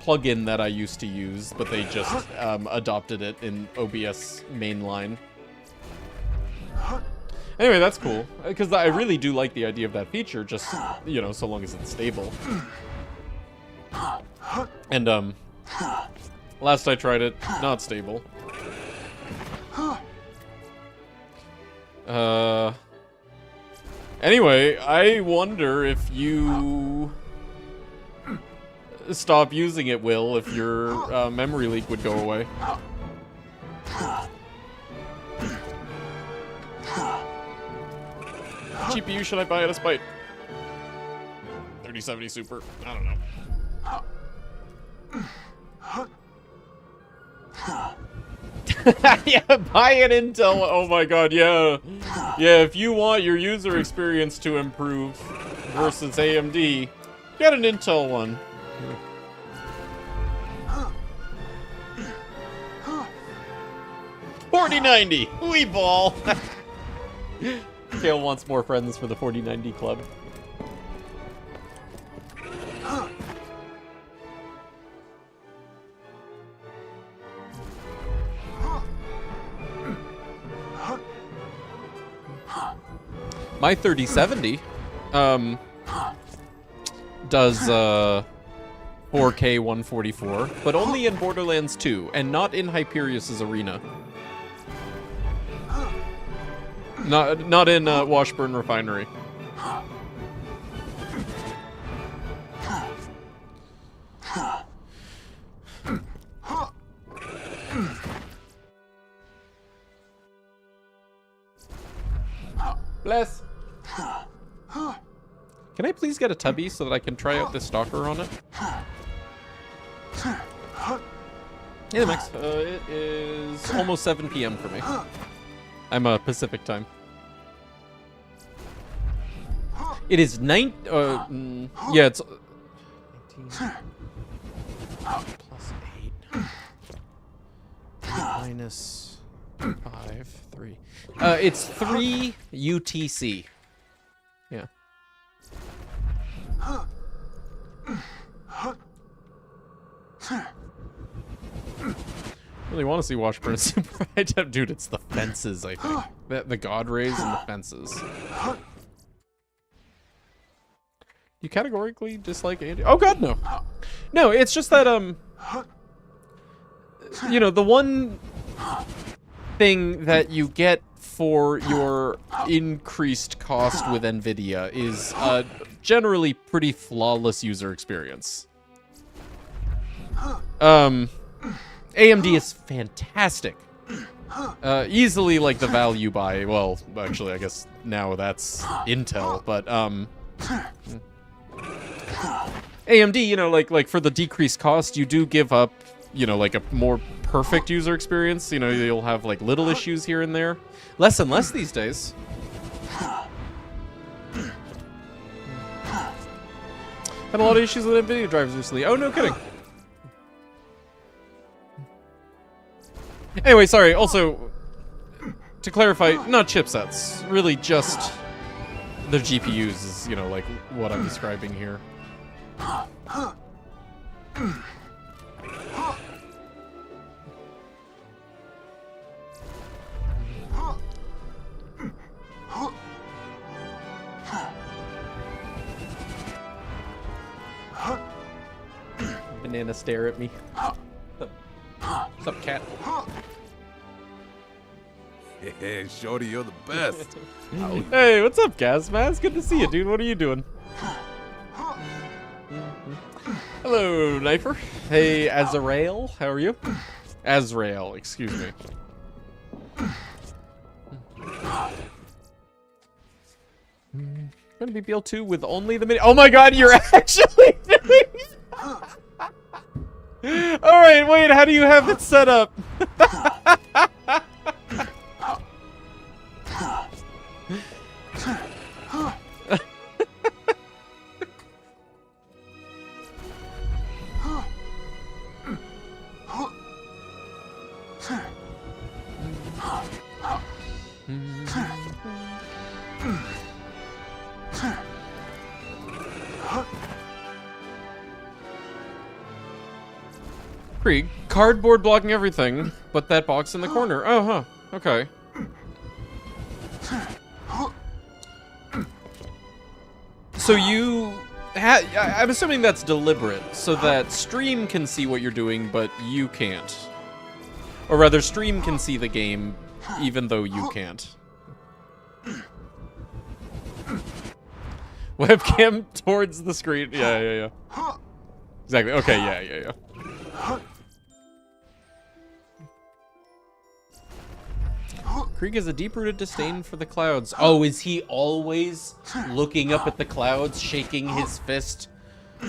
plugin that I used to use, but they just adopted it in OBS mainline. Anyway, that's cool, because I really do like the idea of that feature, just, you know, so long as it's stable. And, last I tried it, not stable. Anyway, I wonder if you stop using it, Will, if your memory leak would go away. GPU should I buy at a spite? 3070 Super. I don't know. Yeah, buy an Intel. Oh my god, yeah. Yeah, if you want your user experience to improve versus AMD, get an Intel one. 4090! We ball! Kale wants more friends for the 4090 club. My 3070 does 4K 144, but only in Borderlands 2 and not in Hyperion's arena. Not in Washburn Refinery. Bless. Can I please get a tubby so that I can try out this stalker on it? Hey, Max. It is almost 7 p.m. for me. I'm Pacific time. It is yeah, it's 19 plus 8 minus 5, 3. It's 3 UTC. Yeah. Really want to see Washburn Super High Def. Dude, it's the fences, I think. The God Rays and the fences. You categorically dislike Andy? Oh god, no. No, it's just that, you know, the one thing that you get for your increased cost with NVIDIA is generally pretty flawless user experience. AMD is fantastic. Easily like the value buy. Well, actually, I guess now that's Intel, but AMD, you know, like for the decreased cost, you do give up, you know, like a more perfect user experience. You know, you'll have like little issues here and there. Less and less these days. Had a lot of issues with NVIDIA drivers recently. Oh, no kidding. Anyway, sorry. Also, to clarify, not chipsets. Really just the GPUs is, you know, like what I'm describing here. Banana stare at me. What's up, cat? Hey, Shorty, you're the best. Hey, what's up, Gazmaz? Good to see you, dude. What are you doing? Hello, Knifer. Hey, Azrael. How are you? Azrael, excuse me. Gonna be BL2 with only the mini. Oh my god, you're actually doing it! Alright, wait, how do you have it set up? Krieg, cardboard blocking everything, but that box in the corner. Oh, huh. Okay. So you I'm assuming that's deliberate, so that stream can see what you're doing, but you can't. Or rather, stream can see the game, even though you can't. Webcam towards the screen. Yeah. Exactly. Okay, yeah. Krieg has a deep-rooted disdain for the clouds. Oh, is he always looking up at the clouds, shaking his fist?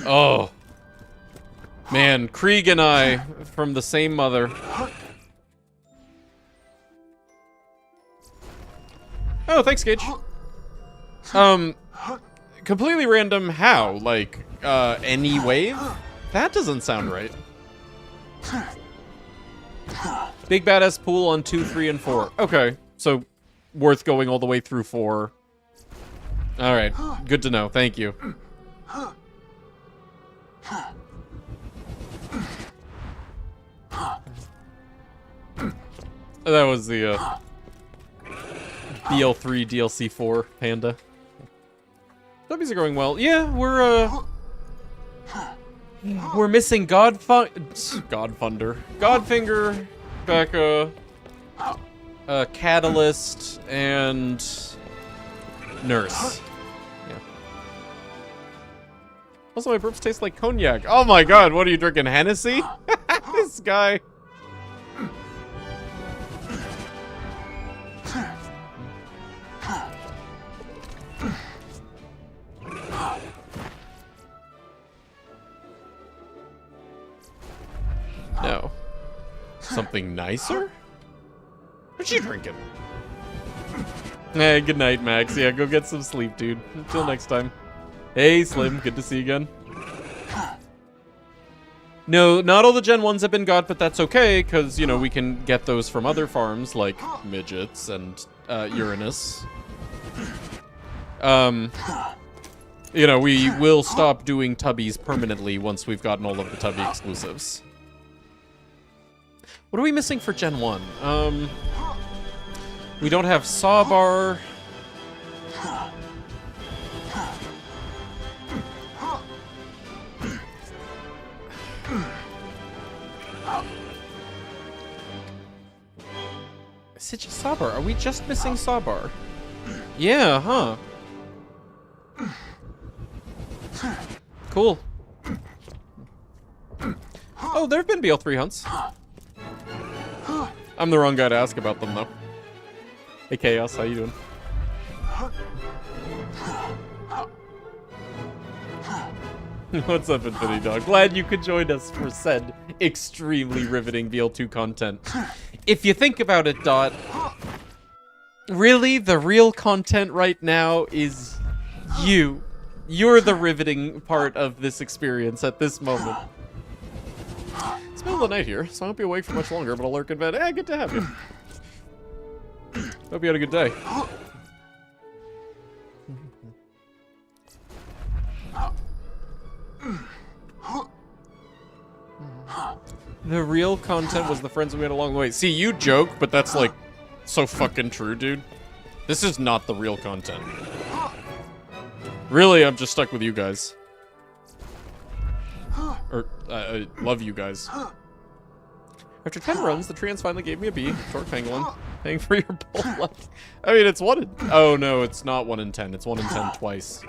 Oh. Man, Krieg and I, from the same mother. Oh, thanks, Gage. Completely random how? Like, any wave? That doesn't sound right. Big badass pool on 2, 3, and 4. Okay, so worth going all the way through 4. All right, good to know. Thank you. That was the BL3 DLC 4 Panda. Zombies are going well. Yeah, we're missing Godfinger, Becca, Catalyst, and Nurse. Yeah. Also, my burps taste like cognac. Oh my god, what are you drinking, Hennessy? This guy. No. Something nicer? What you drinking? Hey, good night, Max. Yeah, go get some sleep, dude. Until next time. Hey, Slim. Good to see you again. No, not all the Gen 1s have been got, but that's okay, because, you know, we can get those from other farms, like Midgets and Uranus. You know, we will stop doing Tubbies permanently once we've gotten all of the Tubby exclusives. What are we missing for Gen 1? We don't have Sawbar. Is it just Sawbar? Are we just missing Sawbar? Yeah, huh? Cool. Oh, there have been BL3 hunts. I'm the wrong guy to ask about them, though. Hey, Chaos, how you doing? What's up, Infinity Dog? Glad you could join us for said extremely riveting BL2 content. If you think about it, Dot, really, the real content right now is you. You're the riveting part of this experience at this moment. It's middle of the night here, so I won't be awake for much longer, but I'll lurk in bed. Good to have you. Hope you had a good day. The real content was the friends we had along the way. See, you joke, but that's, like, so fucking true, dude. This is not the real content. Really, I'm just stuck with you guys. Or, I love you guys. After 10 runs, the trans finally gave me a B. Torque Pangolin. Paying for your bull left. I mean, it's 1 in... Oh, no, it's not 1 in 10. It's 1 in 10 twice.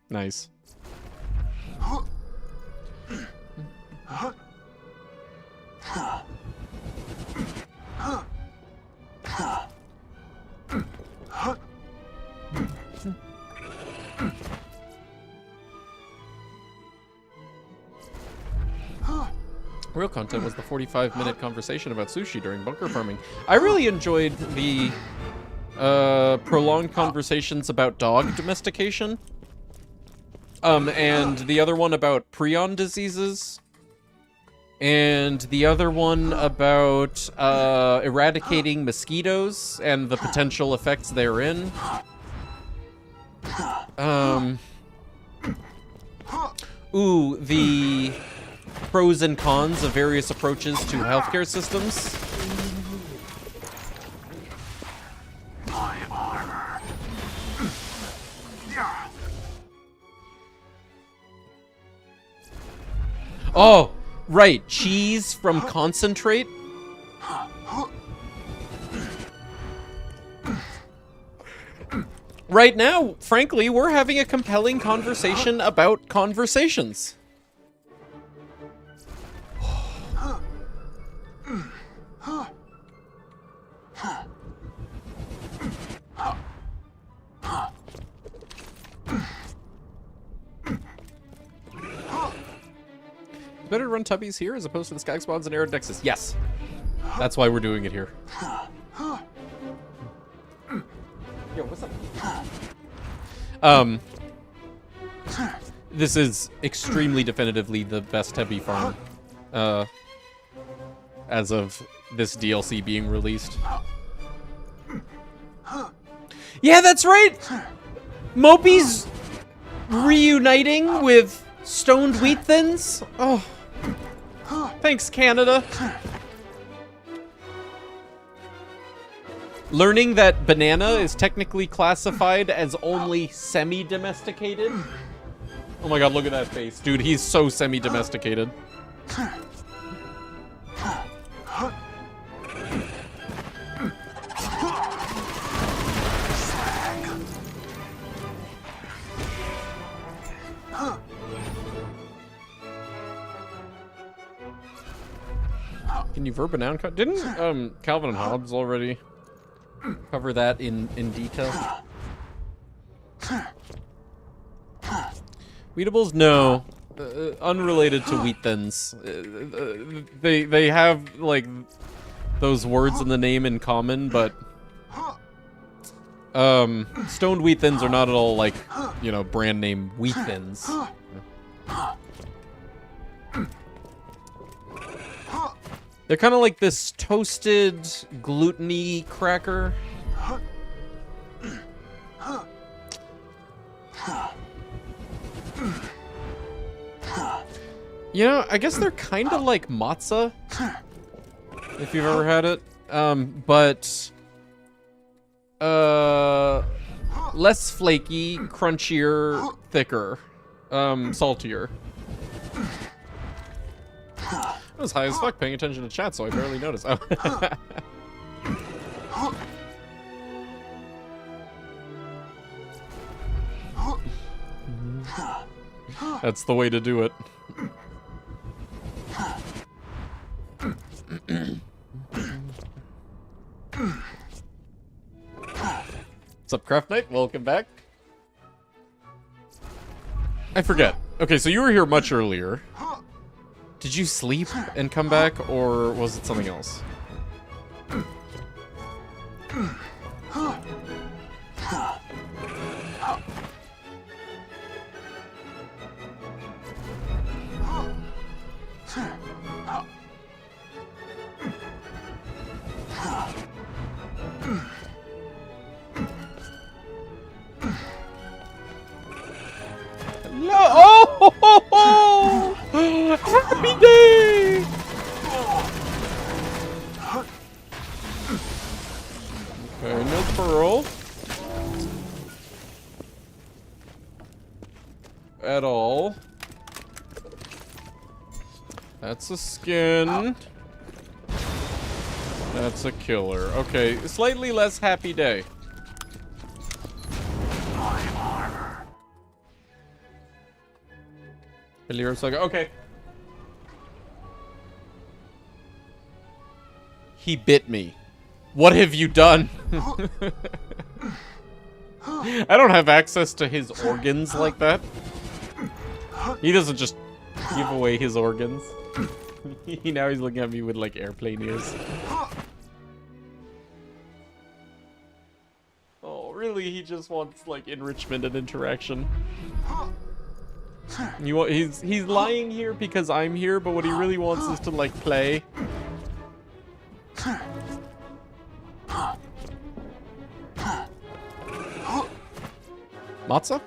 Nice. Real content was the 45-minute conversation about sushi during bunker farming. I really enjoyed the prolonged conversations about dog domestication. And the other one about prion diseases. And the other one about eradicating mosquitoes and the potential effects therein. Ooh, the pros and cons of various approaches to healthcare systems. My armor. Oh, right, cheese from concentrate? Right now, frankly, we're having a compelling conversation about conversations. Better to run Tubbies here as opposed to the Skag Spawns and Aerodexes. Yes. That's why we're doing it here. Yo, what's up? This is extremely definitively the best Tubby farm. as of this DLC being released. Yeah, that's right! Mopey's reuniting with Stoned Wheat Thins? Oh. Thanks, Canada. Learning that banana is technically classified as only semi-domesticated. Oh my god, look at that face. Dude, he's so semi-domesticated. Can you verb a noun? Didn't Calvin and Hobbes already cover that in detail? Wheatables? No. Unrelated to Wheat Thins. They have, like, those words in the name in common, but Stoned Wheat Thins are not at all like, you know, brand name Wheat Thins. They're kind of like this toasted, gluten-y cracker. You know, I guess they're kind of like matzah, if you've ever had it, but less flaky, crunchier, thicker, saltier. I was high as fuck paying attention to chat, so I barely noticed. Oh. That's the way to do it. What's up, Craft Knight? Welcome back. I forget. Okay, so you were here much earlier. Did you sleep and come back, or was it something else? Oh! Happy day! Okay, no pearl. At all. That's a skin. That's a killer. Okay, slightly less happy day. Okay. He bit me. What have you done? I don't have access to his organs like that. He doesn't just give away his organs. Now he's looking at me with like airplane ears. Oh, really? He just wants like enrichment and interaction. He's lying here because I'm here, but what he really wants is to like play. Matza?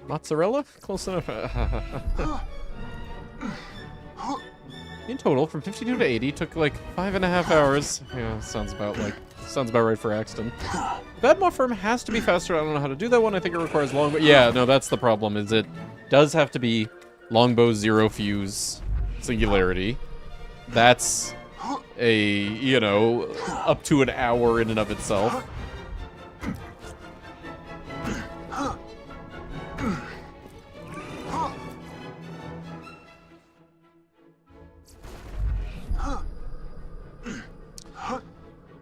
Mozzarella? Close enough. In total, from 52 to 80, took like 5.5 hours. Yeah, sounds about right for Axton. That Muffirm has to be faster. I don't know how to do that one. I think it requires longbow. Yeah, no, that's the problem. Is it does have to be longbow 0 fuse singularity. That's a, you know, up to an hour in and of itself.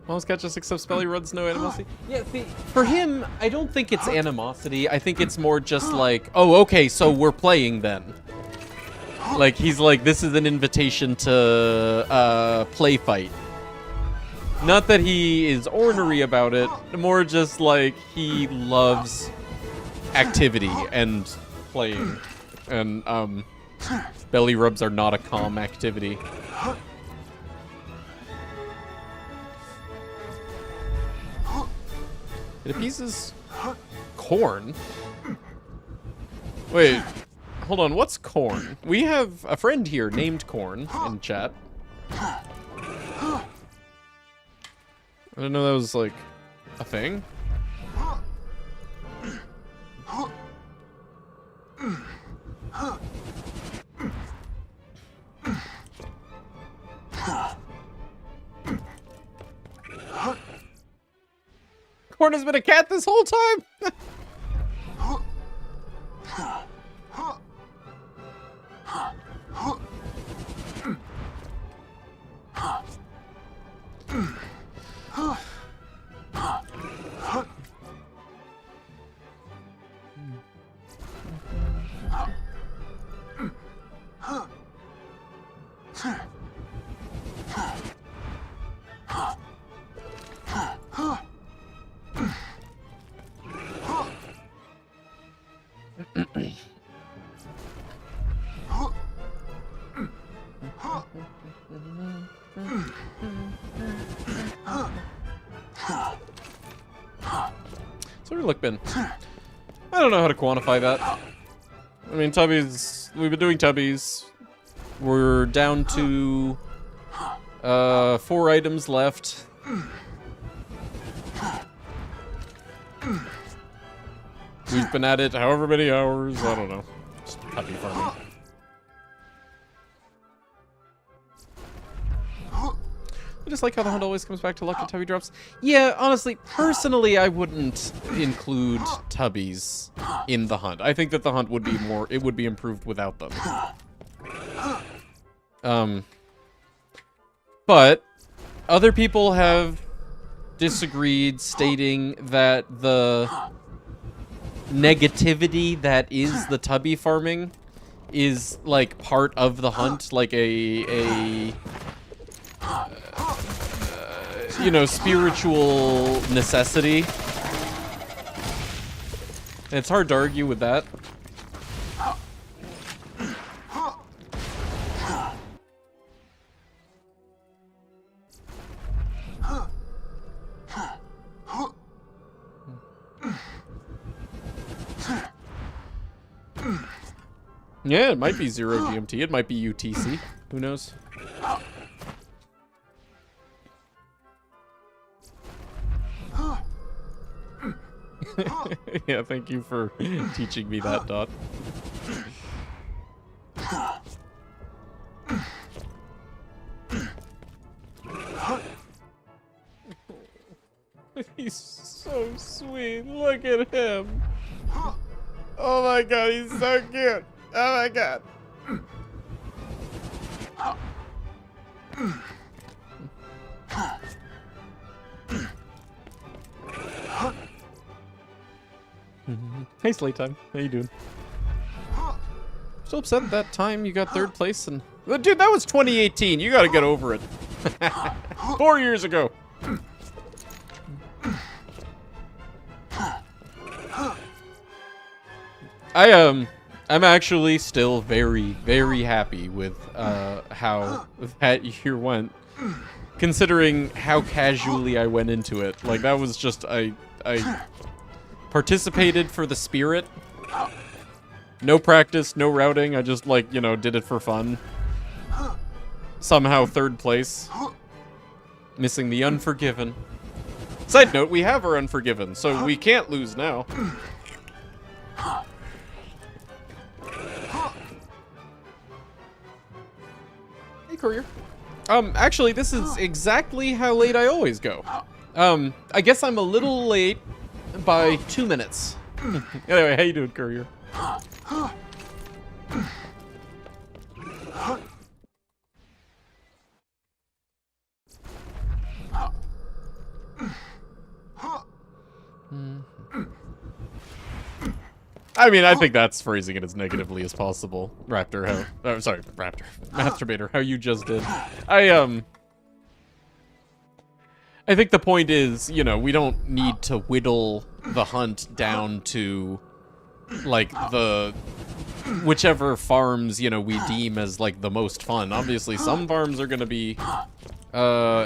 Almost catch us except Spelly runs no animosity. Yeah, see, for him, I don't think it's animosity. I think it's more just like, oh, okay, so we're playing then. Like, he's like, this is an invitation to play fight. Not that he is ornery about it, more just like he loves activity and playing. And Belly rubs are not a calm activity. It appeases corn. Wait, hold on, what's corn? We have a friend here named Corn in chat. I didn't know that was, like, a thing. Corn has been a cat this whole time! So we look, Ben. I don't know how to quantify that. I mean, tubbies. We've been doing tubbies. We're down to 4 items left. We've been at it however many hours. I don't know. Just tubby farming. I just like how the hunt always comes back to luck and tubby drops. Yeah, honestly, personally, I wouldn't include tubbies in the hunt. I think that the hunt would be more, it would be improved without them. But other people have disagreed, stating that the negativity that is the tubby farming is like part of the hunt, like you know, spiritual necessity. And it's hard to argue with that. Yeah, it might be 0 GMT. It might be UTC. Who knows? Yeah, thank you for teaching me that, Dot. He's so sweet. Look at him. Oh my god, he's so cute. Oh my god. Hey, Slate Time. How you doing? Still upset that time you got 3rd place and... Dude, that was 2018. You gotta get over it. 4 years ago. I'm actually still very, very happy with how that year went, considering how casually I went into it. Like, that was just I participated for the spirit. No practice, no routing. I just, like, you know, did it for fun. Somehow 3rd place, missing the Unforgiven. Side note: we have our Unforgiven, so we can't lose now. Hey, Courier. Actually, this is exactly how late I always go. I guess I'm a little late by 2 minutes. Anyway, how you doing, Courier? I mean, I think that's phrasing it as negatively as possible. Raptor, how... sorry, Raptor. Masturbator, how you just did. I think the point is, you know, we don't need to whittle the hunt down to, like, the whichever farms, you know, we deem as, like, the most fun. Obviously, some farms are gonna be,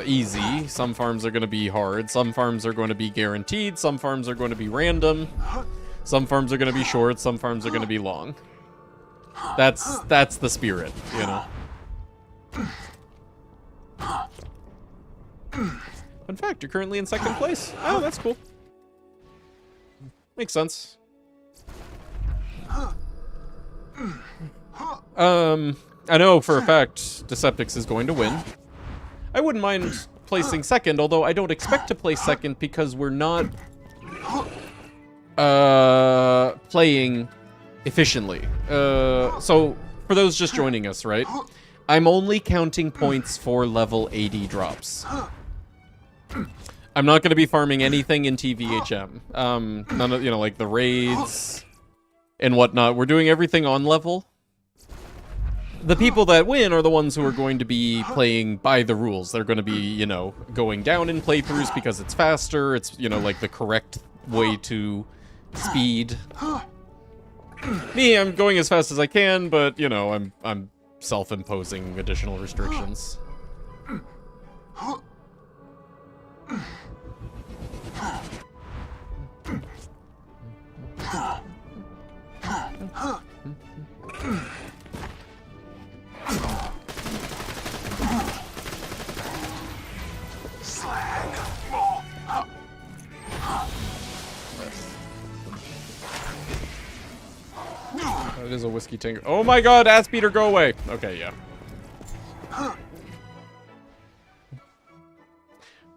easy. Some farms are gonna be hard. Some farms are going to be guaranteed. Some farms are going to be random. Some farms are gonna be short. Some farms are gonna be long. That's the spirit, you know? In fact, you're currently in second place. Oh, that's cool. Makes sense. I know for a fact Deceptix is going to win. I wouldn't mind placing second, although I don't expect to place second because we're not playing efficiently. So for those just joining us, right? I'm only counting points for level 80 drops. I'm not going to be farming anything in TVHM. None of, you know, like the raids and whatnot. We're doing everything on level. The people that win are the ones who are going to be playing by the rules. They're going to be, you know, going down in playthroughs because it's faster. It's, you know, like the correct way to speed. Me, I'm going as fast as I can, but, you know, I'm self-imposing additional restrictions. It is a whiskey tinker. Oh my god, ass beater, go away. Okay, yeah.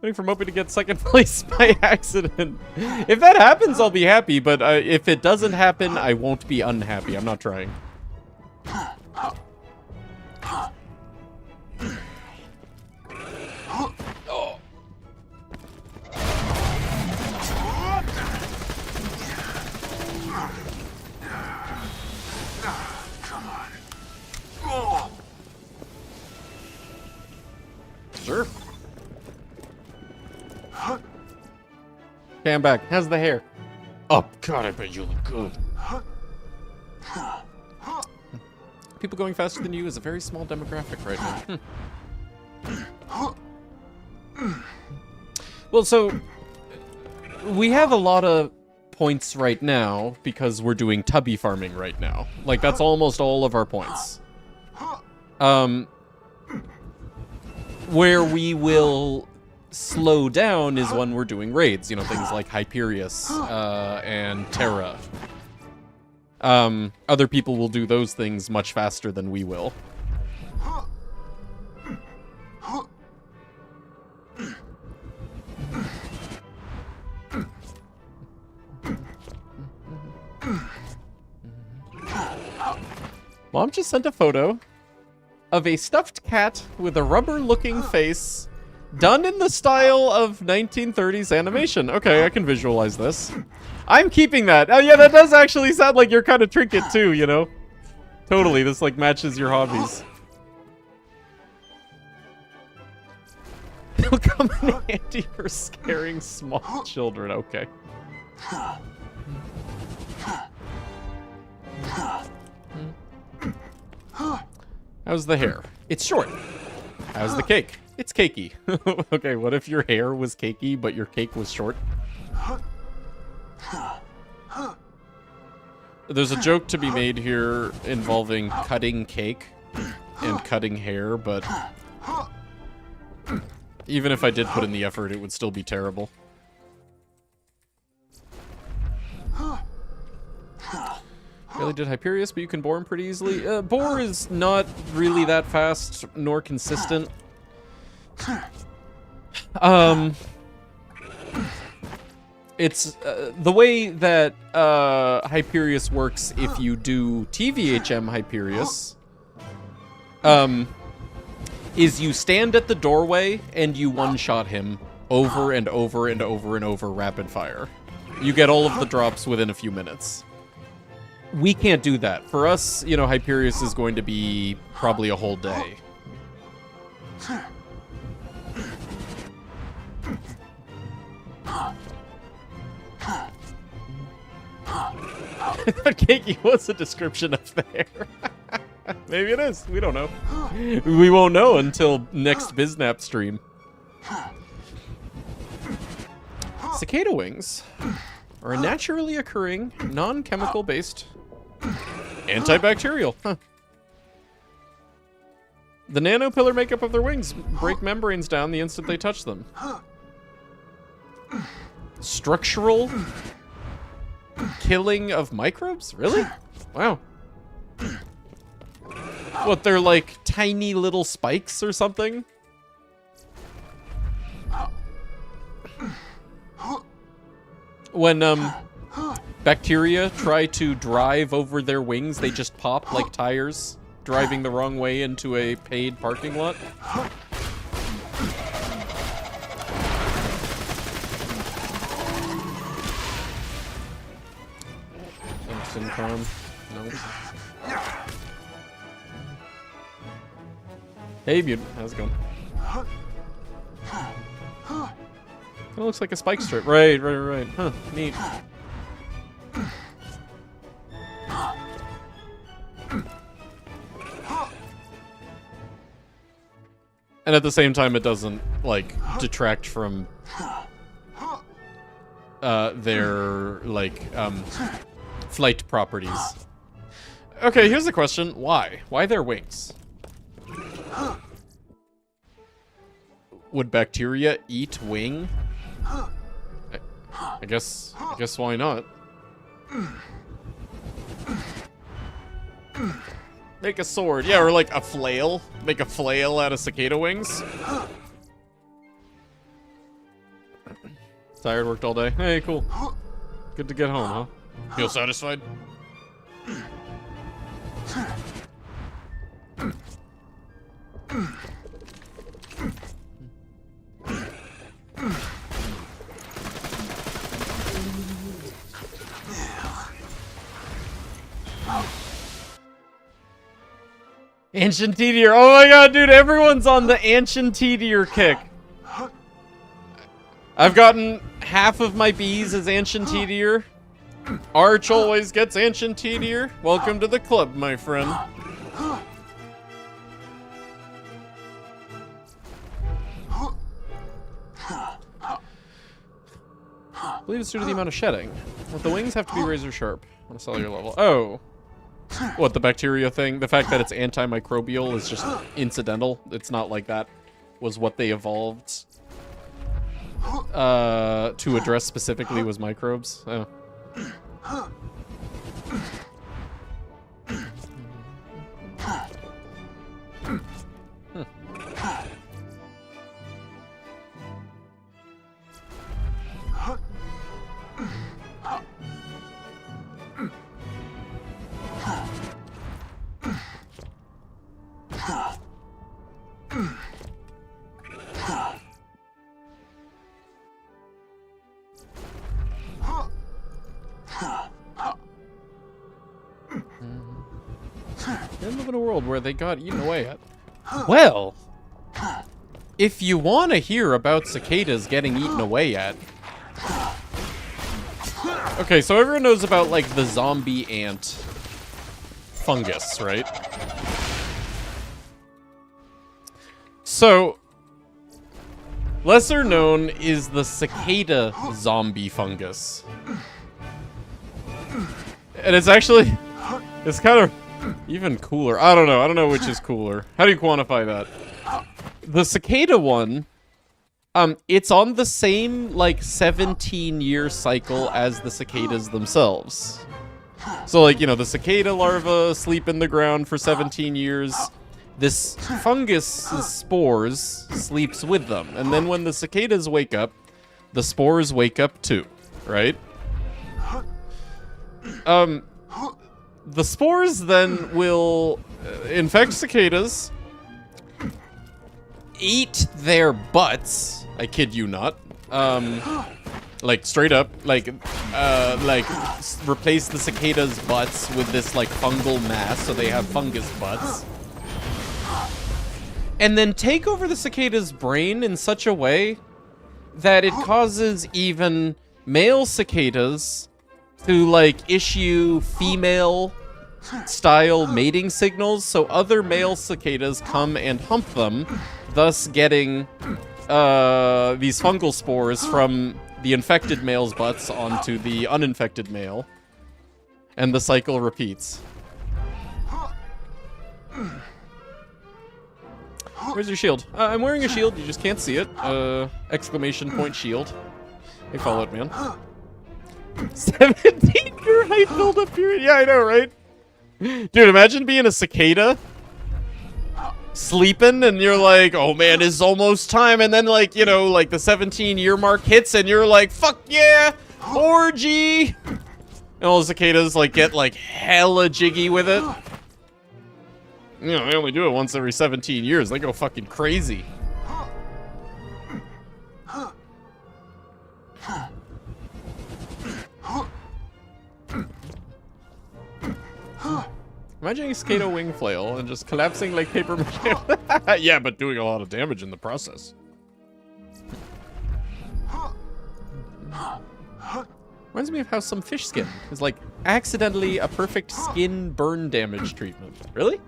Waiting for Mopey to get second place by accident. If that happens, I'll be happy, but if it doesn't happen, I won't be unhappy. I'm not trying. Sure. Okay, I'm back. How's the hair? Oh, God, I bet you look good. People going faster than you is a very small demographic right now. Well, so we have a lot of points right now because we're doing tubby farming right now. Like, that's almost all of our points. Where we will slow down is when we're doing raids, you know, things like Hyperius and Terra. Other people will do those things much faster than we will. Mom just sent a photo of a stuffed cat with a rubber-looking face, done in the style of 1930s animation. Okay, I can visualize this. I'm keeping that. Oh yeah, that does actually sound like your kind of trinket too, you know? Totally, this like matches your hobbies. It'll come in handy for scaring small children, okay. How's the hair? It's short. How's the cake? It's cakey. Okay, what if your hair was cakey, but your cake was short? There's a joke to be made here involving cutting cake and cutting hair, but even if I did put in the effort, it would still be terrible. Barely did Hyperius, but you can bore him pretty easily. Bore is not really that fast, nor consistent. It's the way that Hyperius works if you do TVHM Hyperius is you stand at the doorway and you one-shot him over and over and over and over rapid fire. You get all of the drops within a few minutes. We can't do that. For us, you know, Hyperius is going to be probably a whole day. I thought Keiki was a description of there. Maybe it is. We don't know. We won't know until next Biznap stream. Cicada wings are a naturally occurring, non-chemical based antibacterial. Huh. The nanopillar makeup of their wings break membranes down the instant they touch them. Structural killing of microbes? Really? Wow. What, they're like tiny little spikes or something? When bacteria try to drive over their wings, they just pop like tires, driving the wrong way into a paid parking lot. Syncom. No. Hey, Mutant. How's it going? It looks like a spike strip. Right. Huh, neat. And at the same time, it doesn't, like, detract from their, like, flight properties. Okay, here's the question. Why? Why their wings? Would bacteria eat wing? I guess why not? Make a sword. Yeah, or like a flail. Make a flail out of cicada wings. Tired, worked all day. Hey, cool. Good to get home, huh? Feel satisfied? Ancient Tedier. Oh my god, dude, everyone's on the Ancient Tedier kick. I've gotten half of my bees as Ancient Tedier. Arch always gets Ancient Tedier. Welcome to the club, my friend. I believe it's due to the amount of shedding. But the wings have to be razor sharp on a cellular level. Oh. What, the bacteria thing? The fact that it's antimicrobial is just incidental. It's not like that was what they evolved to address specifically was microbes. Oh. They live in a world where they got eaten away at. Well, if you want to hear about cicadas getting eaten away at... Okay, so everyone knows about, like, the zombie ant fungus, right? So, lesser known is the cicada zombie fungus. And it's actually... It's kind of even cooler. I don't know which is cooler. How do you quantify that? The cicada one, it's on the same, like, 17-year cycle as the cicadas themselves. So, like, you know, the cicada larvae sleep in the ground for 17 years. This fungus' spores sleeps with them. And then when the cicadas wake up, the spores wake up too, right? The spores then will infect cicadas, eat their butts. I kid you not. Like straight up, like replace the cicadas' butts with this like fungal mass, so they have fungus butts. And then take over the cicada's brain in such a way that it causes even male cicadas to like issue female style mating signals, so other male cicadas come and hump them, thus getting these fungal spores from the infected male's butts onto the uninfected male. And the cycle repeats. Where's your shield? I'm wearing a shield, you just can't see it. Exclamation point shield. Hey, follow it, man. 17-year height build-up period? Yeah, I know, right? Dude, imagine being a cicada, sleeping, and you're like, oh man, it's almost time, and then like, you know, like the 17-year mark hits, and you're like, fuck yeah, orgy! And all the cicadas like get like hella jiggy with it. You know, they only do it once every 17 years. They go fucking crazy. Imagine a cicada wing flail and just collapsing like paper mache. Yeah, but doing a lot of damage in the process. Reminds me of how some fish skin is like accidentally a perfect skin burn damage treatment. Really?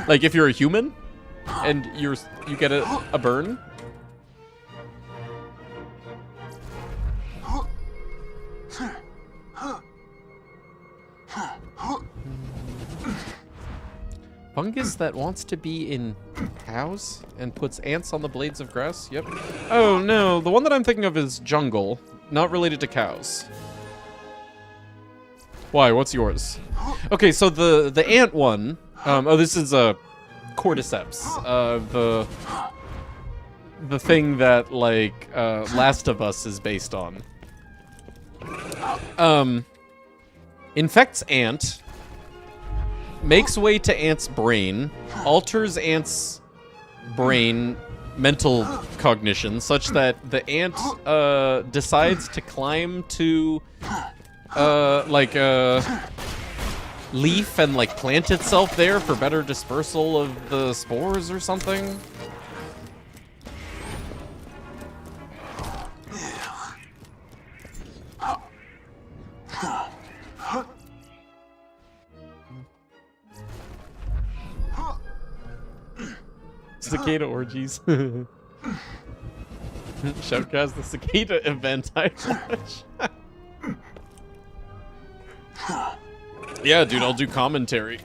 Like if you're a human and you get a burn. Fungus that wants to be in cows and puts ants on the blades of grass? Yep. Oh no, the one that I'm thinking of is jungle, not related to cows. Why? What's yours? Okay, so the ant one. Oh, this is a cordyceps. The thing that like Last of Us is based on. Infects ant. Makes way to ant's brain, alters ant's brain mental cognition such that the ant decides to climb to like a leaf and like plant itself there for better dispersal of the spores or something. Cicada orgies. Shoutcast the cicada event I watch. Yeah, dude, I'll do commentary.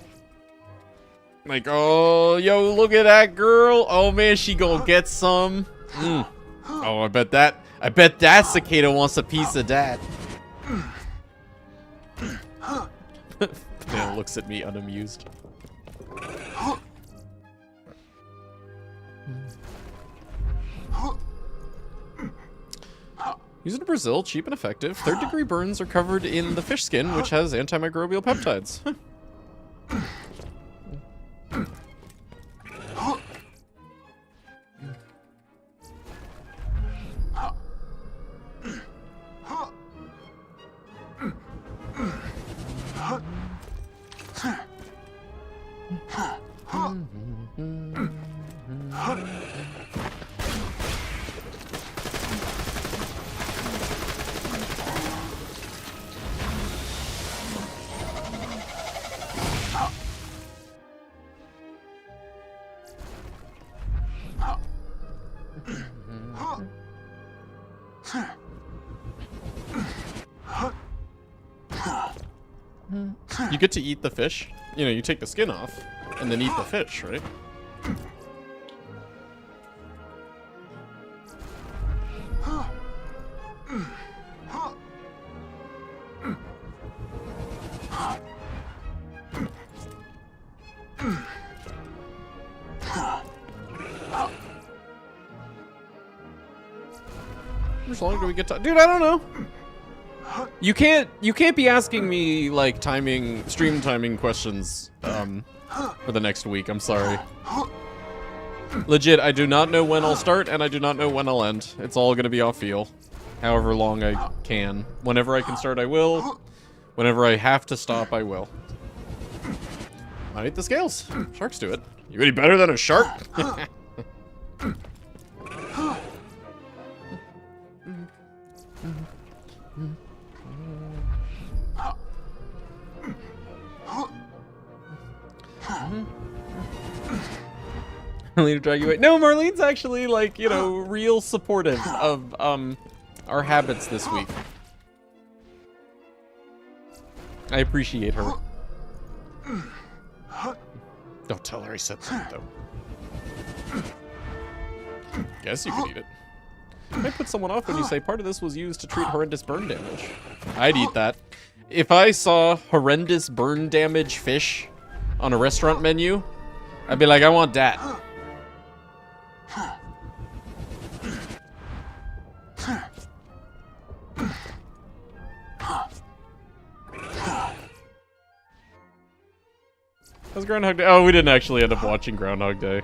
Like, oh, yo, look at that girl. Oh man, she gonna get some. Oh, I bet that cicada wants a piece of that. Man looks at me unamused. Used in Brazil, cheap and effective. 3rd-degree burns are covered in the fish skin, which has antimicrobial peptides. You get to eat the fish. You know, you take the skin off and then eat the fish, right? How much longer do we get to? Dude, I don't know. You can't be asking me like stream timing questions for the next week. I'm sorry. Legit, I do not know when I'll start and I do not know when I'll end. It's all gonna be off feel. However long I can. Whenever I can start, I will. Whenever I have to stop, I will. I eat the scales. Sharks do it. You any better than a shark? Marlene to drag you away. No, Marlene's actually, like, you know, real supportive of, our habits this week. I appreciate her. Don't tell her I said that, though. Guess you could eat it. Might put someone off when you say part of this was used to treat horrendous burn damage. I'd eat that. If I saw horrendous burn damage fish on a restaurant menu, I'd be like, I want that. How's Groundhog Day? Oh, we didn't actually end up watching Groundhog Day.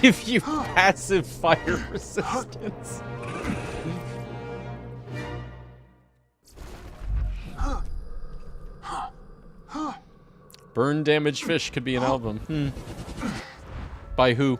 Give you passive fire resistance. Burn damage fish could be an album. By who?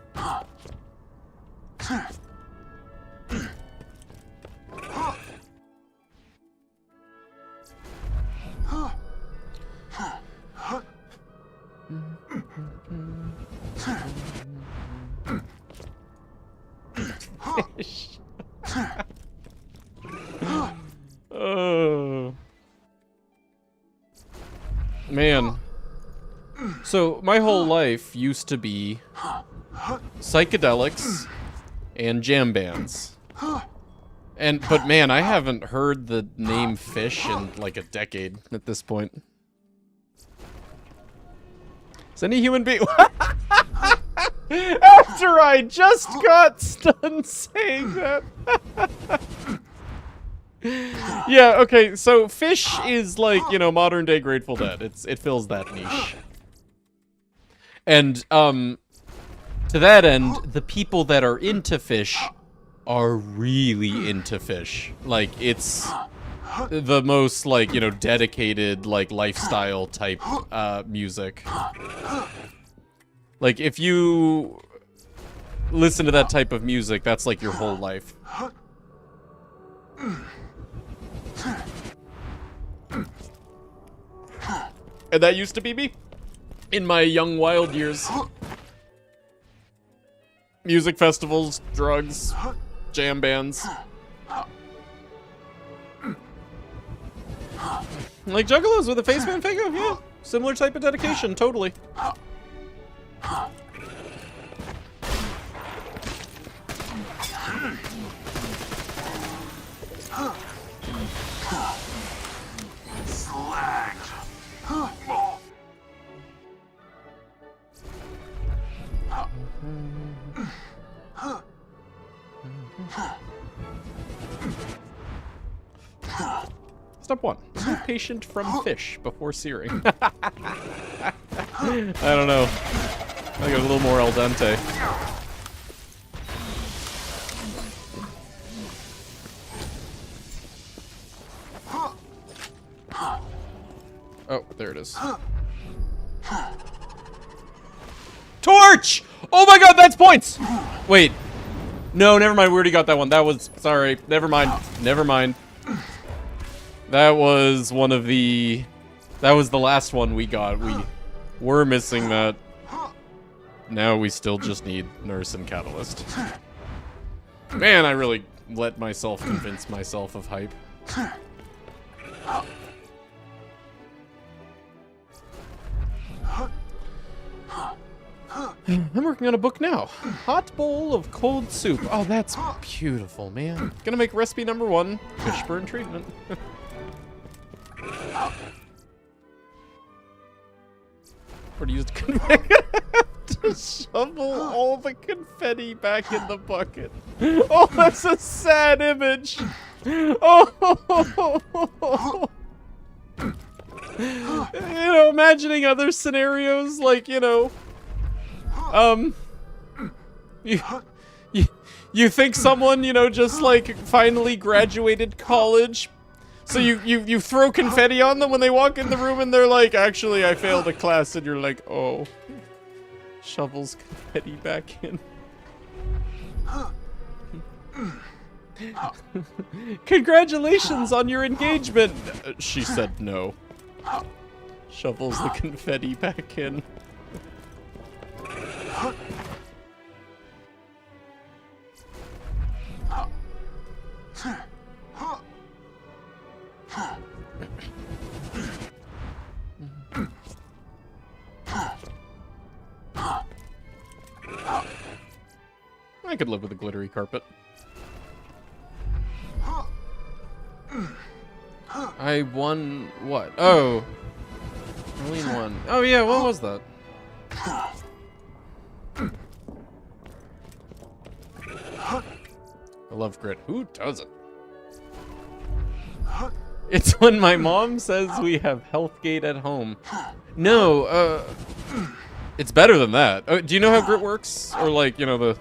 Fish. Oh. Man. So, my whole life used to be psychedelics and jam bands. But man, I haven't heard the name Fish in like a decade at this point. Is any human being... After I just got stunned saying that. Yeah, okay, so Fish is like, you know, modern day Grateful Dead. It fills that niche. And, to that end, the people that are into Fish are really into Fish. Like, it's the most, like, you know, dedicated, like, lifestyle type, music. Like, if you listen to that type of music, that's like your whole life. And that used to be me in my young, wild years. Music festivals, drugs, jam bands. Like Juggalos with a faceman figure? Yeah, similar type of dedication, totally. Step 1. Be patient from fish before searing. I don't know. I think a little more al dente. Oh, there it is. Torch! Oh my god, that's points! Wait. No, never mind. We already got that one. That was... Sorry. Never mind. Never mind. That was one of the... That was the last one we got. We were missing that. Now we still just need Nurse and Catalyst. Man, I really let myself convince myself of hype. I'm working on a book now. Hot bowl of cold soup. Oh, that's beautiful, man. Gonna make recipe number 1, fish burn treatment. Or to use to shovel all the confetti back in the bucket. Oh, that's a sad image. Oh. You know, imagining other scenarios, like, you know, you think someone, you know, just like finally graduated college, so you throw confetti on them when they walk in the room and they're like, actually I failed a class, and you're like, oh, shovels confetti back in. Congratulations on your engagement! She said no. Shovels the confetti back in. I could live with a glittery carpet. I won what? Oh. Arlene won. Oh yeah, what was that? I love grit. Who doesn't? It's when my mom says we have Healthgate at home. No, it's better than that. Oh, do you know how grit works? Or like, you know, the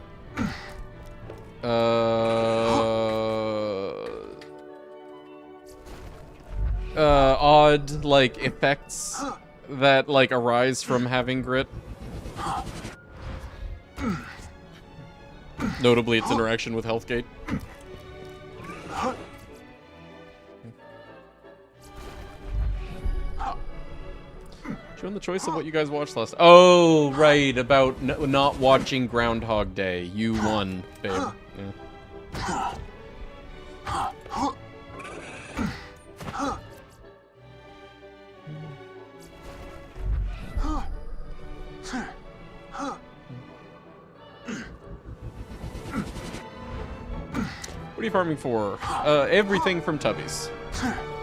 odd like effects that like arise from having grit? Notably its interaction with Healthgate. Showing the choice of what you guys watched last. Oh, right, about not watching Groundhog Day. You won, babe. Yeah. What are you farming for? Everything from Tubbies.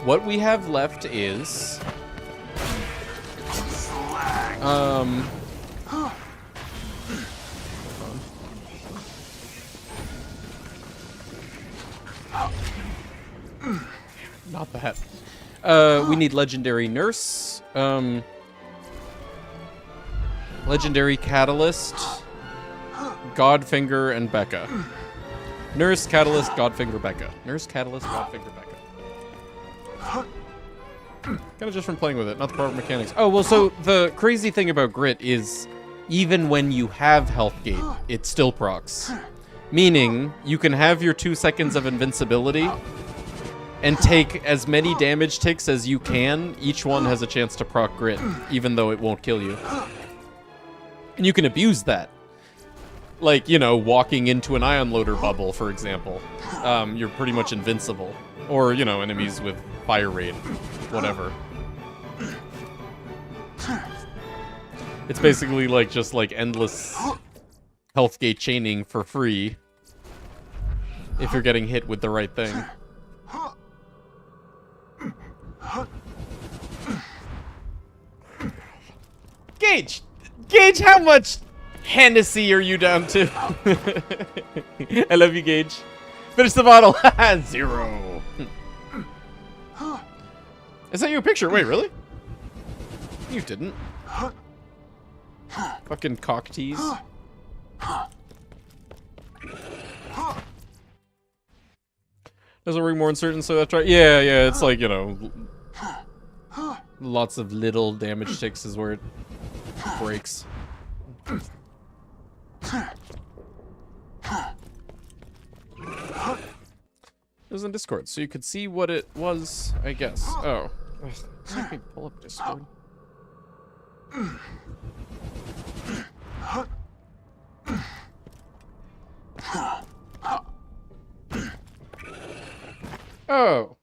What we have left is... Not that. We need Legendary Nurse, Legendary Catalyst, Godfinger, and Becca. Nurse, Catalyst, Godfinger, Becca. Nurse, Catalyst, Godfinger, Becca. Kind of just from playing with it, not the proper mechanics. Oh, well, so the crazy thing about Grit is even when you have Healthgate, it still procs. Meaning, you can have your 2 seconds of invincibility and take as many damage ticks as you can. Each one has a chance to proc Grit, even though it won't kill you. And you can abuse that. Like, you know, walking into an ion loader bubble, for example. You're pretty much invincible. Or, you know, enemies with fire raid. Whatever. It's basically like just like endless Healthgate chaining for free. If you're getting hit with the right thing. Gage! Gage, how much Hennessy are you down to? I love you, Gage. Finish the bottle. 0. Is that you a picture? Wait, really? You didn't. Fucking cock tease. Doesn't ring more uncertain, so that's right. Yeah, yeah, it's like, you know, lots of little damage ticks is where it breaks. It was in Discord, so you could see what it was, I guess. Oh. Let me pull up Discord. Oh.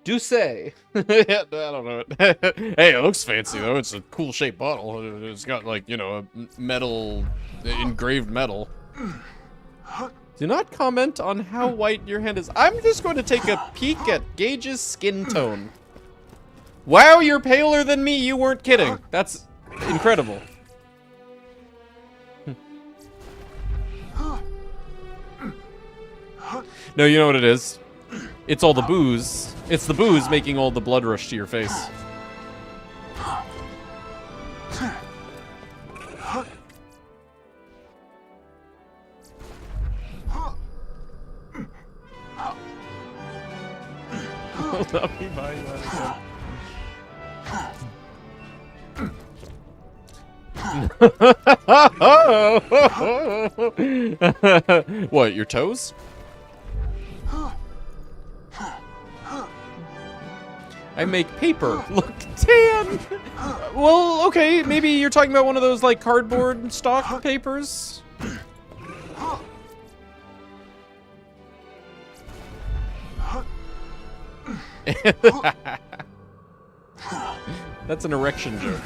Douce. I don't know. Hey, it looks fancy, though. It's a cool shaped bottle. It's got, like, you know, a metal, engraved metal. Do not comment on how white your hand is. I'm just going to take a peek at Gage's skin tone. Wow, you're paler than me. You weren't kidding. That's incredible. No, you know what it is? It's all the booze. It's the booze making all the blood rush to your face. Let me buy you What, your toes? I make paper. Look tan. Well, okay, maybe you're talking about one of those like cardboard stock papers. That's an erection joke.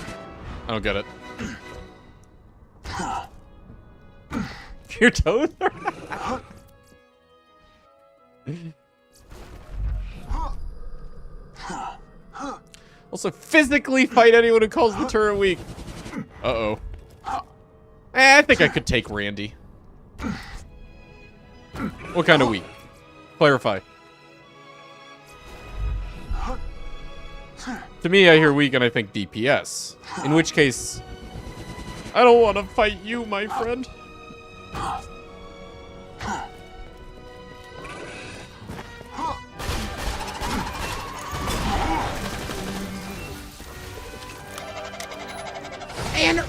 I don't get it. Your toes are Also, physically fight anyone who calls the turret weak. Uh-oh. I think I could take Randy. What kind of weak? Clarify. To me, I hear weak and I think DPS. In which case, I don't want to fight you, my friend. And... Of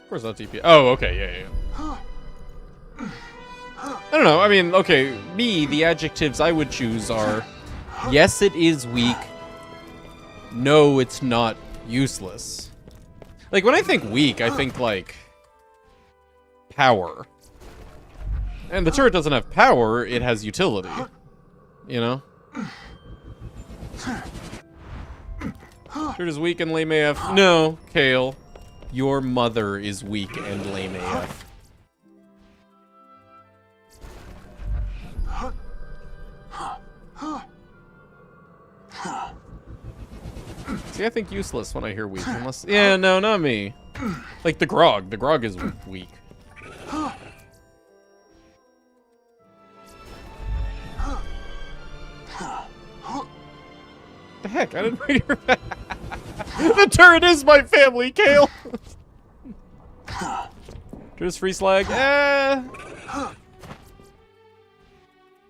course not DPS. Oh, okay, yeah. I don't know, I mean, okay, the adjectives I would choose are, yes, it is weak. No, it's not useless. Like, when I think weak, I think, like, power. And the turret doesn't have power, it has utility. You know? Turret is weak and lame AF. No, Kale. Your mother is weak and lame AF. See, I think useless when I hear weak. Unless... Yeah, no, not me. Like the Grog. The Grog is weak. The heck? I didn't bring her back. The turret is my family, Kale! Turret's free slag.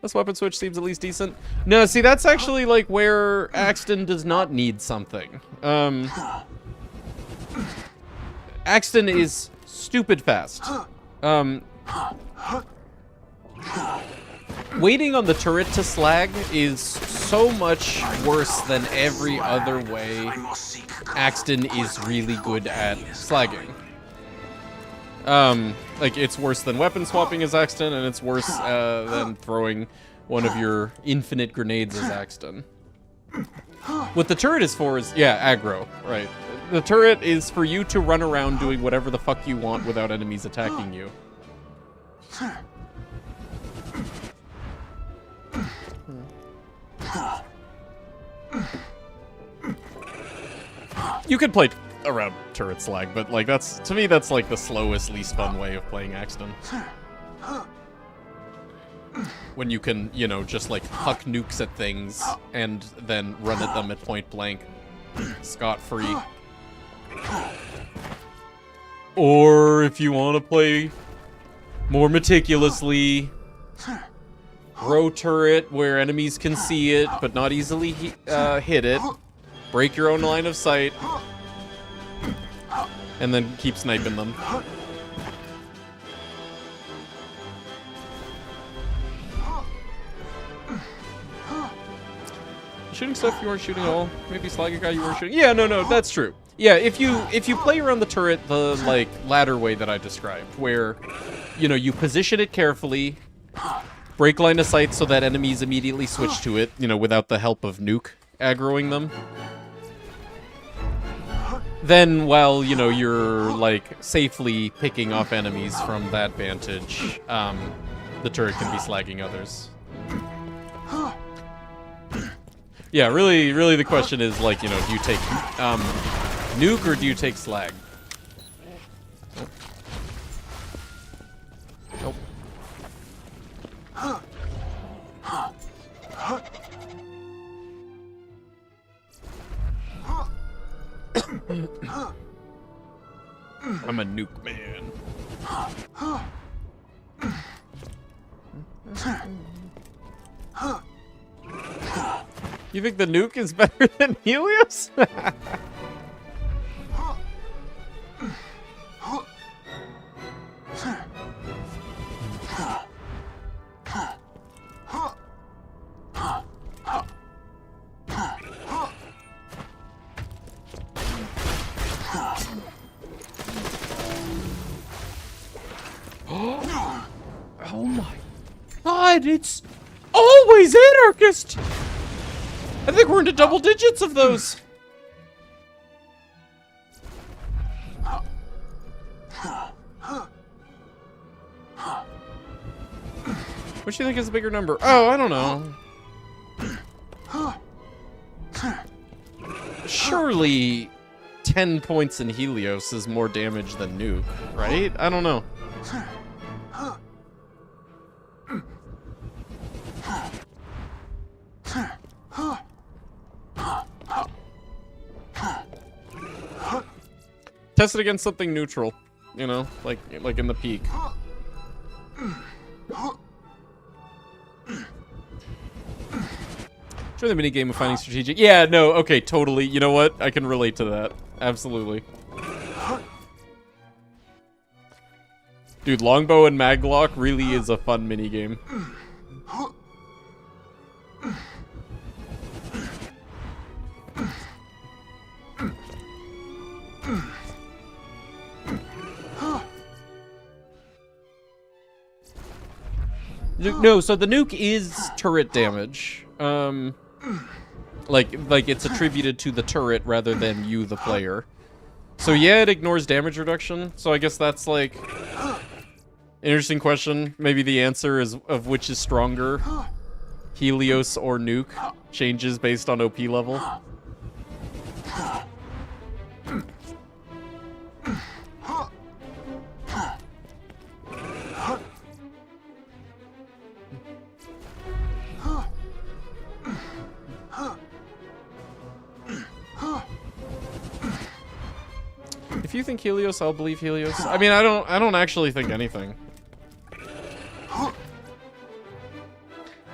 This weapon switch seems at least decent. No, see, that's actually like where Axton does not need something. Axton is stupid fast. Waiting on the turret to slag is so much worse than every other way Axton is really good at slagging. Like, it's worse than weapon swapping as Axton, and it's worse than throwing one of your infinite grenades as Axton. What the turret is for is, yeah, aggro, right. The turret is for you to run around doing whatever the fuck you want without enemies attacking you. You could play around turret slag, but like that's, to me, that's like the slowest, least fun way of playing Axton. When you can, you know, just like huck nukes at things and then run at them at point blank, scot-free. Or if you want to play more meticulously, row turret where enemies can see it but not easily hit it, break your own line of sight, and then keep sniping them. Shooting stuff you weren't shooting at all. Maybe slag a guy you weren't shooting. Yeah, no, that's true. Yeah, if you play around the turret the like ladder way that I described, where you know you position it carefully, break line of sight so that enemies immediately switch to it, you know, without the help of nuke aggroing them. Then, while, you know, you're, like, safely picking off enemies from that vantage, the turret can be slagging others. Yeah, really the question is, like, you know, do you take, nuke or do you take slag? Nope. I'm a nuke man. You think the nuke is better than Helios? Oh my god, it's always anarchist! I think we're into double digits of those. What do you think is a bigger number? Oh, I don't know. Surely 10 points in Helios is more damage than nuke, right? I don't know. Test it against something neutral, you know, like in the peak. Try the minigame of finding strategic. Yeah, no, okay, totally. You know what? I can relate to that. Absolutely. Dude, longbow and maglock really is a fun minigame. No, so the nuke is turret damage. Like it's attributed to the turret rather than you, the player. So yeah, it ignores damage reduction. So I guess that's like interesting question. Maybe the answer is of which is stronger, Helios or nuke, changes based on OP level. If you think Helios, I'll believe Helios. I mean, I don't actually think anything.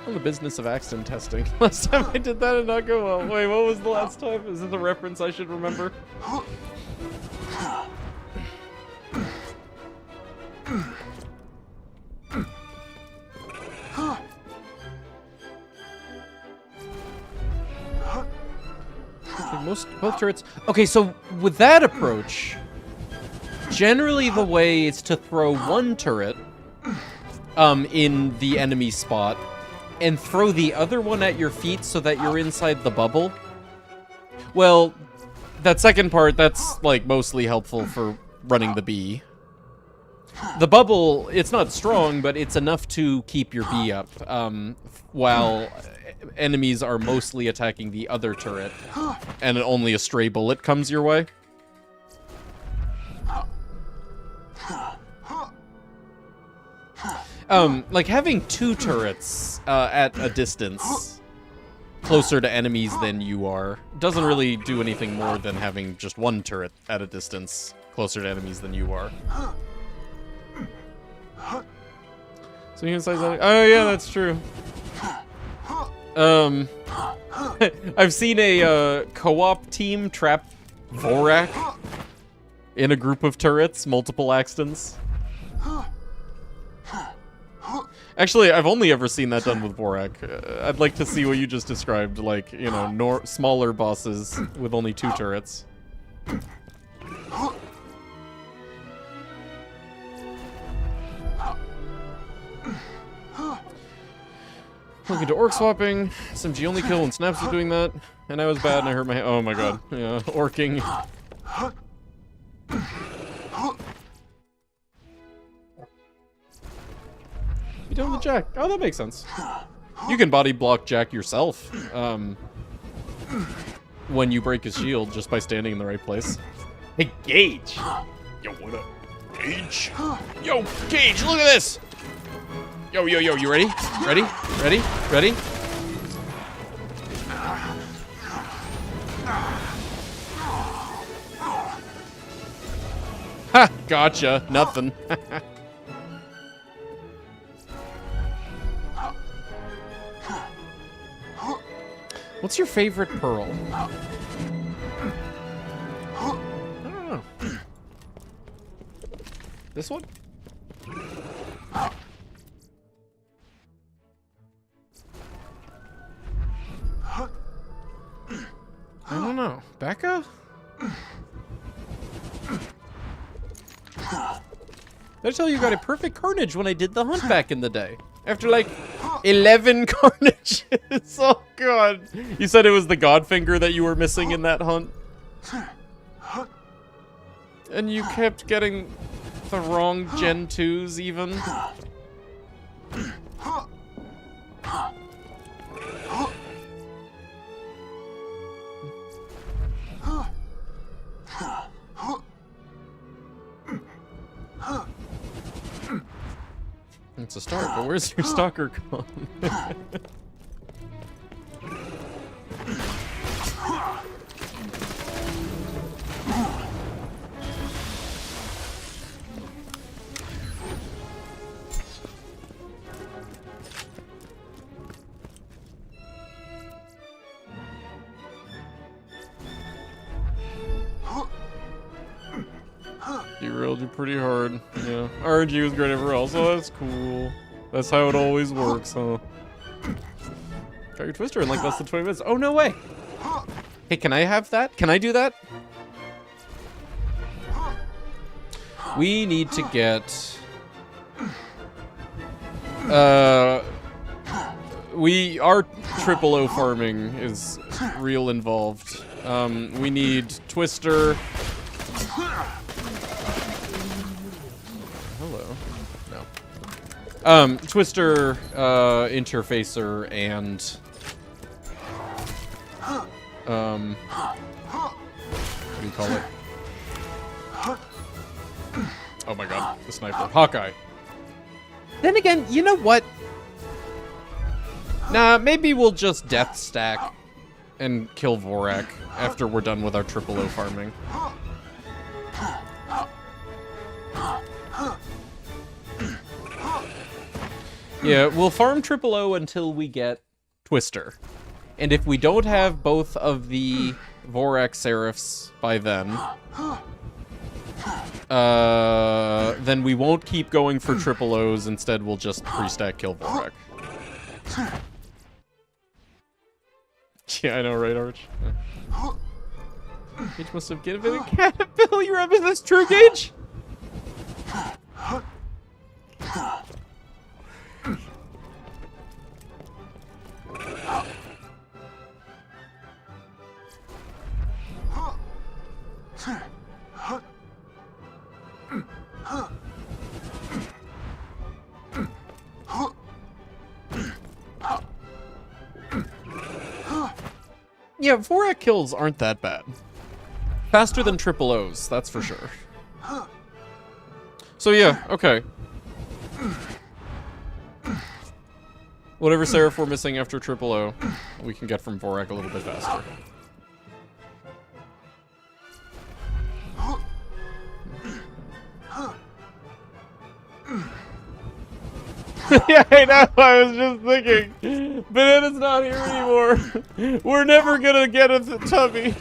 On the business of accident testing. Last time I did that and not go well. Wait, what was the last time? Is it the reference I should remember? Both turrets. Okay, so with that approach, generally the way is to throw one turret in the enemy spot and throw the other one at your feet so that you're inside the bubble. Well, that second part, that's like mostly helpful for running the bee. The bubble, it's not strong, but it's enough to keep your bee up, while enemies are mostly attacking the other turret, and only a stray bullet comes your way. Like having two turrets at a distance closer to enemies than you are doesn't really do anything more than having just one turret at a distance closer to enemies than you are. So you can say something. Oh yeah, that's true. I've seen a co-op team trap Vorak in a group of turrets, multiple Axtons. Actually, I've only ever seen that done with Vorak. I'd like to see what you just described, like, you know, smaller bosses with only two turrets. Looking to orc swapping. SMG only kill when Snaps was doing that. And I was bad and I hurt my... Oh my god. Yeah, orking. You done with Jack? Oh, that makes sense. You can body block Jack yourself. When you break his shield just by standing in the right place. Hey, Gage! Yo, what up? Gage? Yo, Gage, look at this! Yo, yo, yo, you ready? Ready? Ready? Ready? Ha! Gotcha. Nothing. What's your favorite pearl? I don't know. This one? I don't know. Becca? Did I tell you I got a perfect carnage when I did the hunt back in the day? After like 11 carnages. Oh god. You said it was the Godfinger that you were missing in that hunt? And you kept getting the wrong Gen 2s even? It's a start, but where's your stalker gone? Derailed you pretty hard. Yeah. RNG was great everywhere else, so that's cool. That's how it always works, huh? Got your twister in like less than 20 minutes. Oh, no way! Hey, can I have that? Can I do that? We need to get... our triple O farming is real involved. We need twister... Twister, interfacer, and, what do you call it? Oh my god, the sniper. Hawkeye. Then again, you know what? Nah, maybe we'll just death stack and kill Vorak after we're done with our triple O farming. Yeah, we'll farm triple O until we get Twister. And if we don't have both of the Vorak Seraphs by then we won't keep going for triple O's. Instead, we'll just pre-stack kill Vorak. Yeah, I know, right, Arch? Yeah. Gage must have given a caterpillar. You remember this, True Gage? Yeah, Vorak kills aren't that bad. Faster than triple O's, that's for sure. So yeah, okay. Whatever Seraph we're missing after triple O, we can get from Vorak a little bit faster. Yeah, I know, I was just thinking. Banana's not here anymore. We're never gonna get a Tubby.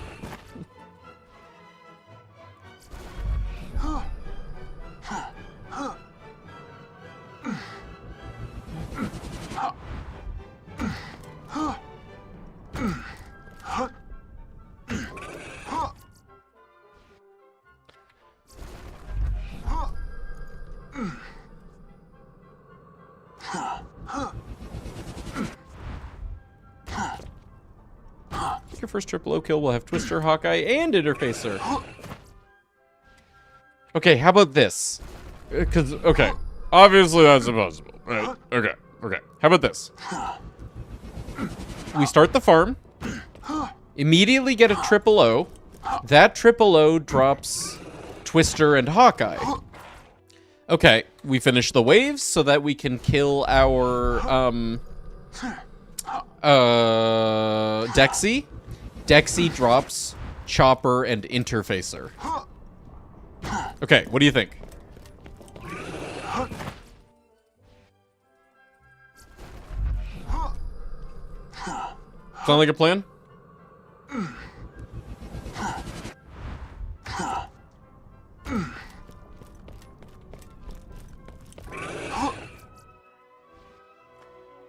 Your first triple O kill will have Twister, Hawkeye, and Interfacer. Okay, how about this? Because, okay, obviously that's impossible. Right? Okay. How about this? We start the farm, immediately get a triple O. That triple O drops Twister and Hawkeye. Okay, we finish the waves so that we can kill our, Dexy. Dexy drops Chopper and Interfacer. Okay, what do you think? Sound like a plan?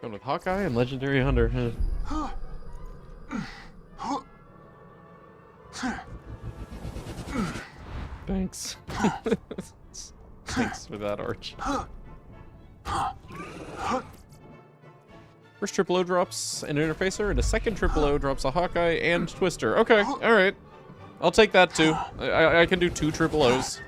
Going with Hawkeye and Legendary Hunter. Thanks. Thanks for that, Arch. First triple O drops an interfacer, and a second triple O drops a Hawkeye and Twister. Okay, alright. I'll take that too. I can do 2 triple O's.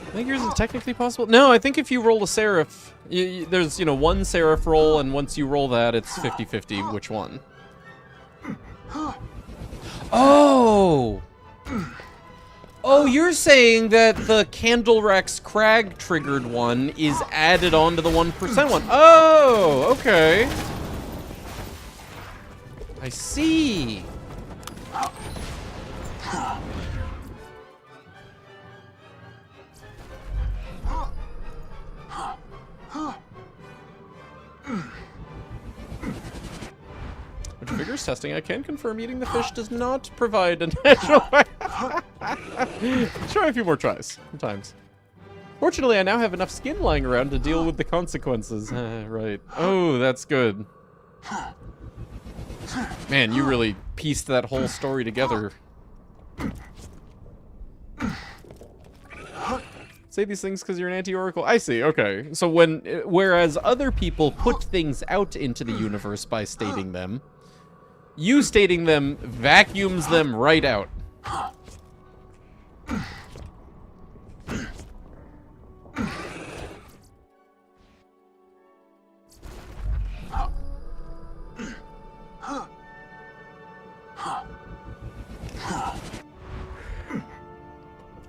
I think yours is technically possible. No, I think if you roll a Seraph, there's, one Seraph roll, and once you roll that, it's 50-50 which one. Oh! Oh, you're saying that the Candlerex Crag triggered one is added onto the 1% one. Oh, okay. I see. Which vigorous testing, I can confirm eating the fish does not provide a natural... Try a few more tries. Sometimes. Fortunately, I now have enough skin lying around to deal with the consequences. Right. Oh, that's good. Man, you really pieced that whole story together. Say these things because you're an anti-oracle. I see, okay. So whereas other people put things out into the universe by stating them, you stating them vacuums them right out.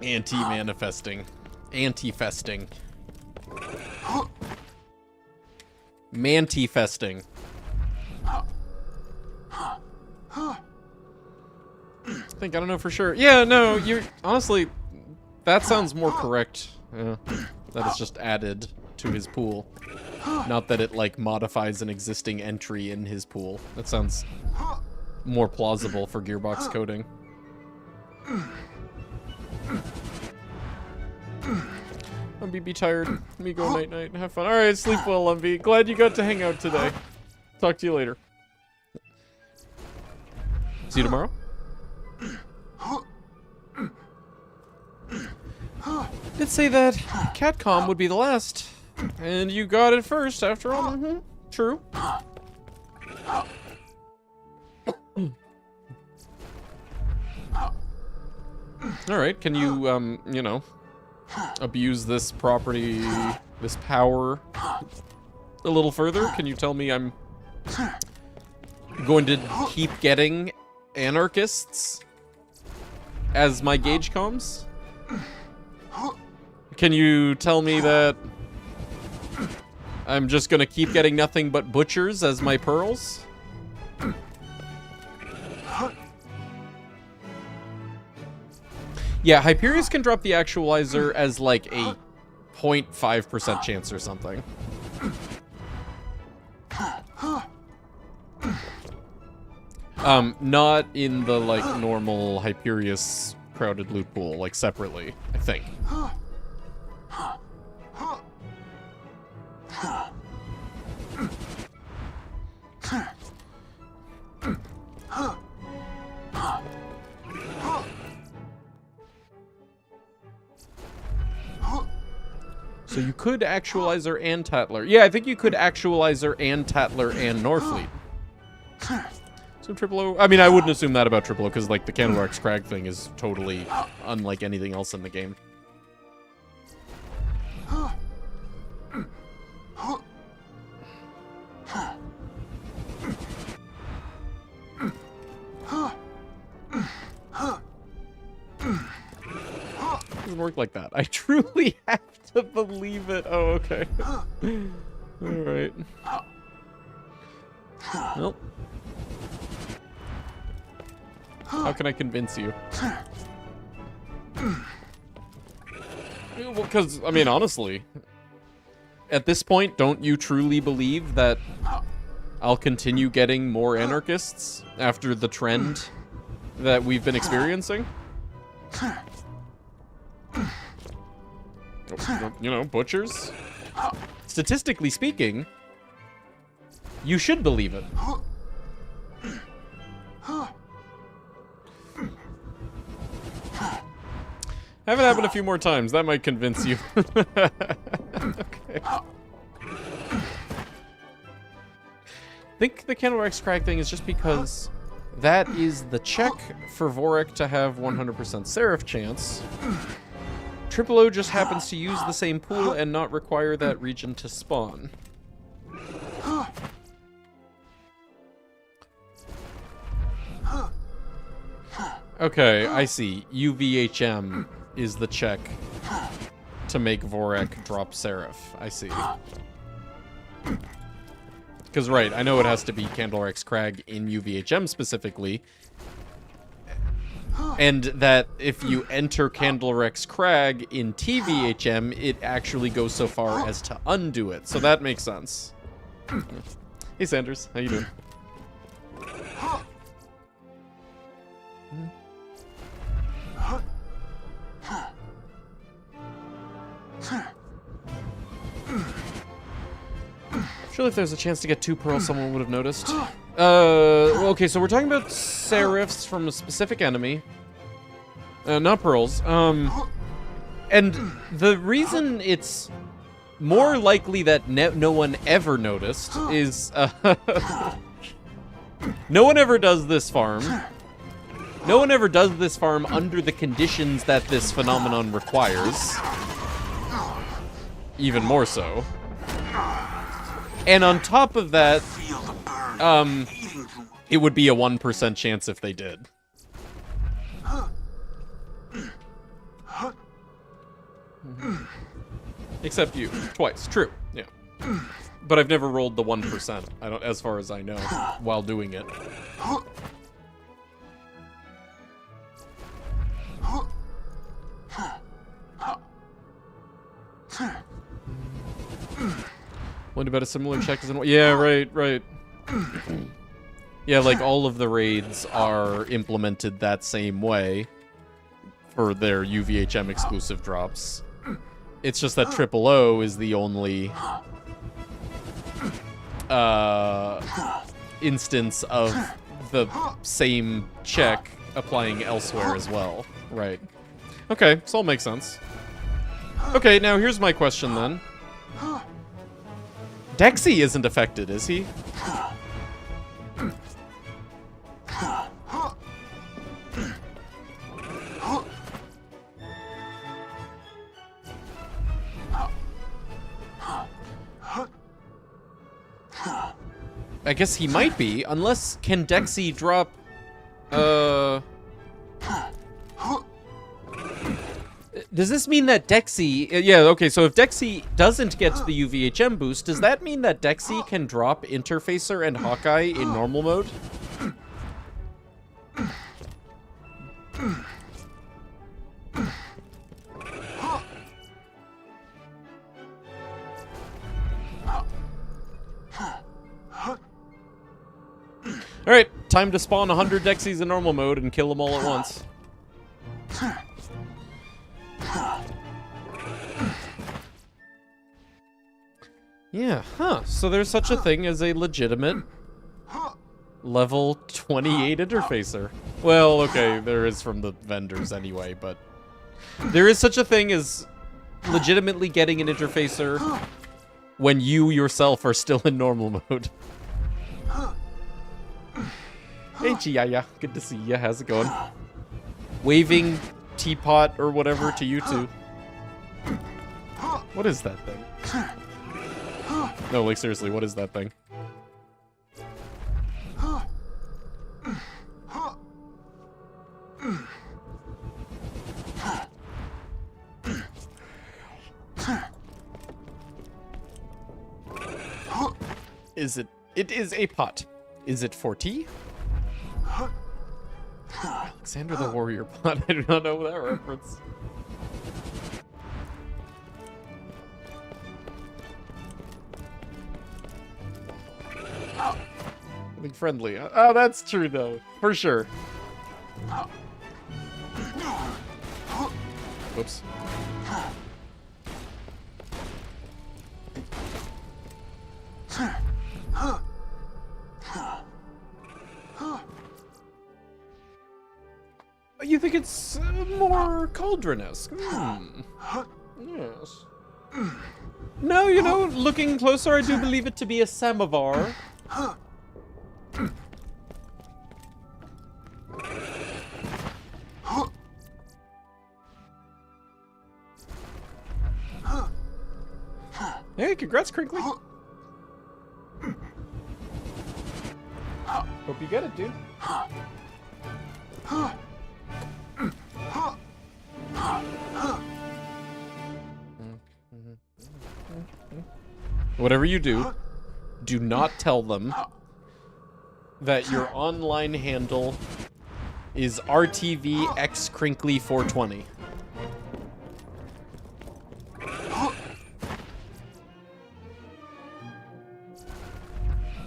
Anti-manifesting. Anti-festing. Manti-festing. I don't know for sure. Yeah, no, you're... Honestly, that sounds more correct. Yeah, that is just added to his pool. Not that it, like, modifies an existing entry in his pool. That sounds more plausible for Gearbox coding. Lumpy, be tired. Let me go night-night. Have fun. Alright, sleep well, Lumpy. Glad you got to hang out today. Talk to you later. See you tomorrow? Did say that Catcom would be the last. And you got it first, after all. Mm-hmm. True. Alright, can you, abuse this property, this power a little further? Can you tell me I'm going to keep getting anarchists as my gauge comms? Can you tell me that I'm just gonna keep getting nothing but butchers as my pearls? Yeah, Hyperius can drop the actualizer as like a 0.5% chance or something. Not in the, like, normal Hyperius crowded loot pool, like, separately, I think. So you could Actualizer and Tatler. Yeah, I think you could Actualizer and Tatler and Norfleet. So Triple O... I mean, I wouldn't assume that about Triple O, because, like, the Candlerex Crag thing is totally unlike anything else in the game. doesn't work like that. I truly have to believe it. Oh, okay. Alright. Nope. How can I convince you? Well, because, I mean, honestly, at this point, don't you truly believe that I'll continue getting more anarchists after the trend that we've been experiencing? You know, butchers? Statistically speaking, you should believe it. Have it happen a few more times. That might convince you. Okay. I think the Candlerex Crag thing is just because that is the check for Vorek to have 100% Seraph chance. Triple O just happens to use the same pool and not require that region to spawn. Okay, I see. UVHM is the check to make Vorek drop Seraph. I see. Because, right, I know it has to be Candlerex Crag in UVHM specifically. And that if you enter Candlerex Crag in TVHM, it actually goes so far as to undo it. So that makes sense. Hey, Sanders. How you doing? Surely if there's a chance to get 2 pearls, someone would have noticed. Well, okay, so we're talking about Seraphs from a specific enemy. Not pearls. And the reason it's more likely that no one ever noticed is, no one ever does this farm. No one ever does this farm under the conditions that this phenomenon requires. Even more so. And on top of that, it would be a 1% chance if they did. Except you. Twice. True. Yeah. But I've never rolled the 1%, I don't, as far as I know, while doing it. What about a similar check as in... Yeah, right. Yeah, like all of the raids are implemented that same way for their UVHM exclusive drops. It's just that Triple O is the only instance of the same check applying elsewhere as well. Right. Okay, this all makes sense. Okay, now here's my question then. Dexy isn't affected, is he? I guess he might be, unless can Dexy drop does this mean that Dexy... Yeah, okay, so if Dexy doesn't get the UVHM boost, does that mean that Dexy can drop Interfacer and Hawkeye in normal mode? Alright, time to spawn 100 Dexies in normal mode and kill them all at once. Yeah, huh. So there's such a thing as a legitimate level 28 interfacer. Well, okay, there is from the vendors anyway, but there is such a thing as legitimately getting an interfacer when you yourself are still in normal mode. Hey, Chiaya. Good to see ya. How's it going? Waving teapot or whatever to you two. What is that thing? No, like seriously, what is that thing? Is it? It is a pot. Is it for tea? Alexander the Warrior pot. I do not know that reference. Something friendly. Oh, that's true though, for sure. Whoops. You think it's more cauldron-esque? Yes. No, you know, looking closer, I do believe it to be a samovar. Hey, congrats, Crinkly. Hope you get it, dude. Whatever you do, do not tell them that your online handle is RTVXCrinkly420.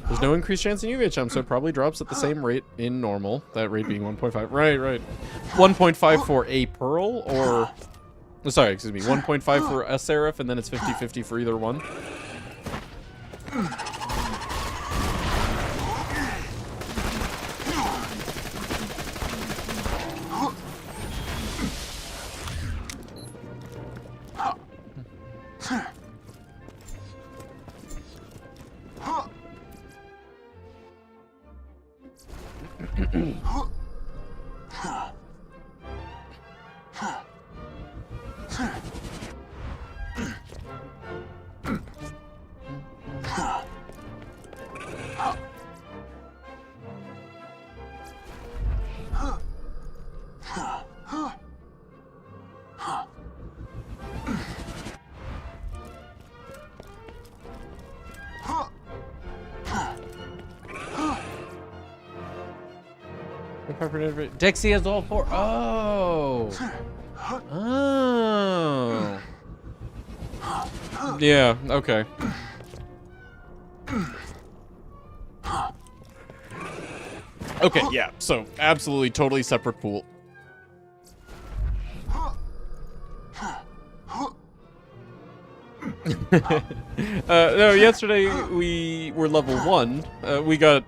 There's no increased chance in UV jump, so it probably drops at the same rate in normal. That rate being 1.5. Right. 1.5 for a Pearl, or... Sorry, excuse me. 1.5 for a Seraph, and then it's 50-50 for either one. Dexy has all four. Oh. Oh. Yeah, okay. Okay, yeah, so absolutely totally separate pool. No, yesterday we were level 1. We got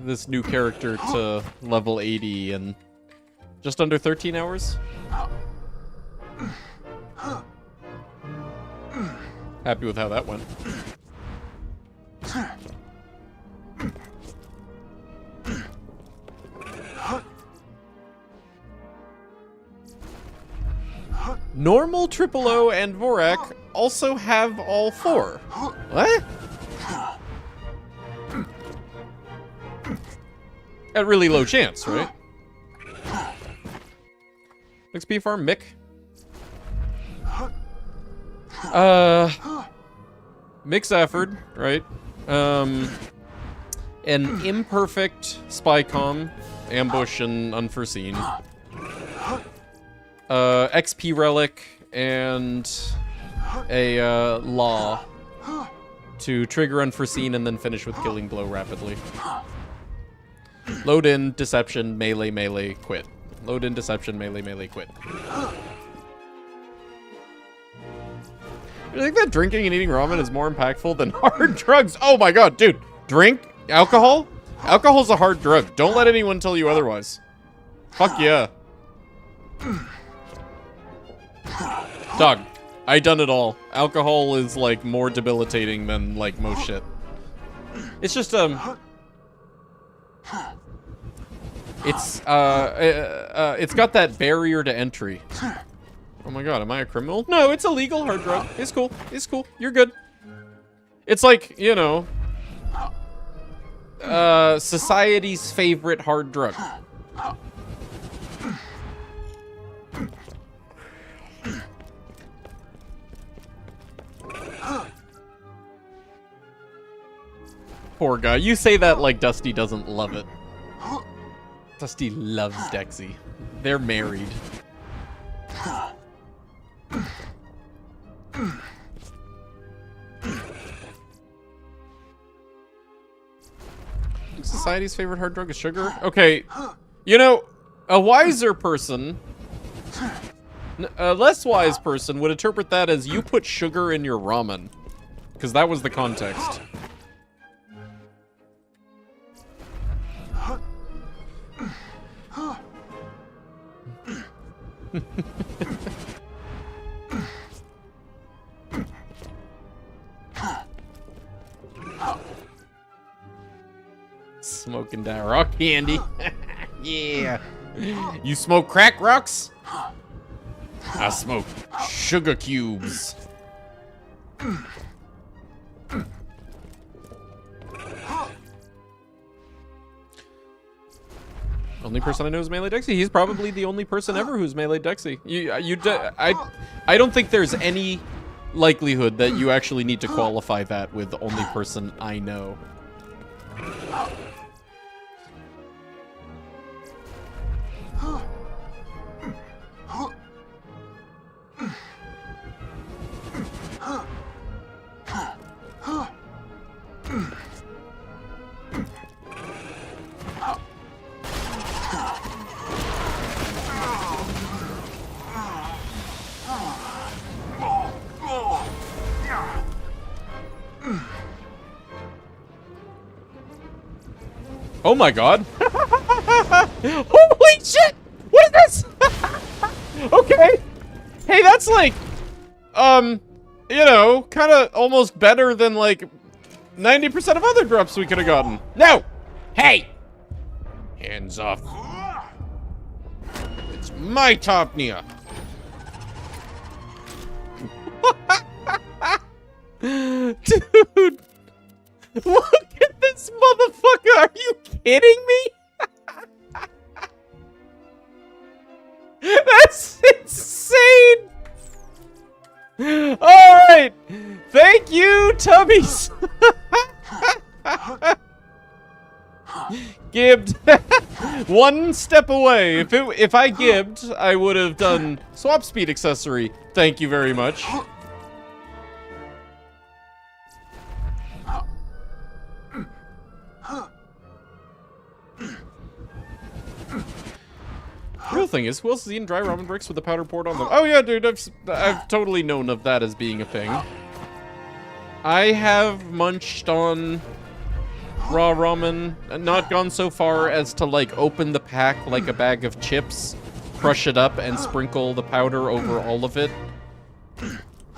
this new character to level 80 in just under 13 hours. Happy with how that went. Normal, Triple O, and Vorak also have all 4. What? At really low chance, right? XP farm, Mick. Mick Safford, right? An imperfect spycom, ambush, and unforeseen. XP relic and a law to trigger unforeseen and then finish with killing blow rapidly. Load in, deception, melee, melee, quit. Load in, deception, melee, melee, quit. You think that drinking and eating ramen is more impactful than hard drugs? Oh my god, dude. Drink? Alcohol? Alcohol's a hard drug. Don't let anyone tell you otherwise. Fuck yeah. Dog, I done it all. Alcohol is, like, more debilitating than, like, most shit. It's just, it's got that barrier to entry. Oh my god, am I a criminal? No, it's a legal hard drug. It's cool. It's cool. You're good. It's like, you know, society's favorite hard drug. Poor guy. You say that like Dusty doesn't love it. Dusty loves Dexy. They're married. Society's favorite hard drug is sugar? Okay, you know, a wiser person, a less wise person would interpret that as you put sugar in your ramen. Because that was the context. Smoking that rock candy. Yeah. You smoke crack rocks? I smoke sugar cubes. Only person I know is Melee Dexy. He's probably the only person ever who's Melee Dexy. I don't think there's any likelihood that you actually need to qualify that with the only person I know. Oh my god. Holy shit! What is this? Okay. Hey, that's like, you know, kind of almost better than like 90% of other drops we could have gotten. No! Hey! Hands off. It's my Topnia. Dude! Look at this motherfucker! Are you kidding me? That's insane! Alright! Thank you, Tubbies! Gibbed. One step away. If I gibbed, I would have done swap speed accessory. Thank you very much. Real thing is, who else has eaten dry ramen bricks with the powder poured on them? Oh yeah, dude, I've totally known of that as being a thing. I have munched on raw ramen, not gone so far as to like open the pack like a bag of chips, crush it up, and sprinkle the powder over all of it,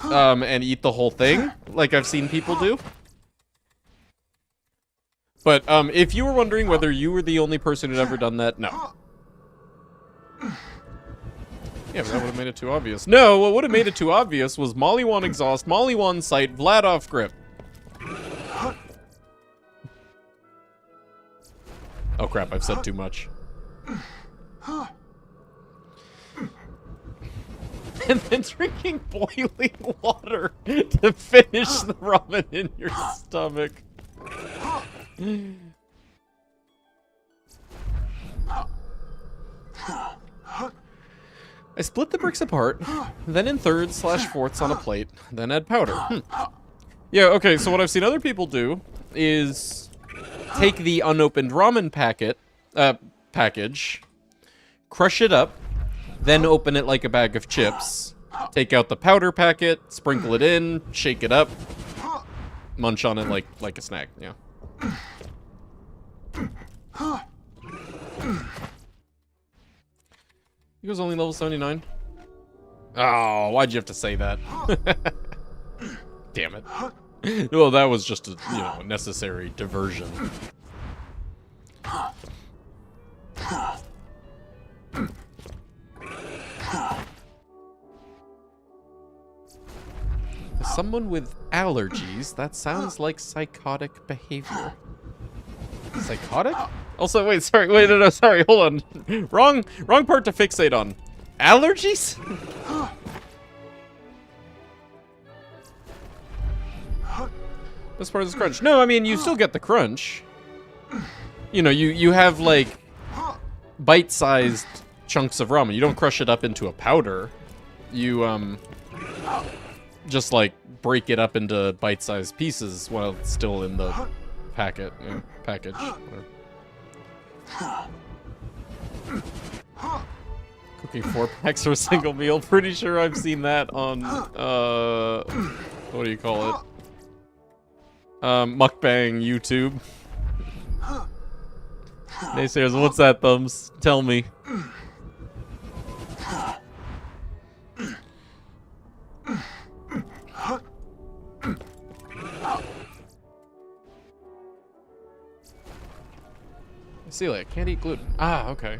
and eat the whole thing, like I've seen people do. But if you were wondering whether you were the only person who'd ever done that, no. Yeah, but that would have made it too obvious. No, what would have made it too obvious was Molly 1 exhaust, Molly 1 sight, Vlad off grip. Oh crap, I've said too much. And then drinking boiling water to finish the ramen in your stomach. I split the bricks apart, then in thirds/fourths on a plate, then add powder. Yeah, okay, so what I've seen other people do is take the unopened ramen package, crush it up, then open it like a bag of chips, take out the powder packet, sprinkle it in, shake it up, munch on it like a snack, yeah. He was only level 79. Oh, why'd you have to say that? Damn it. Well, that was just a, you know, necessary diversion. Someone with allergies, that sounds like psychotic behavior. Psychotic? Also, wait, sorry, wait, no, sorry, hold on. Wrong part to fixate on. Allergies? Best part is the crunch. No, I mean, you still get the crunch. You know, you have, like, bite-sized chunks of ramen. You don't crush it up into a powder. You, just, like, break it up into bite-sized pieces while it's still in the package. Whatever. Cooking 4 packs for a single meal. Pretty sure I've seen that on, what do you call it? Mukbang YouTube. Naysayers, what's that, Thumbs? Tell me. Celiac, can't eat gluten. Ah, okay.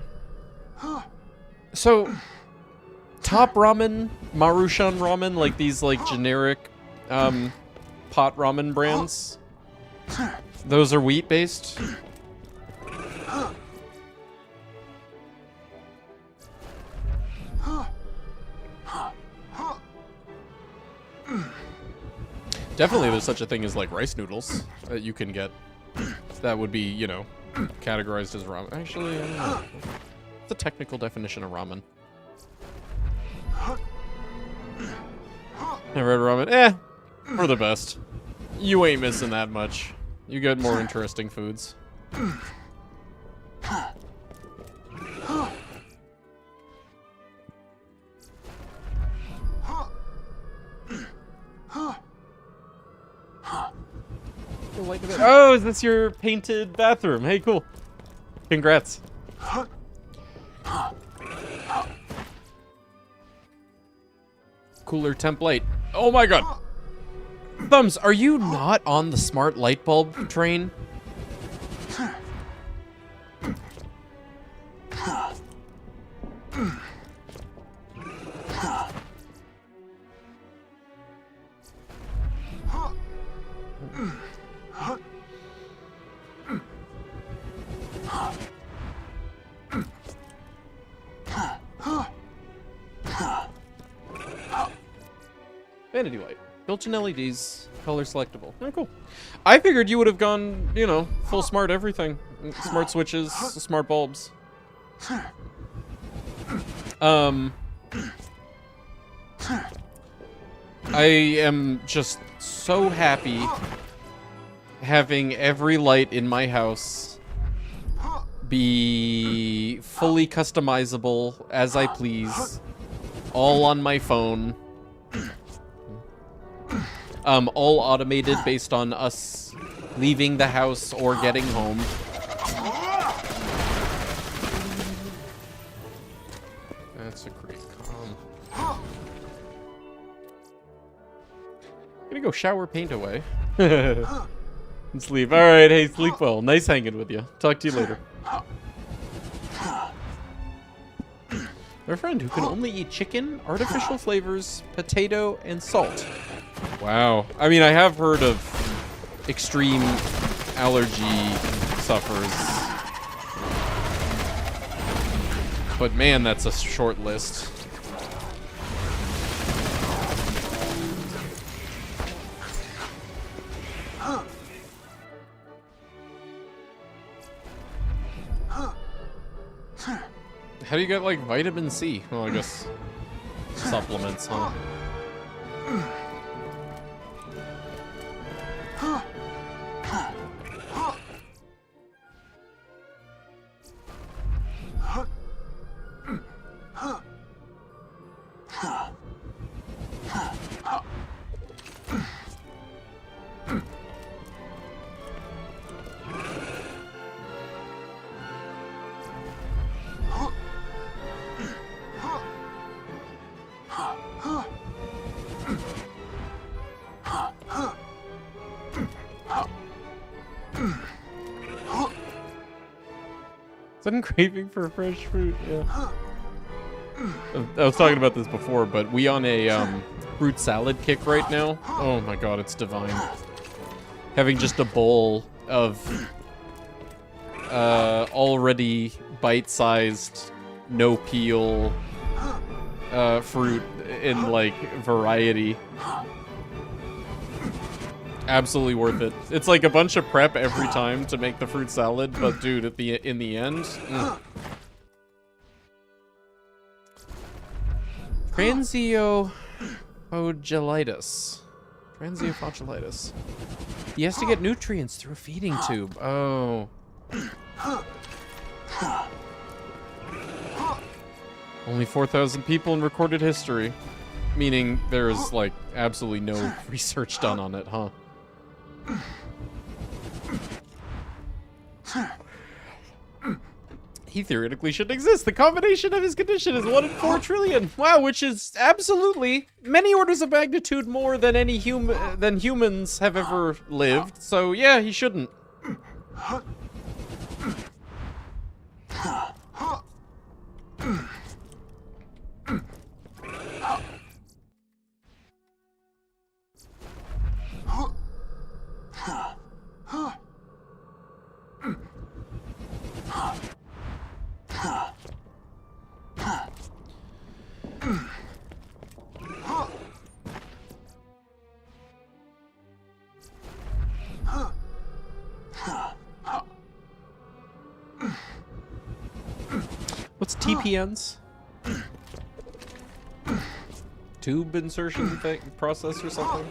So, Top Ramen, Marushan Ramen, like these like generic pot ramen brands, those are wheat-based? Definitely there's such a thing as like rice noodles that you can get that would be, you know, categorized as ramen. Actually, I don't know. What's the technical definition of ramen? Never had ramen. Eh, for the best. You ain't missing that much. You get more interesting foods. Oh, is this your painted bathroom? Hey, cool. Congrats. Cooler template. Oh my god. Thumbs, are you not on the smart light bulb train? Vanity light. Built-in LEDs. Color selectable. Oh, cool. I figured you would have gone, you know, full smart everything. Smart switches, smart bulbs. I am just so happy having every light in my house be fully customizable as I please, all on my phone. All automated based on us leaving the house or getting home. That's a great calm. I'm gonna go shower paint away. And sleep. Alright, hey, sleep well. Nice hanging with you. Talk to you later. Our friend who can only eat chicken, artificial flavors, potato, and salt. Wow. I mean, I have heard of extreme allergy sufferers. But man, that's a short list. How do you get, like, vitamin C? Well, I guess supplements, huh? Sudden craving for fresh fruit, yeah. I was talking about this before, but we on a fruit salad kick right now. Oh my god, it's divine. Having just a bowl of already bite-sized, no peel fruit in like variety. Absolutely worth it. It's like a bunch of prep every time to make the fruit salad, but dude, in the end, Transio-fogilitis. Transio-fogilitis. He has to get nutrients through a feeding tube. Oh. Only 4,000 people in recorded history. Meaning there's, like, absolutely no research done on it, huh? He theoretically shouldn't exist. The combination of his condition is 1 in 4 trillion. Wow, which is absolutely many orders of magnitude more than any humans have ever lived. So yeah, he shouldn't. What's TPNs? Tube insertion process or something?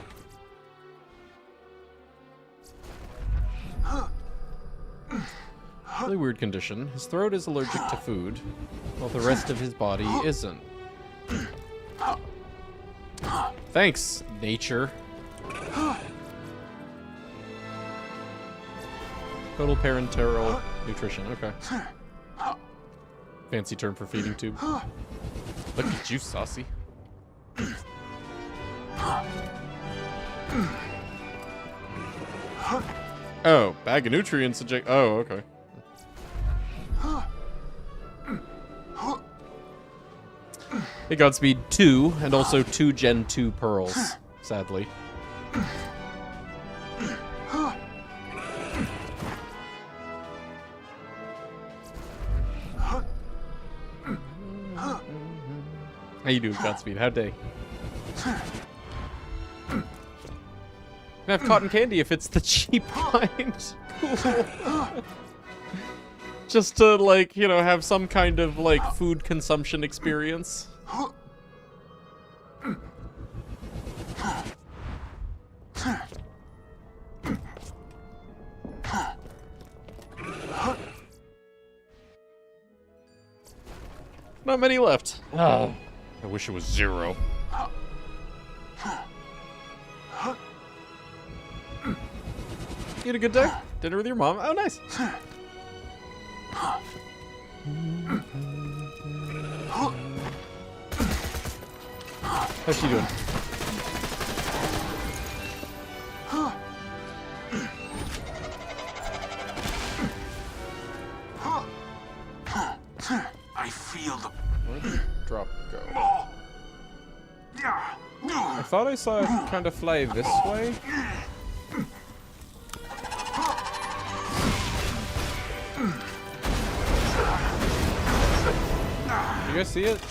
Really weird condition. His throat is allergic to food, while the rest of his body isn't. Thanks, nature. Total parenteral nutrition, okay. Fancy term for feeding tube. Look at you, saucy. Oh, bag of nutrients inject. Oh, okay. Hey, Godspeed 2, and also 2 Gen 2 pearls, sadly. How you doing, Godspeed? How'd day? Can I have cotton candy if it's the cheap kind? Cool. Just to, like, you know, have some kind of, like, food consumption experience. Not many left. Oh, I wish it was 0. You had a good day? Dinner with your mom? Oh, nice. How's she doing? I feel the... Where'd the drop go? I thought I saw it kind of fly this way. You guys see it?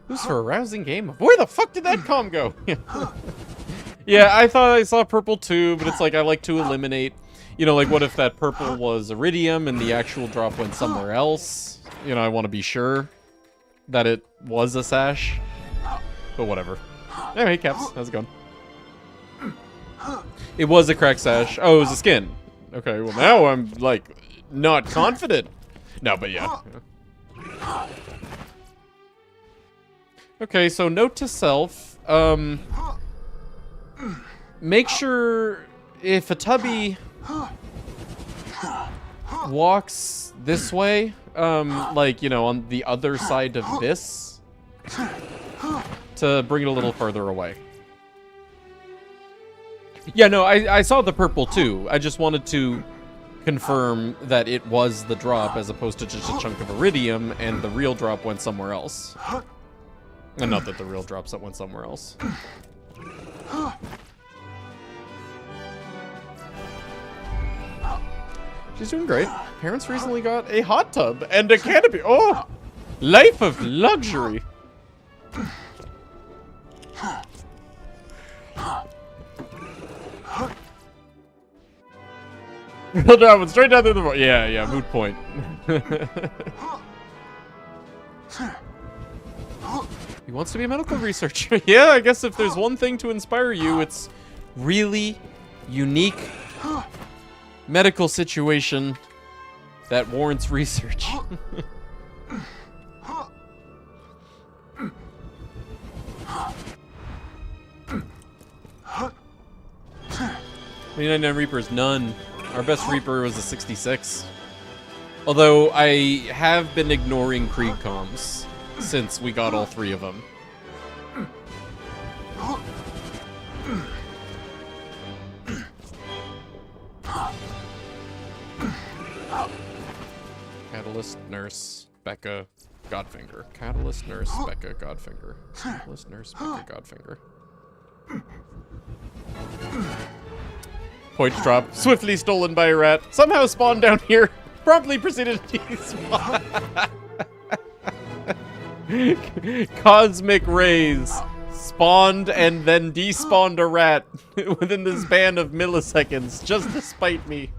Who's for a rousing game? Where the fuck did that comm go? Yeah, I thought I saw purple too, but it's like I like to eliminate. You know, like what if that purple was iridium and the actual drop went somewhere else? You know, I want to be sure that it was a sash. But whatever. Anyway, Caps, how's it going? It was a cracked sash. Oh, it was a skin. Okay, well now I'm, like, not confident. No, but yeah. Okay, so note to self. Make sure if a tubby walks this way, like, you know, on the other side of this, to bring it a little further away. Yeah, no, I saw the purple too. I just wanted to confirm that it was the drop as opposed to just a chunk of iridium and the real drop went somewhere else. And not that the real drops that went somewhere else. She's doing great. Parents recently got a hot tub and a canopy. Oh! Life of luxury. Real drop went straight down through the... Yeah, moot point. He wants to be a medical researcher. Yeah, I guess if there's one thing to inspire you, it's really unique medical situation that warrants research. 99 Reapers, none. Our best Reaper was a 66. Although I have been ignoring Krieg comms since we got all 3 of them. Catalyst, Nurse, Becca, Godfinger. Catalyst, Nurse, Becca, Godfinger. Catalyst, Nurse, Becca, Godfinger. Points drop. Swiftly stolen by a rat. Somehow spawned down here. Promptly proceeded to despawn. Cosmic rays. Spawned and then despawned a rat within the span of milliseconds, just to spite me.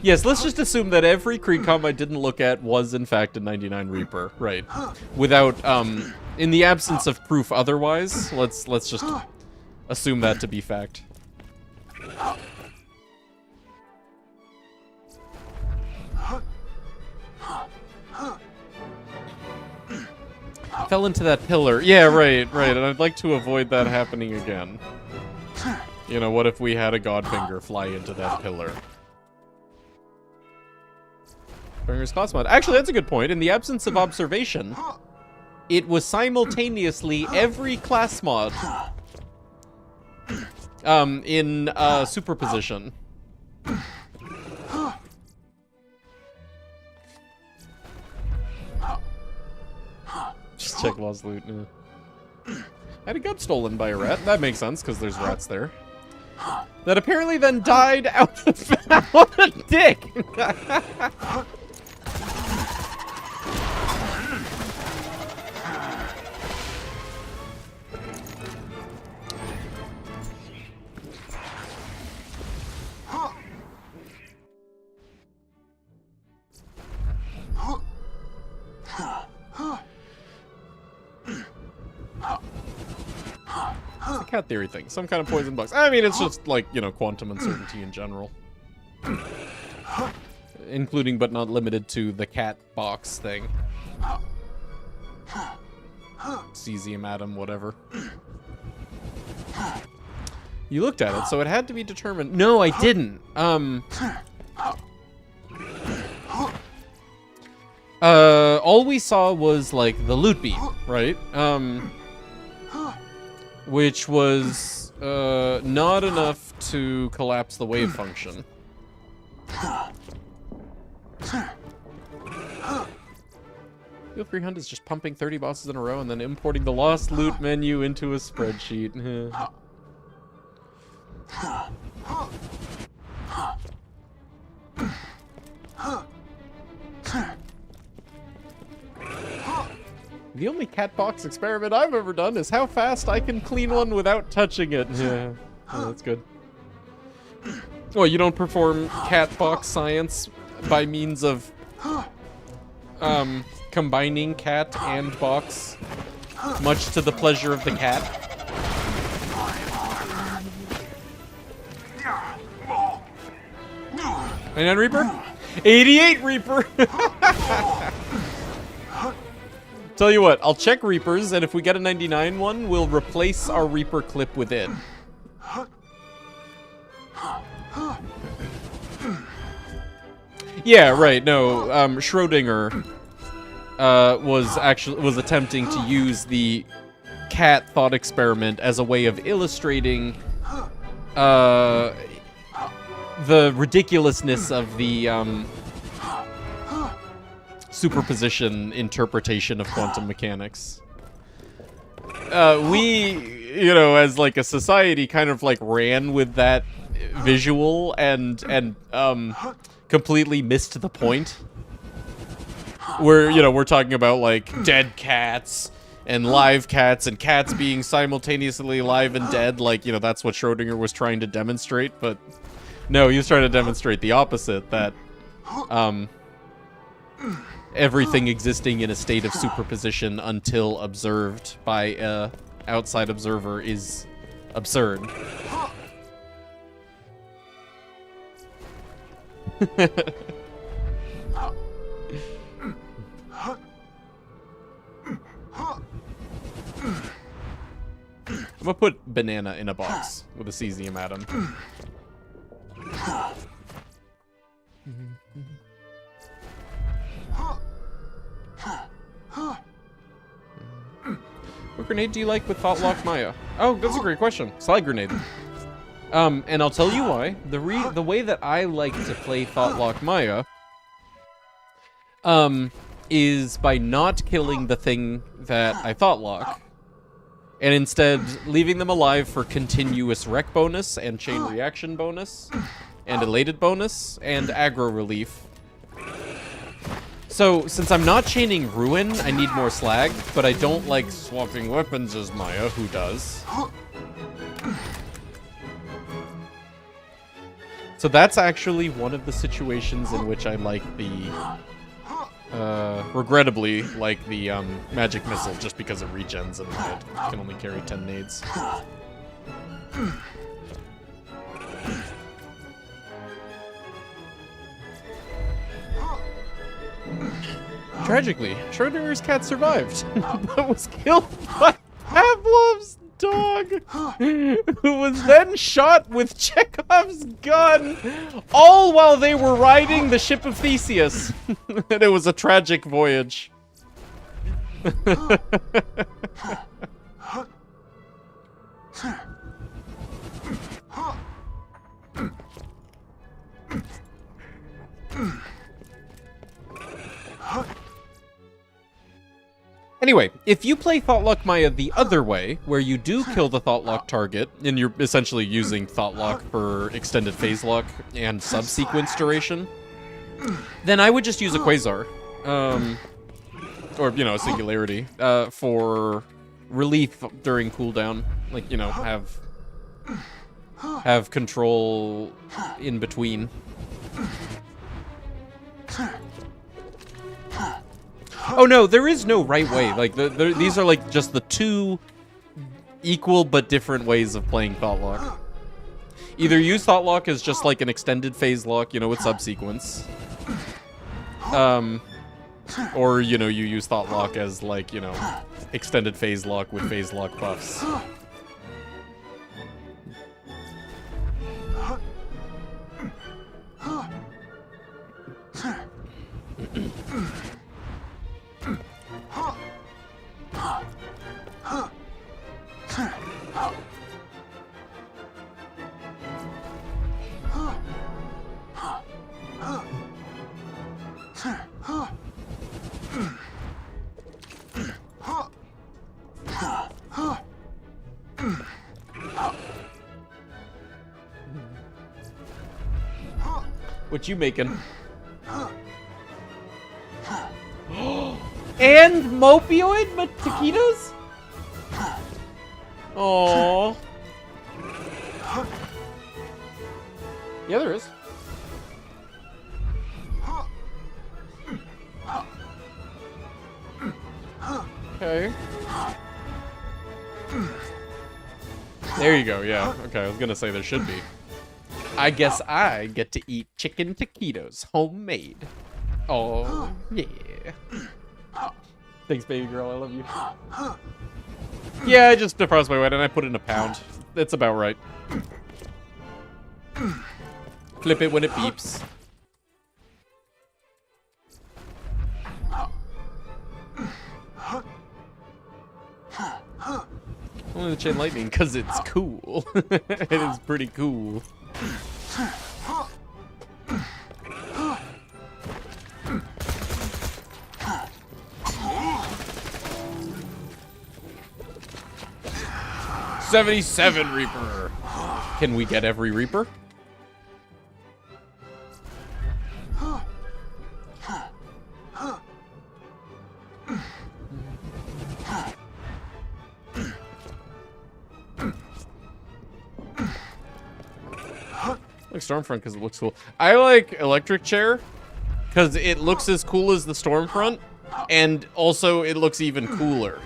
Yes, let's just assume that every Krieg-Com I didn't look at was in fact a 99 Reaper, right? Without, in the absence of proof otherwise, let's just assume that to be fact. Fell into that pillar. Yeah, right, and I'd like to avoid that happening again. You know, what if we had a Godfinger fly into that pillar? Finger's class mod. Actually, that's a good point. In the absence of observation, it was simultaneously every class mod in superposition. Just check lost loot. I had a gun stolen by a rat. That makes sense, because there's rats there. That apparently then died out a dick! It's a cat theory thing. Some kind of poison bugs. I mean, it's just like, you know, quantum uncertainty in general. Including but not limited to the cat box thing. Cesium atom, whatever. You looked at it, so it had to be determined. No, I didn't. All we saw was, like, the loot beam, right? Which was, not enough to collapse the wave function. Feel Free Hunt is just pumping 30 bosses in a row and then importing the lost loot menu into a spreadsheet. The only cat box experiment I've ever done is how fast I can clean one without touching it. Yeah, that's good. Well, you don't perform cat box science by means of combining cat and box, much to the pleasure of the cat. 99 Reaper? 88 Reaper! Tell you what, I'll check Reapers, and if we get a 99 one, we'll replace our Reaper clip with it. Yeah, right, no, Schrodinger was attempting to use the cat thought experiment as a way of illustrating the ridiculousness of the superposition interpretation of quantum mechanics. We, you know, as like a society, kind of like ran with that visual and completely missed the point. Where, you know, we're talking about like dead cats and live cats and cats being simultaneously live and dead, like, you know, that's what Schrodinger was trying to demonstrate, but no, he was trying to demonstrate the opposite, that everything existing in a state of superposition until observed by a outside observer is absurd. I'm gonna put banana in a box with a cesium atom. What grenade do you like with Thought Lock Maya? Oh, that's a great question. Slide grenade. And I'll tell you why. The way that I like to play Thought Lock Maya is by not killing the thing that I Thought Lock, and instead leaving them alive for continuous wreck bonus and chain reaction bonus and elated bonus and aggro relief. So, since I'm not chaining Ruin, I need more slag, but I don't like swapping weapons as Maya, who does. So that's actually one of the situations in which I like the, regrettably, like the, magic missile, just because it regens and it can only carry 10 nades. Tragically, Schrodinger's cat survived, but was killed by Pavlov's dog, who was then shot with Chekhov's gun, all while they were riding the ship of Theseus. And it was a tragic voyage. Anyway, if you play Thought Lock Maya the other way, where you do kill the Thought Lock target, and you're essentially using Thought Lock for extended phase lock and subsequence duration, then I would just use a Quasar, or, you know, a Singularity, for relief during cooldown. Like, you know, have control in between. Oh no, there is no right way. Like, these are like just the two equal but different ways of playing Thought Lock. Either use Thought Lock as just like an extended phase lock, you know, with subsequence. Or, you know, you use Thought Lock as like, you know, extended phase lock with phase lock buffs. What you making? And mopioid taquitos? Aww. Yeah, there is. Okay. There you go, yeah. Okay, I was gonna say there should be. I guess I get to eat chicken taquitos, homemade. Oh, yeah. Thanks, baby girl, I love you. Yeah, I just defrosted my weight and I put it in a pound. That's about right. Flip it when it beeps. Only the chain lightning, because it's cool. It is pretty cool. $77 Reaper. Can we get every Reaper? Like Stormfront because it looks cool. I like Electric Chair because it looks as cool as the Stormfront, and also it looks even cooler.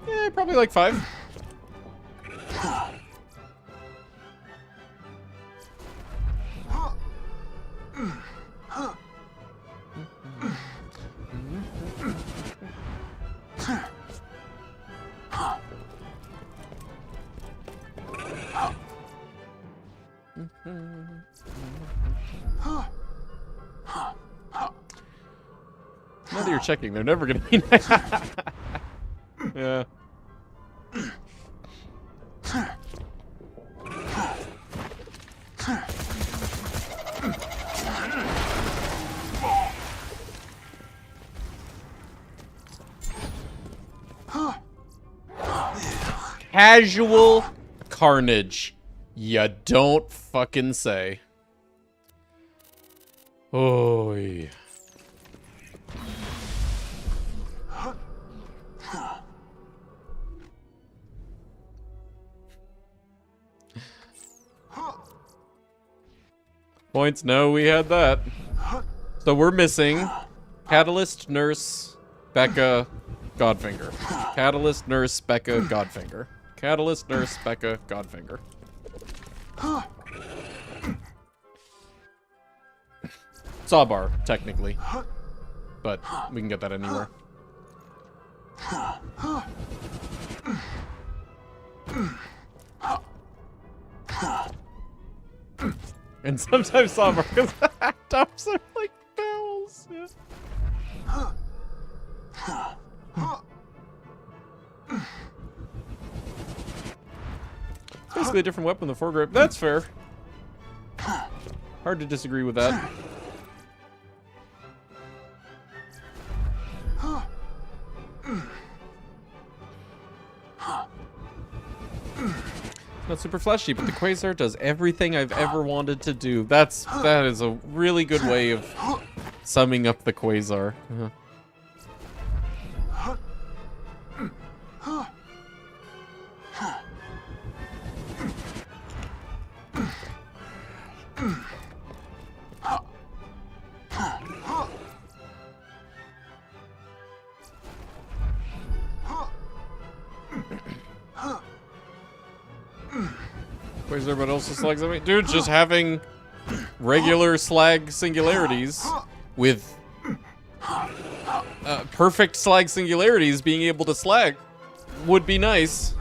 Yeah, probably like 5. Now that you're checking, they're never gonna be. Yeah. Casual carnage. You don't fucking say. Oh, yeah. Points, no, we had that. So we're missing Catalyst, Nurse, Becca, Godfinger. Catalyst, Nurse, Becca, Godfinger. Catalyst, Nurse, Becca, Godfinger. Sawbar, technically. But we can get that anywhere. And sometimes Sawbar, because the tops are like bells. Yeah. It's basically a different weapon than the foregrip. That's fair. Hard to disagree with that. Not super flashy, but the Quasar does everything I've ever wanted to do. That is a really good way of summing up the Quasar. Quasar, but also slugs. I mean, dude, just having regular slag singularities with perfect slag singularities being able to slag would be nice.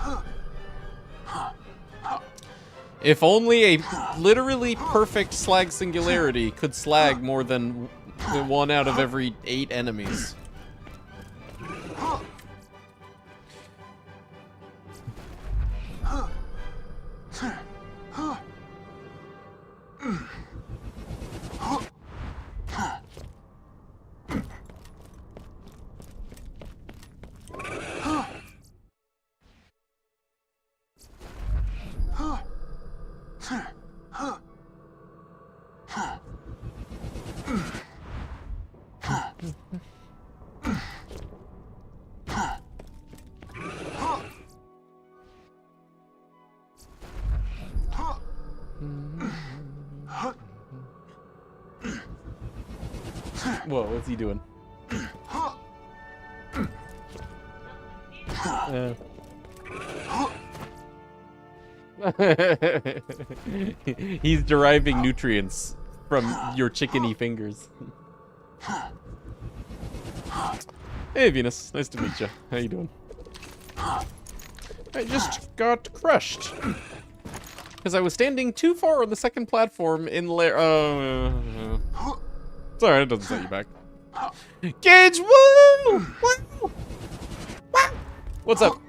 If only a literally perfect slag singularity could slag more than 1 out of every 8 enemies. Whoa, what's he doing? He's deriving nutrients from your chickeny fingers. Hey, Venus. Nice to meet you. How you doing? I just got crushed. Because I was standing too far on the second platform in It's alright, it doesn't set you back. Gage, woo! Woo! What's up?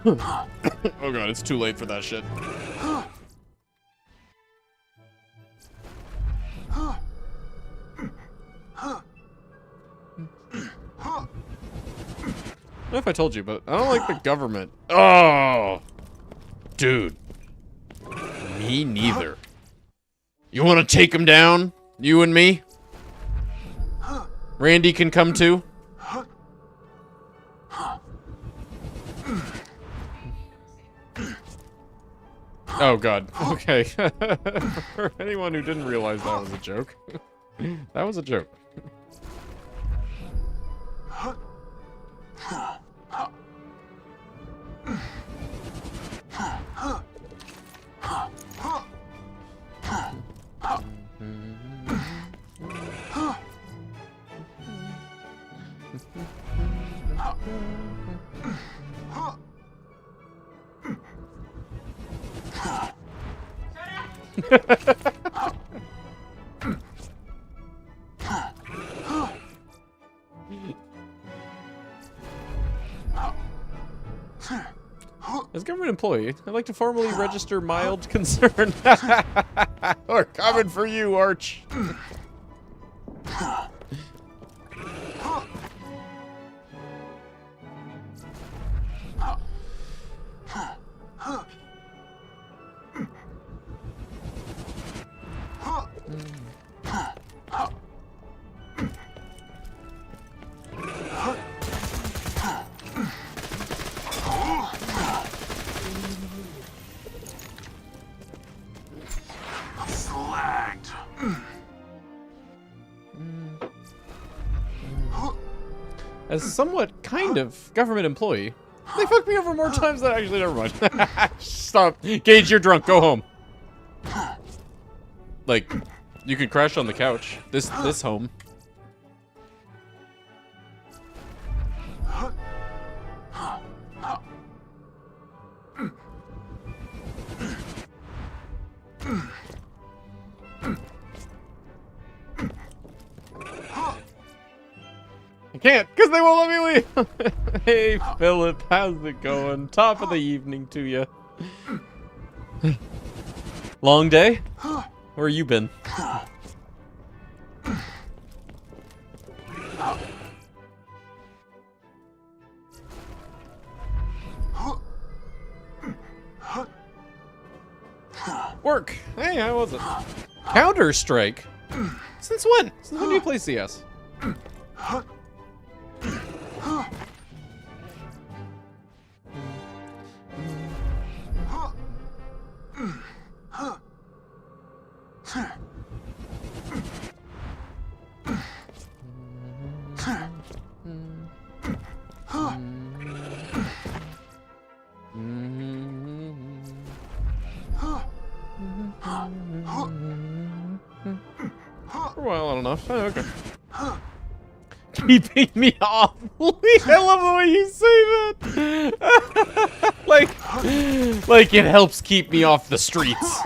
Oh god, it's too late for that shit. I don't know if I told you, but I don't like the government. Oh! Dude. Me neither. You want to take him down? You and me? Randy can come too? Oh god. Okay. For anyone who didn't realize that was a joke. That was a joke. As a government employee, I'd like to formally register mild concern. We're coming for you, Arch. As somewhat kind of government employee, they fucked me over more times than actually. Never mind. Stop, Gage. You're drunk. Go home. Like, you could crash on the couch. This home. I can't, because they won't let me leave. Hey, Philip, how's it going? Top of the evening to you. Long day? Where you been? Work. Hey, how was it? Counter-Strike? Since when? Since when do you play CS? Well, I don't know. Oh, okay. Keeping me off. I love the way you say that. like it helps keep me off the streets.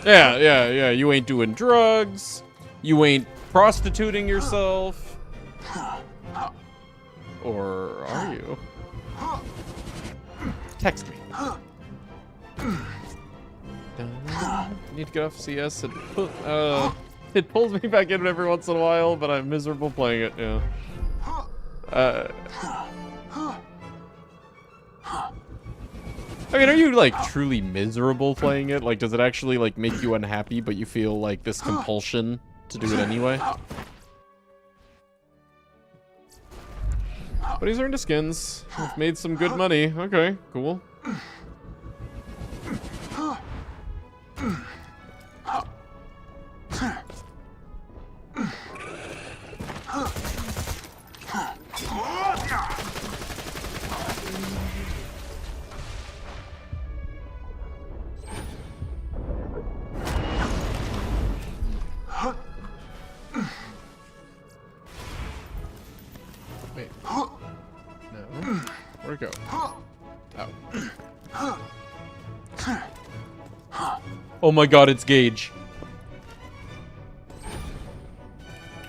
Yeah, you ain't doing drugs. You ain't prostituting yourself. Or are you? Text me. I need to get off CS. It pulls me back in every once in a while, but I'm miserable playing it, yeah. I mean, are you, like, truly miserable playing it? Like, does it actually, like, make you unhappy, but you feel, like, this compulsion to do it anyway? But he's earned his skins. He's made some good money. Okay, cool. Wait. No. Where'd it go? Out. Oh my god, it's Gage.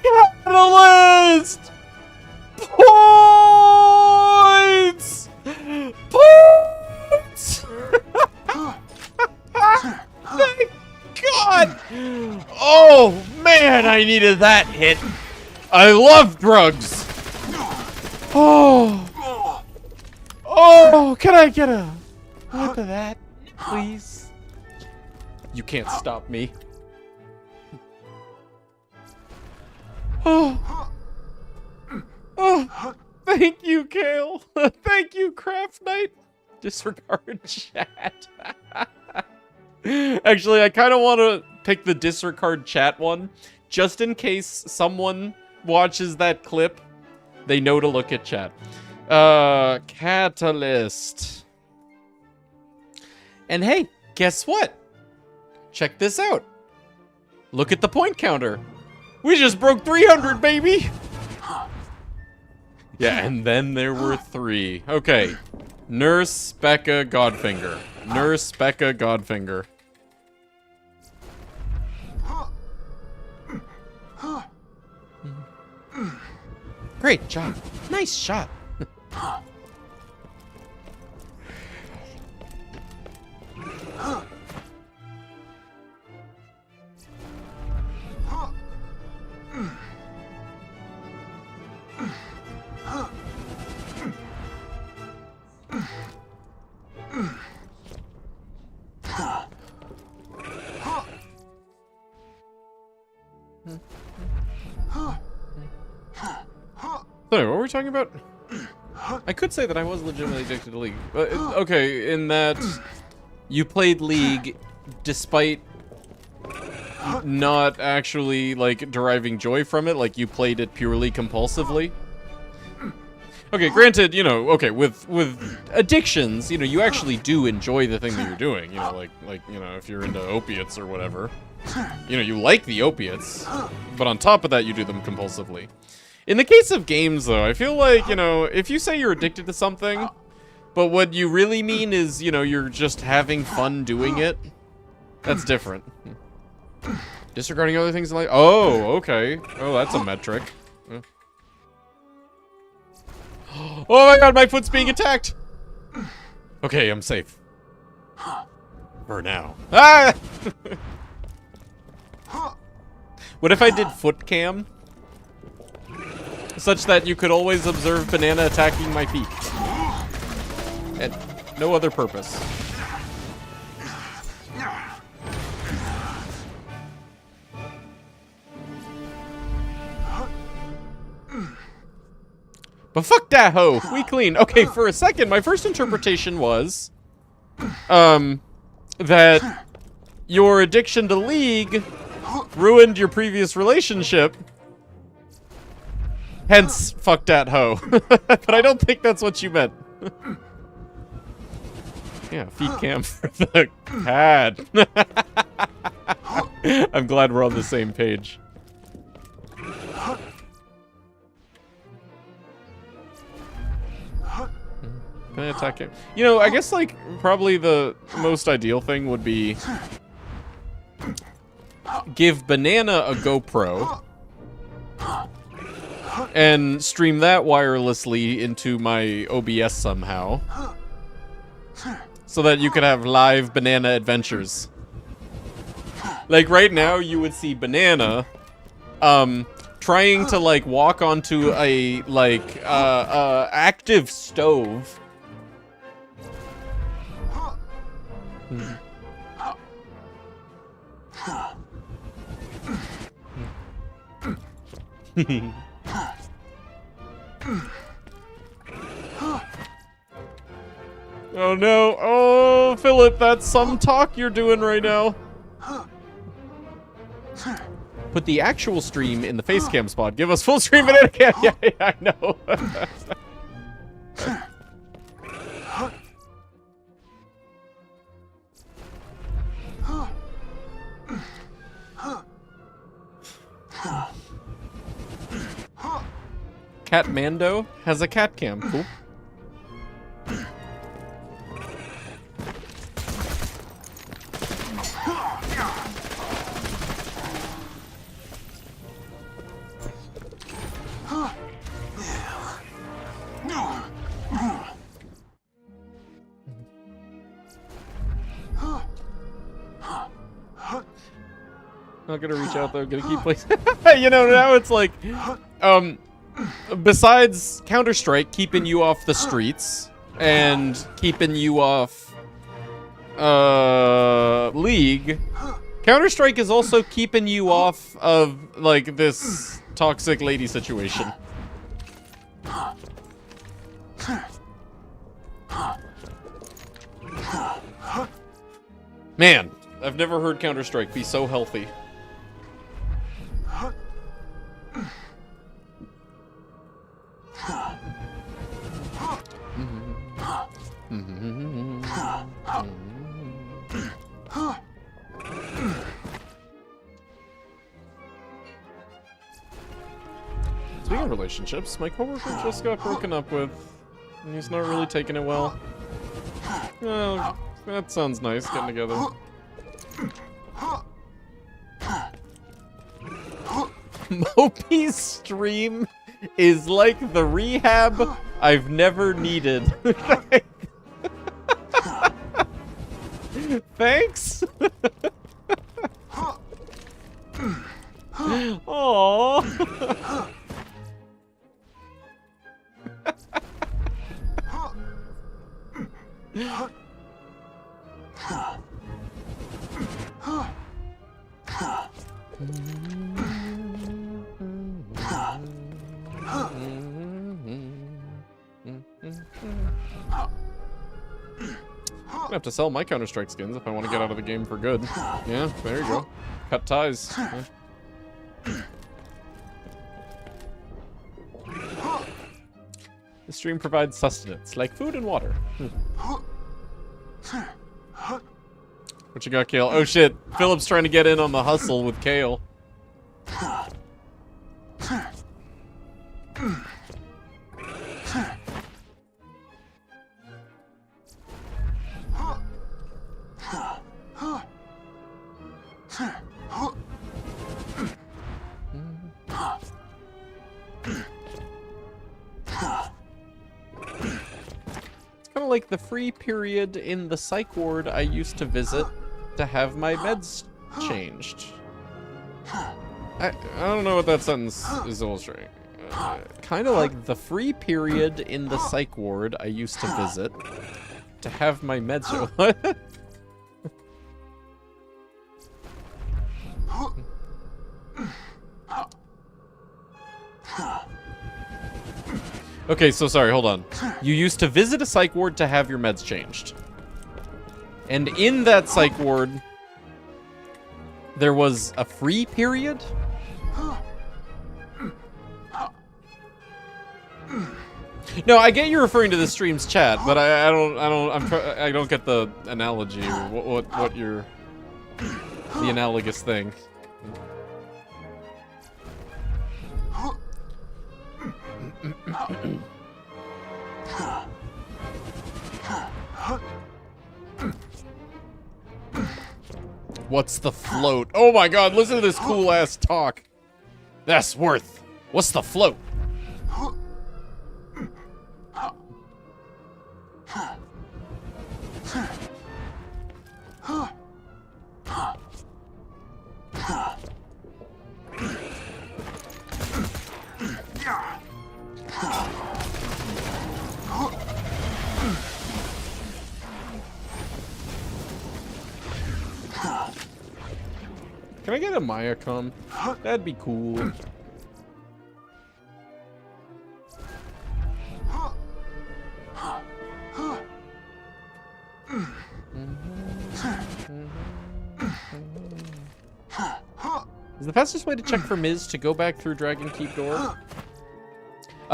Catalyst! Points! Points! Thank God! Oh man, I needed that hit. I love drugs. Oh. Oh, can I get a whiff of that, please? You can't stop me. Oh. Oh. Thank you, Kale. Thank you, Craft Knight. Disregard chat. Actually, I kind of want to pick the disregard chat one, just in case someone watches that clip. They know to look at chat. Catalyst. And hey, guess what? Check this out. Look at the point counter. We just broke 300, baby! Yeah, and then there were 3. Okay. Nurse, Becca, Godfinger. Nurse, Becca, Godfinger. Great job. Nice shot. Sorry, what were we talking about? I could say that I was legitimately addicted to League. Okay, in that you played League despite not actually, like, deriving joy from it. Like, you played it purely compulsively. Okay, granted, you know, okay, with addictions, you know, you actually do enjoy the thing that you're doing. You know, like you know, if you're into opiates or whatever, you know, you like the opiates, but on top of that, you do them compulsively. In the case of games, though, I feel like, you know, if you say you're addicted to something, but what you really mean is, you know, you're just having fun doing it, that's different. Disregarding other things in life? Oh, okay. Oh, that's a metric. Oh my god, my foot's being attacked! Okay, I'm safe. For now. Ah! What if I did foot cam? Such that you could always observe Banana attacking my feet. And no other purpose. But fuck that hoe! We clean. Okay, for a second, my first interpretation was... that your addiction to League ruined your previous relationship. Hence, fuck that hoe. But I don't think that's what you meant. Yeah, feet cam for the pad. I'm glad we're on the same page. Can I attack him? You know, I guess, like, probably the most ideal thing would be give Banana a GoPro and stream that wirelessly into my OBS somehow, so that you could have live Banana adventures. Like, right now, you would see Banana, trying to, like, walk onto a, like, active stove. Oh no, oh Philip, that's some talk you're doing right now. Put the actual stream in the facecam spot. Give us full stream Banana Cam. Yeah, I know. Catmando has a cat cam. Cool. Not gonna reach out though, gonna keep playing. You know, now it's like, besides Counter-Strike keeping you off the streets and keeping you off, League, Counter-Strike is also keeping you off of, like, this toxic lady situation. Man, I've never heard Counter-Strike be so healthy. Speaking of relationships, my coworker just got broken up with, and he's not really taking it well. Well, that sounds nice, getting together. Mopie's stream is like the rehab I've never needed. Thanks. Aww. I'm gonna have to sell my Counter-Strike skins if I want to get out of the game for good. Yeah, there you go. Cut ties. Yeah. The stream provides sustenance, like food and water. What you got, Kale? Oh shit, Philip's trying to get in on the hustle with Kale. Kind of like the free period in the psych ward I used to visit to have my meds changed. I don't know what that sentence is illustrating. Kind of like the free period in the psych ward I used to visit to have my meds. What? Okay, so sorry, hold on. You used to visit a psych ward to have your meds changed. And in that psych ward, there was a free period? No, I get you're referring to the stream's chat, but I don't get the analogy. What your the analogous thing. What's the float? Oh my god, listen to this cool ass talk. That's worth. What's the float? Can I get a Mayacom? That'd be cool. Is the fastest way to check for Miz to go back through Dragon Keep door?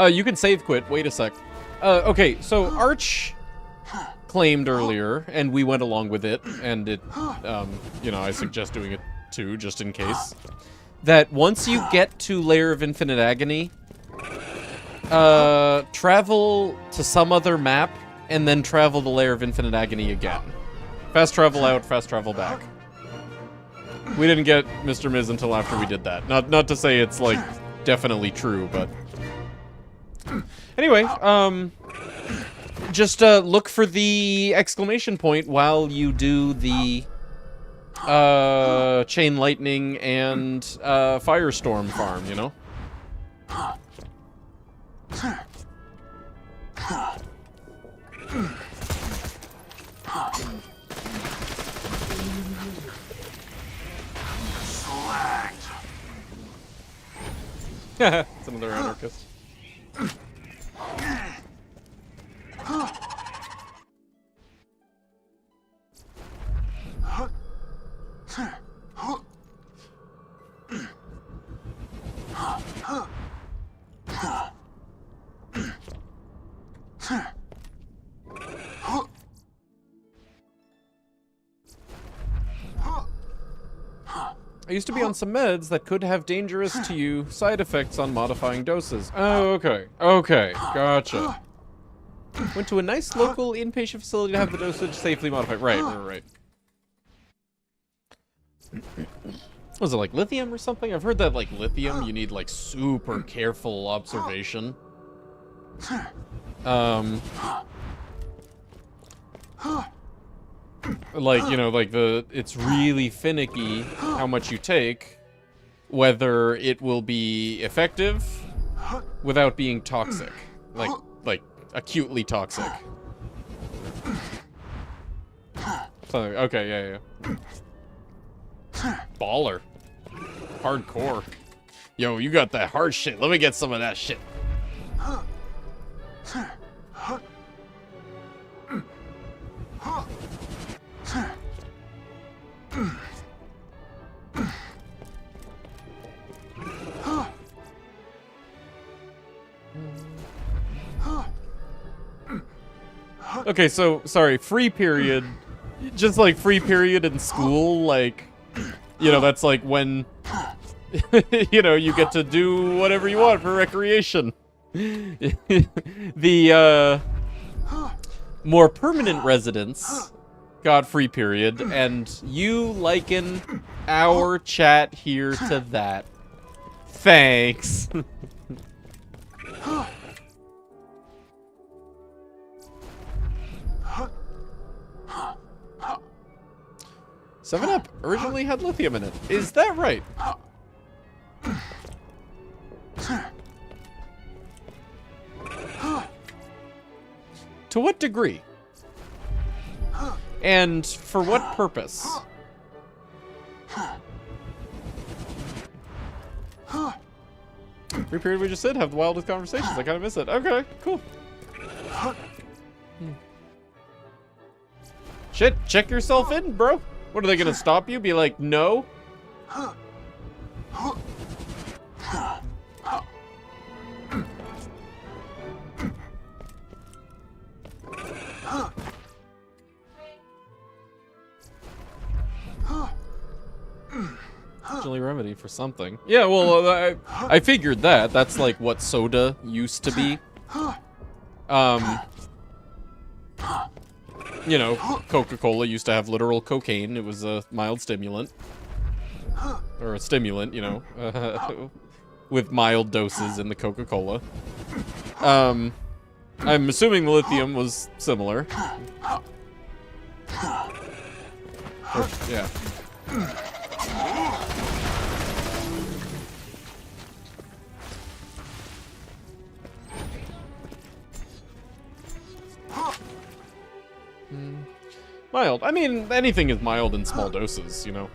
You can save quit. Wait a sec. Okay, so Arch claimed earlier, and we went along with it, and it, you know, I suggest doing it too, just in case, that once you get to Lair of Infinite Agony, travel to some other map, and then travel the Lair of Infinite Agony again. Fast travel out, fast travel back. We didn't get Mr. Miz until after we did that. Not to say it's, like, definitely true, but... Anyway, just look for the exclamation point while you do the chain lightning and firestorm farm, you know? It's another anarchist. I used to be on some meds that could have dangerous to you side effects on modifying doses. Oh, okay. Okay, gotcha. Went to a nice local inpatient facility to have the dosage safely modified. Right. Was it like lithium or something? I've heard that like lithium, you need like super careful observation. Like, you know, like it's really finicky how much you take, whether it will be effective without being toxic. Like acutely toxic. Something, okay, yeah. Baller. Hardcore. Yo, you got that hard shit. Let me get some of that shit. Okay, so, sorry, free period, just like free period in school, like, you know, that's like when, you know, you get to do whatever you want for recreation. The, more permanent residents got free period, and you liken our chat here to that. Thanks. 7-Up originally had lithium in it. Is that right? To what degree? And for what purpose? Free period we just said, have the wildest conversations. I kind of miss it. Okay, cool. Shit, check yourself in, bro. What, are they gonna stop you? Be like, no? Originally remedy for something. Yeah, well, I figured that. That's like what soda used to be. You know, Coca-Cola used to have literal cocaine. It was a mild stimulant. Or a stimulant, you know, with mild doses in the Coca-Cola. I'm assuming the lithium was similar. Or, yeah. Mild. I mean, anything is mild in small doses, you know.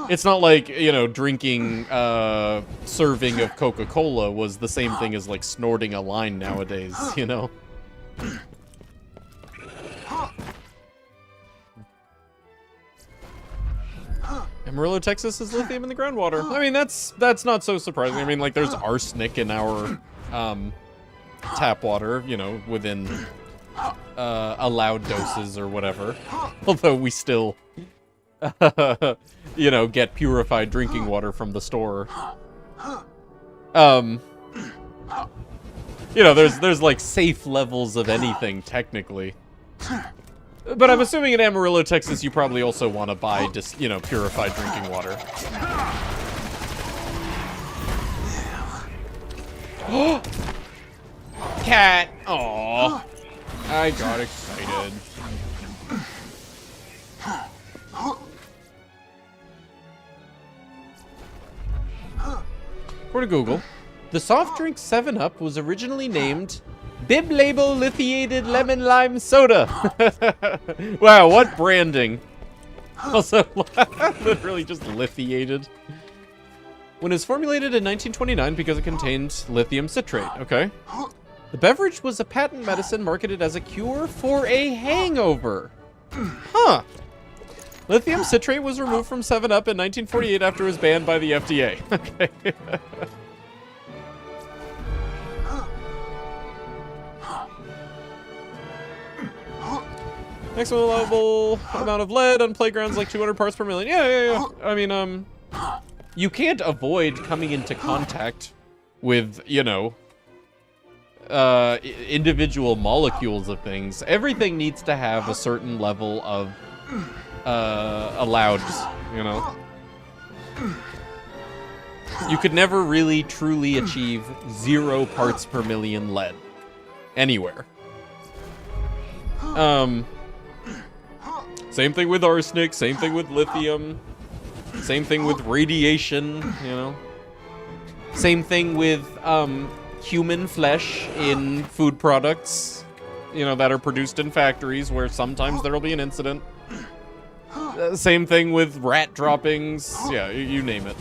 It's not like, you know, drinking a serving of Coca-Cola was the same thing as, like, snorting a line nowadays, you know? Amarillo, Texas is lithium in the groundwater. I mean, that's not so surprising. I mean, like, there's arsenic in our tap water, you know, within allowed doses or whatever. Although we still, you know, get purified drinking water from the store. You know, there's like safe levels of anything, technically. But I'm assuming in Amarillo, Texas, you probably also want to buy, you know, purified drinking water. Cat! Aww. I got excited. According to Google, the soft drink 7-Up was originally named Bib Label Lithiated Lemon Lime Soda. Wow, what branding. Also, literally just lithiated. When it was formulated in 1929 because it contained lithium citrate. Okay. The beverage was a patent medicine marketed as a cure for a hangover. Huh. Lithium citrate was removed from 7-Up in 1948 after it was banned by the FDA. Okay. Maximum level amount of lead on playgrounds like 200 parts per million. Yeah. I mean, you can't avoid coming into contact with, you know, individual molecules of things. Everything needs to have a certain level of allowed, you know. You could never really truly achieve 0 parts per million lead anywhere. Same thing with arsenic, same thing with lithium, same thing with radiation, you know. Same thing with human flesh in food products, you know, that are produced in factories where sometimes there'll be an incident. Same thing with rat droppings, yeah, you name it.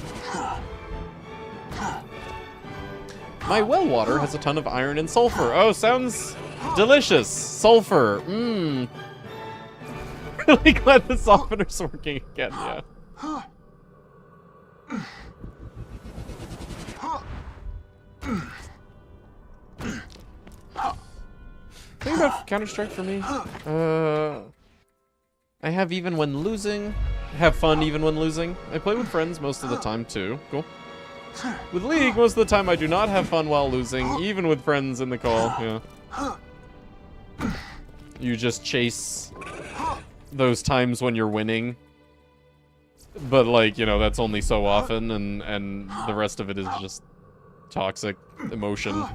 My well water has a ton of iron and sulfur. Oh, sounds delicious. Sulfur, Really glad the softener's working again, yeah. Think about Counter-Strike for me. I have even when losing. Have fun even when losing. I play with friends most of the time too. Cool. With League, most of the time I do not have fun while losing, even with friends in the call, yeah. You just chase those times when you're winning. But like, you know, that's only so often, and the rest of it is just toxic emotion.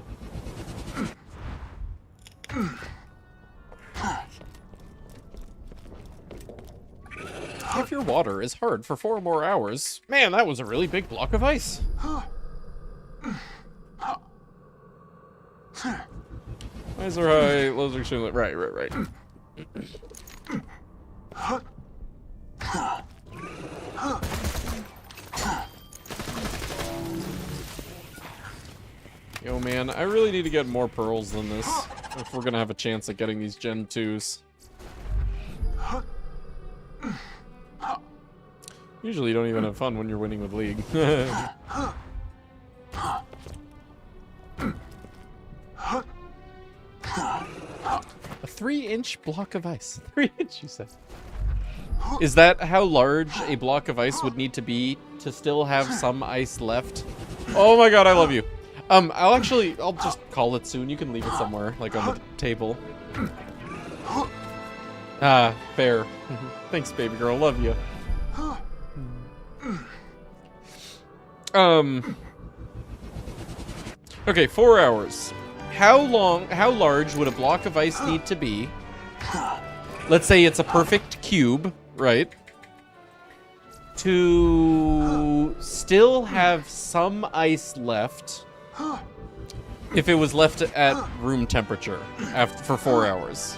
If your water is hard for 4 more hours. Man, that was a really big block of ice. Eyes are high, lows are extremely... Right. Yo, man, I really need to get more pearls than this if we're gonna have a chance at getting these Gen 2s. Usually you don't even have fun when you're winning with League. A 3-inch block of ice. 3-inch, you said. Is that how large a block of ice would need to be to still have some ice left? Oh my god, I love you. I'll just call it soon. You can leave it somewhere, like on the table. Ah, fair. Thanks, baby girl. Love you. Okay, 4 hours. How large would a block of ice need to be? Let's say it's a perfect cube, right? To still have some ice left if it was left at room temperature for 4 hours.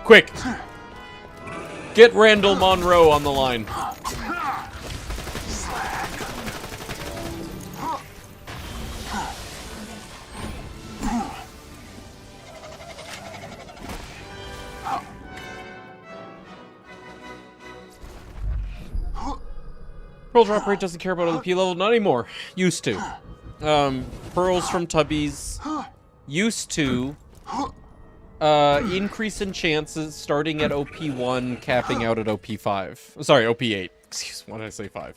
Quick! Get Randall Monroe on the line. Pearl drop rate doesn't care about LP level, not anymore. Used to. Pearls from Tubbies used to increase in chances starting at OP1, capping out at OP5. Sorry, OP8. Excuse me, why did I say 5?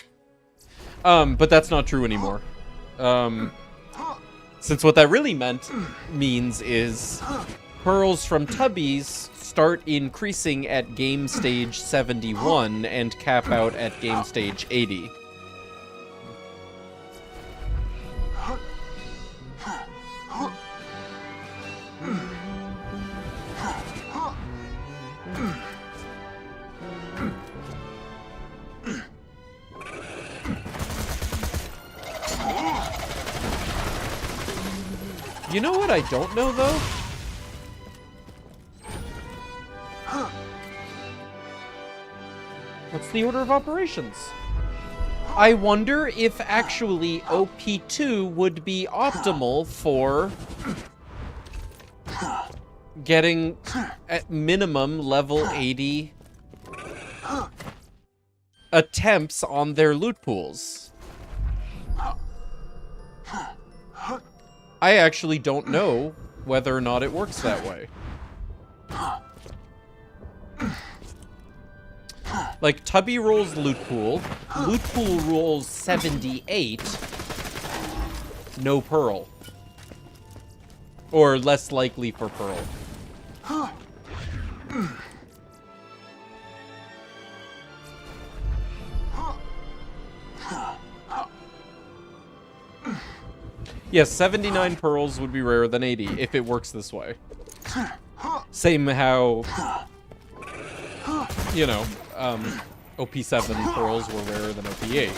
But that's not true anymore. Since what that really means is pearls from tubbies start increasing at game stage 71 and cap out at game stage 80. You know what I don't know, though? What's the order of operations? I wonder if actually OP2 would be optimal for getting at minimum level 80 attempts on their loot pools. I actually don't know whether or not it works that way. Like, Tubby rolls loot pool rolls 78, no pearl. Or less likely for pearl. Yes, 79 pearls would be rarer than 80 if it works this way. Same how, you know, OP7 pearls were rarer than OP8.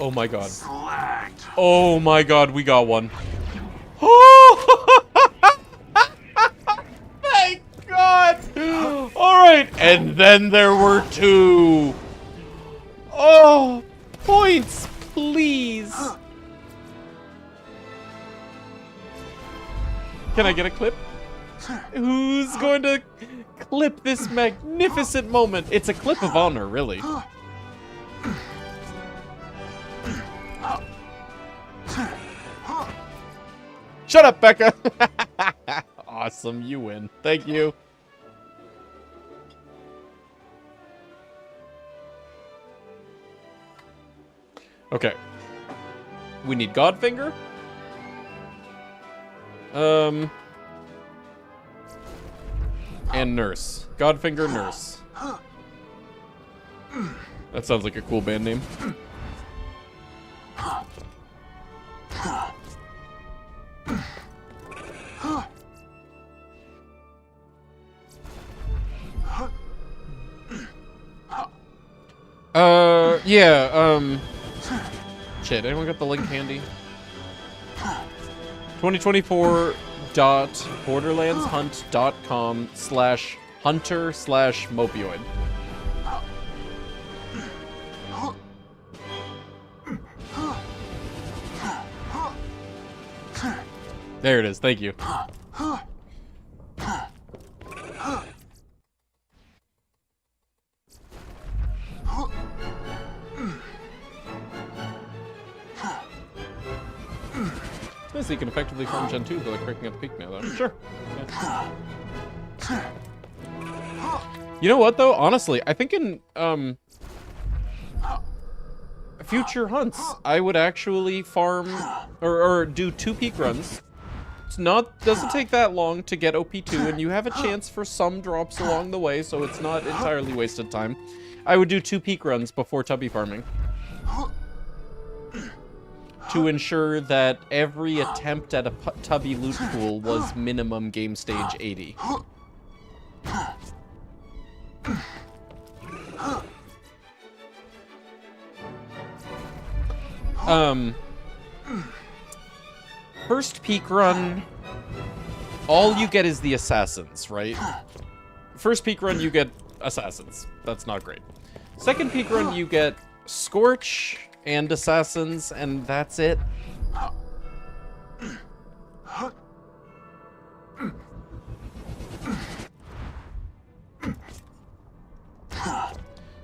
Oh my god. Oh my god, we got one. Thank god! Alright, and then there were two. Oh, points, please. Can I get a clip? Who's going to clip this magnificent moment? It's a clip of honor, really. Shut up, Becca! Awesome, you win. Thank you. Okay. We need Godfinger. And Nurse. Godfinger, Nurse. That sounds like a cool band name. Yeah, shit, anyone got the link handy? 2024.borderlandshunt.com/hunter/mopioid. There it is, thank you. So you can effectively farm Gen 2 without breaking up the peak now, though. Sure. Yeah. You know what, though? Honestly, I think in future hunts, I would actually farm or do 2 peak runs. It's doesn't take that long to get OP2, and you have a chance for some drops along the way, so it's not entirely wasted time. I would do 2 peak runs before tubby farming, to ensure that every attempt at a tubby loot pool was minimum game stage 80. First peak run, all you get is the assassins, right? First peak run, you get assassins. That's not great. Second peak run, you get Scorch and assassins, and that's it.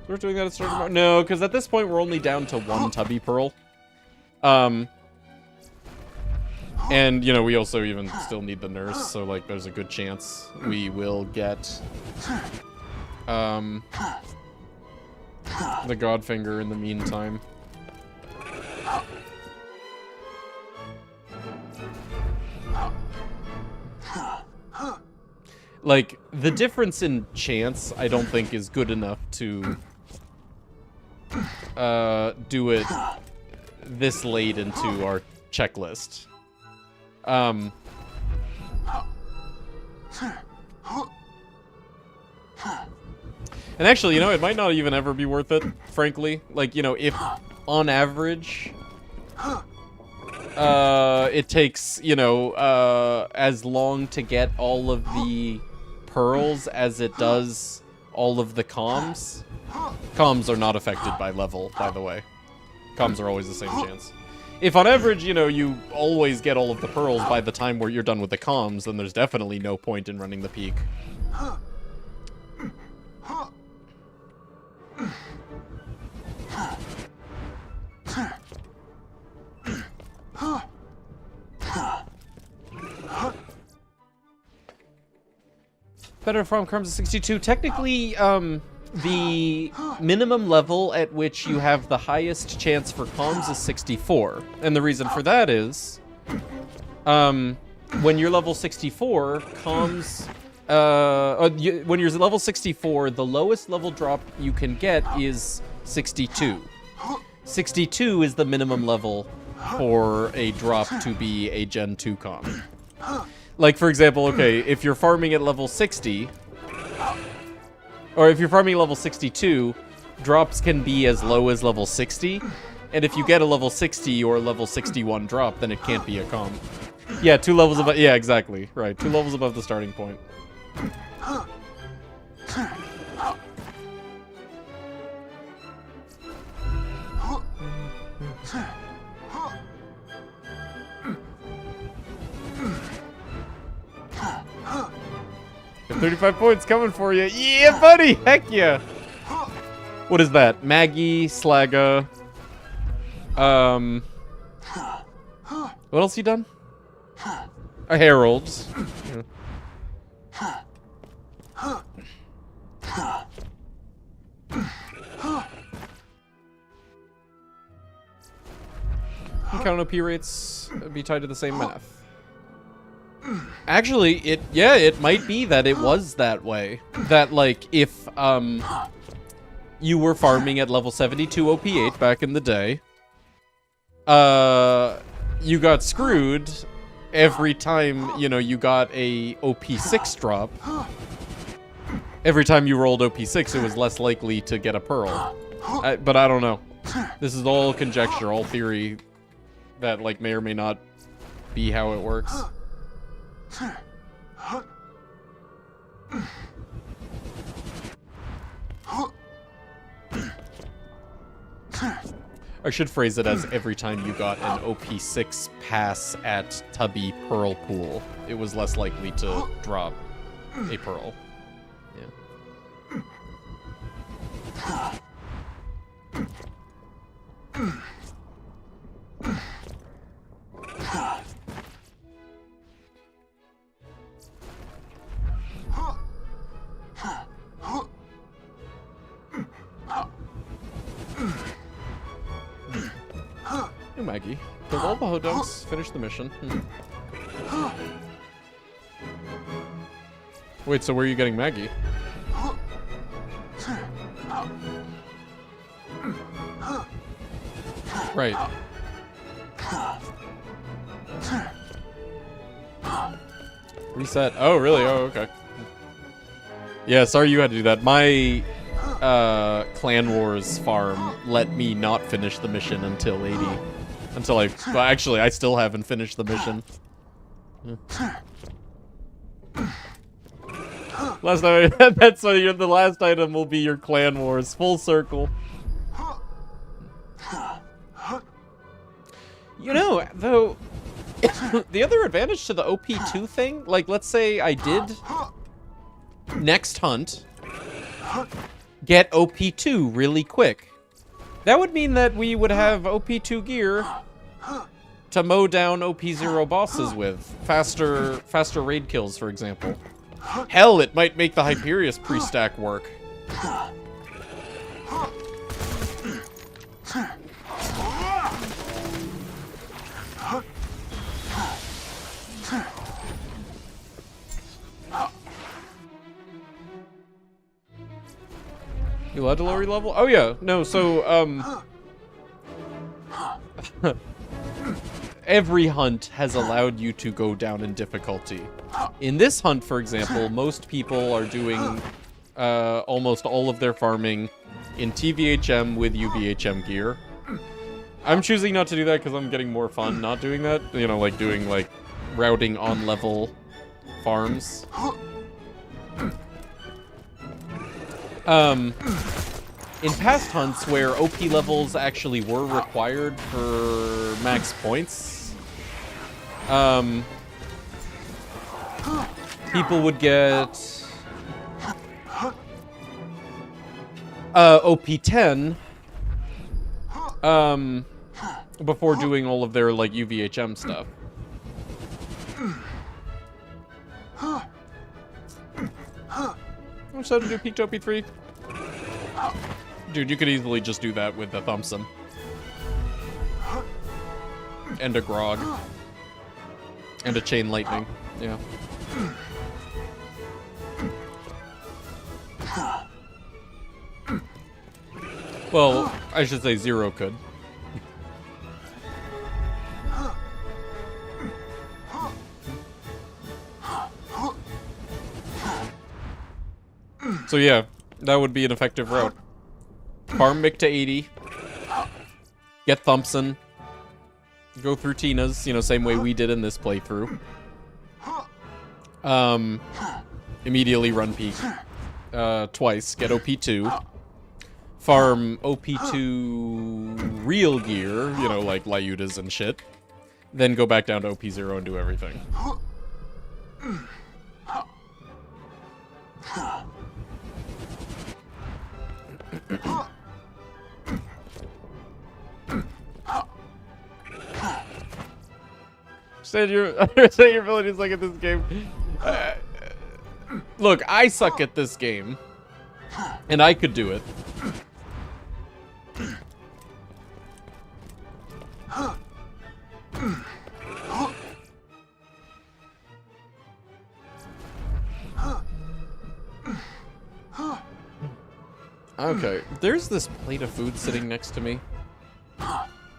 We're doing that at starting tomorrow? No, because at this point we're only down to 1 tubby pearl. And, you know, we also even still need the nurse, so, like, there's a good chance we will get the Godfinger in the meantime. Like, the difference in chance, I don't think is good enough to do it this late into our checklist. And actually, you know, it might not even ever be worth it, frankly. Like, you know, if on average it takes, you know, as long to get all of the pearls as it does all of the comms. Comms are not affected by level, by the way. Comms are always the same chance. If on average, you know, you always get all of the pearls by the time where you're done with the comms, then there's definitely no point in running the peak. Better from Crumbs of 62. Technically, the minimum level at which you have the highest chance for comms is 64. And the reason for that is, when you're level 64, comms, when you're level 64, the lowest level drop you can get is 62. 62 is the minimum level for a drop to be a Gen 2 comm. Like, for example, okay, if you're farming at level 60, or if you're farming level 62, drops can be as low as level 60, and if you get a level 60 or level 61 drop, then it can't be a comm. Yeah, 2 levels above, yeah, exactly, right, 2 levels above the starting point. 35 points coming for you. Yeah, buddy! Heck yeah! What is that? Maggie, Slagga. What else he done? A Herald. Yeah. Count OP rates be tied to the same math. Actually, it might be that it was that way. That, like, if, you were farming at level 72 OP8 back in the day, you got screwed every time, you know, you got a OP6 drop. Every time you rolled OP6, it was less likely to get a pearl. But I don't know. This is all conjecture, all theory that, like, may or may not be how it works. I should phrase it as every time you got an OP6 pass at Tubby Pearl Pool, it was less likely to drop a pearl. Yeah. Hey, Maggie. Killed all the Hodunks, finished the mission. Wait, so where are you getting Maggie? Right. Reset. Oh, really? Oh, okay. Yeah, sorry you had to do that. My Clan Wars farm let me not finish the mission until 80. Until well, actually, I still haven't finished the mission. Yeah. Last item, that's why the last item will be your Clan Wars. Full circle. You know, though, the other advantage to the OP2 thing, like, let's say I did next hunt get OP2 really quick. That would mean that we would have OP2 gear to mow down OP0 bosses with. Faster raid kills, for example. Hell, it might make the Hyperius pre-stack work. You allowed to lower your level? Oh yeah, no, so, every hunt has allowed you to go down in difficulty. In this hunt, for example, most people are doing, almost all of their farming in TVHM with UVHM gear. I'm choosing not to do that because I'm getting more fun not doing that. You know, like doing, like, routing on level farms. In past hunts where OP levels actually were required for max points, people would get OP 10 before doing all of their, like, UVHM stuff. I'm so to do peaked OP3. Dude, you could easily just do that with the Thompson. And a Grog. And a Chain Lightning. Yeah. Well, I should say Zero could. So yeah, that would be an effective route. Farm Mick to 80. Get Thompson. Go through Tina's, you know, same way we did in this playthrough. Immediately run peak. Twice. Get OP2. Farm OP2 real gear, you know, like Lyudas and shit. Then go back down to OP0 and do everything. Said your ability suck at this game. Look, I suck at this game, and I could do it. Okay, there's this plate of food sitting next to me.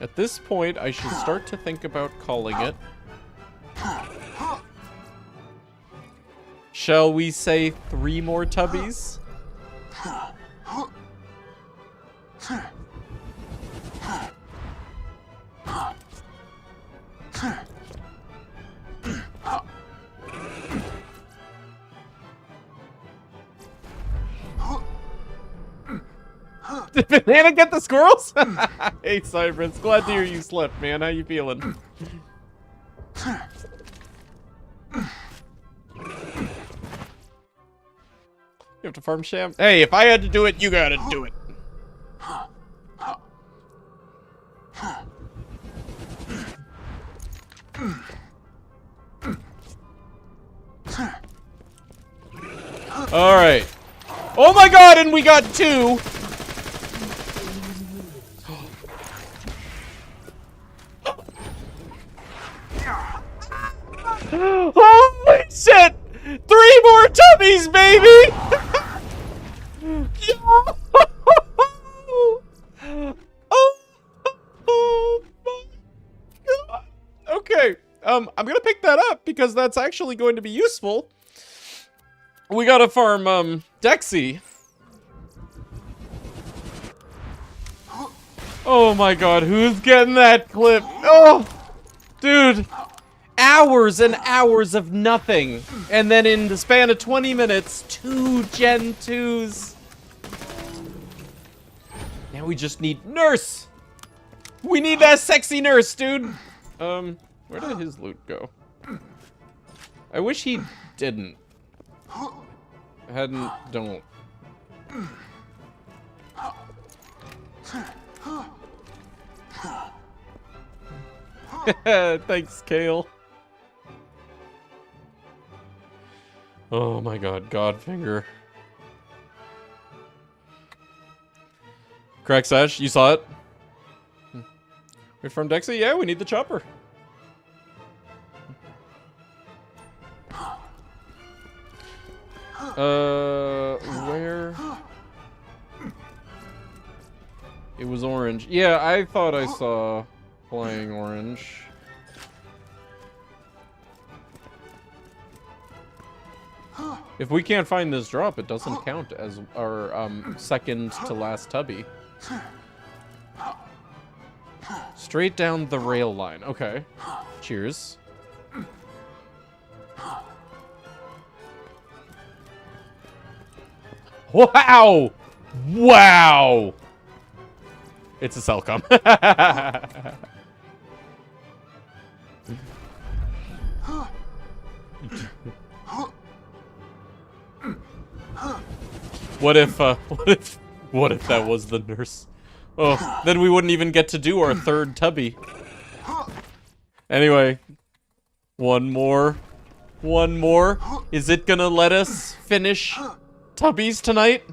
At this point, I should start to think about calling it. Shall we say 3 more tubbies? Did Banana get the squirrels? Hey, Cybers, glad to hear you slept, man. How you feeling? You have to farm sham? Hey, if I had to do it, you gotta do it. Alright. Oh my god, and we got 2! Holy shit! 3 more tubbies, baby! Oh my god. Okay, I'm gonna pick that up because that's actually going to be useful. We gotta farm, Dexy. Oh my god, who's getting that clip? Oh! Dude! Hours and hours of nothing. And then in the span of 20 minutes, 2 Gen 2s. Now we just need Nurse! We need that sexy Nurse, dude! Where did his loot go? I wish he didn't. Don't. Thanks, Kale. Oh my god, Godfinger. Crack Sash, you saw it? We're from Dexy? Yeah, we need the chopper. Where? It was orange. Yeah, I thought I saw playing orange. If we can't find this drop, it doesn't count as our second to last tubby. Straight down the rail line. Okay. Cheers. Wow! Wow! It's a Cellcom. What if that was the nurse? Oh, then we wouldn't even get to do our third tubby. Anyway, one more. One more. Is it gonna let us finish tubbies tonight?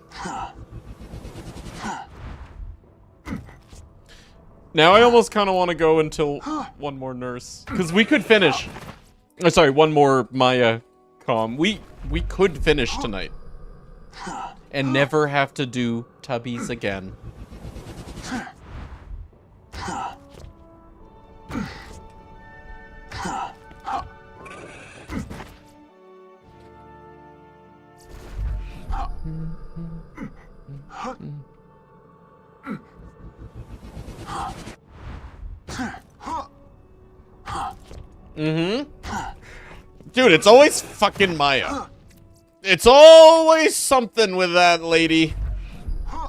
Now I almost kind of want to go until one more nurse. Because we could finish. Oh, sorry, one more Maya comm. We could finish tonight. And never have to do tubbies again. Dude, it's always fucking Maya. It's always something with that lady.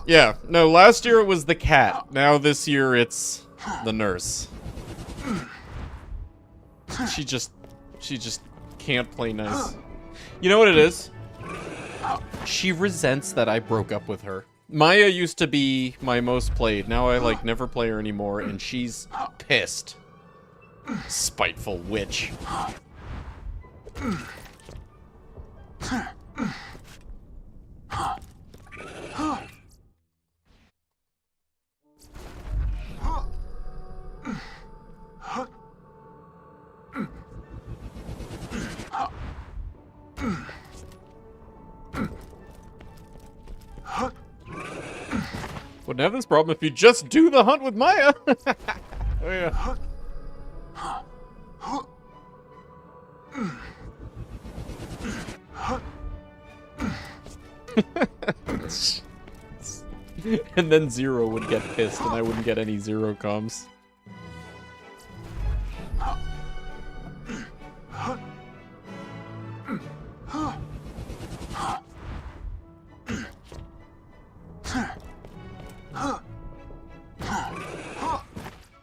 Yeah, no, last year it was the cat. Now this year it's the nurse. She just can't play nice. You know what it is? She resents that I broke up with her. Maya used to be my most played. Now I, like, never play her anymore, and she's pissed. Spiteful witch. Wouldn't have this problem if you just do the hunt with Maya. Oh yeah. And then Zero would get pissed and I wouldn't get any Zero comms.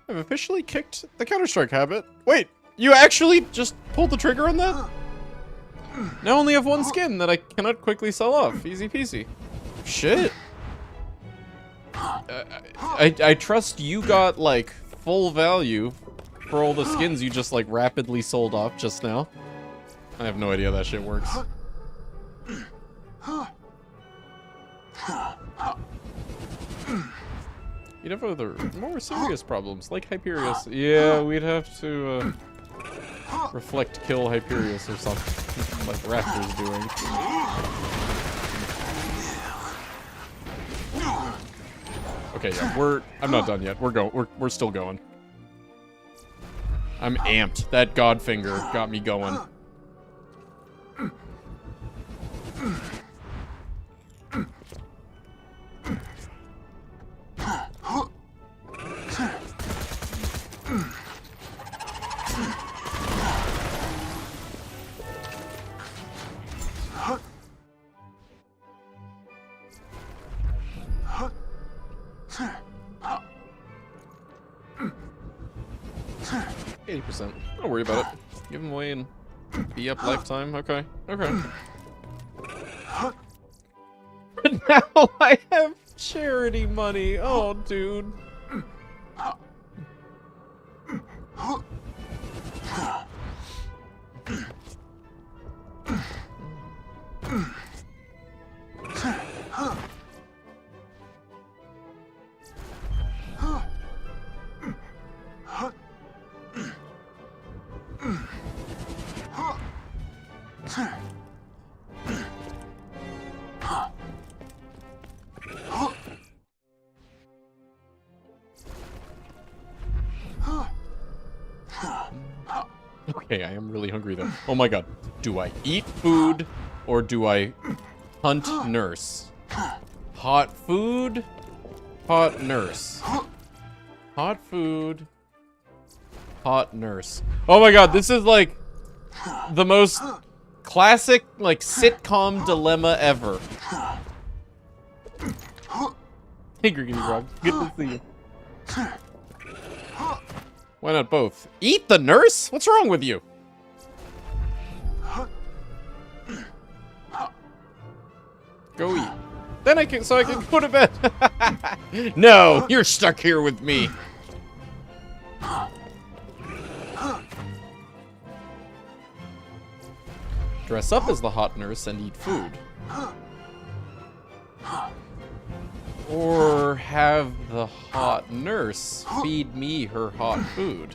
I've officially kicked the Counter-Strike habit. Wait, you actually just pulled the trigger on that? Now I only have one skin that I cannot quickly sell off. Easy peasy. Shit. I trust you got, like, full value for all the skins you just, like, rapidly sold off just now. I have no idea how that shit works. You'd have other, more serious problems, like Hyperius. Yeah, we'd have to, reflect kill Hyperius or something, like Raptor's doing. Okay, yeah, I'm not done yet. We're still going. I'm amped. That Godfinger got me going. Don't worry about it. Give them away and be up lifetime. Okay. Okay. But now I have charity money. Oh, dude. Okay, I am really hungry though. Oh my god. Do I eat food or do I hunt nurse? Hot food, hot nurse. Hot food, hot nurse. Oh my god, this is like the most classic, like, sitcom dilemma ever. Hey, Griggity Grog. Good to see you. Why not both? Eat the nurse? What's wrong with you? Go eat. Then I can go to bed. No, you're stuck here with me. Dress up as the hot nurse and eat food. Or have the hot nurse feed me her hot food.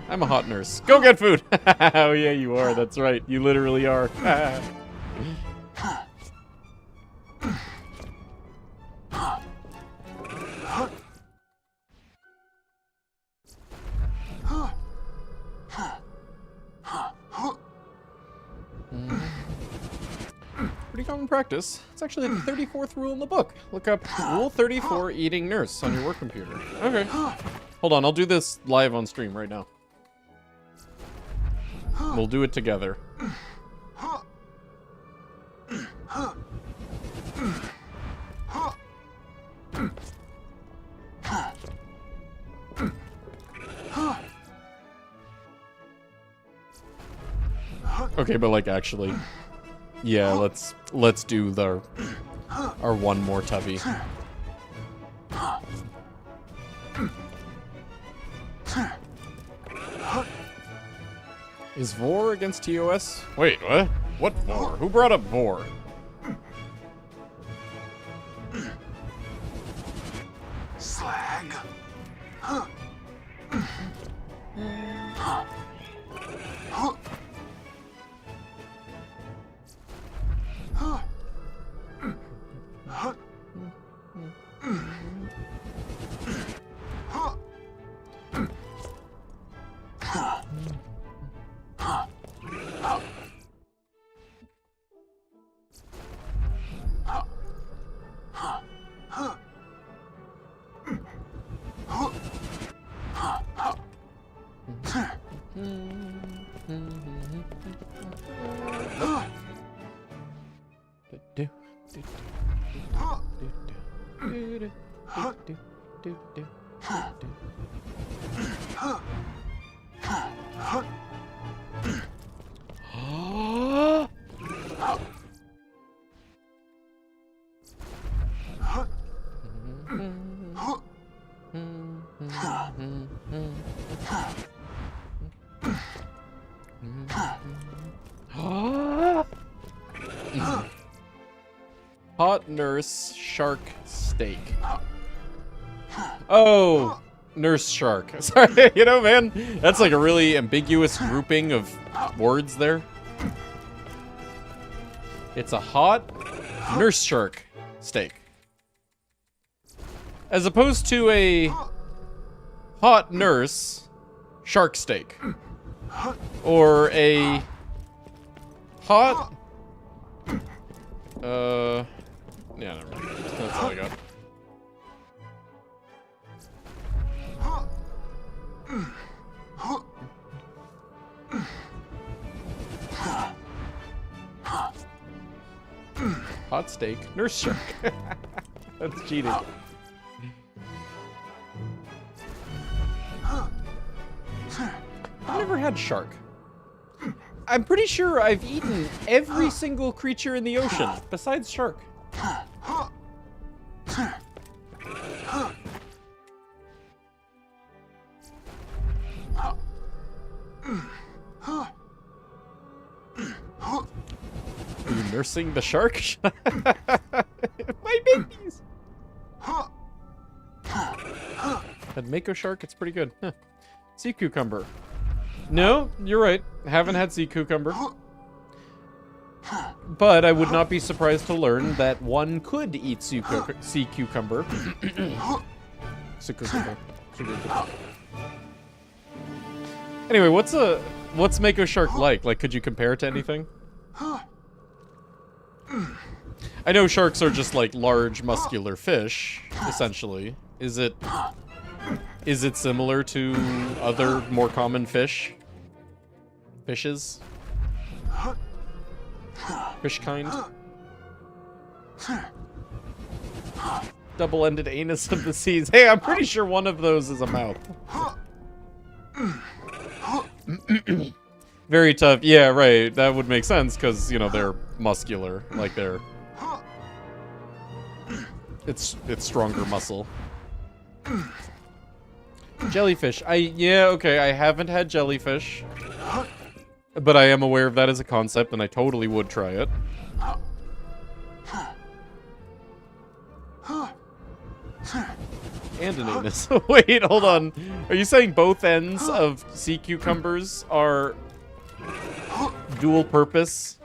I'm a hot nurse. Go get food! Oh yeah, you are. That's right. You literally are. Pretty common practice. It's actually the 34th rule in the book. Look up Rule 34 Eating Nurse on your work computer. Okay. Hold on, I'll do this live on stream right now. We'll do it together. Okay, but like actually, yeah, let's do our one more tubby. Is Vor against TOS? Wait, what? What Vor? Who brought up Vor? Slag. Hot nurse shark steak. Oh, nurse shark. Sorry, you know, man, that's like a really ambiguous grouping of words there. It's a hot nurse shark steak. As opposed to a hot nurse shark steak. Or a hot... yeah, never mind. That's all I got. Hot steak, nurse shark. That's cheating. I've never had shark. I'm pretty sure I've eaten every single creature in the ocean besides shark. Are you nursing the shark? My babies! Had mako shark, it's pretty good. Huh. Sea cucumber. No, you're right. Haven't had sea cucumber. But I would not be surprised to learn that one could eat sea cucumber Anyway, what's Mako Shark like? Like, could you compare it to anything? I know sharks are just like large, muscular fish, essentially. Is it similar to other more common fishes? Fish kind? Double-ended anus of the seas. Hey, I'm pretty sure one of those is a mouth. Very tough. Yeah, right. That would make sense because, you know, they're muscular. Like, they're... It's stronger muscle. Jellyfish. Yeah, okay. I haven't had jellyfish. But I am aware of that as a concept, and I totally would try it. And an anus. Wait, hold on. Are you saying both ends of sea cucumbers are dual purpose?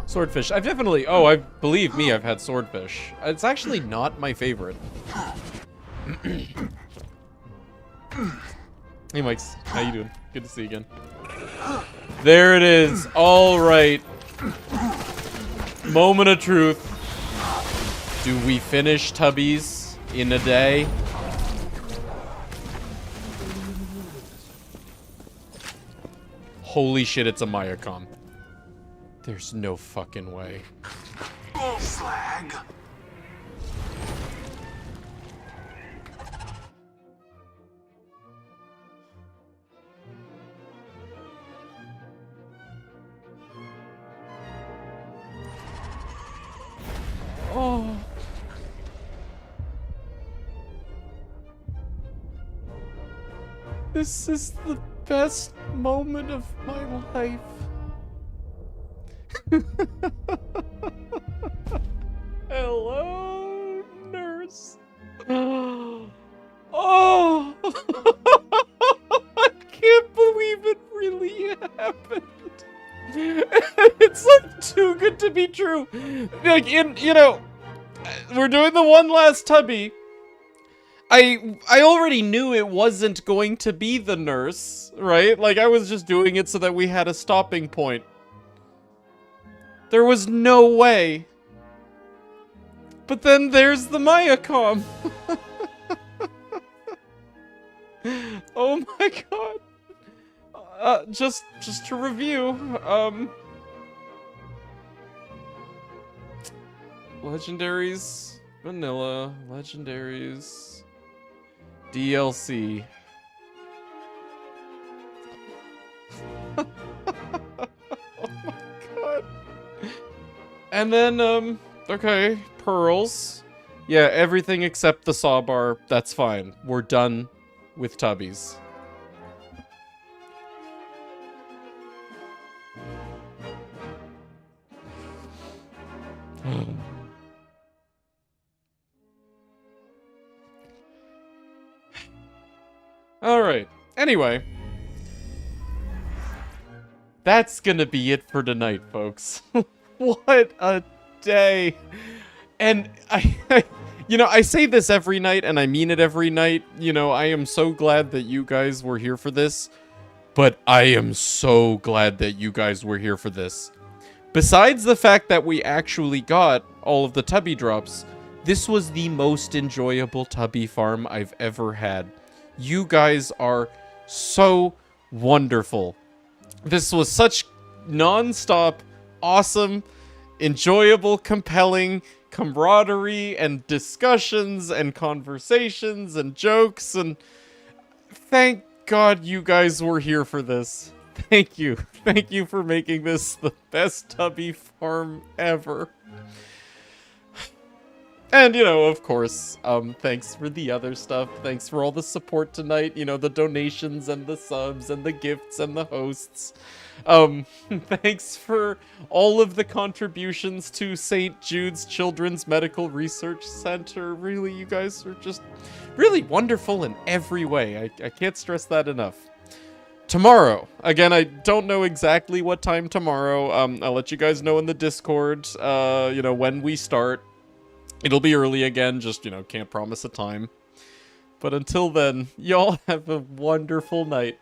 Swordfish. I've definitely... Oh, believe me, I've had swordfish. It's actually not my favorite. Hey, Mikes. How you doing? Good to see you again. There it is. All right. Moment of truth. Do we finish Tubbies in a day? Holy shit, it's a Mayacom. There's no fucking way. Slag. Oh. This is the best moment of my life. Hello, nurse. Oh! I can't believe it really happened. It's like too good to be true. Like, you know, we're doing the one last Tubby. I already knew it wasn't going to be the nurse, right? Like, I was just doing it so that we had a stopping point. There was no way. But then there's the Mayacom. Oh my god. Just to review, Legendaries, Vanilla, Legendaries, DLC. Oh my god. And then, okay, Pearls. Yeah, everything except the saw bar, that's fine. We're done with Tubbies. Alright, anyway. That's gonna be it for tonight, folks. What a day. And you know, I say this every night, and I mean it every night. You know, I am so glad that you guys were here for this. But I am so glad that you guys were here for this. Besides the fact that we actually got all of the Tubby drops, this was the most enjoyable Tubby farm I've ever had. You guys are so wonderful. This was such non-stop, awesome, enjoyable, compelling camaraderie and discussions and conversations and jokes, and thank God you guys were here for this. Thank you. Thank you for making this the best Tubby farm ever. And, you know, of course, thanks for the other stuff. Thanks for all the support tonight. You know, the donations and the subs and the gifts and the hosts. Thanks for all of the contributions to St. Jude's Children's Medical Research Center. Really, you guys are just really wonderful in every way. I can't stress that enough. Tomorrow, again, I don't know exactly what time tomorrow. I'll let you guys know in the Discord, you know, when we start. It'll be early again, just, you know, can't promise a time. But until then, y'all have a wonderful night.